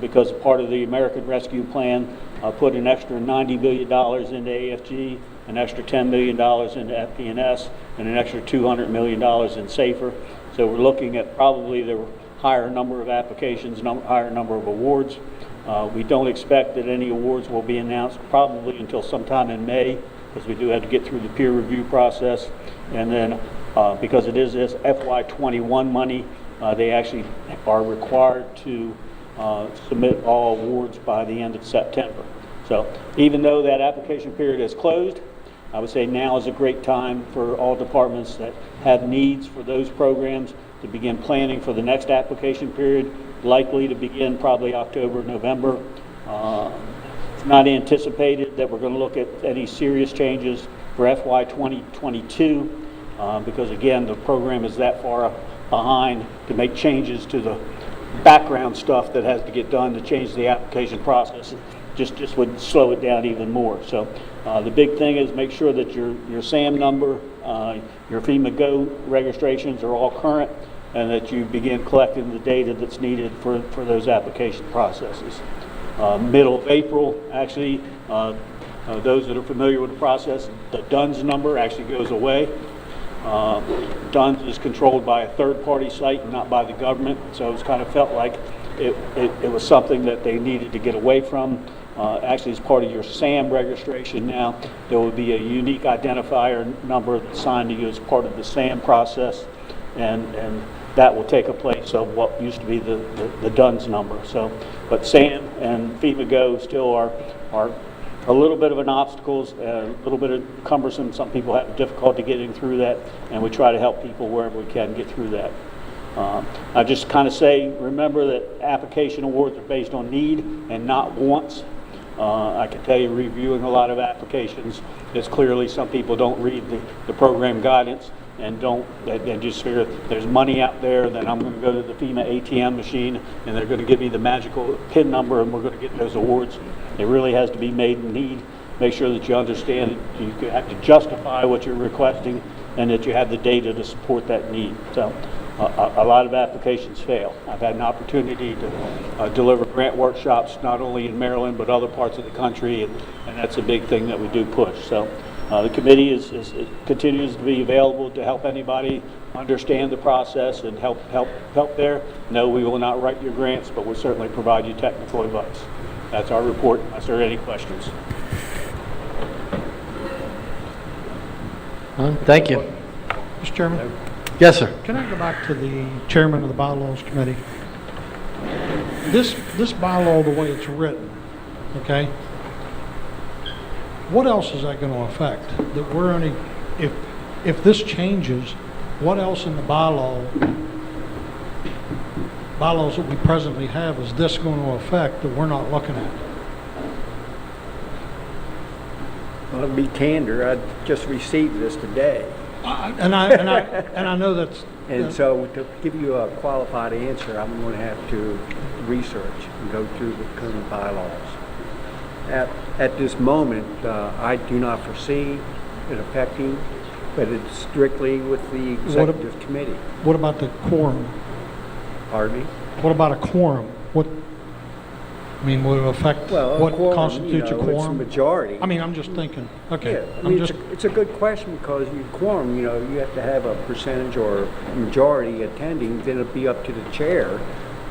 Speaker 5: because part of the American Rescue Plan put an extra $90 billion into AFG, an extra $10 million into FP&S, and an extra $200 million in SAFER. So we're looking at probably the higher number of applications, higher number of awards. We don't expect that any awards will be announced probably until sometime in May, because we do have to get through the peer review process. And then because it is this FY21 money, they actually are required to submit all awards by the end of September. So even though that application period is closed, I would say now is a great time for all departments that have needs for those programs to begin planning for the next application period, likely to begin probably October, November. It's not anticipated that we're going to look at any serious changes for FY 2022 because again, the program is that far behind to make changes to the background stuff that has to get done to change the application process. Just would slow it down even more. So the big thing is make sure that your SAM number, your FEMA Go registrations are all current, and that you begin collecting the data that's needed for those application processes. Middle of April, actually, those that are familiar with the process, the DUNS number actually goes away. DUNS is controlled by a third-party site and not by the government, so it's kind of felt like it was something that they needed to get away from. Actually, as part of your SAM registration now, there will be a unique identifier number assigned to you as part of the SAM process, and that will take a place of what used to be the DUNS number. So, but SAM and FEMA Go still are a little bit of an obstacle, a little bit of cumbersome. Some people have difficulty getting through that, and we try to help people wherever we can get through that. I just kind of say, remember that application awards are based on need and not wants. I can tell you, reviewing a lot of applications, it's clearly some people don't read the program guidance and just figure there's money out there, then I'm going to go to the FEMA ATM machine and they're going to give me the magical PIN number and we're going to get those awards. It really has to be made in need. Make sure that you understand that you have to justify what you're requesting and that you have the data to support that need. So a lot of applications fail. I've had an opportunity to deliver grant workshops not only in Maryland but other parts of the country, and that's a big thing that we do push. So the committee continues to be available to help anybody understand the process and help there. No, we will not write your grants, but we'll certainly provide you technical advice. That's our report. Unless there are any questions.
Speaker 1: Thank you.
Speaker 10: Mr. Chairman?
Speaker 1: Yes, sir.
Speaker 10: Can I go back to the chairman of the bylaws committee? This bylaw, the way it's written, okay? What else is that going to affect? That we're only, if this changes, what else in the bylaws that we presently have is this going to affect that we're not looking at?
Speaker 9: Well, to be candor, I just received this today.
Speaker 10: And I know that's...
Speaker 9: And so to give you a qualified answer, I'm going to have to research and go through the current bylaws. At this moment, I do not foresee it affecting, but it's strictly with the executive committee.
Speaker 10: What about the quorum?
Speaker 9: Pardon me?
Speaker 10: What about a quorum? I mean, would it affect
Speaker 9: Well,
Speaker 10: what
Speaker 9: quorum,
Speaker 10: constitutes a
Speaker 9: It's a
Speaker 10: quorum?
Speaker 9: majority.
Speaker 10: I mean, I'm just thinking, okay.
Speaker 9: Yeah, I
Speaker 10: I'm
Speaker 9: mean,
Speaker 10: just,
Speaker 9: it's a good question because quorum, you have to have a percentage or majority attending, then it'll be up to the chair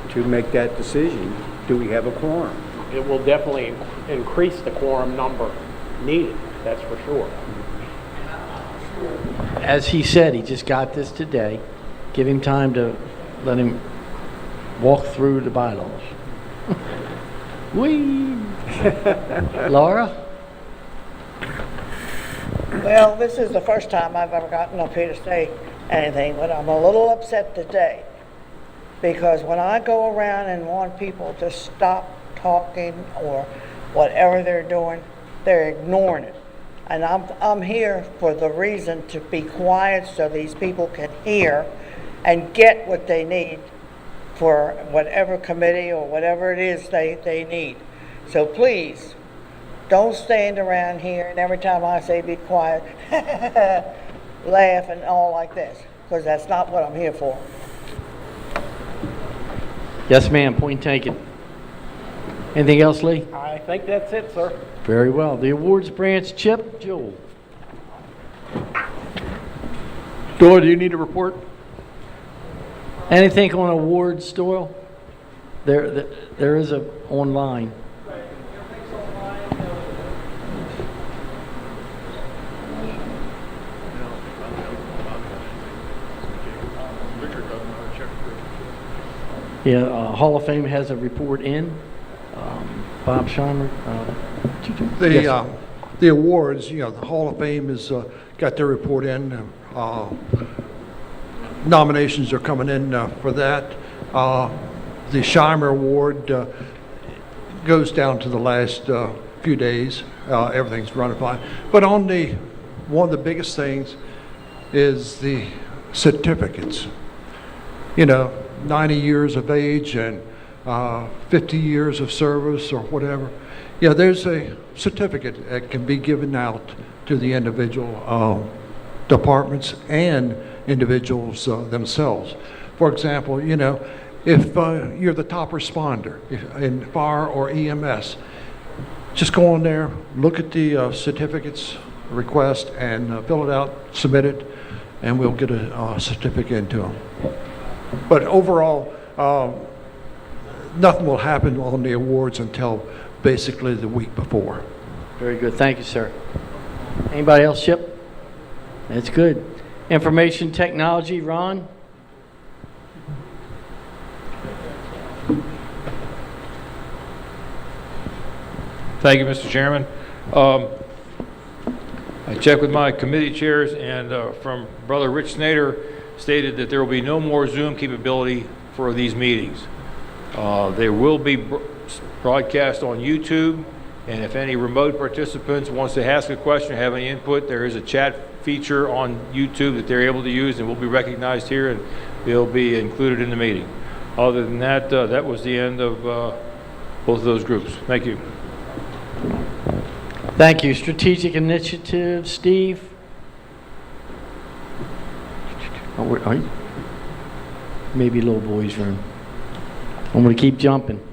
Speaker 9: to make that decision. Do we have a quorum?
Speaker 22: It will definitely increase the quorum number needed, that's for sure.
Speaker 1: As he said, he just got this today. Give him time to let him walk through the bylaws. Whee! Laura?
Speaker 7: Well, this is the first time I've ever gotten up here to say anything, but I'm a little upset today. Because when I go around and want people to stop talking or whatever they're doing, they're ignoring it. And I'm here for the reason to be quiet so these people can hear and get what they need for whatever committee or whatever it is they need. So please, don't stand around here and every time I say be quiet, laugh and all like this, because that's not what I'm here for.
Speaker 1: Yes, ma'am. Point taken. Anything else, Lee?
Speaker 22: I think that's it, sir.
Speaker 1: Very well. The awards branch, Chip, Joel.
Speaker 3: Doyle, do you need a report?
Speaker 1: Anything on awards, Doyle? There is a online. Yeah, Hall of Fame has a report in. Bob Schonner.
Speaker 19: The awards, the Hall of Fame has got their report in. Nominations are coming in for that. The Scheimer Award goes down to the last few days. Everything's running fine. But one of the biggest things is the certificates. 90 years of age and 50 years of service or whatever. Yeah, there's a certificate that can be given out to the individual departments and individuals themselves. For example, if you're the top responder in fire or EMS, just go on there, look at the certificates request and fill it out, submit it, and we'll get a certificate into them. But overall, nothing will happen on the awards until basically the week before.
Speaker 1: Very good. Thank you, sir. Anybody else, Chip? That's good. Information technology, Ron?
Speaker 12: Thank you, Mr. Chairman. I checked with my committee chairs, and from Brother Rich Snyder stated that there will be no more Zoom capability for these meetings. They will be broadcast on YouTube, and if any remote participants wants to ask a question or have any input, there is a chat feature on YouTube that they're able to use and will be recognized here, and they'll be included in the meeting. Other than that, that was the end of both of those groups. Thank you.
Speaker 1: Thank you. Strategic Initiative, Steve? Maybe little boy's room. I'm going to keep jumping.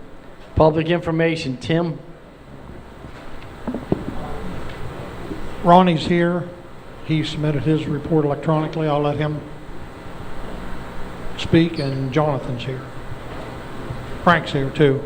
Speaker 1: Public information, Tim?
Speaker 10: Ronnie's here. He submitted his report electronically. I'll let him speak, and Jonathan's here. Frank's here too.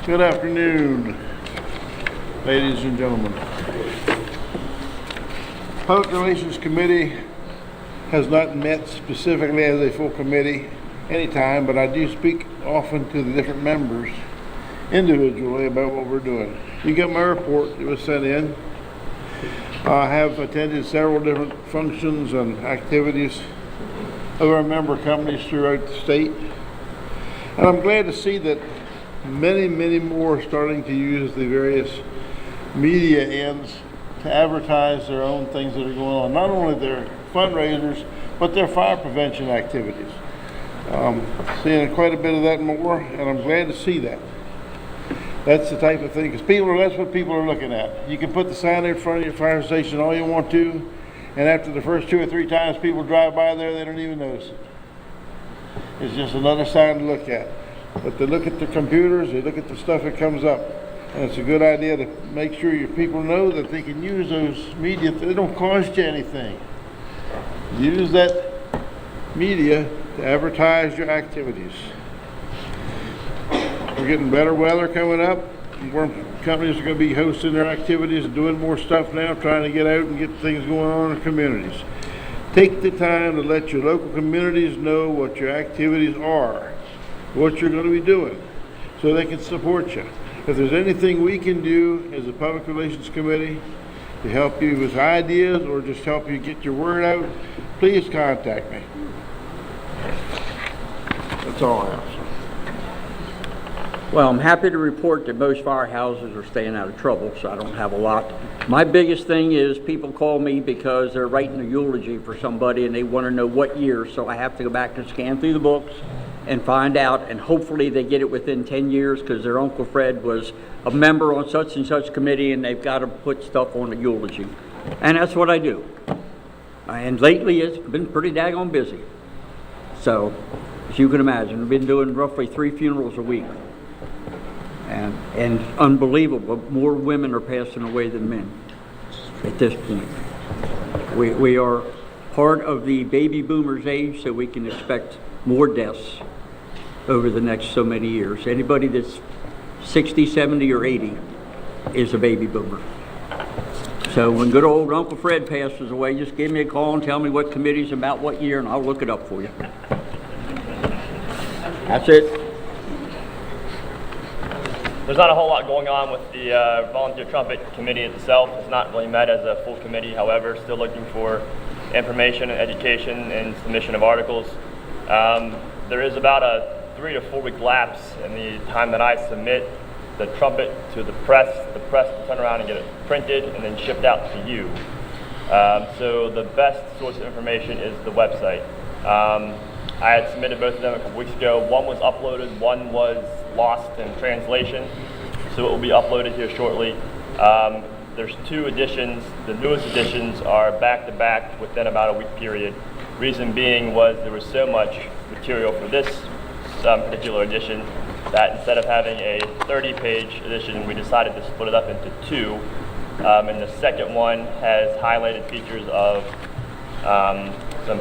Speaker 6: Good afternoon, ladies and gentlemen. Public Relations Committee has not met specifically as a full committee anytime, but I do speak often to the different members individually about what we're doing. You got my report, it was sent in. I have attended several different functions and activities of our member companies throughout the state. And I'm glad to see that many more are starting to use the various media ends to advertise their own things that are going on. Not only their fundraisers, but their fire prevention activities.
Speaker 8: Seeing quite a bit of that more, and I'm glad to see that. That's the type of thing, because that's what people are looking at. You can put the sign there in front of your fire station all you want to, and after the first 2 or 3 times people drive by there, they don't even notice it. It's just another sign to look at. But they look at the computers, they look at the stuff that comes up. And it's a good idea to make sure your people know that they can use those media. They don't cost you anything. Use that media to advertise your activities. We're getting better weather coming up. More companies are going to be hosting their activities and doing more stuff now, trying to get out and get things going on in communities. Take the time to let your local communities know what your activities are, what you're going to be doing, so they can support you. If there's anything we can do as a Public Relations Committee to help you with ideas or just help you get your word out, please contact me. That's all I have.
Speaker 13: Well, I'm happy to report that most firehouses are staying out of trouble, so I don't have a lot. My biggest thing is people call me because they're writing a eulogy for somebody and they want to know what year, so I have to go back and scan through the books and find out, and hopefully they get it within 10 years because their Uncle Fred was a member on such and such committee and they've got to put stuff on the eulogy. And that's what I do. And lately it's been pretty daggone busy. So, as you can imagine, I've been doing roughly 3 funerals a week. And unbelievable, more women are passing away than men at this point. We are part of the baby boomers age, so we can expect more deaths over the next so many years. Anybody that's 60, 70, or 80 is a baby boomer. So when good old Uncle Fred passes away, just give me a call and tell me what committee's about what year, and I'll look it up for you. That's it.
Speaker 15: There's not a whole lot going on with the Volunteer Trumpet Committee itself. It's not really met as a full committee, however, still looking for information and education and submission of articles. There is about a 3 to 4 week lapse in the time that I submit the trumpet to the press will turn around and get it printed and then shipped out to you. So the best source of information is the website. I had submitted both of them a couple weeks ago. One was uploaded, one was lost in translation, so it will be uploaded here shortly. There's 2 editions. The newest editions are back-to-back within about a week period. Reason being was there was so much material for this particular edition that instead of having a 30-page edition, we decided to split it up into 2. And the second one has highlighted features of some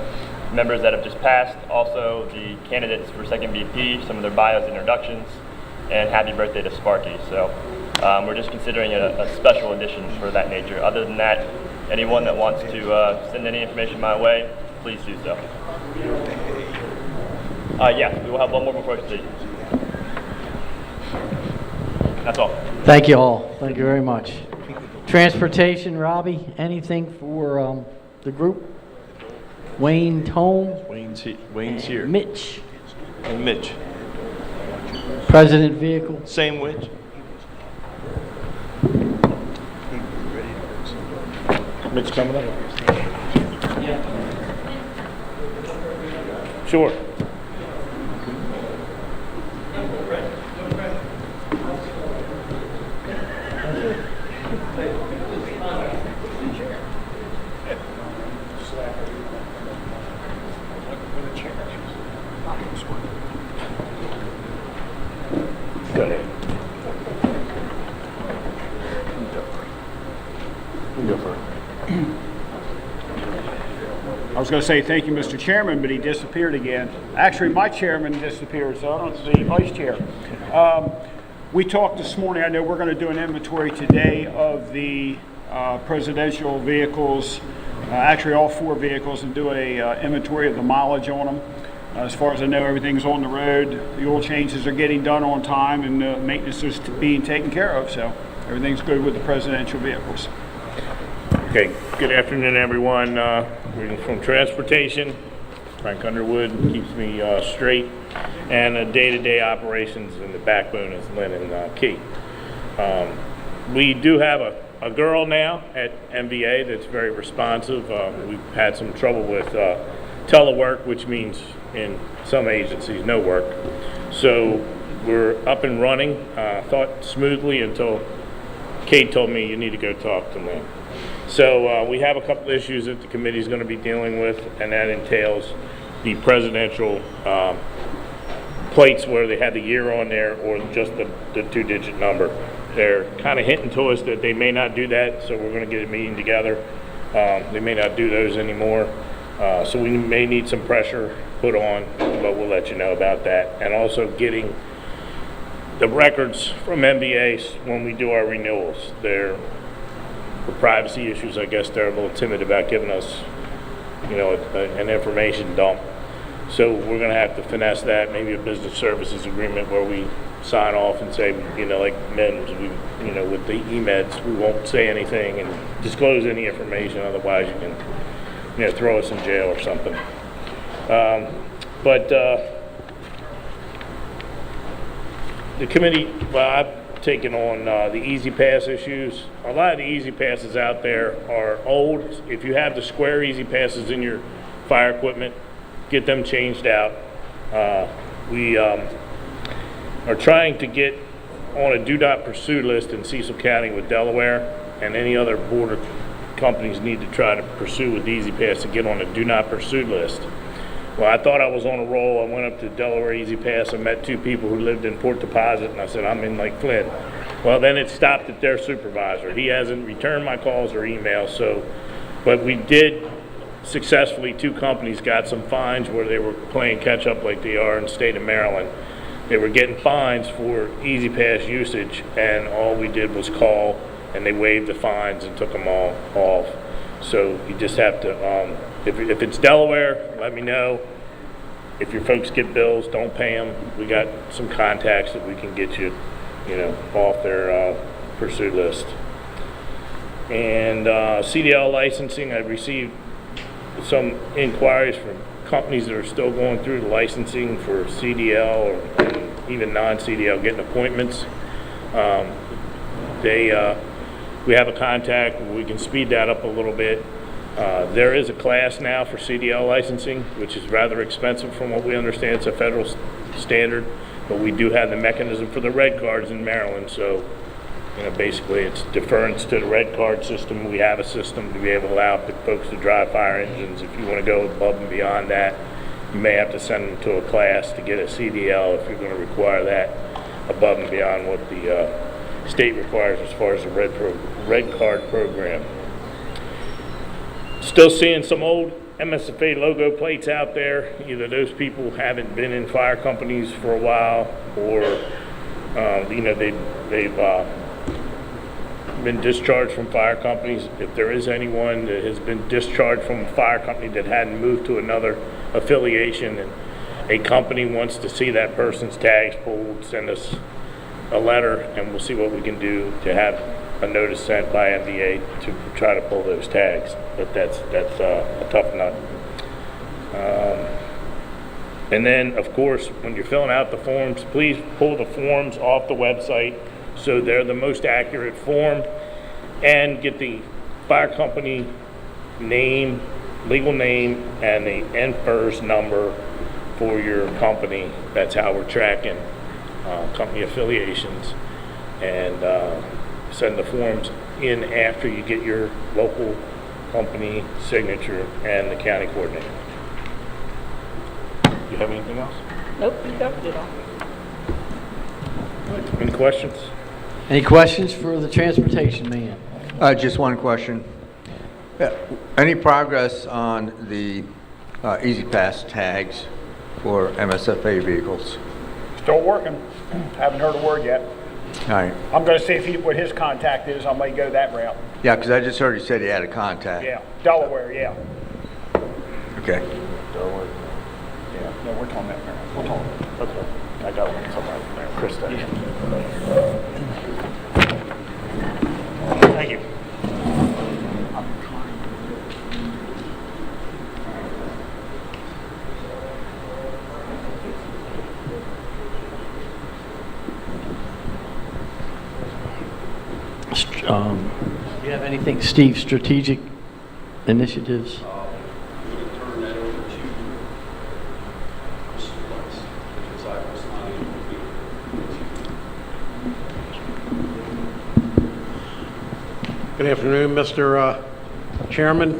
Speaker 15: members that have just passed, also the candidates for second VP, some of their bios and introductions, and happy birthday to Sparky. So we're just considering a special edition for that nature. Other than that, anyone that wants to send any information my way, please do so. Yeah, we will have one more before I proceed. That's all.
Speaker 1: Thank you all. Thank you very much. Transportation, Robbie, anything for the group? Wayne Tome?
Speaker 23: Wayne's here.
Speaker 1: Mitch?
Speaker 23: And Mitch.
Speaker 1: President Vehicle?
Speaker 23: Same Mitch. Mitch coming up? Sure. Go ahead. You go first.
Speaker 24: I was going to say thank you, Mr. Chairman, but he disappeared again. Actually, my chairman disappeared, so I don't see the vice chair. We talked this morning, I know we're going to do an inventory today of the presidential vehicles, actually all 4 vehicles, and do a inventory of the mileage on them. As far as I know, everything's on the road. The oil changes are getting done on time, and maintenance is being taken care of, so everything's good with the presidential vehicles.
Speaker 23: Okay, good afternoon, everyone. We're from Transportation. Frank Underwood keeps me straight, and day-to-day operations and the backbone is Lynn and Kate. We do have a girl now at MVA that's very responsive. We've had some trouble with telework, which means in some agencies, no work. So we're up and running, thought smoothly until Kate told me you need to go talk to Lynn. So we have a couple issues that the committee is going to be dealing with, and that entails the presidential plates where they had the year on there or just the 2-digit number. They're kind of hinting to us that they may not do that, so we're going to get a meeting together. They may not do those anymore, so we may need some pressure put on, but we'll let you know about that. And also getting the records from MBA when we do our renewals. They're, for privacy issues, I guess they're a little timid about giving us, you know, an information dump. So we're going to have to finesse that, maybe a business services agreement where we sign off and say, you know, like MEMS, we, you know, with the EMEDs, we won't say anything and disclose any information, otherwise you can, you know, throw us in jail or something. The committee, well, I've taken on the Easy Pass issues. A lot of the Easy Passes out there are old. If you have the square Easy Passes in your fire equipment, get them changed out. We are trying to get on a do not pursue list in Cecil County with Delaware, and any other border companies need to try to pursue with Easy Pass to get on a do not pursue list. Well, I thought I was on a roll. I went up to Delaware Easy Pass. I met 2 people who lived in Port Deposit, and I said, I'm in Lake Flint. Well, then it stopped at their supervisor. He hasn't returned my calls or emails, so, but we did successfully, 2 companies got some fines where they were playing catch up like they are in the state of Maryland. They were getting fines for Easy Pass usage, and all we did was call, and they waived the fines and took them all off. So you just have to, if it's Delaware, let me know. If your folks get bills, don't pay them. We got some contacts that we can get you, you know, off their pursuit list. And CDL licensing, I received some inquiries from companies that are still going through the licensing for CDL or even non-CDL, getting appointments. We have a contact, we can speed that up a little bit. There is a class now for CDL licensing, which is rather expensive from what we understand. It's a federal standard, but we do have the mechanism for the red cards in Maryland. So, you know, basically it's deference to the red card system. We have a system to be able to allow folks to drive fire engines. If you want to go above and beyond that, you may have to send them to a class to get a CDL if you're going to require that above and beyond what the state requires as far as the red card program. Still seeing some old MSFA logo plates out there. Either those people haven't been in fire companies for a while, or you know, they've been discharged from fire companies. If there is anyone that has been discharged from a fire company that hadn't moved to another affiliation and a company wants to see that person's tags pulled, send us a letter and we'll see what we can do to have a notice sent by MDA to try to pull those tags. But that's a tough nut. And then, of course, when you're filling out the forms, please pull the forms off the website so they're the most accurate form, and get the fire company name, legal name, and the NFIRS number for your company. That's how we're tracking company affiliations, and send the forms in after you get your local company signature and the county coordinator. Do you have anything else?
Speaker 16: Nope, you covered it all.
Speaker 23: Any questions?
Speaker 1: Any questions for the transportation man?
Speaker 2: Just one question. Any progress on the Easy Pass tags for MSFA vehicles?
Speaker 24: Still working. Haven't heard a word yet.
Speaker 2: All right.
Speaker 24: I'm going to see what his contact is. I may go that route.
Speaker 2: Yeah, because I just heard he said he had a contact.
Speaker 24: Yeah, Delaware, yeah.
Speaker 2: Okay.
Speaker 24: Delaware. Yeah, no, we're talking about Maryland. We're talking. Okay. I got one somewhere. Krista. Thank you.
Speaker 1: Do you have anything, Steve, strategic initiatives?
Speaker 11: We can turn that over to
Speaker 22: Good afternoon, Mr. Chairman.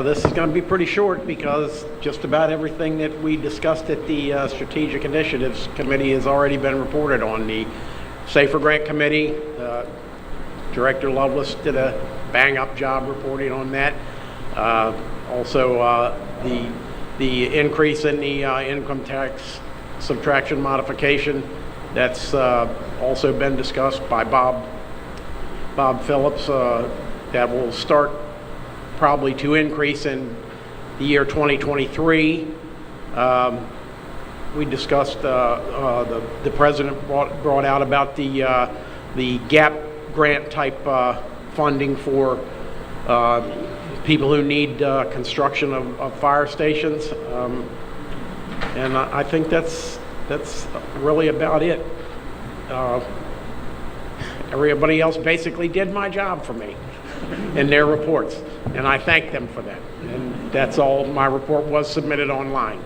Speaker 22: This is going to be pretty short because just about everything that we discussed at the Strategic Initiatives Committee has already been reported on. The Safer Grant Committee, Director Lovelace did a bang-up job reporting on that. Also, the increase in the income tax subtraction modification, that's also been discussed by Bob Phillips. That will start probably to increase in the year 2023. We discussed, the president brought out about the GAP grant type funding for people who need construction of fire stations. And I think that's really about it. Everybody else basically did my job for me in their reports, and I thank them for that. And that's all. My report was submitted online.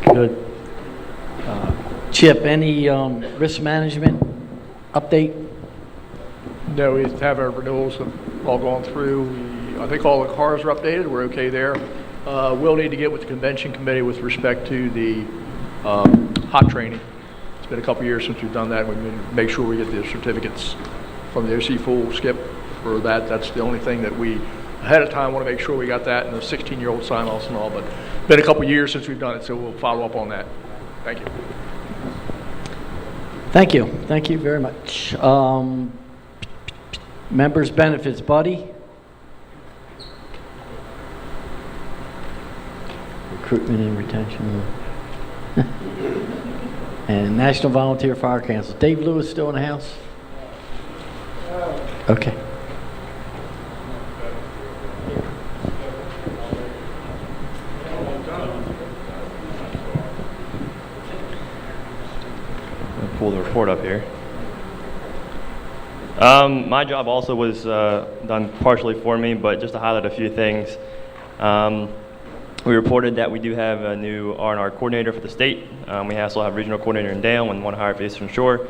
Speaker 1: Good. Chip, any risk management update?
Speaker 11: No, we have our renewals have all gone through. I think all the cars are updated. We're okay there. We'll need to get with the convention committee with respect to the hot training. It's been a couple years since we've done that. We make sure we get the certificates from the OC Full Skip for that. That's the only thing that we ahead of time want to make sure we got that and the 16-year-old sign-offs and all. But it's been a couple years since we've done it, so we'll follow up on that. Thank you.
Speaker 1: Thank you. Thank you very much. Members' benefits, Buddy. Recruitment and retention. And National Volunteer Fire Council. Dave Lewis still in the house? Okay.
Speaker 15: I'll pull the report up here. My job also was done partially for me, but just to highlight a few things. We reported that we do have a new R&R coordinator for the state. We also have a regional coordinator in Dale and one hired for Eastern Shore.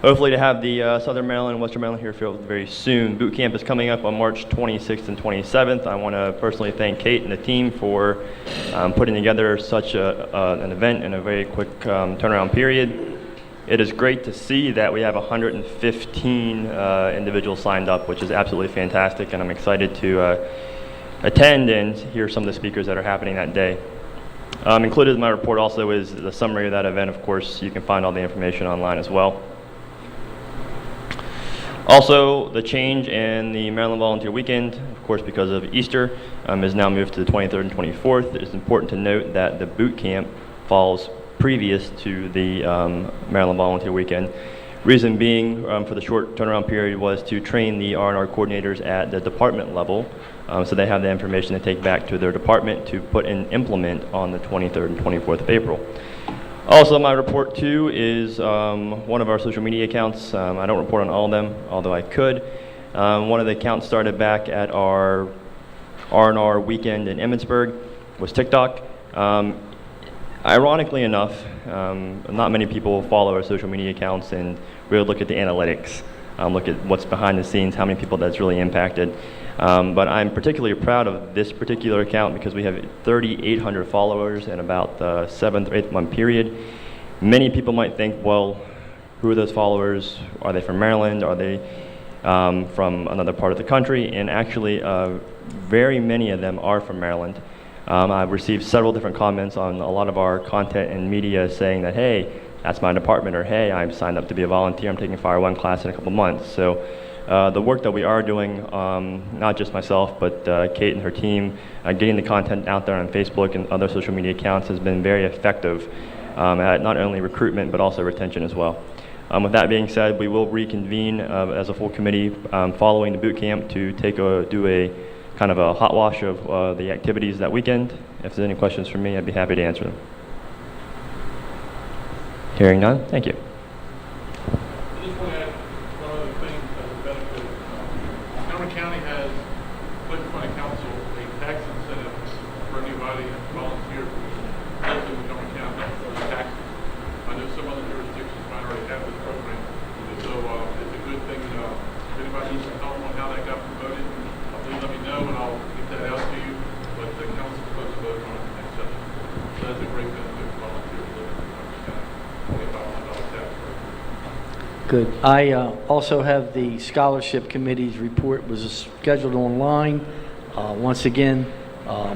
Speaker 15: Hopefully to have the Southern Maryland and Western Maryland here filled very soon. Boot camp is coming up on March 26th and 27th. I want to personally thank Kate and the team for putting together such an event in a very quick turnaround period. It is great to see that we have 115 individuals signed up, which is absolutely fantastic, and I'm excited to attend and hear some of the speakers that are happening that day. Included in my report also is the summary of that event. Of course, you can find all the information online as well. Also, the change in the Maryland Volunteer Weekend, of course, because of Easter, is now moved to the 23rd and 24th. It is important to note that the boot camp falls previous to the Maryland Volunteer Weekend. Reason being, for the short turnaround period, was to train the R&R coordinators at the department level, so they have the information to take back to their department to put and implement on the 23rd and 24th of April. Also, my report too is one of our social media accounts. I don't report on all of them, although I could. One of the accounts started back at our R&R weekend in Emmitsburg was TikTok. Ironically enough, not many people follow our social media accounts and really look at the analytics, look at what's behind the scenes, how many people that's really impacted. But I'm particularly proud of this particular account because we have 3,800 followers in about the 7th or 8th month period. Many people might think, well, who are those followers? Are they from Maryland? Are they from another part of the country? And actually, very many of them are from Maryland. I've received several different comments on a lot of our content and media saying that, hey, that's my department, or hey, I'm signed up to be a volunteer, I'm taking Fire 1 class in a couple months. So the work that we are doing, not just myself, but Kate and her team, getting the content out there on Facebook and other social media accounts has been very effective at not only recruitment, but also retention as well. With that being said, we will reconvene as a full committee following the boot camp to do a kind of a hot wash of the activities that weekend. If there's any questions for me, I'd be happy to answer them. Hearing none, thank you.
Speaker 6: I just want to add one other thing as a benefit. Montgomery County has put in front of council a tax incentive for anybody who volunteers who lives in Montgomery County for taxes. I know some other jurisdictions might already have this program, so it's a good thing. If anybody needs some help on how that got
Speaker 1: Good. I also have the Scholarship Committee's report was scheduled online. Once again, R.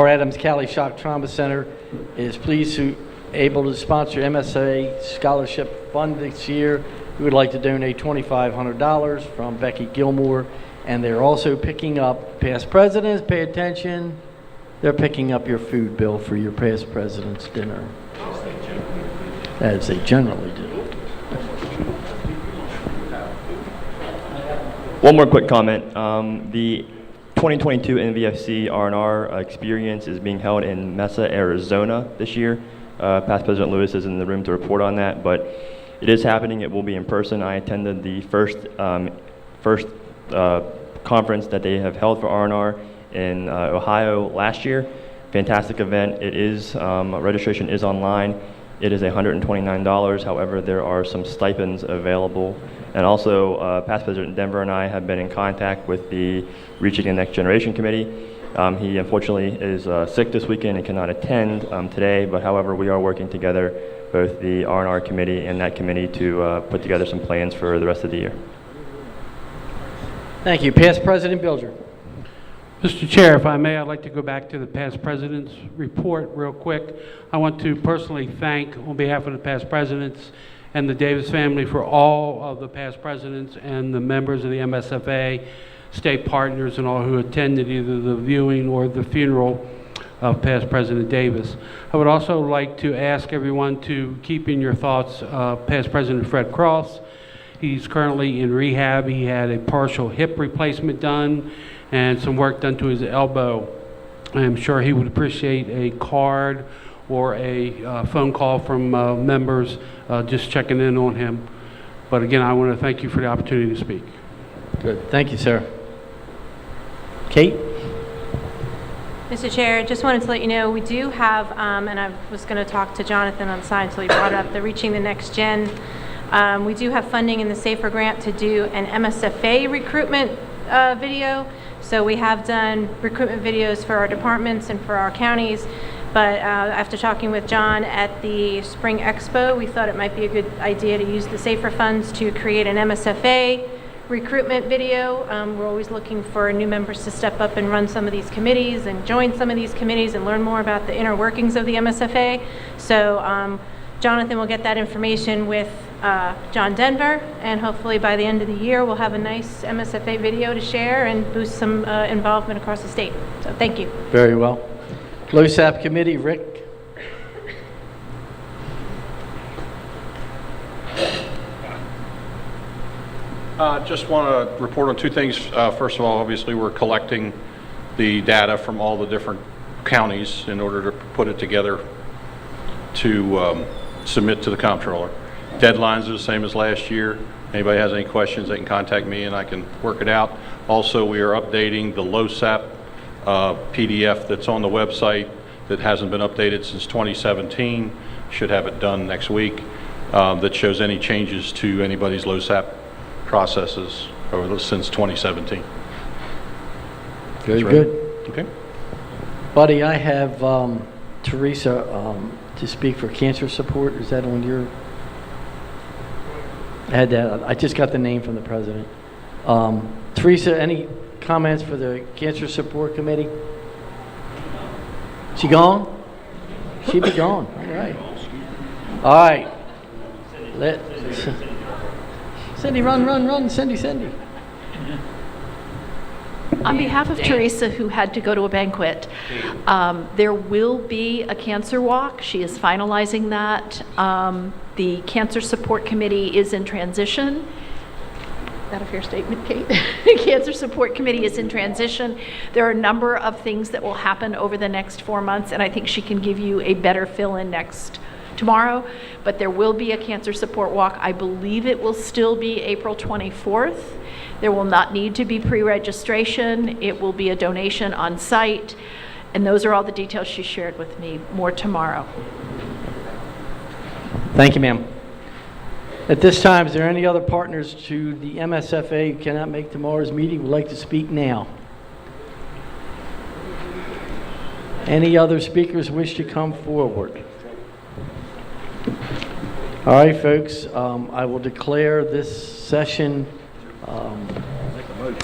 Speaker 1: Adams Cali Shock Trauma Center is pleased to able to sponsor MSA Scholarship Fund this year. We would like to donate $2,500 from Becky Gilmore, and they're also picking up, past presidents, pay attention, they're picking up your food bill for your past president's dinner, as they generally do.
Speaker 15: One more quick comment. The 2022 NVFC R&R experience is being held in Mesa, Arizona this year. Past President Lewis is in the room to report on that, but it is happening. It will be in person. I attended the first conference that they have held for R&R in Ohio last year. Fantastic event. It is registration is online. It is $129. However, there are some stipends available. And also, past President Denver and I have been in contact with the Reaching the Next Generation Committee. He unfortunately is sick this weekend and cannot attend today, but however, we are working together, both the R&R committee and that committee, to put together some plans for the rest of the year.
Speaker 1: Thank you. Past President Bilger.
Speaker 14: Mr. Chair, if I may, I'd like to go back to the past president's report real quick. I want to personally thank, on behalf of the past presidents and the Davis family, for all of the past presidents and the members of the MSFA, state partners, and all who attended either the viewing or the funeral of past President Davis. I would also like to ask everyone to keep in your thoughts past President Fred Cross. He's currently in rehab. He had a partial hip replacement done and some work done to his elbow. I'm sure he would appreciate a card or a phone call from members just checking in on him. But again, I want to thank you for the opportunity to speak.
Speaker 1: Good. Thank you, sir. Kate?
Speaker 16: Mr. Chair, just wanted to let you know we do have, and I was going to talk to Jonathan on the side until he brought up the Reaching the Next Gen. We do have funding in the SAFER grant to do an MSFA recruitment video. So we have done recruitment videos for our departments and for our counties. But after talking with John at the Spring Expo, we thought it might be a good idea to use the SAFER funds to create an MSFA recruitment video. We're always looking for new members to step up and run some of these committees and join some of these committees and learn more about the inner workings of the MSFA. So Jonathan will get that information with John Denver, and hopefully by the end of the year we'll have a nice MSFA video to share and boost some involvement across the state. So thank you.
Speaker 1: Very well. LoSAP Committee, Rick.
Speaker 3: Just want to report on two things. First of all, obviously, we're collecting the data from all the different counties in order to put it together to submit to the comptroller. Deadlines are the same as last year. Anybody has any questions, they can contact me and I can work it out. Also, we are updating the LoSAP PDF that's on the website that hasn't been updated since 2017. Should have it done next week. That shows any changes to anybody's LoSAP processes since 2017.
Speaker 1: Very good.
Speaker 3: Okay.
Speaker 1: Buddy, I have Teresa to speak for cancer support. Is that on your? I had that. I just got the name from the president. Teresa, any comments for the Cancer Support Committee? She gone? She be gone. All right. All right. Cindy, run. Cindy.
Speaker 17: On behalf of Teresa, who had to go to a banquet, there will be a cancer walk. She is finalizing that. The Cancer Support Committee is in transition. Is that a fair statement, Kate? The Cancer Support Committee is in transition. There are a number of things that will happen over the next 4 months, and I think she can give you a better fill-in tomorrow. But there will be a cancer support walk. I believe it will still be April 24th. There will not need to be pre-registration. It will be a donation on site. And those are all the details she shared with me. More tomorrow.
Speaker 1: Thank you, ma'am. At this time, is there any other partners to the MSFA who cannot make tomorrow's meeting would like to speak now? Any other speakers wish to come forward? All right, folks, I will declare this session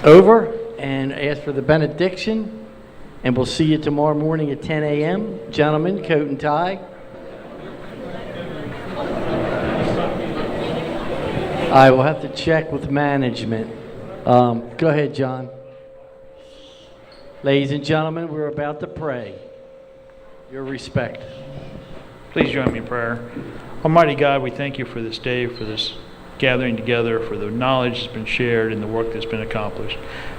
Speaker 1: over and ask for the benediction, and we'll see you tomorrow morning at 10 a.m. Gentlemen, coat and tie. I will have to check with management. Go ahead, John. Ladies and gentlemen, we're about to pray. Your respect.
Speaker 4: Please join me in prayer. Almighty God, we thank you for this day, for this gathering together, for the knowledge that's been shared and the work that's been accomplished.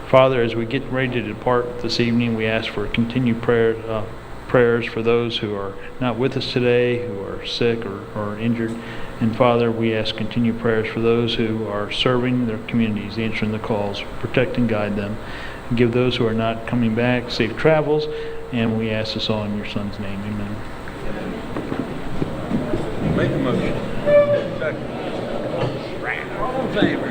Speaker 4: Father, as we get ready to depart this evening, we ask for continued prayers for those who are not with us today, who are sick or injured. And Father, we ask continued prayers for those who are serving their communities, answering the calls, protect and guide them. And give those who are not coming back safe travels. And we ask this all in your Son's name. Amen.
Speaker 3: Make a motion. Second.
Speaker 4: All in favor?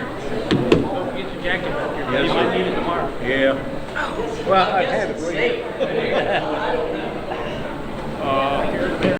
Speaker 4: Don't get your jacket back here.
Speaker 3: Yes,
Speaker 4: You
Speaker 3: sir.
Speaker 4: might need it tomorrow.
Speaker 3: Yeah. Well, I had it.